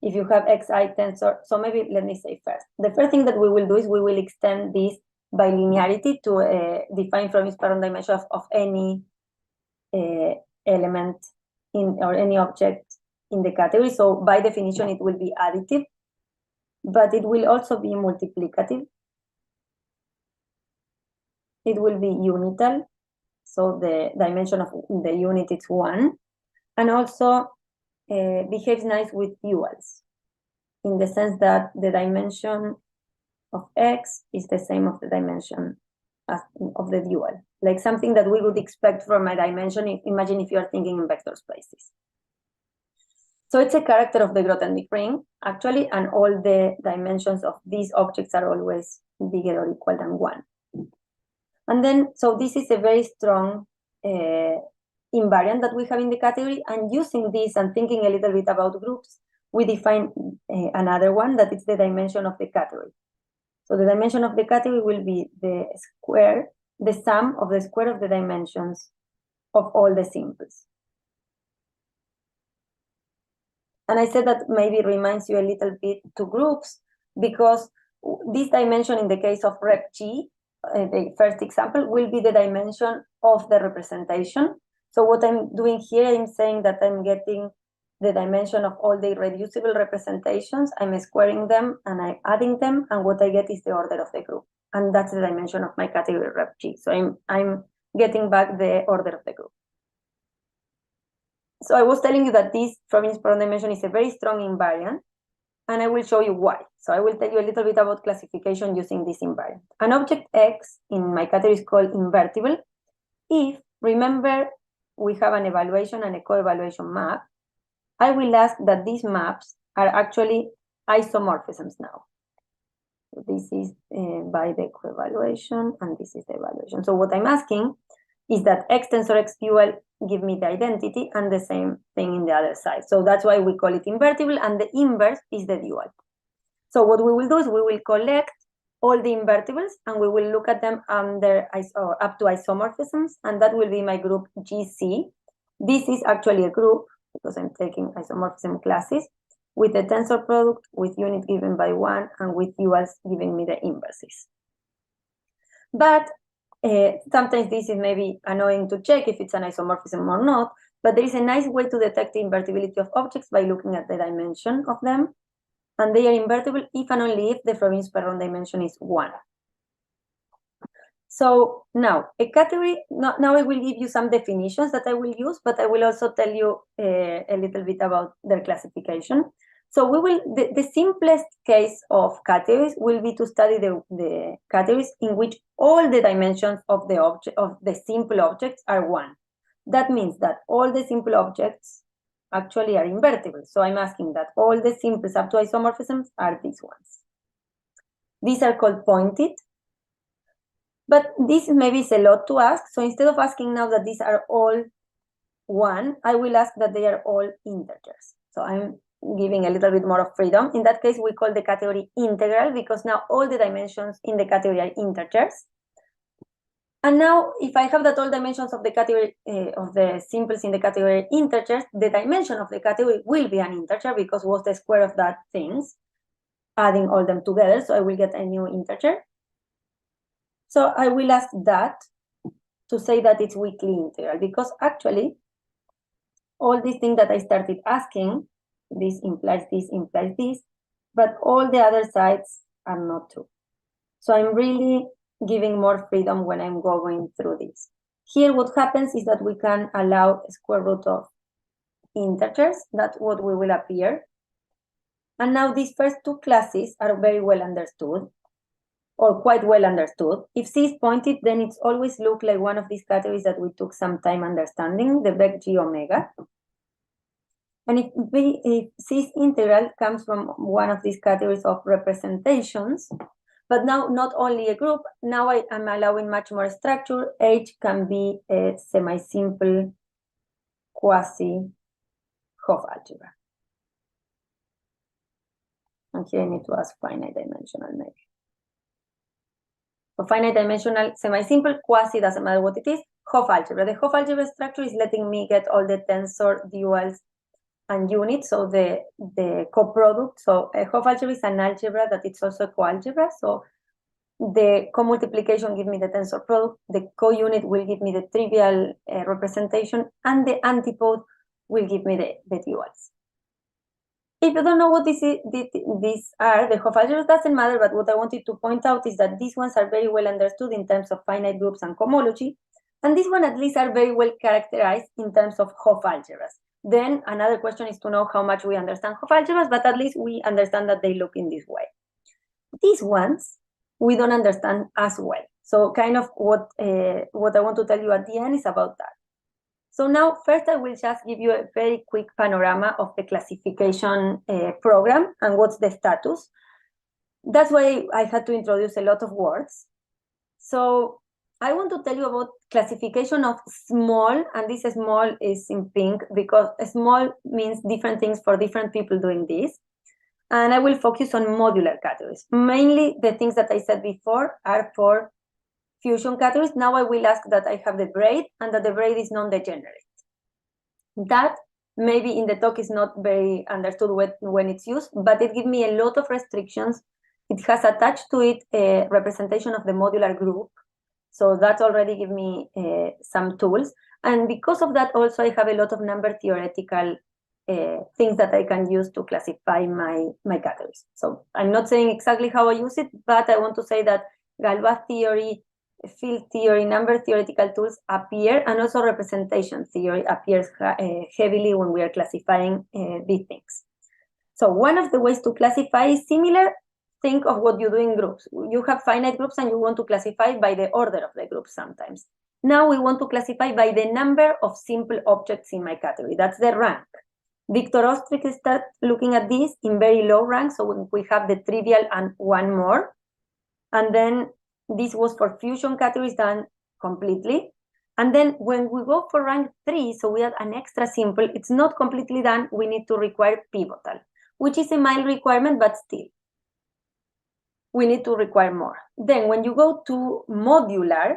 Speaker 12: if you have xi tensor, so maybe let me say first. The first thing that we will do is we will extend this by linearity to define Frobenius-Perron dimension of any element in, or any object in the category. So by definition, it will be additive, but it will also be multiplicative. It will be unital. So the dimension of the unit is 1. And also behaves nice with duals, in the sense that the dimension of x is the same of the dimension of the dual, like something that we would expect from a dimension. Imagine if you are thinking in vector spaces. So it's a character of the Grothendieck ring, actually, and all the dimensions of these objects are always bigger or equal than 1. And then, so this is a very strong invariant that we have in the category, and using this and thinking a little bit about groups, we define another one that is the dimension of the category. So the dimension of the category will be the square, the sum of the square of the dimensions of all the simples. And I said that maybe reminds you a little bit to groups, because this dimension in the case of rep G, the first example, will be the dimension of the representation. So what I'm doing here, I'm saying that I'm getting the dimension of all the irreducible representations. I'm squaring them and I'm adding them, and what I get is the order of the group. And that's the dimension of my category rep G. So I'm getting back the order of the group. So I was telling you that this Frobenius-Perron dimension is a very strong invariant, and I will show you why. So I will tell you a little bit about classification using this invariant. An object X in my category is called invertible if, remember, we have an evaluation and a co-evaluation map. I will ask that these maps are actually isomorphisms now. So this is by the co-evaluation, and this is the evaluation. So what I'm asking is that X tensor X dual give me the identity, and the same thing in the other side. So that's why we call it invertible, and the inverse is the dual. So what we will do is we will collect all the invertibles, and we will look at them under up to isomorphisms, and that will be my group GC. This is actually a group, because I'm taking isomorphism classes, with a tensor product, with unit given by 1, and with duals giving me the inverses. But sometimes this is maybe annoying to check if it's an isomorphism or not, but there is a nice way to detect the invertibility of objects by looking at the dimension of them. And they are invertible if and only if the Frobenius-Perron dimension is 1. So now, a category, now I will give you some definitions that I will use, but I will also tell you a little bit about their classification. So we will, the simplest case of categories will be to study the categories in which all the dimensions of the object, of the simple objects are 1. That means that all the simple objects actually are invertible. So I'm asking that all the simples up to isomorphisms are these ones. These are called pointed. But this maybe is a lot to ask. So instead of asking now that these are all 1, I will ask that they are all integers. So I'm giving a little bit more of freedom. In that case, we call the category integral, because now all the dimensions in the category are integers. And now, if I have that all dimensions of the category of the simples in the category integers, the dimension of the category will be an integer because what's the square of that things, adding all them together. So I will get a new integer. So I will ask that to say that it's weakly integral, because actually all these things that I started asking, this implies this, but all the other sides are not true. So I'm really giving more freedom when I'm going through this. Here what happens is that we can allow a square root of integers. That's what we will appear. And now these first two classes are very well understood, or quite well understood. If C is pointed, then it's always look like one of these categories that we took some time understanding, the vec G omega. And if C is integral, comes from one of these categories of representations. But now not only a group, now I am allowing much more structure. H can be a semi-simple quasi-Hopf algebra. And here I need to ask finite dimensional maybe. For finite dimensional, semi-simple, quasi, doesn't matter what it is, Hopf algebra. The Hopf algebra structure is letting me get all the tensor duals and units, so the coproduct. So a Hopf algebra is an algebra that it's also a coalgebra. So the co-multiplication give me the tensor product, the co-unit will give me the trivial representation, and the antipode will give me the duals. If you don't know what these are, the Hopf algebra doesn't matter, but what I wanted to point out is that these ones are very well understood in terms of finite groups and cohomology, and these one at least are very well characterized in terms of Hopf algebras. Then another question is to know how much we understand Hopf algebras, but at least we understand that they look in this way. These ones, we don't understand as well. So kind of what I want to tell you at the end is about that. So now, first I will just give you a very quick panorama of the classification program and what's the status. That's why I had to introduce a lot of words. So I want to tell you about classification of small, and this small is in pink because small means different things for different people doing this. And I will focus on modular categories. Mainly the things that I said before are for fusion categories. Now I will ask that I have the braid and that the braid is non-degenerate. That maybe in the talk is not very understood when it's used, but it gives me a lot of restrictions. It has attached to it a representation of the modular group. So that already gives me some tools. And because of that, also I have a lot of number theoretical things that I can use to classify my categories. So I'm not saying exactly how I use it, but I want to say that Galois theory, field theory, number theoretical tools appear, and also representation theory appears heavily when we are classifying these things. So one of the ways to classify is similar. Think of what you do in groups. You have finite groups and you want to classify by the order of the group sometimes. Now we want to classify by the number of simple objects in my category. That's the rank. Victor Ostrich started looking at this in very low rank, so we have the trivial and one more. And then this was for fusion categories done completely. And then when we go for rank 3, so we add an extra simple, it's not completely done, we need to require pivotal, which is a mild requirement, but still, we need to require more. Then when you go to modular,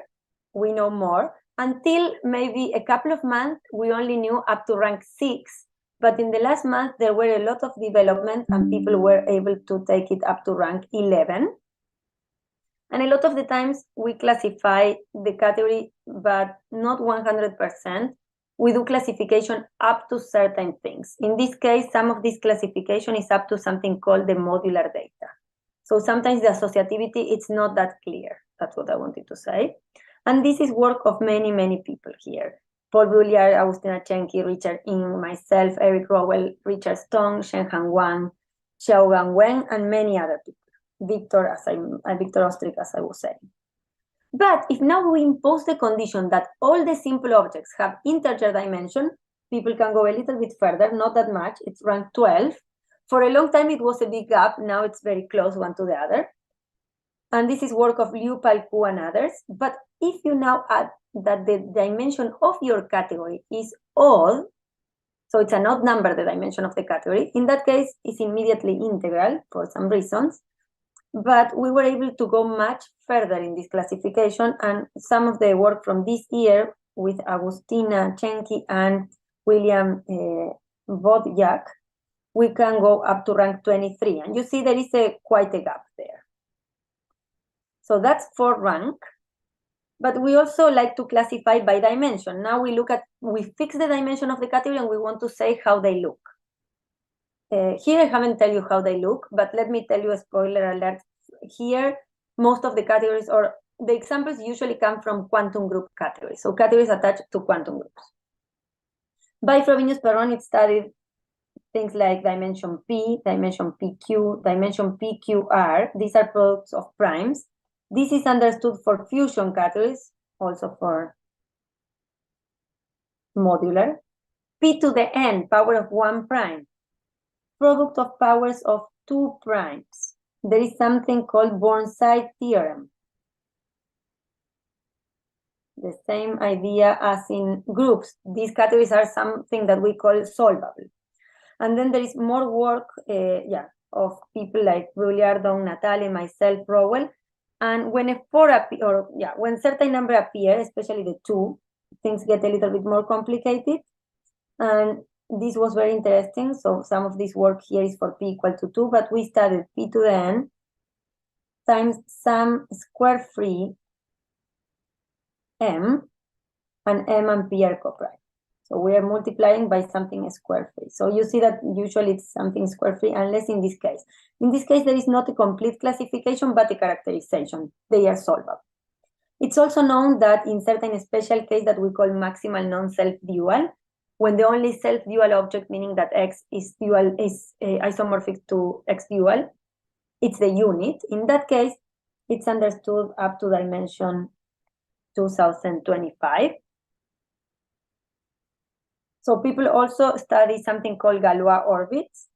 Speaker 12: we know more. Until maybe a couple of months, we only knew up to rank 6. But in the last month, there were a lot of development and people were able to take it up to rank 11. And a lot of the times we classify the category, but not 100%. We do classification up to certain things. In this case, some of this classification is up to something called the modular data. So sometimes the associativity, it's not that clear. That's what I wanted to say. And this is work of many, many people here. Paul Brulliard, Agustina Chenki, Richard Ng, myself, Eric Rowell, Richard Stone, Shenhan Wang, Xiaogang Wen, and many other people. Victor Ostrich, as I was saying. But if now we impose the condition that all the simple objects have integer dimension, people can go a little bit further, not that much, it's rank 12. For a long time, it was a big gap, now it's very close one to the other. And this is work of Liu, Palku, and others. But if you now add that the dimension of your category is odd, so it's an odd number, the dimension of the category, in that case, it's immediately integral for some reasons. But we were able to go much further in this classification, and some of the work from this year with Agustina Chenki and William Wodjak, we can go up to rank 23. And you see there is quite a gap there. So that's for rank. But we also like to classify by dimension. Now we fix the dimension of the category and we want to say how they look. Here I haven't tell you how they look, but let me tell you a spoiler alert. Here, most of the categories or the examples usually come from quantum group categories. So categories attached to quantum groups. By Frobenius-Perron, it studied things like dimension P, dimension PQ, dimension PQR. These are products of primes. This is understood for fusion categories, also for modular. P to the n, power of 1 prime. Product of powers of 2 primes. There is something called Born-Side theorem. The same idea as in groups. These categories are something that we call solvable. And then there is more work of people like Brouillard, Natale, myself, Rowell. And when a 4 appear, when certain number appear, especially the 2, things get a little bit more complicated. And this was very interesting. So some of this work here is for P equal to 2, but we studied P to the n times some square free M, and M and P are coprime. So we are multiplying by something square free. So you see that usually it's something square free, unless in this case. In this case, there is not a complete classification, but a characterization. They are solvable. It's also known that in certain special case that we call maximal non-self-dual, when the only self-dual object, meaning that X is dual, is isomorphic to X dual, it's the unit. In that case, it's understood up to dimension 2025. So people also study something called Galois orbits,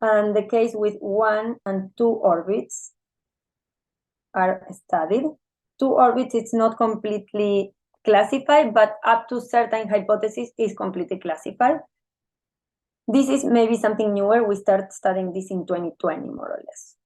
Speaker 12: and the case with 1 and 2 orbits are studied. 2 orbits, it's not completely classified, but up to certain hypothesis is completely classified. This is maybe something newer. We start studying this in 2020, more or less.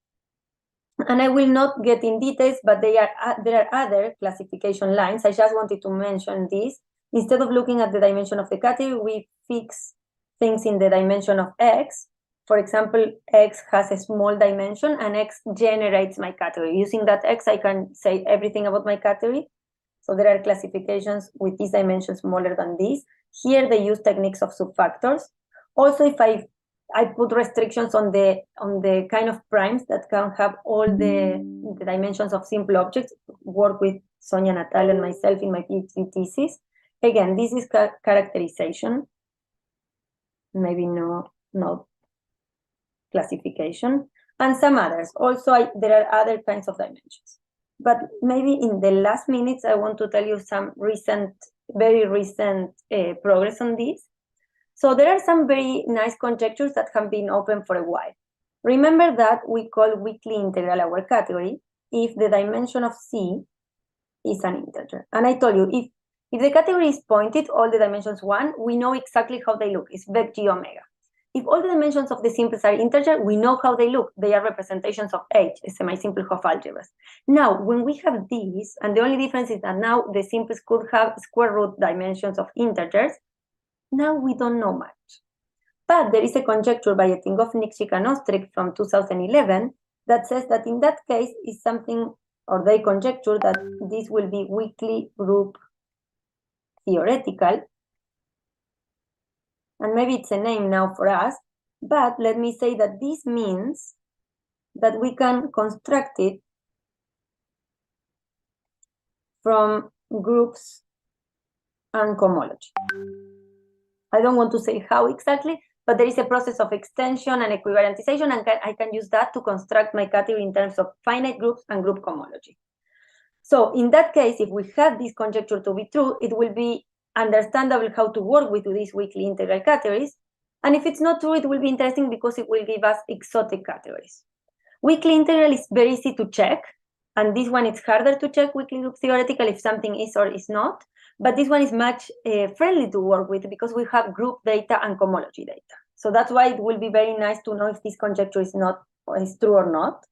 Speaker 12: And I will not get in details, but there are other classification lines. I just wanted to mention this. Instead of looking at the dimension of the category, we fix things in the dimension of X. For example, X has a small dimension and X generates my category. Using that X, I can say everything about my category. So there are classifications with these dimensions smaller than this. Here they use techniques of subfactors. Also, if I put restrictions on the kind of primes that can have all the dimensions of simple objects, work with Sonia Natal and myself in my PhD thesis. Again, this is characterization, maybe no classification, and some others. Also, there are other kinds of dimensions. But maybe in the last minutes, I want to tell you some very recent progress on this. So there are some very nice conjectures that have been open for a while. Remember that we call weakly integral our category if the dimension of C is an integer. And I told you, if the category is pointed, all the dimensions 1, we know exactly how they look. It's vec g omega. If all the dimensions of the simples are integer, we know how they look. They are representations of H, semi-simple Hopf algebras. Now, when we have these, and the only difference is that now the simples could have square root dimensions of integers, now we don't know much. But there is a conjecture by Etinghoff, Nikschik, and Ostrich from 2011 that says that in that case is something, or they conjecture that this will be weakly group theoretical. And maybe it's a name now for us, but let me say that this means that we can construct it from groups and cohomology. I don't want to say how exactly, but there is a process of extension and equivalentization, and I can use that to construct my category in terms of finite groups and group cohomology. So in that case, if we have this conjecture to be true, it will be understandable how to work with these weakly integral categories. And if it's not true, it will be interesting because it will give us exotic categories. Weakly integral is very easy to check, and this one is harder to check weakly group theoretical if something is or is not. But this one is much friendly to work with because we have group data and cohomology data. So that's why it will be very nice to know if this conjecture is true or not.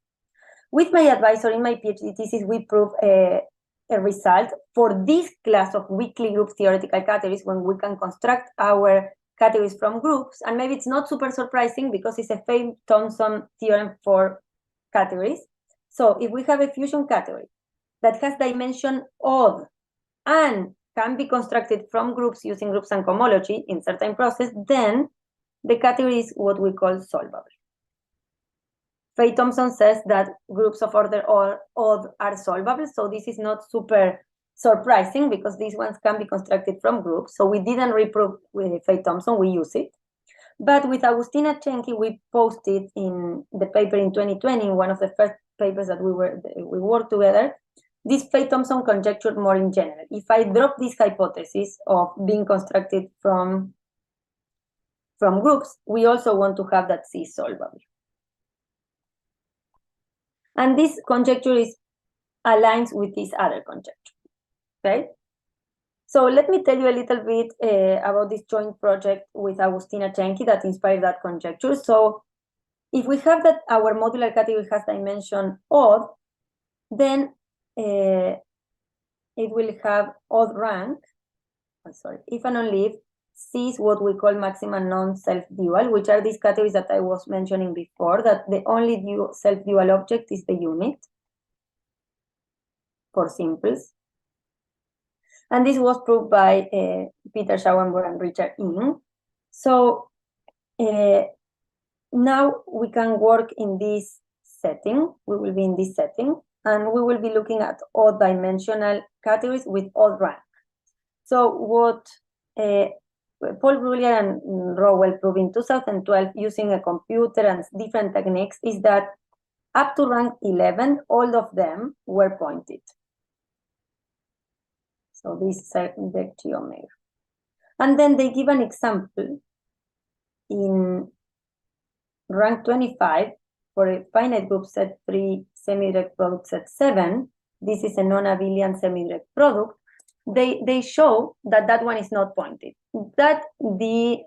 Speaker 12: With my advisor in my PhD thesis, we prove a result for this class of weakly grouped theoretical categories when we can construct our categories from groups. And maybe it's not super surprising because it's a Fay-Thompson theorem for categories. So if we have a fusion category that has dimension odd and can be constructed from groups using groups and cohomology in certain process, then the category is what we call solvable. Fay-Thompson says that groups of order odd are solvable, so this is not super surprising because these ones can be constructed from groups. So we didn't reprove with Fay-Thompson, we use it. But with Agustina Chenki, we posted in the paper in 2020, in one of the first papers that we worked together, this Fay-Thompson conjecture more in general. If I drop this hypothesis of being constructed from groups, we also want to have that C solvable. And this conjecture aligns with this other conjecture, okay? So let me tell you a little bit about this joint project with Agustina Chenki that inspired that conjecture. So if we have that our modular category has dimension odd, then it will have odd rank. If and only if C is what we call maximum non-self-dual, which are these categories that I was mentioning before, that the only self-dual object is the unit for simples. And this was proved by Peter Schauenberg and Richard Ng. So now we can work in this setting. We will be in this setting, and we will be looking at odd dimensional categories with odd rank. So what Paul Bruglia and Rowell proved in 2012 using a computer and different techniques is that up to rank 11, all of them were pointed. So this is the geometry. And then they give an example in rank 25 for a finite group set 3 semi-direct product set 7. This is a non-abelian semi-direct product. They show that that one is not pointed. That D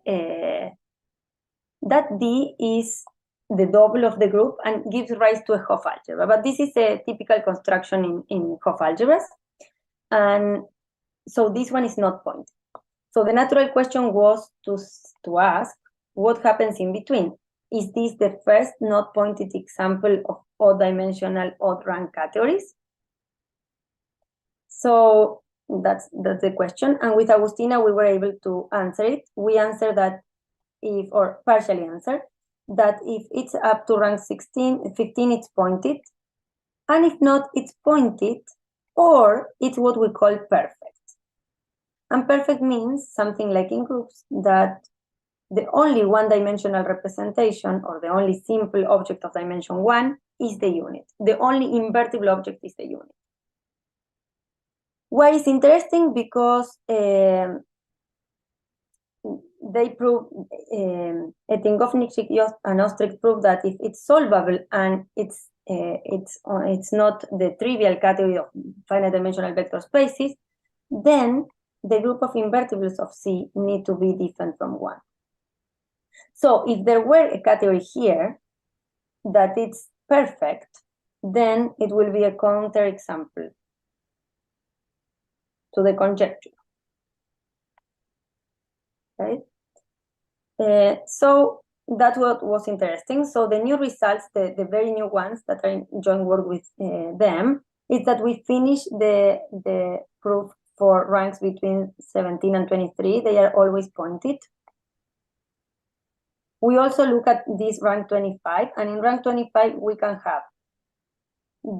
Speaker 12: is the double of the group and gives rise to a Hopf algebra. But this is a typical construction in Hopf algebras. And so this one is not pointed. So the natural question was to ask, what happens in between? Is this the first not pointed example of odd dimensional, odd rank categories? So that's the question. And with Agustina, we were able to answer it. We answered that or partially answered, that if it's up to rank 15, it's pointed. And if not, it's pointed, or it's what we call perfect. And perfect means something like in groups that the only one-dimensional representation or the only simple object of dimension 1 is the unit. The only invertible object is the unit. Why is interesting? Because they prove, Etingovnik and Ostrich prove that if it's solvable and it's not the trivial category of finite dimensional vector spaces, then the group of invertibles of C need to be different from 1. So if there were a category here that it's perfect, then it will be a counterexample to the conjecture. Right? So that's what was interesting. So the new results, the very new ones that are in joint work with them, is that we finish the proof for ranks between 17 and 23. They are always pointed. We also look at this rank 25, and in rank 25 we can have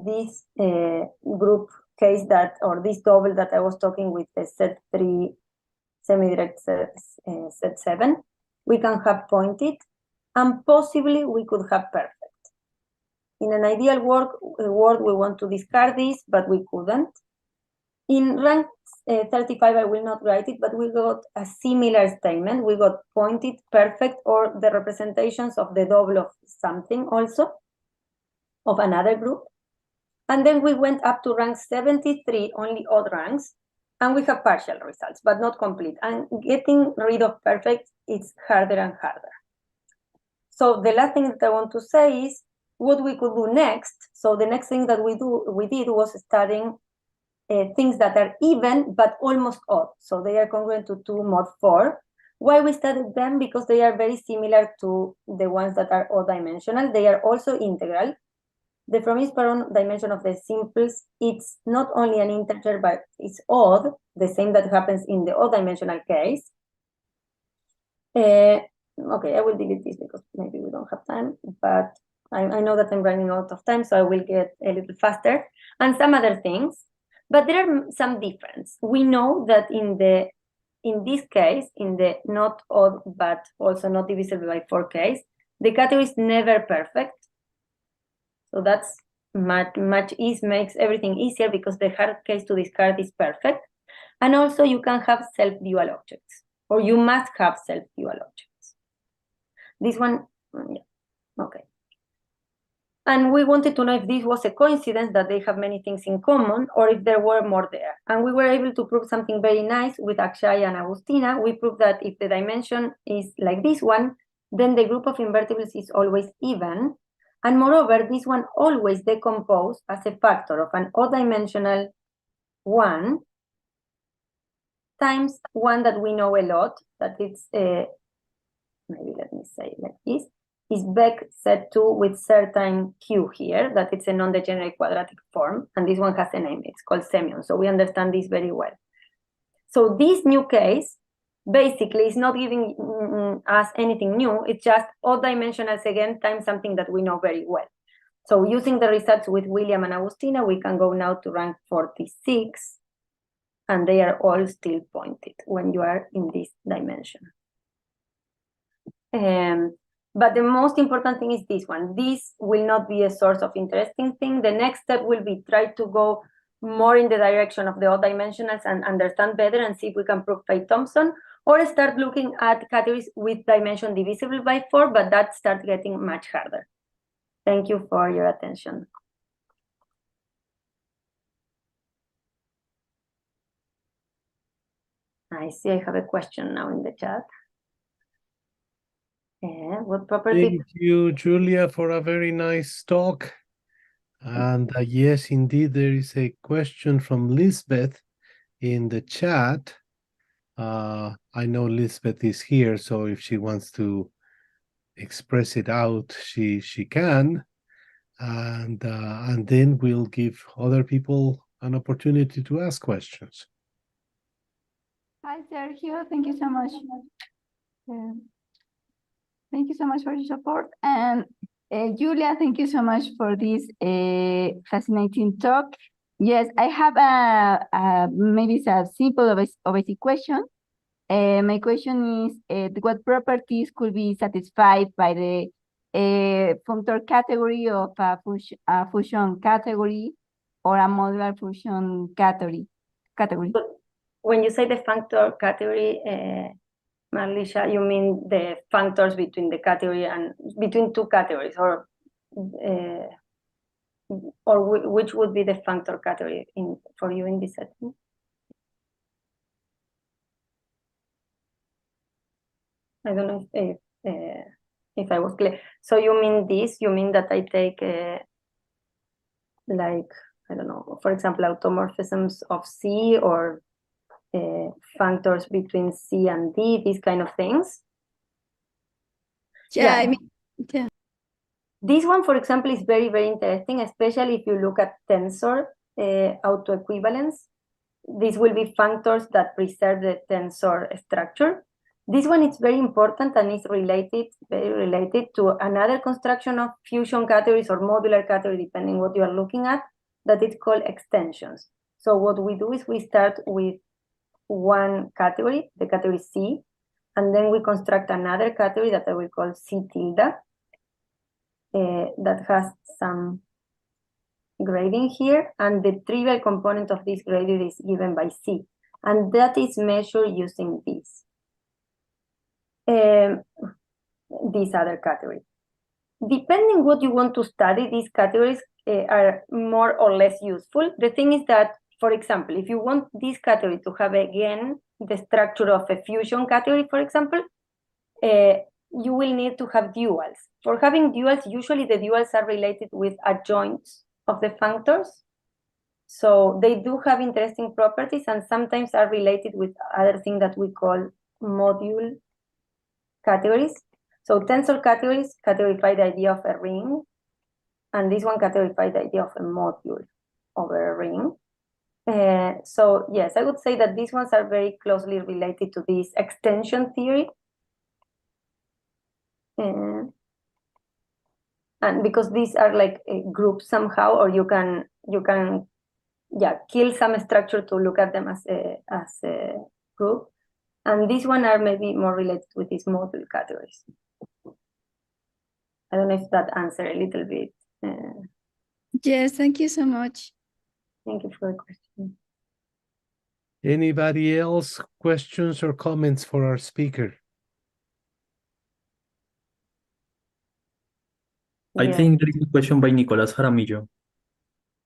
Speaker 12: this group case that, or this double that I was talking with the set 3 semi-direct set 7. We can have pointed, and possibly we could have perfect. In an ideal world, we want to discard this, but we couldn't. In rank 35, I will not write it, but we got a similar statement. We got pointed, perfect, or the representations of the double of something also, of another group. And then we went up to rank 73, only odd ranks, and we have partial results, but not complete. And getting rid of perfect, it's harder and harder. So the last thing that I want to say is, what we could do next. So the next thing that we did was studying things that are even but almost odd. So they are congruent to 2 mod 4. Why we studied them? Because they are very similar to the ones that are odd dimensional. They are also integral. The Fromage Perron dimension of the simples, it's not only an integer, but it's odd, the same that happens in the odd dimensional case. Okay, I will delete this because maybe we don't have time, but I know that I'm running out of time, so I will get a little faster. And some other things, but there are some difference. We know that in this case, in the not odd, but also not divisible by 4 case, the category is never perfect. So that's much ease makes everything easier because the hard case to discard is perfect. And also you can have self-dual objects, or you must have self-dual objects. This one, yeah, okay. And we wanted to know if this was a coincidence that they have many things in common, or if there were more there. And we were able to prove something very nice with Akshay and Agustina. We proved that if the dimension is like this one, then the group of invertibles is always even. And moreover, this one always decomposes as a factor of an odd dimensional 1 times one that we know a lot, that it's, maybe let me say like this, is Beck set 2 with certain Q here, that it's a non-degenerate quadratic form, and this one has a name, it's called Semyon, so we understand this very well. So this new case, basically, is not giving us anything new, it's just odd dimensionals again times something that we know very well. So using the results with William and Agustina, we can go now to rank 46, and they are all still pointed when you are in this dimension. But the most important thing is this one. This will not be a source of interesting thing. The next step will be try to go more in the direction of the odd dimensionals and understand better and see if we can prove Fay-Thompson, or start looking at categories with dimension divisible by 4, but that starts getting much harder. Thank you for your attention. I see I have a question now in the chat. What property?
Speaker 11: Thank you, Julia, for a very nice talk. And yes, indeed, there is a question from Lisbeth in the chat. I know Lisbeth is here, so if she wants to express it out, she can. And then we'll give other people an opportunity to ask questions.
Speaker 5: Hi, Sergio. Thank you so much. Thank you so much for your support. And Julia, thank you so much for this fascinating talk. Yes, I have maybe it's a simple obviously question. My question is, what properties could be satisfied by the functor category of a fusion category or a modular fusion category?
Speaker 12: When you say the functor category, Marlisha, you mean the functors between the category and between 2 categories, or which would be the functor category for you in this setting? I don't know if I was clear. So you mean this? You mean that I take like, I don't know, for example, automorphisms of C, or functors between C and D, these kind of things?
Speaker 1: Yeah, I mean, yeah.
Speaker 12: This one, for example, is very, very interesting, especially if you look at tensor autoequivalence. These will be functors that preserve the tensor structure. This one is very important and is related, very related to another construction of fusion categories or modular category, depending what you are looking at, that is called extensions. So what we do is we start with one category, the category C, and then we construct another category that I will call C tilde, that has some grading here, and the trivial component of this grading is given by C, and that is measured using this other category. Depending what you want to study, these categories are more or less useful. The thing is that, for example, if you want this category to have again the structure of a fusion category, for example, you will need to have duals. For having duals, usually the duals are related with adjoints of the functors. So they do have interesting properties and sometimes are related with other things that we call module categories. So tensor categories categorify the idea of a ring, and this one categorify the idea of a module over a ring. So yes, I would say that these ones are very closely related to this extension theory. And because these are like a group somehow, or you can kill some structure to look at them as a group. And these one are maybe more related with these module categories. I don't know if that answered a little bit.
Speaker 1: Yes, thank you so much.
Speaker 12: Thank you for the question.
Speaker 11: Anybody else questions or comments for our speaker?
Speaker 10: I
Speaker 12: Yeah.
Speaker 10: think there is a question by Nicolás Jaramillo.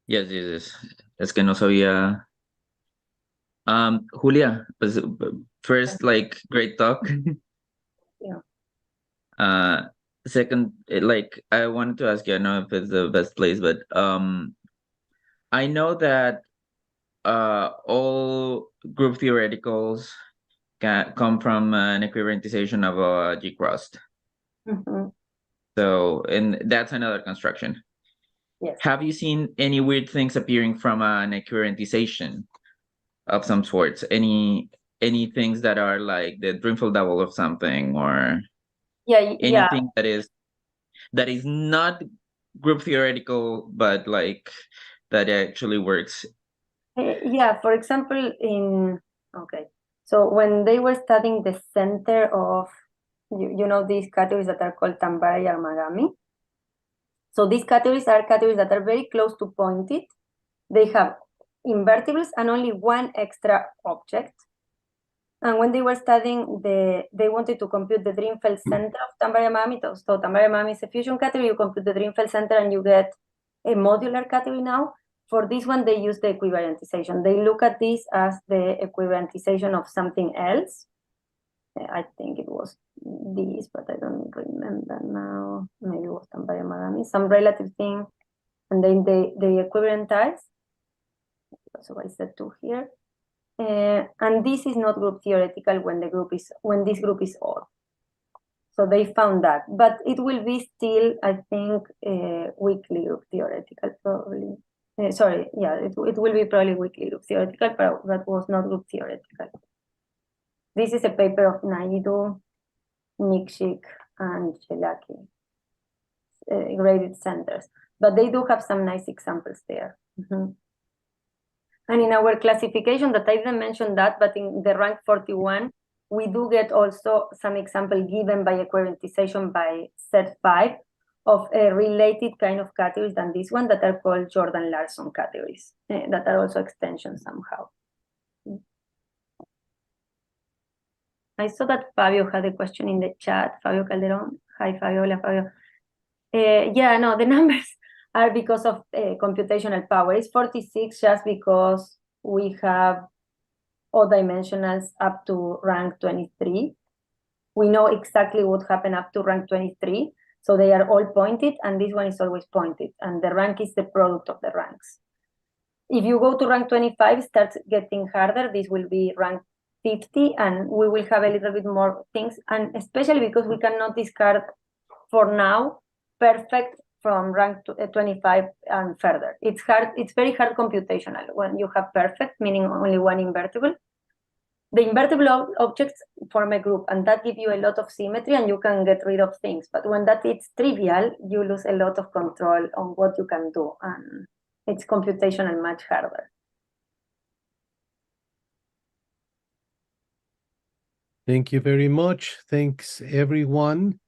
Speaker 13: Yes, yes, yes. Es que no sabía. Julia, pues, first, like, great talk.
Speaker 12: Yeah.
Speaker 13: Second, like, I wanted to ask you, I don't know if it's the best place, but I know that all group theoreticals can come from an equivalentization of a G-crust.
Speaker 12: Mhm.
Speaker 13: So, and that's another construction.
Speaker 12: Yes.
Speaker 13: Have you seen any weird things appearing from an equivalentization of some sorts? Any things that are like the Drimfeld double of something, or
Speaker 12: Yeah.
Speaker 13: anything that is not group theoretical, but like that actually works?
Speaker 12: Yeah, for example, so when they were studying the center of, you know, these categories that are called Tambara Yamagami. So these categories are categories that are very close to pointed. They have invertibles and only one extra object. And when they were studying they wanted to compute the Drinfeld center of Tambara Yamagami. So Tambara Yamagami is a fusion category. You compute the Drinfeld center and you get a modular category now. For this one, they use the equivalentization. They look at this as the equivalentization of something else. I think it was this, but I don't remember now. Maybe it was Tambara Yamagami, some relative thing. And then they equivalentize. So I said 2 here. And this is not group theoretical when this group is odd. So they found that, but it will be still, I think, weakly group theoretical probably. Sorry, yeah, it will be probably weakly group theoretical, but that was not group theoretical. This is a paper of Naidu, Nikshik, and Shelaki, graded centers, but they do have some nice examples there. Mm-hmm. And in our classification that I didn't mention that, but in the rank 41, we do get also some example given by equivalentization by set 5 of a related kind of categories than this one that are called Jordan-Larson categories that are also extensions somehow. I saw that Fabio had a question in the chat. Fabio Calderon. Hi, Fabio. Hola, Fabio. Yeah, no, the numbers are because of computational power. It's 46 just because we have all dimensionals up to rank 23. We know exactly what happened up to rank 23. So they are all pointed, and this one is always pointed. And the rank is the product of the ranks. If you go to rank 25, it starts getting harder. This will be rank 50, and we will have a little bit more things. And especially because we cannot discard, for now, perfect from rank 25 and further. It's hard. It's very hard computational when you have perfect, meaning only one invertible. The invertible objects form a group, and that gives you a lot of symmetry, and you can get rid of things. But when that is trivial, you lose a lot of control on what you can do, and it's computational much harder.
Speaker 11: Thank you very much. Thanks, everyone.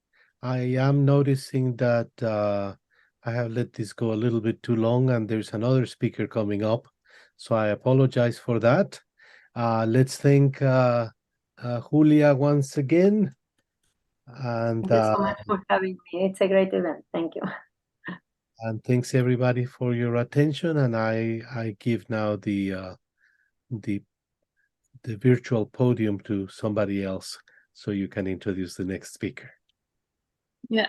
Speaker 11: I am noticing that I have let this go a little bit too long, and there's another speaker coming up. So I apologize for that. Let's thank Julia once again. And
Speaker 12: Thank you so much for having me. It's a great event. Thank you.
Speaker 11: And thanks everybody for your attention. And I give now the virtual podium to somebody else so you can introduce the next speaker.
Speaker 6: Yeah.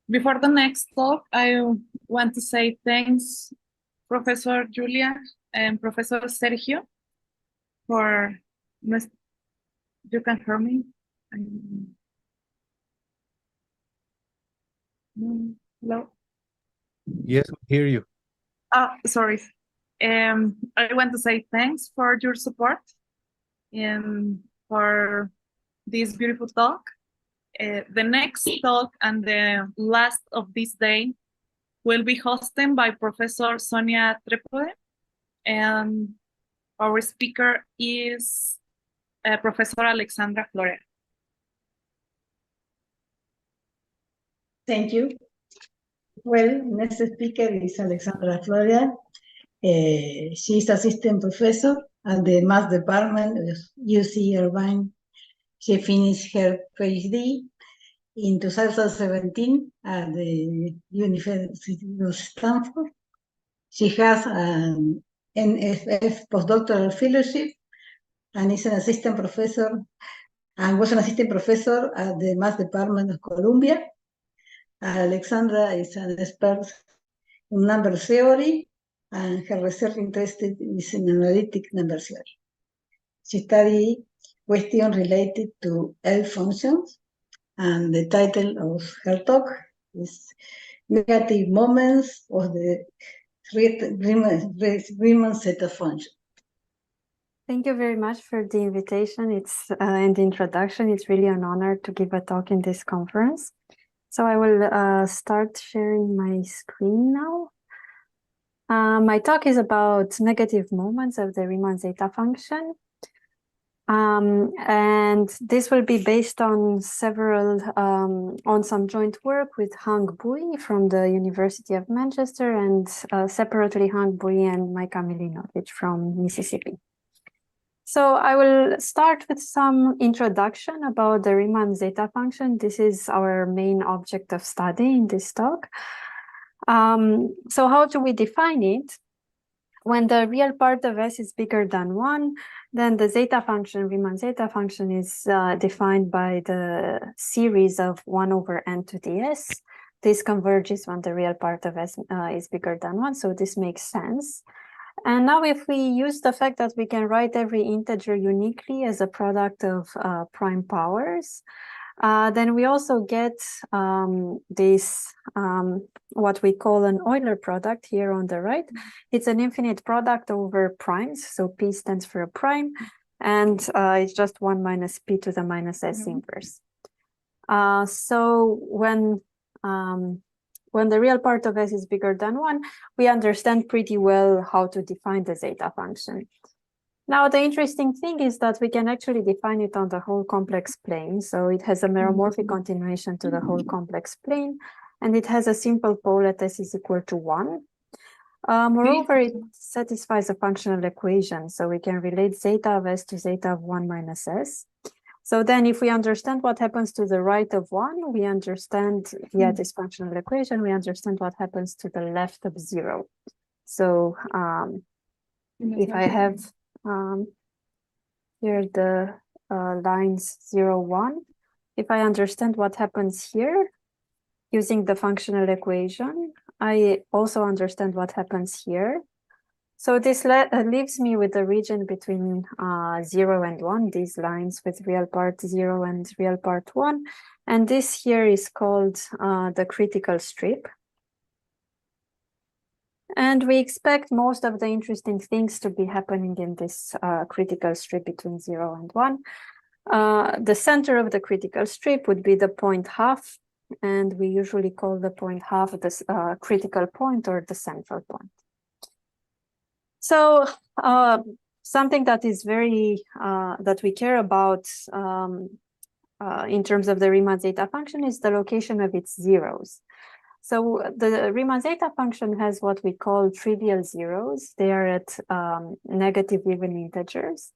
Speaker 6: Before the next talk, I want to say thanks, Professor Julia and Professor Sergio, for you can hear me? Hello?
Speaker 11: Yes, we hear you.
Speaker 6: Sorry. I want to say thanks for your support and for this beautiful talk. The next talk and the last of this day will be hosted by Professor Sonia Trepode, and our speaker is Professor Alexandra Flores.
Speaker 14: Thank you. Well, next speaker is Alexandra Floria. She is assistant professor at the Math Department of UC Irvine. She finished her PhD in 2017 at the University of Stanford. She has an NFF postdoctoral fellowship and is an assistant professor and was an assistant professor at the Math Department of Columbia. Alexandra is an expert in number theory, and her research interest is in analytic number theory. She studied questions related to L functions, and the title of her talk is Negative Moments of the Riemann set of functions.
Speaker 12: Thank you very much for the invitation. And the introduction. It's really an honor to give a talk in this conference. So I will start sharing my screen now. My talk is about negative moments of the Riemann zeta function. And this will be based on on some joint work with Hang Bui from the University of Manchester, and separately Hang Bui and Micah Milinovic from Mississippi. So I will start with some introduction about the Riemann zeta function. This is our main object of study in this talk. So how do we define it? When the real part of S is bigger than 1, then the zeta function, Riemann zeta function, is defined by the series of 1 over n to the s. This converges when the real part of S is bigger than 1, so this makes sense. And now if we use the fact that we can write every integer uniquely as a product of prime powers, then we also get this, what we call an Euler product here on the right. It's an infinite product over primes, so P stands for a prime, and it's just 1 minus P to the minus S inverse. So when the real part of S is bigger than 1, we understand pretty well how to define the zeta function. Now, the interesting thing is that we can actually define it on the whole complex plane. So it has a meromorphic continuation to the whole complex plane, and it has a simple pole at S is equal to 1. Moreover, it satisfies a functional equation. So we can relate zeta of S to zeta of 1 minus S. So then if we understand what happens to the right of 1, we understand via this functional equation, we understand what happens to the left of 0. So if I have here the lines 0, 1, if I understand what happens here using the functional equation, I also understand what happens here. So this leaves me with the region between 0 and 1, these lines with real part 0 and real part 1. And this here is called the critical strip. And we expect most of the interesting things to be happening in this critical strip between 0 and 1. The center of the critical strip would be the point half, and we usually call the point half the critical point or the central point. So something that is very, that we care about in terms of the Riemann zeta function is the location of its zeros. So the Riemann zeta function has what we call trivial zeros. They are at negative even integers.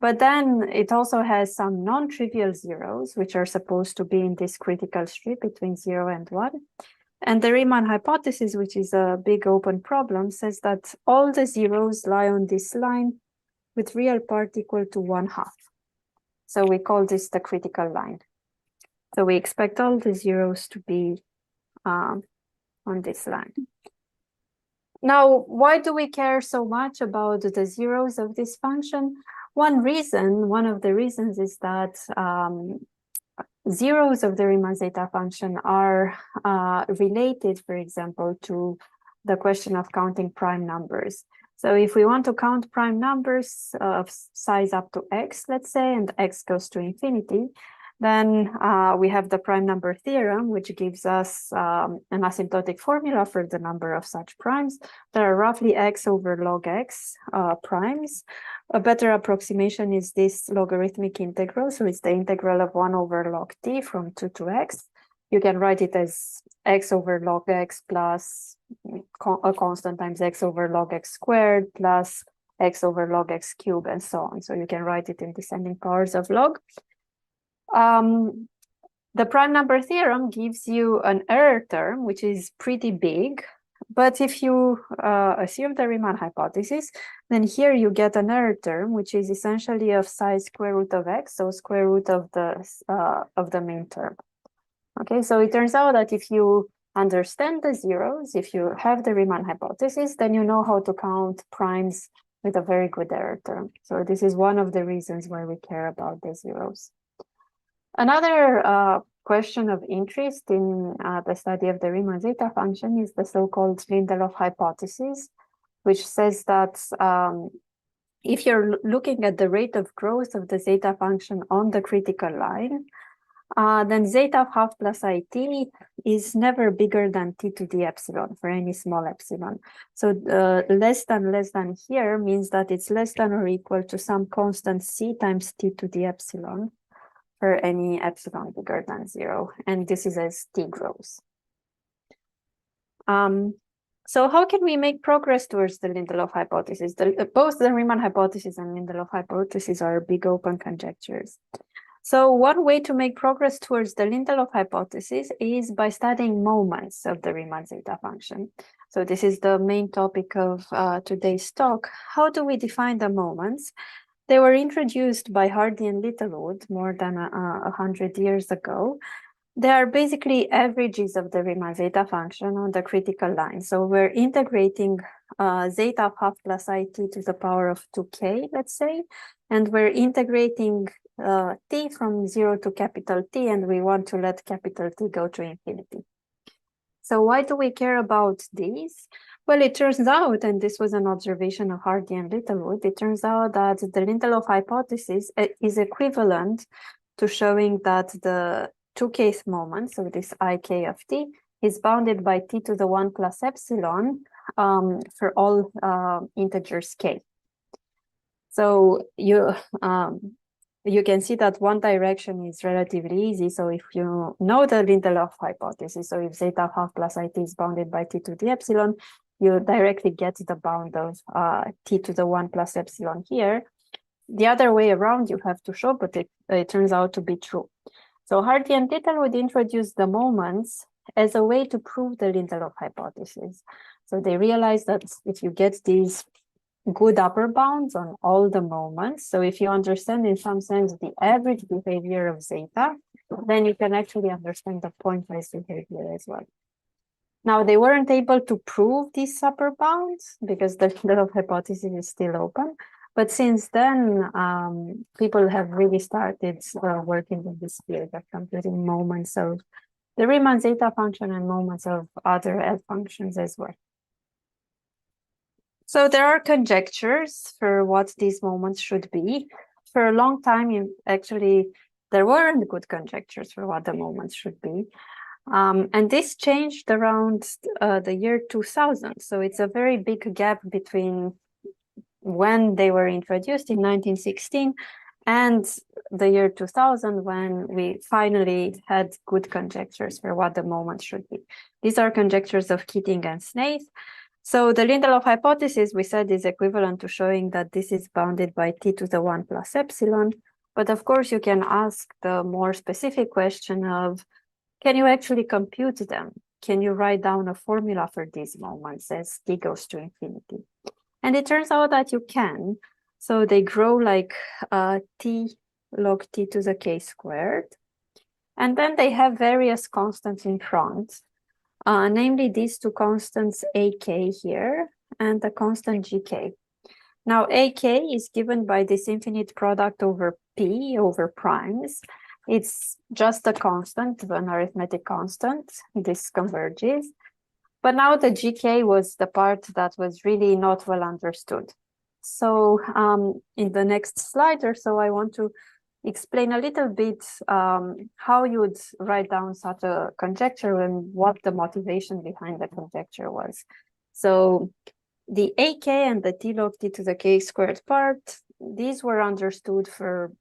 Speaker 12: But then it also has some non-trivial zeros, which are supposed to be in this critical strip between 0 and 1. And the Riemann hypothesis, which is a big open problem, says that all the zeros lie on this line with real part equal to 1/2. So we call this the critical line. So we expect all the zeros to be on this line. Now, why do we care so much about the zeros of this function? One of the reasons is that zeros of the Riemann zeta function are related, for example, to the question of counting prime numbers. So if we want to count prime numbers of size up to x, let's say, and x goes to infinity, then we have the prime number theorem, which gives us an asymptotic formula for the number of such primes. There are roughly x over log x primes. A better approximation is this logarithmic integral. So it's the integral of 1 over log t from 2 to x. You can write it as x over log x plus a constant times x over log x squared plus x over log x cubed and so on. So you can write it in descending powers of log. The prime number theorem gives you an error term, which is pretty big. But if you assume the Riemann hypothesis, then here you get an error term, which is essentially of size square root of x, so square root of the main term. Okay, so it turns out that if you understand the zeros, if you have the Riemann hypothesis, then you know how to count primes with a very good error term. So this is one of the reasons why we care about the zeros. Another question of interest in the study of the Riemann zeta function is the so-called Lindelof hypothesis, which says that if you're looking at the rate of growth of the zeta function on the critical line, then zeta of half plus it is never bigger than t to the epsilon for any small epsilon. So less than here means that it's less than or equal to some constant c times t to the epsilon for any epsilon bigger than 0. And this is as t grows. So how can we make progress towards the Lindelof hypothesis? Both the Riemann hypothesis and Lindelof hypothesis are big open conjectures. So one way to make progress towards the Lindelof hypothesis is by studying moments of the Riemann zeta function. So this is the main topic of today's talk. How do we define the moments? They were introduced by Hardy and Littlewood more than 100 years ago. They are basically averages of the Riemann zeta function on the critical line. So we're integrating zeta of half plus it to the power of 2k, let's say, and we're integrating t from 0 to capital T, and we want to let capital T go to infinity. So why do we care about these? Well, it turns out, and this was an observation of Hardy and Littlewood, it turns out that the Lindelof hypothesis is equivalent to showing that the 2kth moment, so this ik of t, is bounded by t to the 1 plus epsilon for all integers k. So you can see that one direction is relatively easy. So if you know the Lindelof hypothesis, so if zeta of half plus it is bounded by t to the epsilon, you directly get the bound of t to the 1 plus epsilon here. The other way around you have to show, but it turns out to be true. So Hardy and Littlewood introduced the moments as a way to prove the Lindelof hypothesis. So they realized that if you get these good upper bounds on all the moments, so if you understand in some sense the average behavior of zeta, then you can actually understand the pointwise behavior as well. Now, they weren't able to prove these upper bounds because the Lindelof hypothesis is still open. But since then, people have really started working in this field of computing moments of the Riemann zeta function and moments of other L functions as well. So there are conjectures for what these moments should be. For a long time, actually, there weren't good conjectures for what the moments should be. And this changed around the year 2000. So it's a very big gap between when they were introduced in 1916 and the year 2000, when we finally had good conjectures for what the moments should be. These are conjectures of Keating and Snaith. So the Lindelof hypothesis, we said, is equivalent to showing that this is bounded by t to the 1 plus epsilon. But of course, you can ask the more specific question of, can you actually compute them? Can you write down a formula for these moments as t goes to infinity? And it turns out that you can. So they grow like t log t to the k squared. And then they have various constants in front, namely these two constants AK here and the constant GK. Now AK is given by this infinite product over P over primes. It's just a constant, an arithmetic constant. This converges. But now the GK was the part that was really not well understood. So in the next slide or so, I want to explain a little bit how you would write down such a conjecture and what the motivation behind the conjecture was. So the AK and the T log T to the K squared part, these were understood for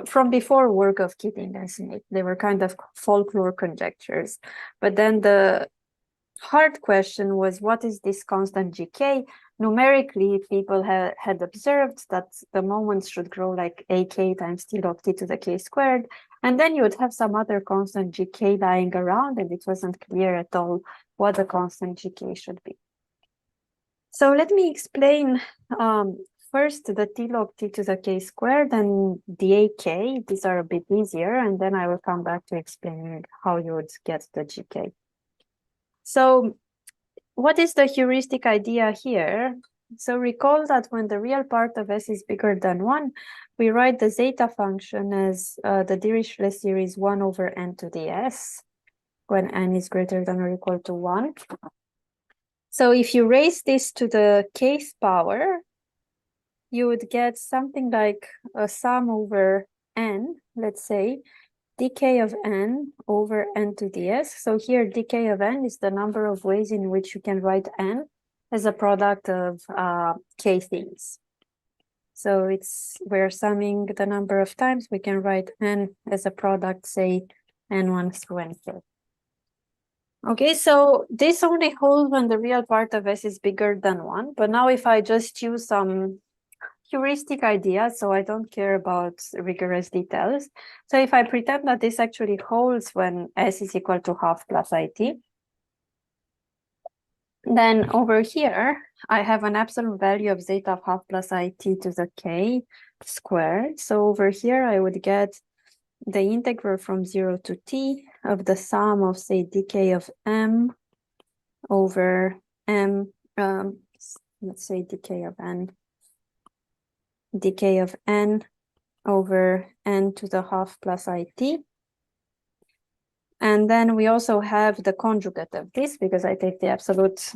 Speaker 12: from before work of Keating and Smith. They were kind of folklore conjectures. But then the hard question was, what is this constant GK? Numerically, people had observed that the moments should grow like AK times T log T to the K squared. And then you would have some other constant GK lying around, and it wasn't clear at all what the constant GK should be. So let me explain first the T log T to the K squared and the AK. These are a bit easier, and then I will come back to explaining how you would get the GK. So what is the heuristic idea here? So recall that when the real part of S is bigger than 1, we write the zeta function as the Dirichlet series 1 over n to the s, when n is greater than or equal to 1. So if you raise this to the kth power, you would get something like a sum over n, let's say, dk of n over n to the s. So here dk of n is the number of ways in which you can write n as a product of k things. So we're summing the number of times we can write n as a product, say n1 through nk. Okay, so this only holds when the real part of S is bigger than 1. But now if I just use some heuristic idea, so I don't care about rigorous details. So if I pretend that this actually holds when S is equal to half plus IT, then over here, I have an absolute value of zeta of half plus IT to the K squared. So over here, I would get the integral from 0 to t of the sum of, say, dk of m over m, let's say dk of n over n to the half plus it. And then we also have the conjugate of this because I take the absolute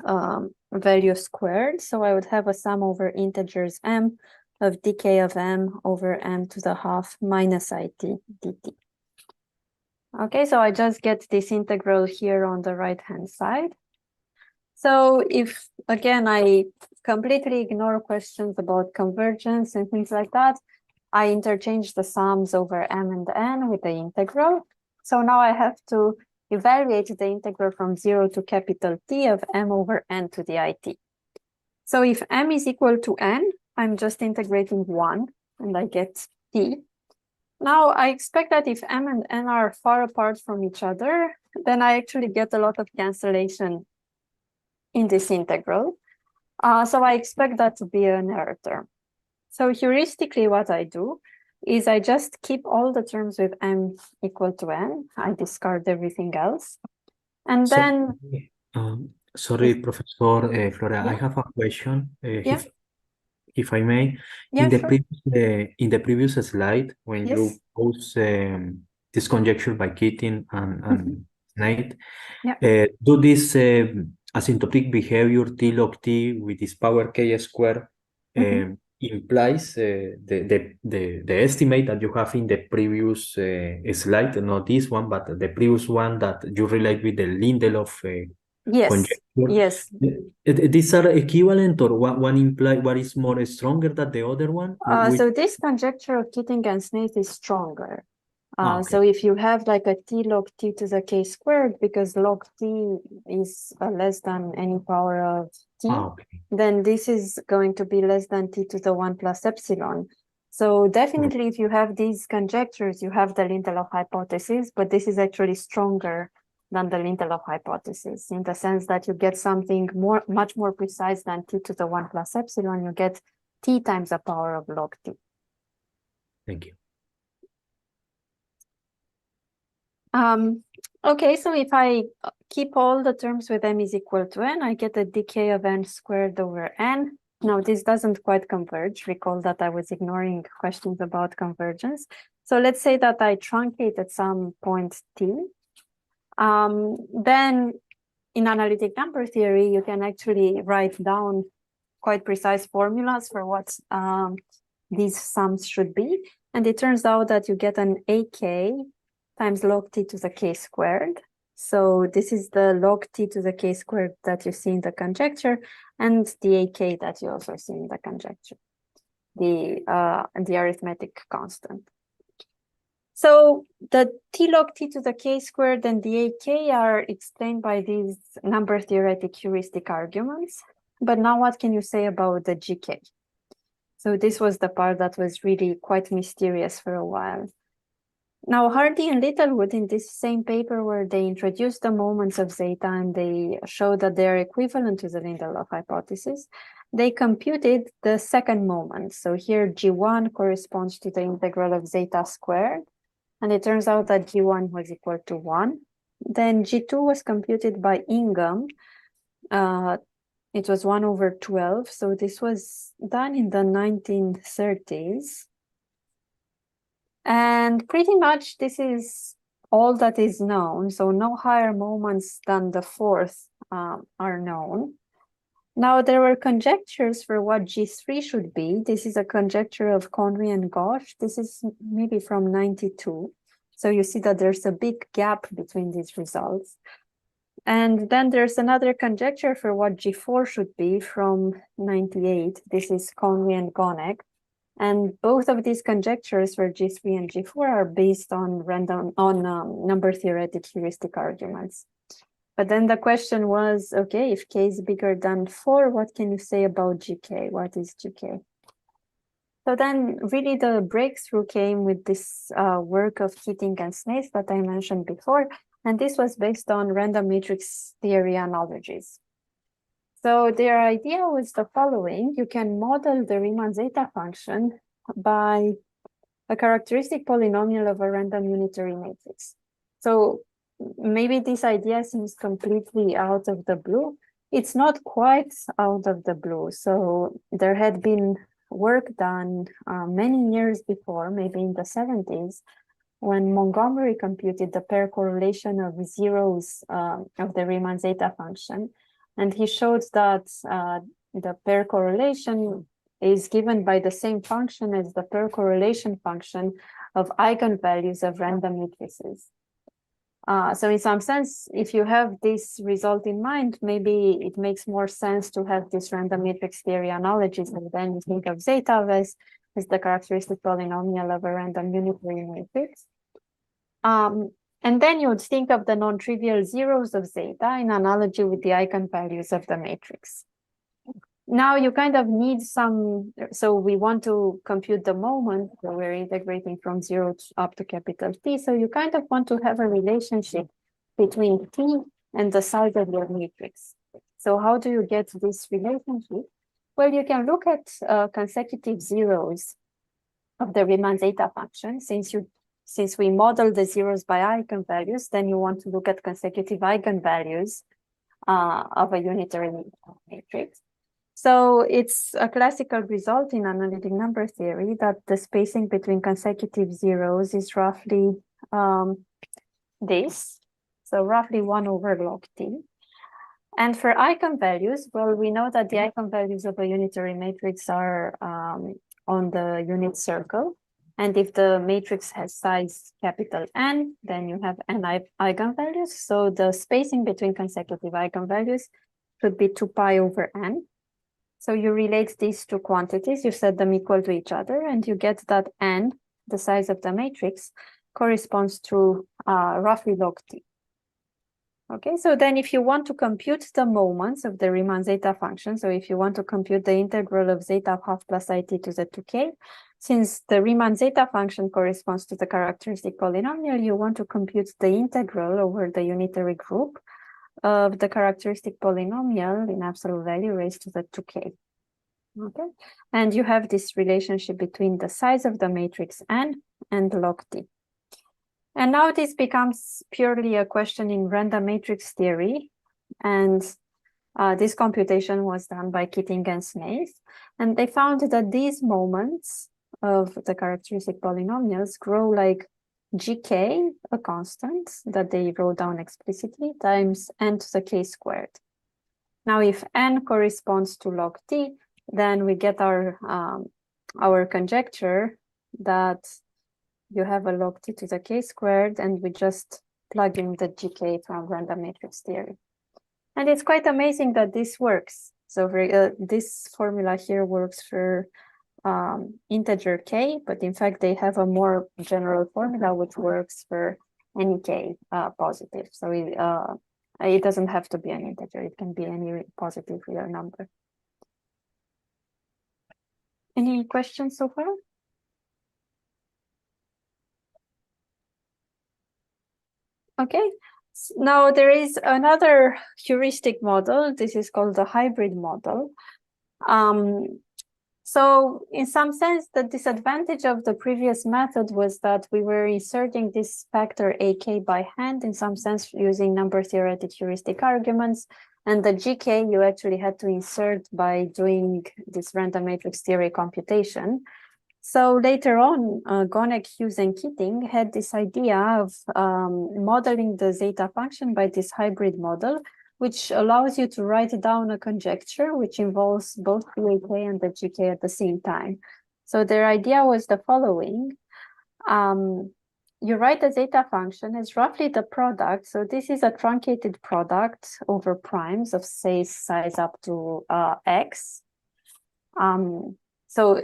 Speaker 12: value squared. So I would have a sum over integers m of dk of m over m to the half minus it dt. Okay, so I just get this integral here on the right-hand side. So if, again, I completely ignore questions about convergence and things like that, I interchange the sums over m and n with the integral. So now I have to evaluate the integral from 0 to capital T of m over n to the it. So if m is equal to n, I'm just integrating 1, and I get t. Now, I expect that if m and n are far apart from each other, then I actually get a lot of cancellation in this integral. So I expect that to be an error term. So heuristically, what I do is I just keep all the terms with m equal to n. I discard everything else. And then...
Speaker 10: Sorry, Professor Flora,
Speaker 12: Yeah.
Speaker 10: I have a question.
Speaker 12: Yeah.
Speaker 10: If I may,
Speaker 12: Yeah,
Speaker 10: in the
Speaker 12: sure.
Speaker 10: in the previous slide, when
Speaker 12: Yes.
Speaker 10: you pose this conjecture by Keating and Knight,
Speaker 12: Yeah.
Speaker 10: do this asymptotic behavior T log T with this power K square implies the estimate that you have in the previous slide, not this one, but the previous one that you relate with the Lindelof
Speaker 12: Yes.
Speaker 10: conjecture.
Speaker 12: Yes.
Speaker 10: These are equivalent, or one imply what is more stronger than the other one?
Speaker 12: So this conjecture of Keating and Snaith is stronger.
Speaker 10: Okay.
Speaker 12: So if you have like a T log T to the K squared, because log T is less than any power of T,
Speaker 10: Okay.
Speaker 12: then this is going to be less than T to the 1 plus epsilon. So definitely if you have these conjectures, you have the Lindelof hypothesis, but this is actually stronger than the Lindelof hypothesis in the sense that you get something much more precise than T to the 1 plus epsilon. You get T times the power of log T.
Speaker 10: Thank you.
Speaker 12: Okay, so if I keep all the terms with m is equal to n, I get a decay of n squared over n. Now, this doesn't quite converge. Recall that I was ignoring questions about convergence. So let's say that I truncate at some point t. Then in analytic number theory, you can actually write down quite precise formulas for what these sums should be. And it turns out that you get an AK times log t to the k squared. So this is the log t to the k squared that you see in the conjecture, and the AK that you also see in the conjecture, the arithmetic constant. So the t log t to the k squared and the AK are explained by these number theoretic heuristic arguments. But now what can you say about the GK? So this was the part that was really quite mysterious for a while. Now, Hardy and Littlewood in this same paper where they introduced the moments of zeta and they showed that they are equivalent to the Lindelof hypothesis, they computed the second moment. So here G1 corresponds to the integral of zeta squared. And it turns out that G1 was equal to 1. Then G2 was computed by Ingham. It was 1 over 12. So this was done in the 1930s. And pretty much this is all that is known. So no higher moments than the fourth are known. Now there were conjectures for what G3 should be. This is a conjecture of Conry and Gosh. This is maybe from 92. So you see that there's a big gap between these results. And then there's another conjecture for what G4 should be from 98. This is Conry and Gonek. And both of these conjectures for G3 and G4 are based on number theoretic heuristic arguments. But then the question was, okay, if k is bigger than 4, what can you say about GK? What is GK? So then really the breakthrough came with this work of Keating and Snaith that I mentioned before. And this was based on random matrix theory analogies. So their idea was the following. You can model the Riemann zeta function by a characteristic polynomial of a random unitary matrix. So maybe this idea seems completely out of the blue. It's not quite out of the blue. So there had been work done many years before, maybe in the 70s, when Montgomery computed the pair correlation of zeros of the Riemann zeta function. And he showed that the pair correlation is given by the same function as the pair correlation function of eigenvalues of random matrices. So in some sense, if you have this result in mind, maybe it makes more sense to have this random matrix theory analogies, and then you think of zeta as the characteristic polynomial of a random unitary matrix. And then you would think of the non-trivial zeros of zeta in analogy with the eigenvalues of the matrix. Now you kind of need some, so we want to compute the moment, so we're integrating from 0 up to capital T. So you kind of want to have a relationship between T and the size of your matrix. So how do you get this relationship? Well, you can look at consecutive zeros of the Riemann zeta function. Since we model the zeros by eigenvalues, then you want to look at consecutive eigenvalues of a unitary matrix. So it's a classical result in analytic number theory that the spacing between consecutive zeros is roughly this. So roughly 1 over log t. And for eigenvalues, well, we know that the eigenvalues of a unitary matrix are on the unit circle. And if the matrix has size capital N, then you have n eigenvalues. So the spacing between consecutive eigenvalues should be 2 pi over n. So you relate these two quantities, you set them equal to each other, and you get that n, the size of the matrix, corresponds to roughly log t. Okay, so then if you want to compute the moments of the Riemann zeta function, so if you want to compute the integral of zeta of half plus it to the 2k, since the Riemann zeta function corresponds to the characteristic polynomial, you want to compute the integral over the unitary group of the characteristic polynomial in absolute value raised to the 2k. Okay, and you have this relationship between the size of the matrix n and log t. And now this becomes purely a question in random matrix theory. And this computation was done by Keating and Snaith. And they found that these moments of the characteristic polynomials grow like gk, a constant that they wrote down explicitly, times n to the k squared. Now, if n corresponds to log t, then we get our conjecture that you have a log t to the k squared, and we just plug in the gk from random matrix theory. And it's quite amazing that this works. So this formula here works for integer k, but in fact, they have a more general formula which works for any k positive. So it doesn't have to be an integer. It can be any positive real number. Any questions so far? Okay. Now there is another heuristic model. This is called the hybrid model. So in some sense, the disadvantage of the previous method was that we were inserting this factor ak by hand, in some sense using number theoretic heuristic arguments. And the gk you actually had to insert by doing this random matrix theory computation. So later on, Gonek, Hughes, and Keating had this idea of modeling the zeta function by this hybrid model, which allows you to write down a conjecture which involves both the AK and the GK at the same time. So their idea was the following. You write the zeta function as roughly the product. So this is a truncated product over primes of, say, size up to x. So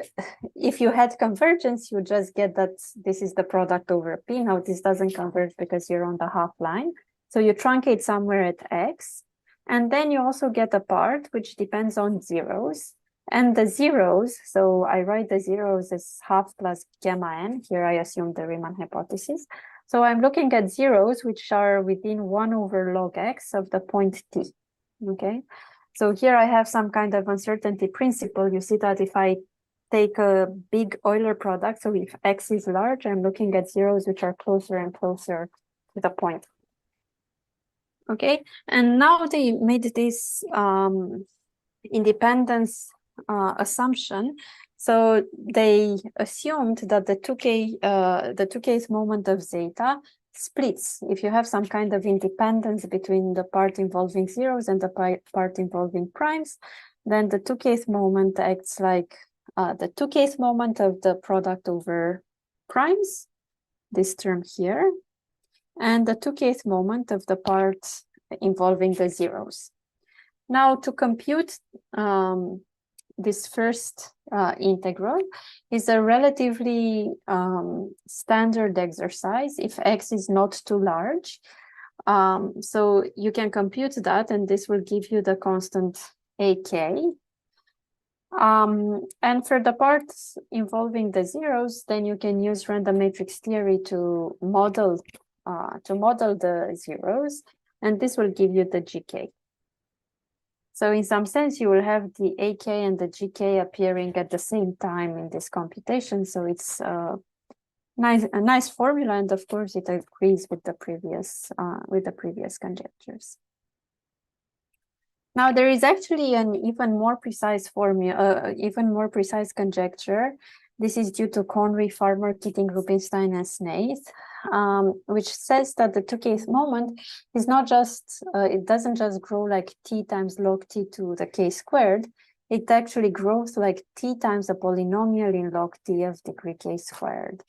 Speaker 12: if you had convergence, you just get that this is the product over P. Now this doesn't converge because you're on the half line. So you truncate somewhere at x. And then you also get a part which depends on zeros. And the zeros, so I write the zeros as half plus gamma n. Here I assume the Riemann hypothesis. So I'm looking at zeros which are within 1 over log x of the point t. Okay. So here I have some kind of uncertainty principle. You see that if I take a big Euler product, so if x is large, I'm looking at zeros which are closer and closer to the point. Okay, and now they made this independence assumption. So they assumed that the 2k's moment of zeta splits. If you have some kind of independence between the part involving zeros and the part involving primes, then the 2k's moment acts like the 2k's moment of the product over primes, this term here, and the 2k's moment of the part involving the zeros. Now to compute this first integral is a relatively standard exercise if x is not too large. So you can compute that, and this will give you the constant ak. And for the parts involving the zeros, then you can use random matrix theory to model the zeros, and this will give you the GK. So in some sense, you will have the AK and the GK appearing at the same time in this computation. So it's a nice formula, and of course it agrees with the previous conjectures. Now there is actually an even more precise formula, even more precise conjecture. This is due to Conry, Farmer, Keating, Rubinstein, and Snaith, which says that the 2k's moment is not just, it doesn't just grow like t times log t to the k squared. It actually grows like t times a polynomial in log t of degree k squared.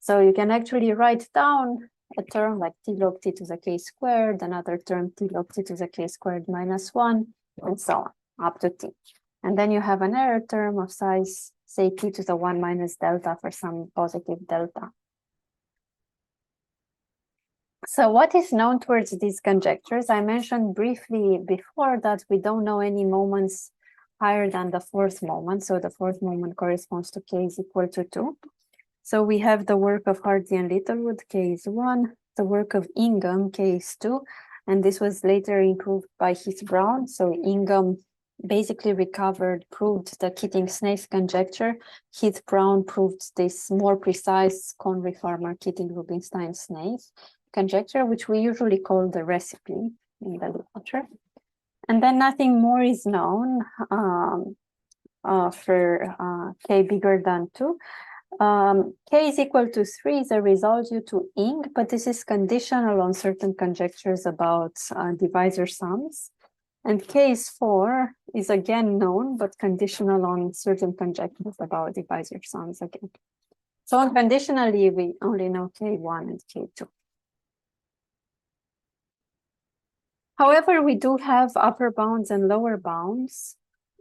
Speaker 12: So you can actually write down a term like t log t to the k squared, another term t log t to the k squared minus 1, and so on, up to t. And then you have an error term of size, say, t to the 1 minus delta for some positive delta. So what is known towards these conjectures? I mentioned briefly before that we don't know any moments higher than the fourth moment. So the fourth moment corresponds to k is equal to 2. So we have the work of Hardy and Littlewood, k is 1, the work of Ingham, k is 2, and this was later improved by Heath Brown. So Ingham basically proved the Keating-Snaith conjecture. Heath-Brown proved this more precise Conry-Farmer-Keating-Rubinstein-Snaith conjecture, which we usually call the recipe in the literature. And then nothing more is known for k bigger than 2. K is equal to 3 is a result due to Ing, but this is conditional on certain conjectures about divisor sums. And k is 4 is again known, but conditional on certain conjectures about divisor sums again. So unconditionally, we only know k1 and k2. However, we do have upper bounds and lower bounds,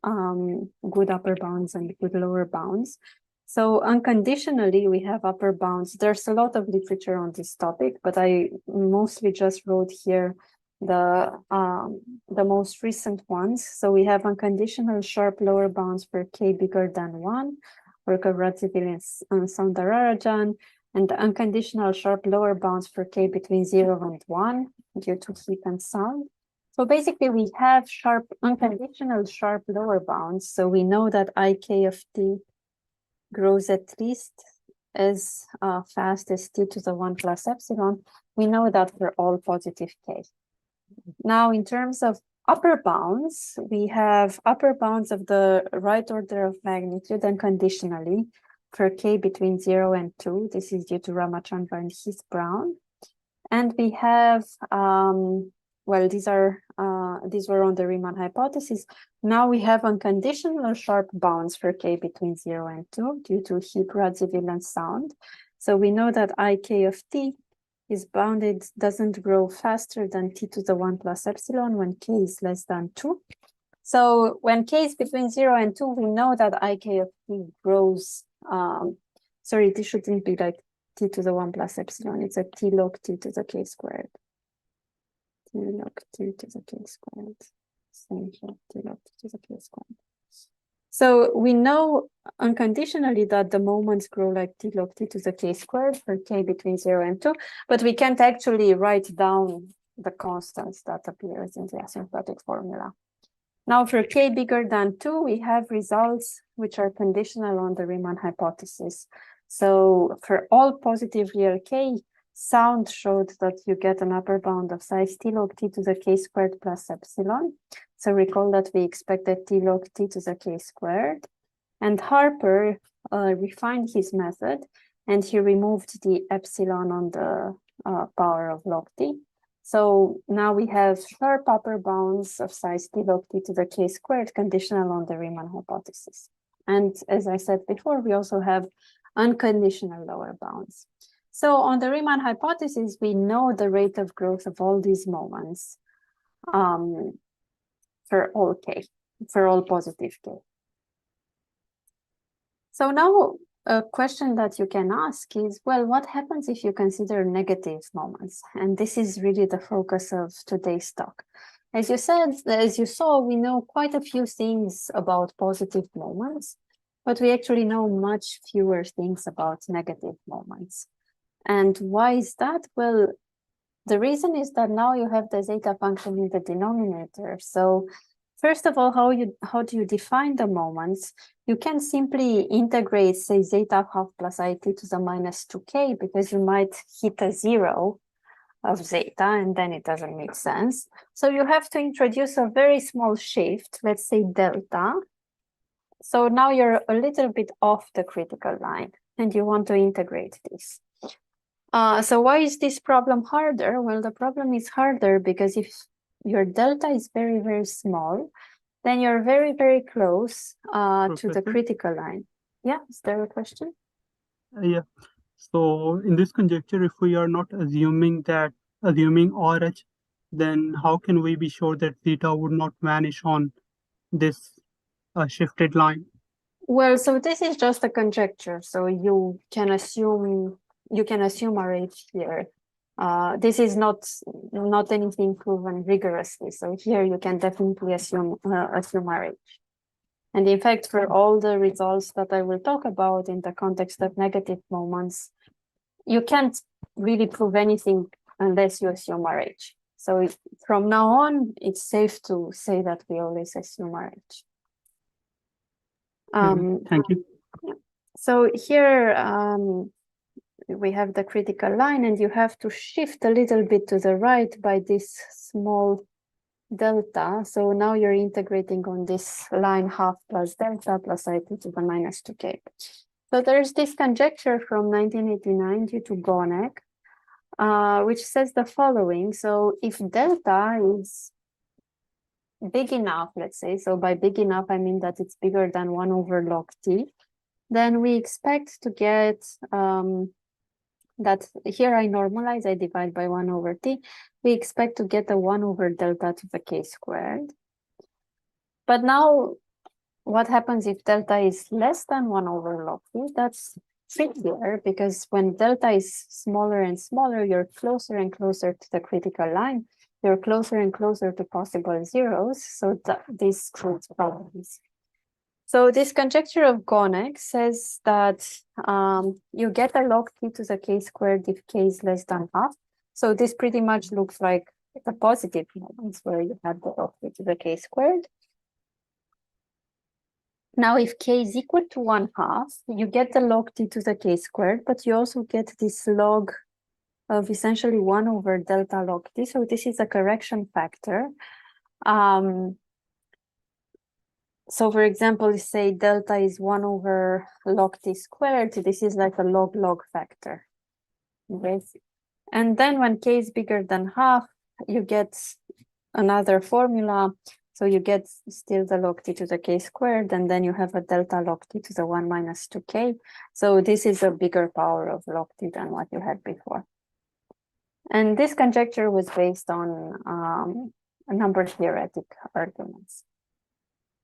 Speaker 12: good upper bounds and good lower bounds. So unconditionally, we have upper bounds. There's a lot of literature on this topic, but I mostly just wrote here the most recent ones. So we have unconditional sharp lower bounds for k bigger than 1, for Radziwiłł and Soundararajan, and unconditional sharp lower bounds for k between 0 and 1 due to heat and sound. So basically, we have unconditional sharp lower bounds. So we know that ik of t grows at least as fast as t to the 1 plus epsilon. We know that for all positive k. Now, in terms of upper bounds, we have upper bounds of the right order of magnitude unconditionally for k between 0 and 2. This is due to Ramachandra and Heath-Brown. And we have, well, these were on the Riemann hypothesis. Now we have unconditional sharp bounds for k between 0 and 2 due to Heath, Radziwiłł, and Sound. So we know that ik of t is bounded, doesn't grow faster than t to the 1 plus epsilon when k is less than 2. So when k is between 0 and 2, we know that ik of t grows, sorry, this shouldn't be like t to the 1 plus epsilon, it's a t log t to the k squared. T log t to the k squared. Same here, t log t to the k squared. So we know unconditionally that the moments grow like t log t to the k squared for k between 0 and 2, but we can't actually write down the constants that appears in the asymptotic formula. Now for k bigger than 2, we have results which are conditional on the Riemann hypothesis. So for all positive real k, Sound showed that you get an upper bound of size t log t to the k squared plus epsilon. So recall that we expected t log t to the k squared. And Harper refined his method, and he removed the epsilon on the power of log t. So now we have sharp upper bounds of size t log t to the k squared conditional on the Riemann hypothesis. And as I said before, we also have unconditional lower bounds. So on the Riemann hypothesis, we know the rate of growth of all these moments for all k, for all positive k. So now a question that you can ask is, well, what happens if you consider negative moments? And this is really the focus of today's talk. As you saw, we know quite a few things about positive moments, but we actually know much fewer things about negative moments. And why is that? Well, the reason is that now you have the zeta function in the denominator. So first of all, how do you define the moments? You can simply integrate, say, zeta half plus it to the minus 2k, because you might hit a 0 of zeta, and then it doesn't make sense. So you have to introduce a very small shift, let's say delta. So now you're a little bit off the critical line, and you want to integrate this. So why is this problem harder? Well, the problem is harder because if your delta is very, very small, then you're very, very close to the critical line. Yeah, is there a question?
Speaker 15: Yeah. So in this conjecture, if we are not assuming RH, then how can we be sure that theta would not vanish on this shifted line?
Speaker 12: Well, so this is just a conjecture. So you can assume RH here. This is not anything proven rigorously. So here you can definitely assume RH. And in fact, for all the results that I will talk about in the context of negative moments, you can't really prove anything unless you assume RH.
Speaker 16: So from now on, it's safe to say that we always assume RH.
Speaker 15: Thank you.
Speaker 16: So here we have the critical line, and you have to shift a little bit to the right by this small delta. So now you're integrating on this line half plus delta plus I to the minus 2k. So there's this conjecture from 1989 due to Gonek, which says the following. So if delta is big enough, let's say, so by big enough, I mean that it's bigger than 1 over log t, then we expect to get that here I normalize, I divide by 1 over t. We expect to get a 1 over delta to the k squared. But now, what happens if delta is less than 1 over log t? That's trickier, because when delta is smaller and smaller, you're closer and closer to the critical line. You're closer and closer to possible zeros, so this creates problems. So this conjecture of Gonek says that you get a log t to the k squared if k is less than half. So this pretty much looks like the positive moments where you have the log t to the k squared. Now, if k is equal to 1/2, you get the log t to the k squared, but you also get this log of essentially 1 over delta log t. So this is a correction factor. So for example, say delta is 1 over log t squared. This is like a log factor. Okay. And then when k is bigger than half, you get another formula. So you get still the log t to the k squared, and then you have a delta log t to the 1 minus 2k. So this is a bigger power of log t than what you had before. And this conjecture was based on a number theoretic arguments.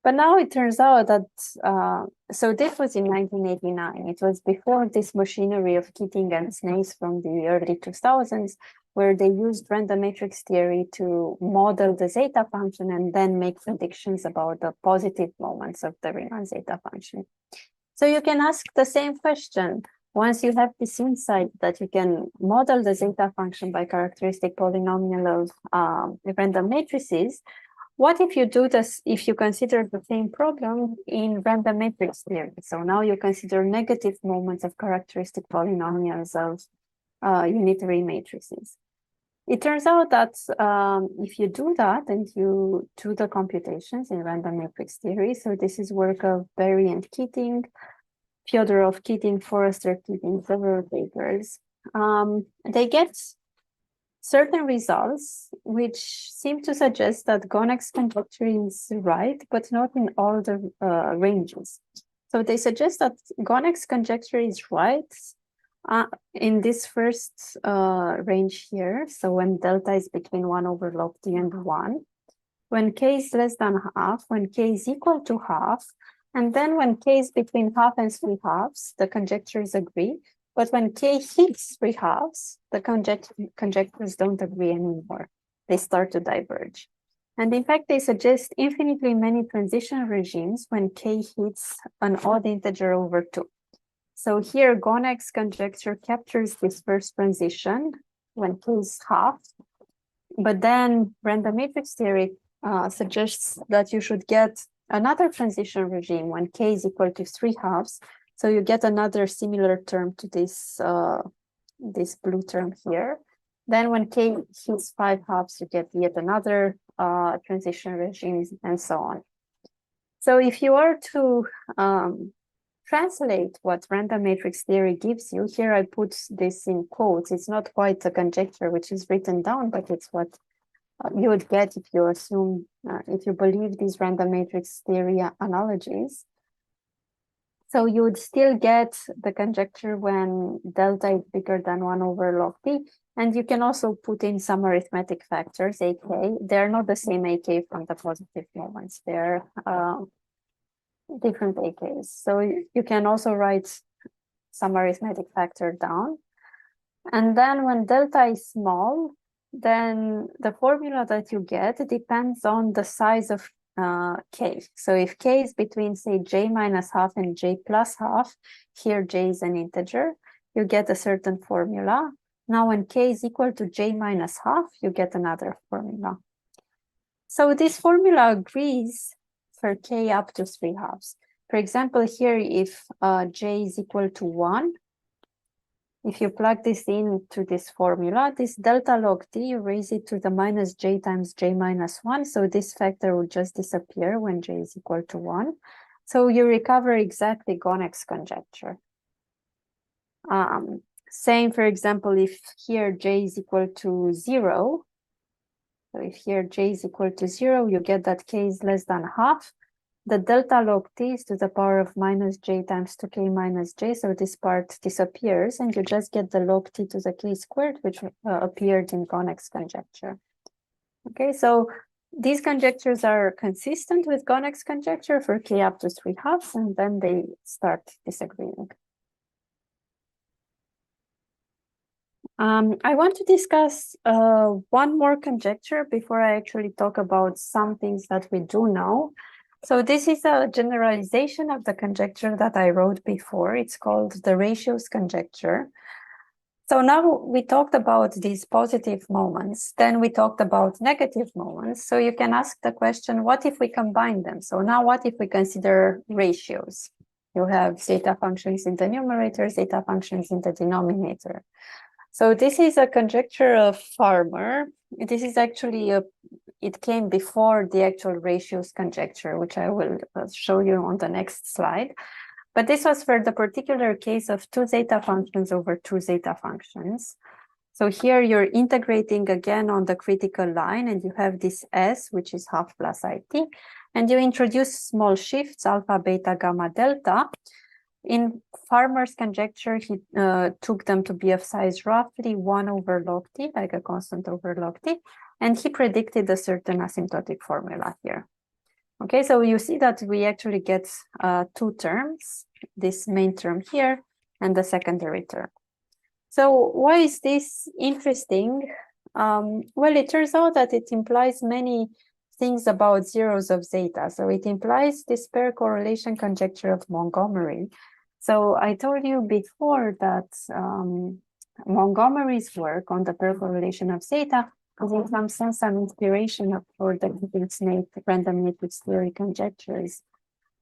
Speaker 16: But now it turns out that, so this was in 1989. It was before this machinery of Keating and Snaith from the early 2000s, where they used random matrix theory to model the zeta function and then make predictions about the positive moments of the Riemann zeta function. So you can ask the same question. Once you have this insight that you can model the zeta function by characteristic polynomial of random matrices, what if you do this, if you consider the same problem in random matrix theory? So now you consider negative moments of characteristic polynomials of unitary matrices. It turns out that if you do that and you do the computations in random matrix theory, so this is work of Berry and Keating, Fyodorov, Keating, Forrester, Keating, several papers, they get certain results which seem to suggest that Gonek's conjecture is right, but not in all the ranges. So they suggest that Gonek's conjecture is right in this first range here. So when delta is between 1 over log t and 1, when k is less than half, when k is equal to half, and then when k is between half and 3/2, the conjectures agree. But when k hits 3/2, the conjectures don't agree anymore. They start to diverge. And in fact, they suggest infinitely many transition regimes when k hits an odd integer over 2. So here, Gonek's conjecture captures this first transition when k is half. But then random matrix theory suggests that you should get another transition regime when k is equal to 3/2. So you get another similar term to this, this blue term here. Then when k hits 5/2, you get yet another transition regime, and so on. So if you are to translate what random matrix theory gives you, here I put this in quotes. It's not quite a conjecture which is written down, but it's what you would get if you assume, if you believe these random matrix theory analogies. So you would still get the conjecture when delta is bigger than 1 over log t. And you can also put in some arithmetic factors, ak. They're not the same ak from the positive moments. They're different AKs. So you can also write some arithmetic factor down. And then when delta is small, then the formula that you get depends on the size of k. So if k is between, say, j minus half and j plus half, here j is an integer, you get a certain formula. Now when k is equal to j minus half, you get another formula. So this formula agrees for k up to 3/2. For example, here, if j is equal to 1, if you plug this into this formula, this delta log t, you raise it to the minus j times j minus 1. So this factor will just disappear when j is equal to 1. So you recover exactly Gonek's conjecture. Same, for example, if here j is equal to 0. So if here j is equal to 0, you get that k is less than half. The delta log t is to the power of minus j times 2k minus j, so this part disappears, and you just get the log t to the k squared, which appeared in Gonek's conjecture. Okay, so these conjectures are consistent with Gonek's conjecture for k up to 3/2, and then they start disagreeing. I want to discuss one more conjecture before I actually talk about some things that we do know. So this is a generalization of the conjecture that I wrote before. It's called the ratios conjecture. So now we talked about these positive moments, then we talked about negative moments. So you can ask the question, what if we combine them? So now what if we consider ratios? You have zeta functions in the numerator, zeta functions in the denominator. So this is a conjecture of Farmer. This is actually it came before the actual ratios conjecture, which I will show you on the next slide. But this was for the particular case of 2 zeta functions over 2 zeta functions. So here you're integrating again on the critical line, and you have this S, which is half plus IT, and you introduce small shifts, alpha, beta, gamma, delta. In Farmer's conjecture, he took them to be of size roughly 1 over log t, like a constant over log t, and he predicted a certain asymptotic formula here. Okay, so you see that we actually get 2 terms, this main term here and the secondary term. So why is this interesting? Well, it turns out that it implies many things about zeros of zeta. So it implies this pair correlation conjecture of Montgomery. So I told you before that Montgomery's work on the pair correlation of zeta is in some sense some inspiration for the random matrix theory conjectures.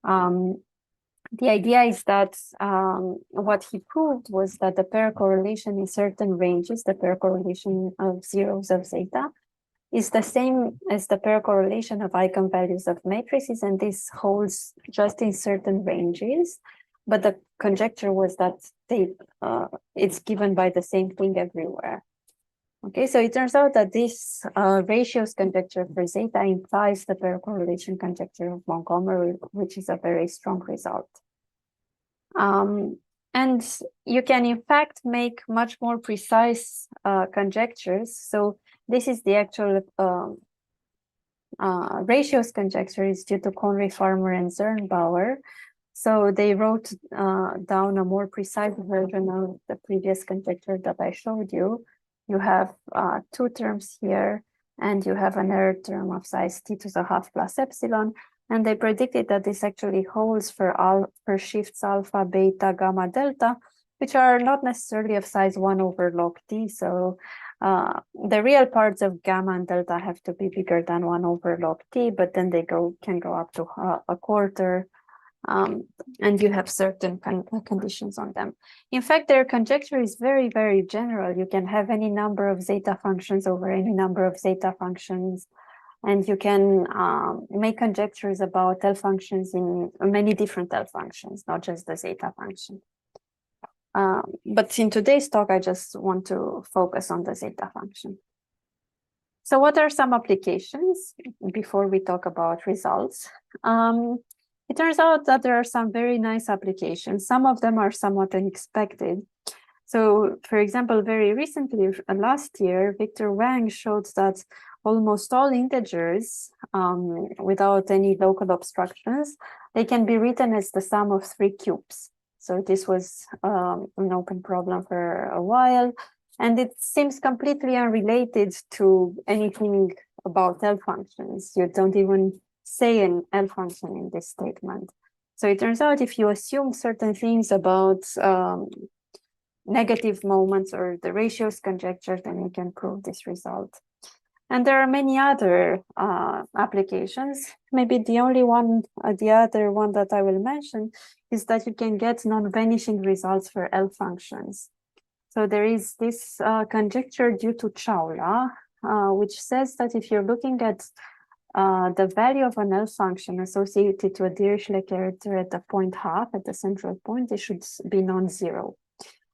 Speaker 16: The idea is that what he proved was that the pair correlation in certain ranges, the pair correlation of zeros of zeta, is the same as the pair correlation of eigenvalues of matrices, and this holds just in certain ranges. But the conjecture was that it's given by the same thing everywhere. Okay, so it turns out that this ratios conjecture for zeta implies the pair correlation conjecture of Montgomery, which is a very strong result. And you can, in fact, make much more precise conjectures. So this is the actual ratios conjecture is due to Conry, Farmer, and Zernbauer. So they wrote down a more precise version of the previous conjecture that I showed you. You have 2 terms here, and you have an error term of size t to the half plus epsilon. And they predicted that this actually holds for shifts alpha, beta, gamma, delta, which are not necessarily of size 1 over log t. So the real parts of gamma and delta have to be bigger than 1 over log t, but then they can go up to a quarter. And you have certain conditions on them. In fact, their conjecture is very, very general. You can have any number of zeta functions over any number of zeta functions, and you can make conjectures about L functions in many different L functions, not just the zeta function. But in today's talk, I just want to focus on the zeta function. So what are some applications before we talk about results? It turns out that there are some very nice applications. Some of them are somewhat unexpected. So, for example, very recently, last year, Victor Wang showed that almost all integers, without any local obstructions, they can be written as the sum of 3 cubes. So this was an open problem for a while, and it seems completely unrelated to anything about L functions. You don't even say an L function in this statement. So it turns out if you assume certain things about negative moments or the ratios conjecture, then we can prove this result. And there are many other applications. Maybe the only one, the other one that I will mention is that you can get non-vanishing results for L functions. So there is this conjecture due to Chawla, which says that if you're looking at the value of an L function associated to a Dirichlet character at the point half, at the central point, it should be non-zero.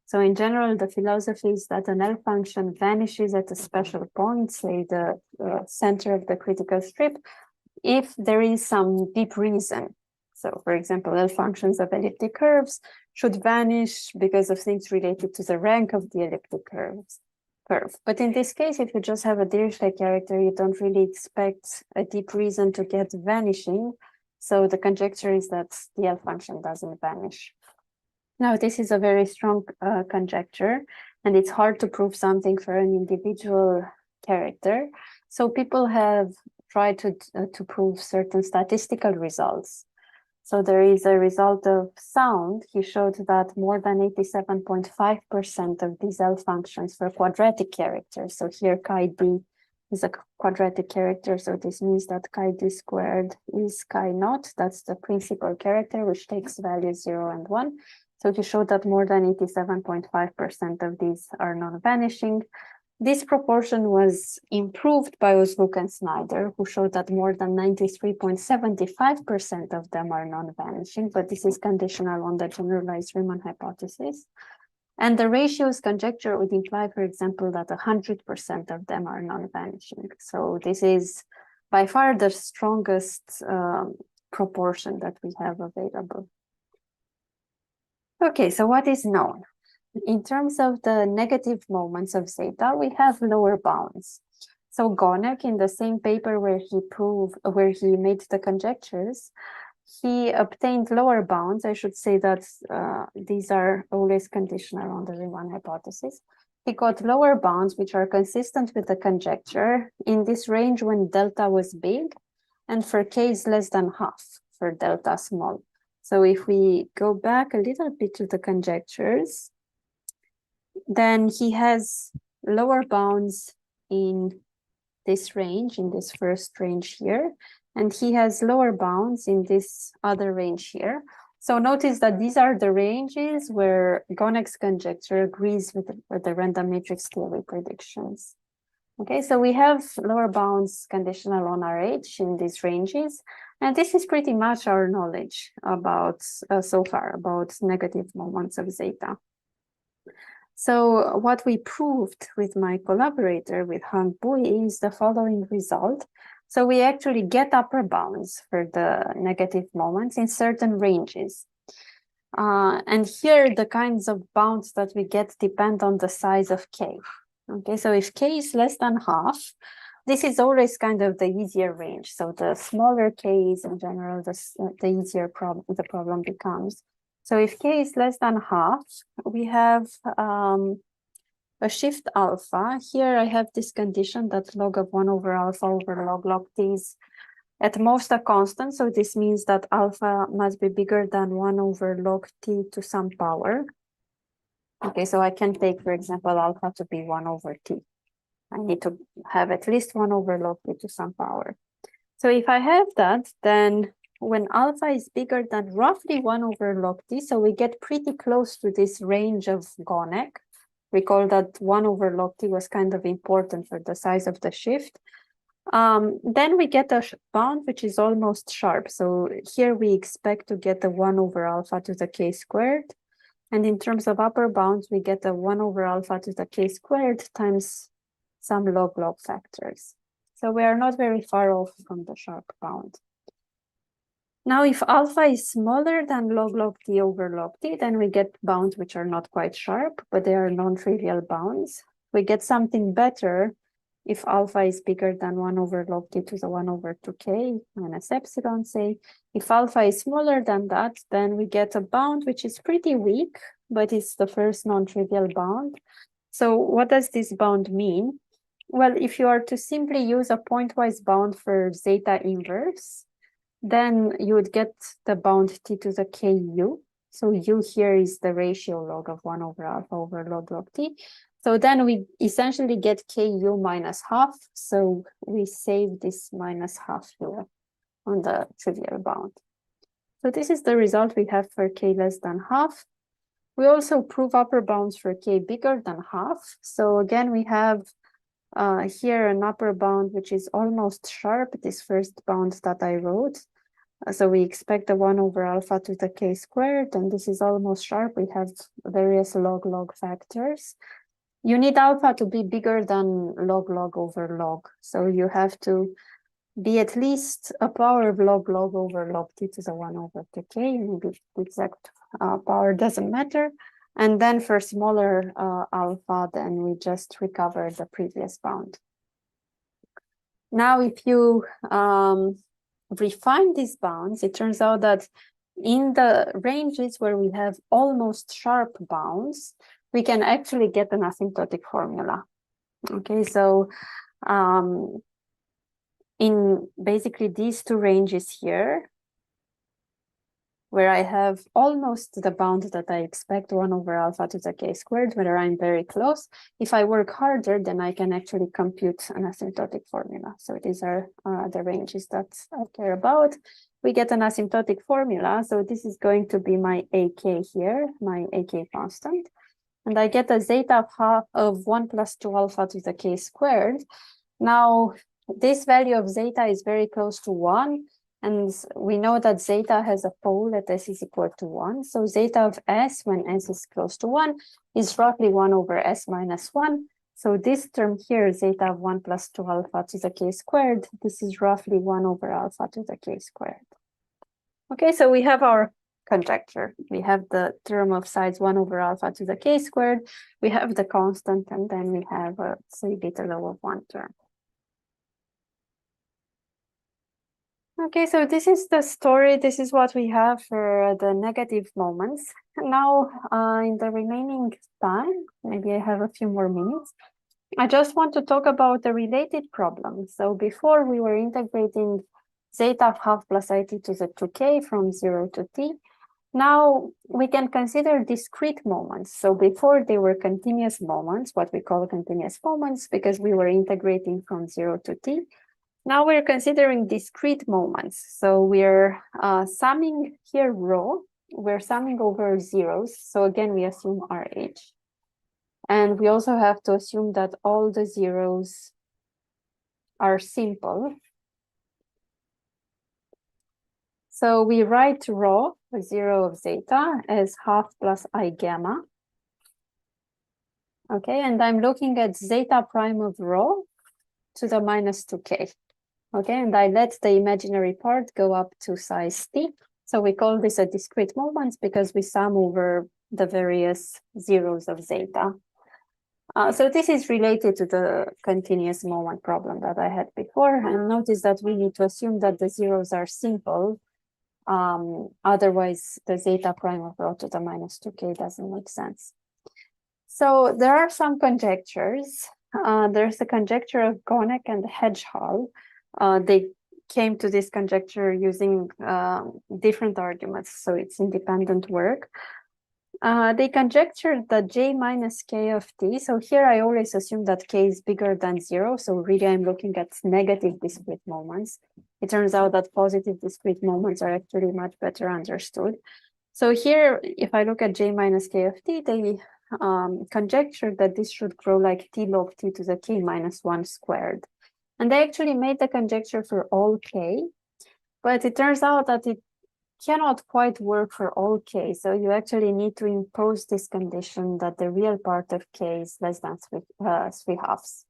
Speaker 16: So in general, the philosophy is that an L function vanishes at a special point, say the center of the critical strip, if there is some deep reason. So for example, L functions of elliptic curves should vanish because of things related to the rank of the elliptic curve. But in this case, if you just have a Dirichlet character, you don't really expect a deep reason to get vanishing. So the conjecture is that the L function doesn't vanish. Now, this is a very strong conjecture, and it's hard to prove something for an individual character. So people have tried to prove certain statistical results. So there is a result of sound. He showed that more than 87.5% of these L functions for quadratic characters. So here chi d is a quadratic character. So this means that chi d squared is chi naught. That's the principal character, which takes values 0 and 1. So he showed that more than 87.5% of these are non-vanishing. This proportion was improved by Ozluk and Snyder, who showed that more than 93.75% of them are non-vanishing, but this is conditional on the generalized Riemann hypothesis. And the ratios conjecture would imply, for example, that 100% of them are non-vanishing. So this is by far the strongest proportion that we have available. Okay, so what is known? In terms of the negative moments of zeta, we have lower bounds. So Gonek, in the same paper where he made the conjectures, he obtained lower bounds. I should say that these are always conditional on the Riemann hypothesis. He got lower bounds, which are consistent with the conjecture in this range when delta was big, and for k is less than half for delta small. So if we go back a little bit to the conjectures, then he has lower bounds in this range, in this first range here, and he has lower bounds in this other range here. So notice that these are the ranges where Gonek's conjecture agrees with the random matrix theory predictions. Okay, so we have lower bounds conditional on RH in these ranges, and this is pretty much our knowledge about so far about negative moments of zeta. So what we proved with my collaborator, with Hang Bui, is the following result. So we actually get upper bounds for the negative moments in certain ranges. And here the kinds of bounds that we get depend on the size of K. Okay, so if K is less than half, this is always kind of the easier range. So the smaller K is in general, the easier the problem becomes. So if K is less than half, we have a shift alpha. Here I have this condition that log of 1 over alpha over log t is at most a constant. So this means that alpha must be bigger than 1 over log t to some power. Okay, so I can take, for example, alpha to be 1 over t. I need to have at least 1 over log t to some power. So if I have that, then when alpha is bigger than roughly 1 over log t, so we get pretty close to this range of Gonek. Recall that 1 over log t was kind of important for the size of the shift. Then we get a bound which is almost sharp. So here we expect to get the 1 over alpha to the k squared. And in terms of upper bounds, we get a 1 over alpha to the k squared times some log factors. So we are not very far off from the sharp bound. Now, if alpha is smaller than log t over log t, then we get bounds which are not quite sharp, but they are non-trivial bounds. We get something better if alpha is bigger than 1 over log t to the 1 over 2k minus epsilon, say. If alpha is smaller than that, then we get a bound which is pretty weak, but it's the first non-trivial bound. So what does this bound mean? Well, if you are to simply use a pointwise bound for zeta inverse, then you would get the bound t to the ku. So u here is the ratio log of 1 over alpha over log t. So then we essentially get ku minus half. So we save this minus half here on the trivial bound. So this is the result we have for k less than half. We also prove upper bounds for k bigger than half. So again, we have here an upper bound which is almost sharp, this first bound that I wrote. So we expect the 1 over alpha to the k squared, and this is almost sharp. We have various log factors. You need alpha to be bigger than log over log. So you have to be at least a power of log over log t to the 1 over the k. Maybe the exact power doesn't matter. And then for smaller alpha, then we just recover the previous bound. Now, if you refine these bounds, it turns out that in the ranges where we have almost sharp bounds, we can actually get an asymptotic formula. Okay, so in basically these two ranges here, where I have almost the bound that I expect, 1 over alpha to the k squared, where I'm very close. If I work harder, then I can actually compute an asymptotic formula. So these are the ranges that I care about. We get an asymptotic formula. So this is going to be my ak here, my ak constant. And I get a zeta of half of 1 plus 2 alpha to the k squared. Now, this value of zeta is very close to 1. And we know that zeta has a pole at s is equal to 1. So zeta of s when s is close to 1 is roughly 1 over s minus 1. So this term here, zeta of 1 plus 2 alpha to the k squared, this is roughly 1 over alpha to the k squared. Okay, so we have our conjecture. We have the term of size 1 over alpha to the k squared. We have the constant, and then we have a C beta low of 1 term. Okay, so this is the story. This is what we have for the negative moments. Now, in the remaining time, maybe I have a few more minutes, I just want to talk about the related problem. So before we were integrating zeta of half plus it to the 2k from 0 to t. Now we can consider discrete moments. So before they were continuous moments, what we call continuous moments, because we were integrating from 0 to t. Now we're considering discrete moments. So we're summing here rho, we're summing over zeros. So again, we assume RH. And we also have to assume that all the zeros are simple. So we write rho, the 0 of zeta, as half plus I gamma. Okay, and I'm looking at zeta prime of rho to the minus 2k. Okay, and I let the imaginary part go up to size t. So we call this a discrete moment because we sum over the various zeros of zeta. So this is related to the continuous moment problem that I had before. And notice that we need to assume that the zeros are simple. Otherwise, the zeta prime of rho to the minus 2k doesn't make sense. So there are some conjectures. There's a conjecture of Gonek and Hedgehog. They came to this conjecture using different arguments, so it's independent work. They conjectured that j minus k of t. So here I always assume that k is bigger than 0. So really I'm looking at negative discrete moments. It turns out that positive discrete moments are actually much better understood. So here, if I look at j minus k of t, they conjectured that this should grow like t log t to the k minus 1 squared. And they actually made the conjecture for all k, but it turns out that it cannot quite work for all k. So you actually need to impose this condition that the real part of k is less than 3/2.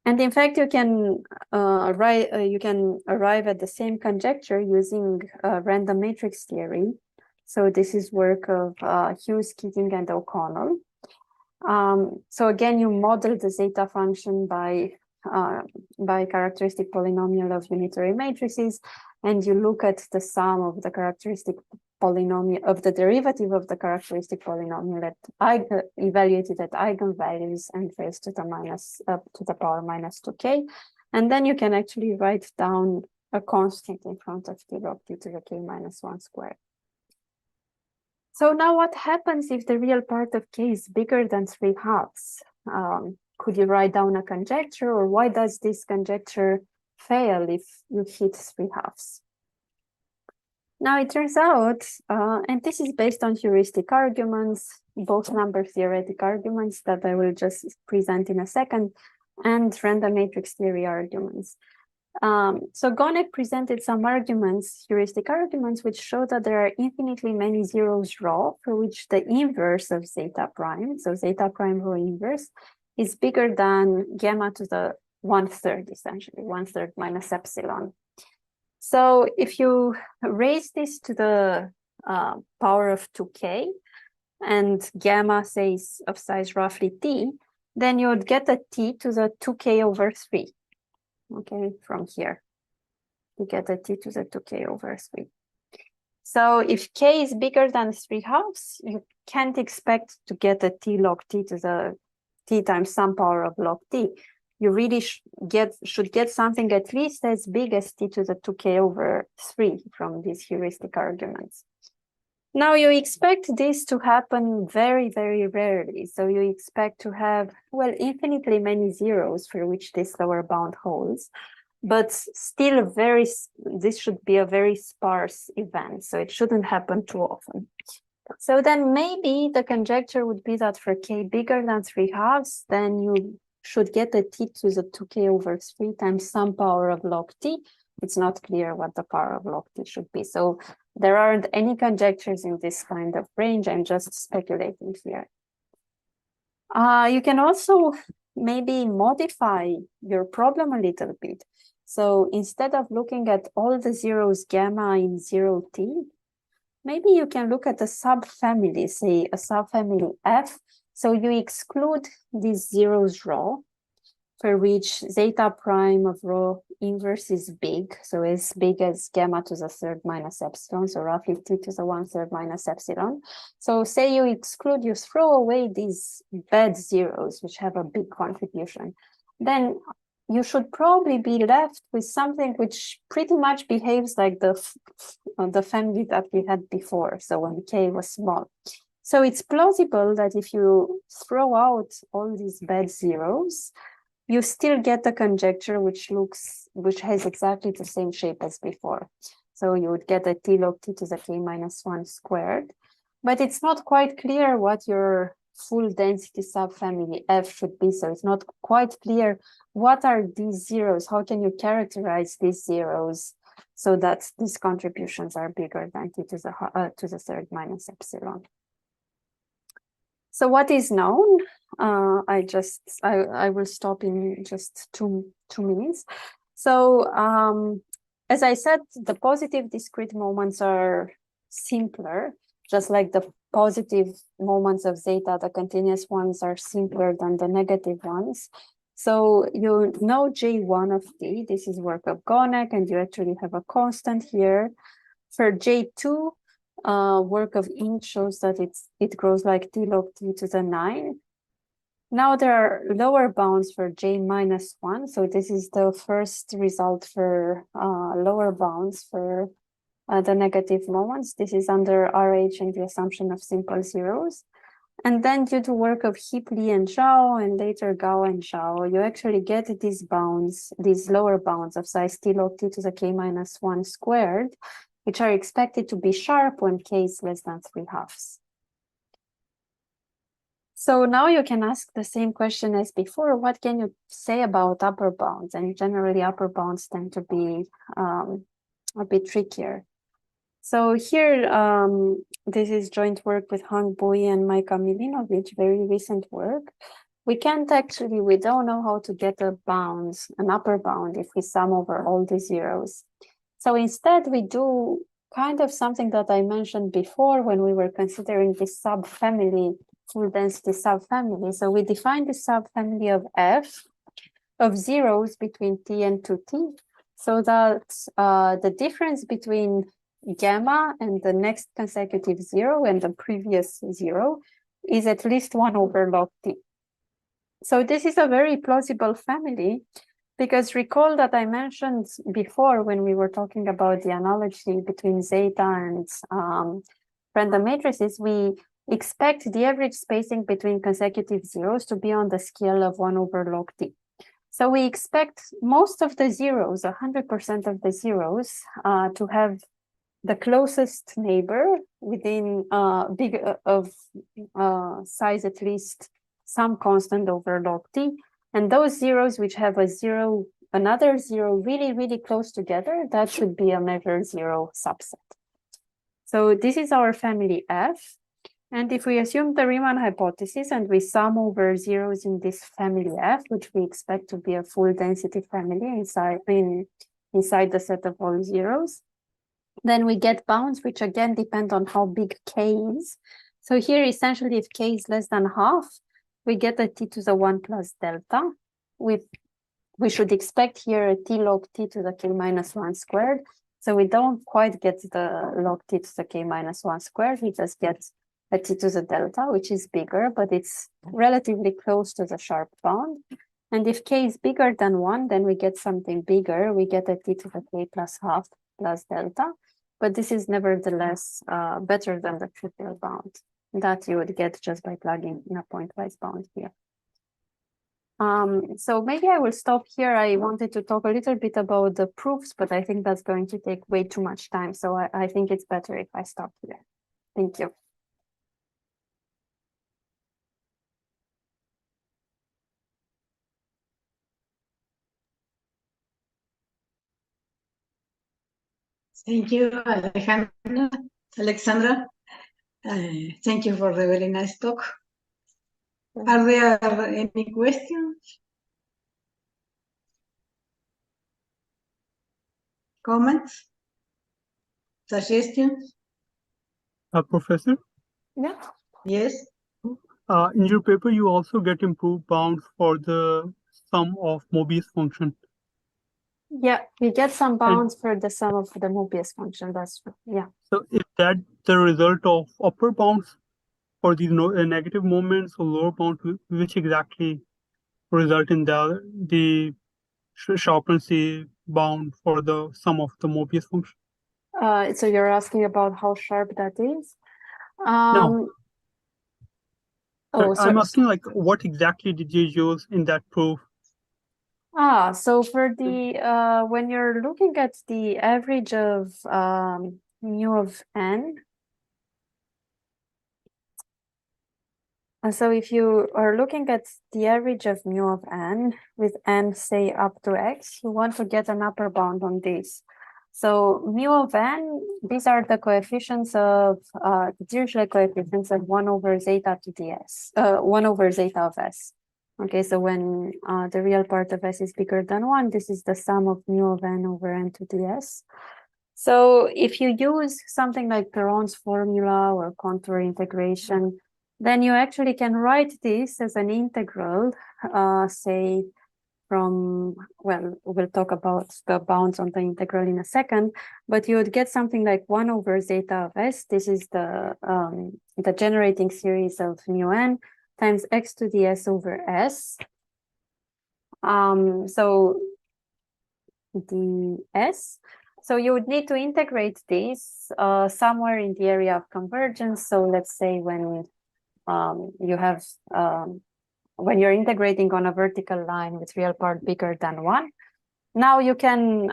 Speaker 16: And in fact, you can arrive at the same conjecture using random matrix theory. So this is work of Hughes, Keating, and O'Connell. So again, you model the zeta function by characteristic polynomial of unitary matrices, and you look at the sum of the characteristic polynomial of the derivative of the characteristic polynomial evaluated at eigenvalues and raised to the power minus 2k, and then you can actually write down a constant in front of t log t to the k minus 1 squared. So now what happens if the real part of K is bigger than 3/2? Could you write down a conjecture, or why does this conjecture fail if you hit 3/2? Now it turns out, and this is based on heuristic arguments, both number theoretic arguments that I will just present in a second, and random matrix theory arguments. So Gonek presented some arguments, heuristic arguments, which show that there are infinitely many zeros rho for which the inverse of zeta prime, so zeta prime rho inverse, is bigger than gamma to the 1/3, essentially, 1/3 minus epsilon. So if you raise this to the power of 2k, and gamma says of size roughly t, then you would get a t to the 2k over 3. Okay, from here, you get a t to the 2k over 3. So if k is bigger than 3/2, you can't expect to get a t log t to the t times some power of log t. You really should get something at least as big as t to the 2k over 3 from these heuristic arguments. Now you expect this to happen very, very rarely. So you expect to have, well, infinitely many zeros for which this lower bound holds, but still this should be a very sparse event. So it shouldn't happen too often. So then maybe the conjecture would be that for k bigger than 3/2, then you should get a t to the 2k over 3 times some power of log t. It's not clear what the power of log t should be. So there aren't any conjectures in this kind of range. I'm just speculating here. You can also maybe modify your problem a little bit. So instead of looking at all the zeros gamma in 0t, maybe you can look at a subfamily, say a subfamily F. So you exclude these zeros rho, for which zeta prime of rho inverse is big, so as big as gamma to the 3rd minus epsilon, so roughly t to the 1/3 minus epsilon. So say you exclude, you throw away these bad zeros, which have a big contribution, then you should probably be left with something which pretty much behaves like the family that we had before, so when k was small. So it's plausible that if you throw out all these bad zeros, you still get a conjecture which has exactly the same shape as before. So you would get a t log t to the k minus 1 squared, but it's not quite clear what your full density subfamily F should be. So it's not quite clear what are these zeros, how can you characterize these zeros so that these contributions are bigger than t to the 3rd minus epsilon. So what is known? I will stop in just two minutes. So as I said, the positive discrete moments are simpler, just like the positive moments of zeta, the continuous ones are simpler than the negative ones. So you know J1 of t, this is work of Gonek, and you actually have a constant here. For J2, work of Ing shows that it grows like t log t to the 9. Now there are lower bounds for J minus 1. So this is the first result for lower bounds for the negative moments. This is under RH and the assumption of simple zeros. And then due to work of Hip, Li, and Zhao, and later Gao and Zhao, you actually get these bounds, these lower bounds of size t log t to the k minus 1 squared, which are expected to be sharp when k is less than 3/2. So now you can ask the same question as before. What can you say about upper bounds? And generally upper bounds tend to be a bit trickier. So here, this is joint work with Hang Bui and Majka Milinovic, very recent work. We don't know how to get an upper bound if we sum over all the zeros. So instead we do kind of something that I mentioned before when we were considering this subfamily, full density subfamily. So we define the subfamily of F of zeros between t and 2t, so that the difference between gamma and the next consecutive zero and the previous zero is at least 1 over log t. So this is a very plausible family, because recall that I mentioned before when we were talking about the analogy between zeta and random matrices, we expect the average spacing between consecutive zeros to be on the scale of 1 over log t. So we expect most of the zeros, 100% of the zeros, to have the closest neighbor within size at least some constant over log t, and those zeros which have another zero really, really close together, that should be a measure zero subset. So this is our family F. And if we assume the Riemann hypothesis and we sum over zeros in this family F, which we expect to be a full density family inside the set of all zeros, then we get bounds which again depend on how big k is. So here essentially if k is less than half, we get a t to the 1 plus delta. We should expect here a t log t to the k minus 1 squared. So we don't quite get the log t to the k minus 1 squared, we just get a t to the delta, which is bigger, but it's relatively close to the sharp bound. And if k is bigger than 1, then we get something bigger. We get a t to the k plus half plus delta. But this is nevertheless better than the trivial bound that you would get just by plugging in a pointwise bound here. So maybe I will stop here. I wanted to talk a little bit about the proofs, but I think that's going to take way too much time. So I think it's better if I stop here. Thank you.
Speaker 14: Thank you, Alexandra. Thank you for the very nice talk. Are there any questions? Comments? Suggestions?
Speaker 15: Professor?
Speaker 14: Yeah. Yes.
Speaker 15: In your paper, you also get improved bounds for the sum of Mobius function.
Speaker 16: Yeah, we get some bounds for the sum of the Mobius function. That's true. Yeah.
Speaker 15: So is that the result of upper bounds for these negative moments or lower bounds, which exactly result in the sharpency bound for the sum of the Mobius function?
Speaker 16: So you're asking about how sharp that is?
Speaker 15: No.
Speaker 16: Oh,
Speaker 15: I'm asking like what exactly did you use in that proof?
Speaker 16: So for the when you're looking at the average of mu of n, so if you are looking at the average of mu of n with n say up to x, you want to get an upper bound on this. So mu of n, these are the coefficients of the Dirichlet coefficients of 1 over zeta to the s, 1 over zeta of s. Okay, so when the real part of s is bigger than 1, this is the sum of mu of n over n to the s. So if you use something like Perron's formula or contour integration, then you actually can write this as an integral, say from, well, we'll talk about the bounds on the integral in a second, but you would get something like 1 over zeta of s. This is the generating series of mu n times x to the s over s. So the s. So you would need to integrate this somewhere in the area of convergence. So let's say when you have when you're integrating on a vertical line with real part bigger than 1, now you can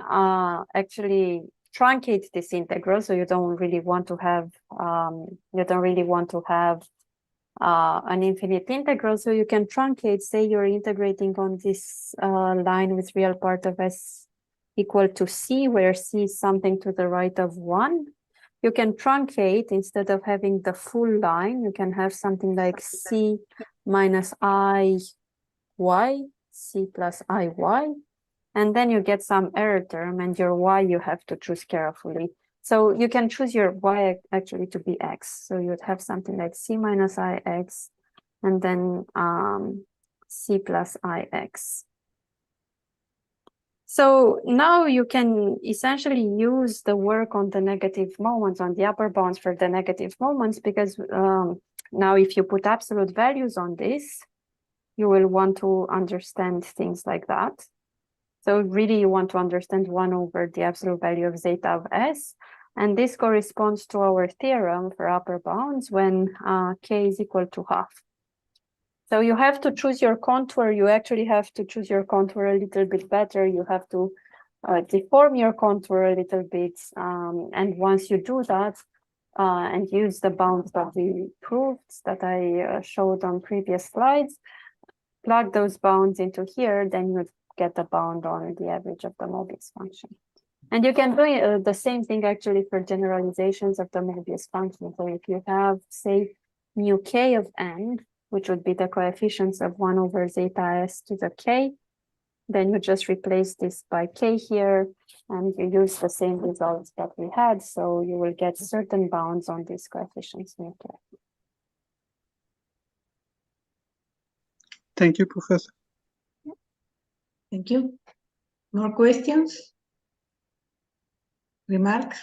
Speaker 16: actually truncate this integral. So you don't really want to have an infinite integral. So you can truncate. Say you're integrating on this line with real part of s equal to c, where c is something to the right of 1. You can truncate. Instead of having the full line, you can have something like c minus I y, c plus I y, and then you get some error term, and your y you have to choose carefully. So you can choose your y actually to be x. So you would have something like c minus I x, and then c plus I x. So now you can essentially use the work on the negative moments, on the upper bounds for the negative moments, because now if you put absolute values on this, you will want to understand things like that. So really you want to understand 1 over the absolute value of zeta of s. And this corresponds to our theorem for upper bounds when k is equal to half. So you have to choose your contour. You actually have to choose your contour a little bit better. You have to deform your contour a little bit. And once you do that and use the bounds that we proved that I showed on previous slides, plug those bounds into here, then you get the bound on the average of the Mobius function. And you can do the same thing actually for generalizations of the Mobius function. So if you have, say, mu k of n, which would be the coefficients of 1 over zeta s to the k, then you just replace this by k here, and you use the same results that we had. So you will get certain bounds on these coefficients mu k.
Speaker 15: Thank you, Professor.
Speaker 14: Thank you. More questions? Remarks?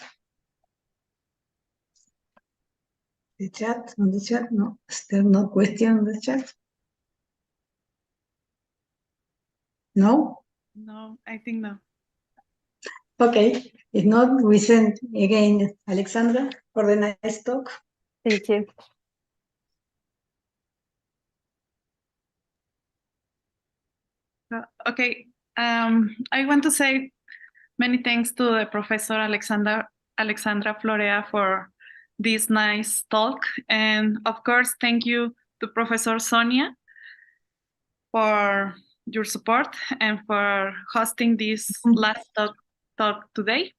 Speaker 14: The chat, on the chat? No, still no question on the chat? No?
Speaker 6: No, I think no.
Speaker 14: Okay, if not, we send again Alexandra for the nice talk.
Speaker 16: Thank you.
Speaker 6: Okay, I want to say many thanks to the Professor Alexandra Florea for this nice talk. And of course, thank you to Professor Sonia for your support and for hosting this last talk today.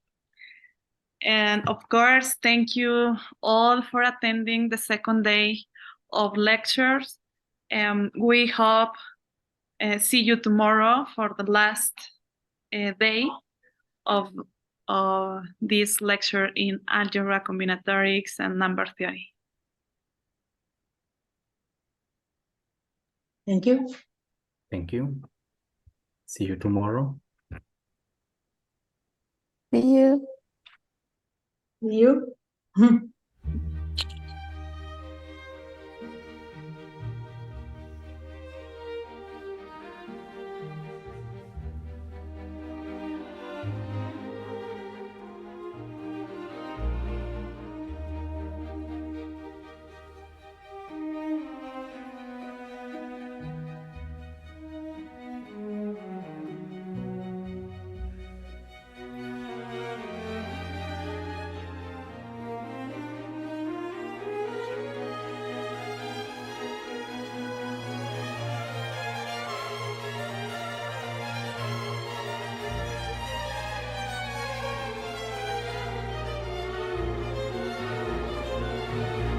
Speaker 6: And of course, thank you all for attending the second day of lectures. We hope see you tomorrow for the last day of this lecture in algebra, combinatorics, and number theory.
Speaker 14: Thank you.
Speaker 10: Thank you. See you tomorrow.
Speaker 16: See you.
Speaker 14: See you.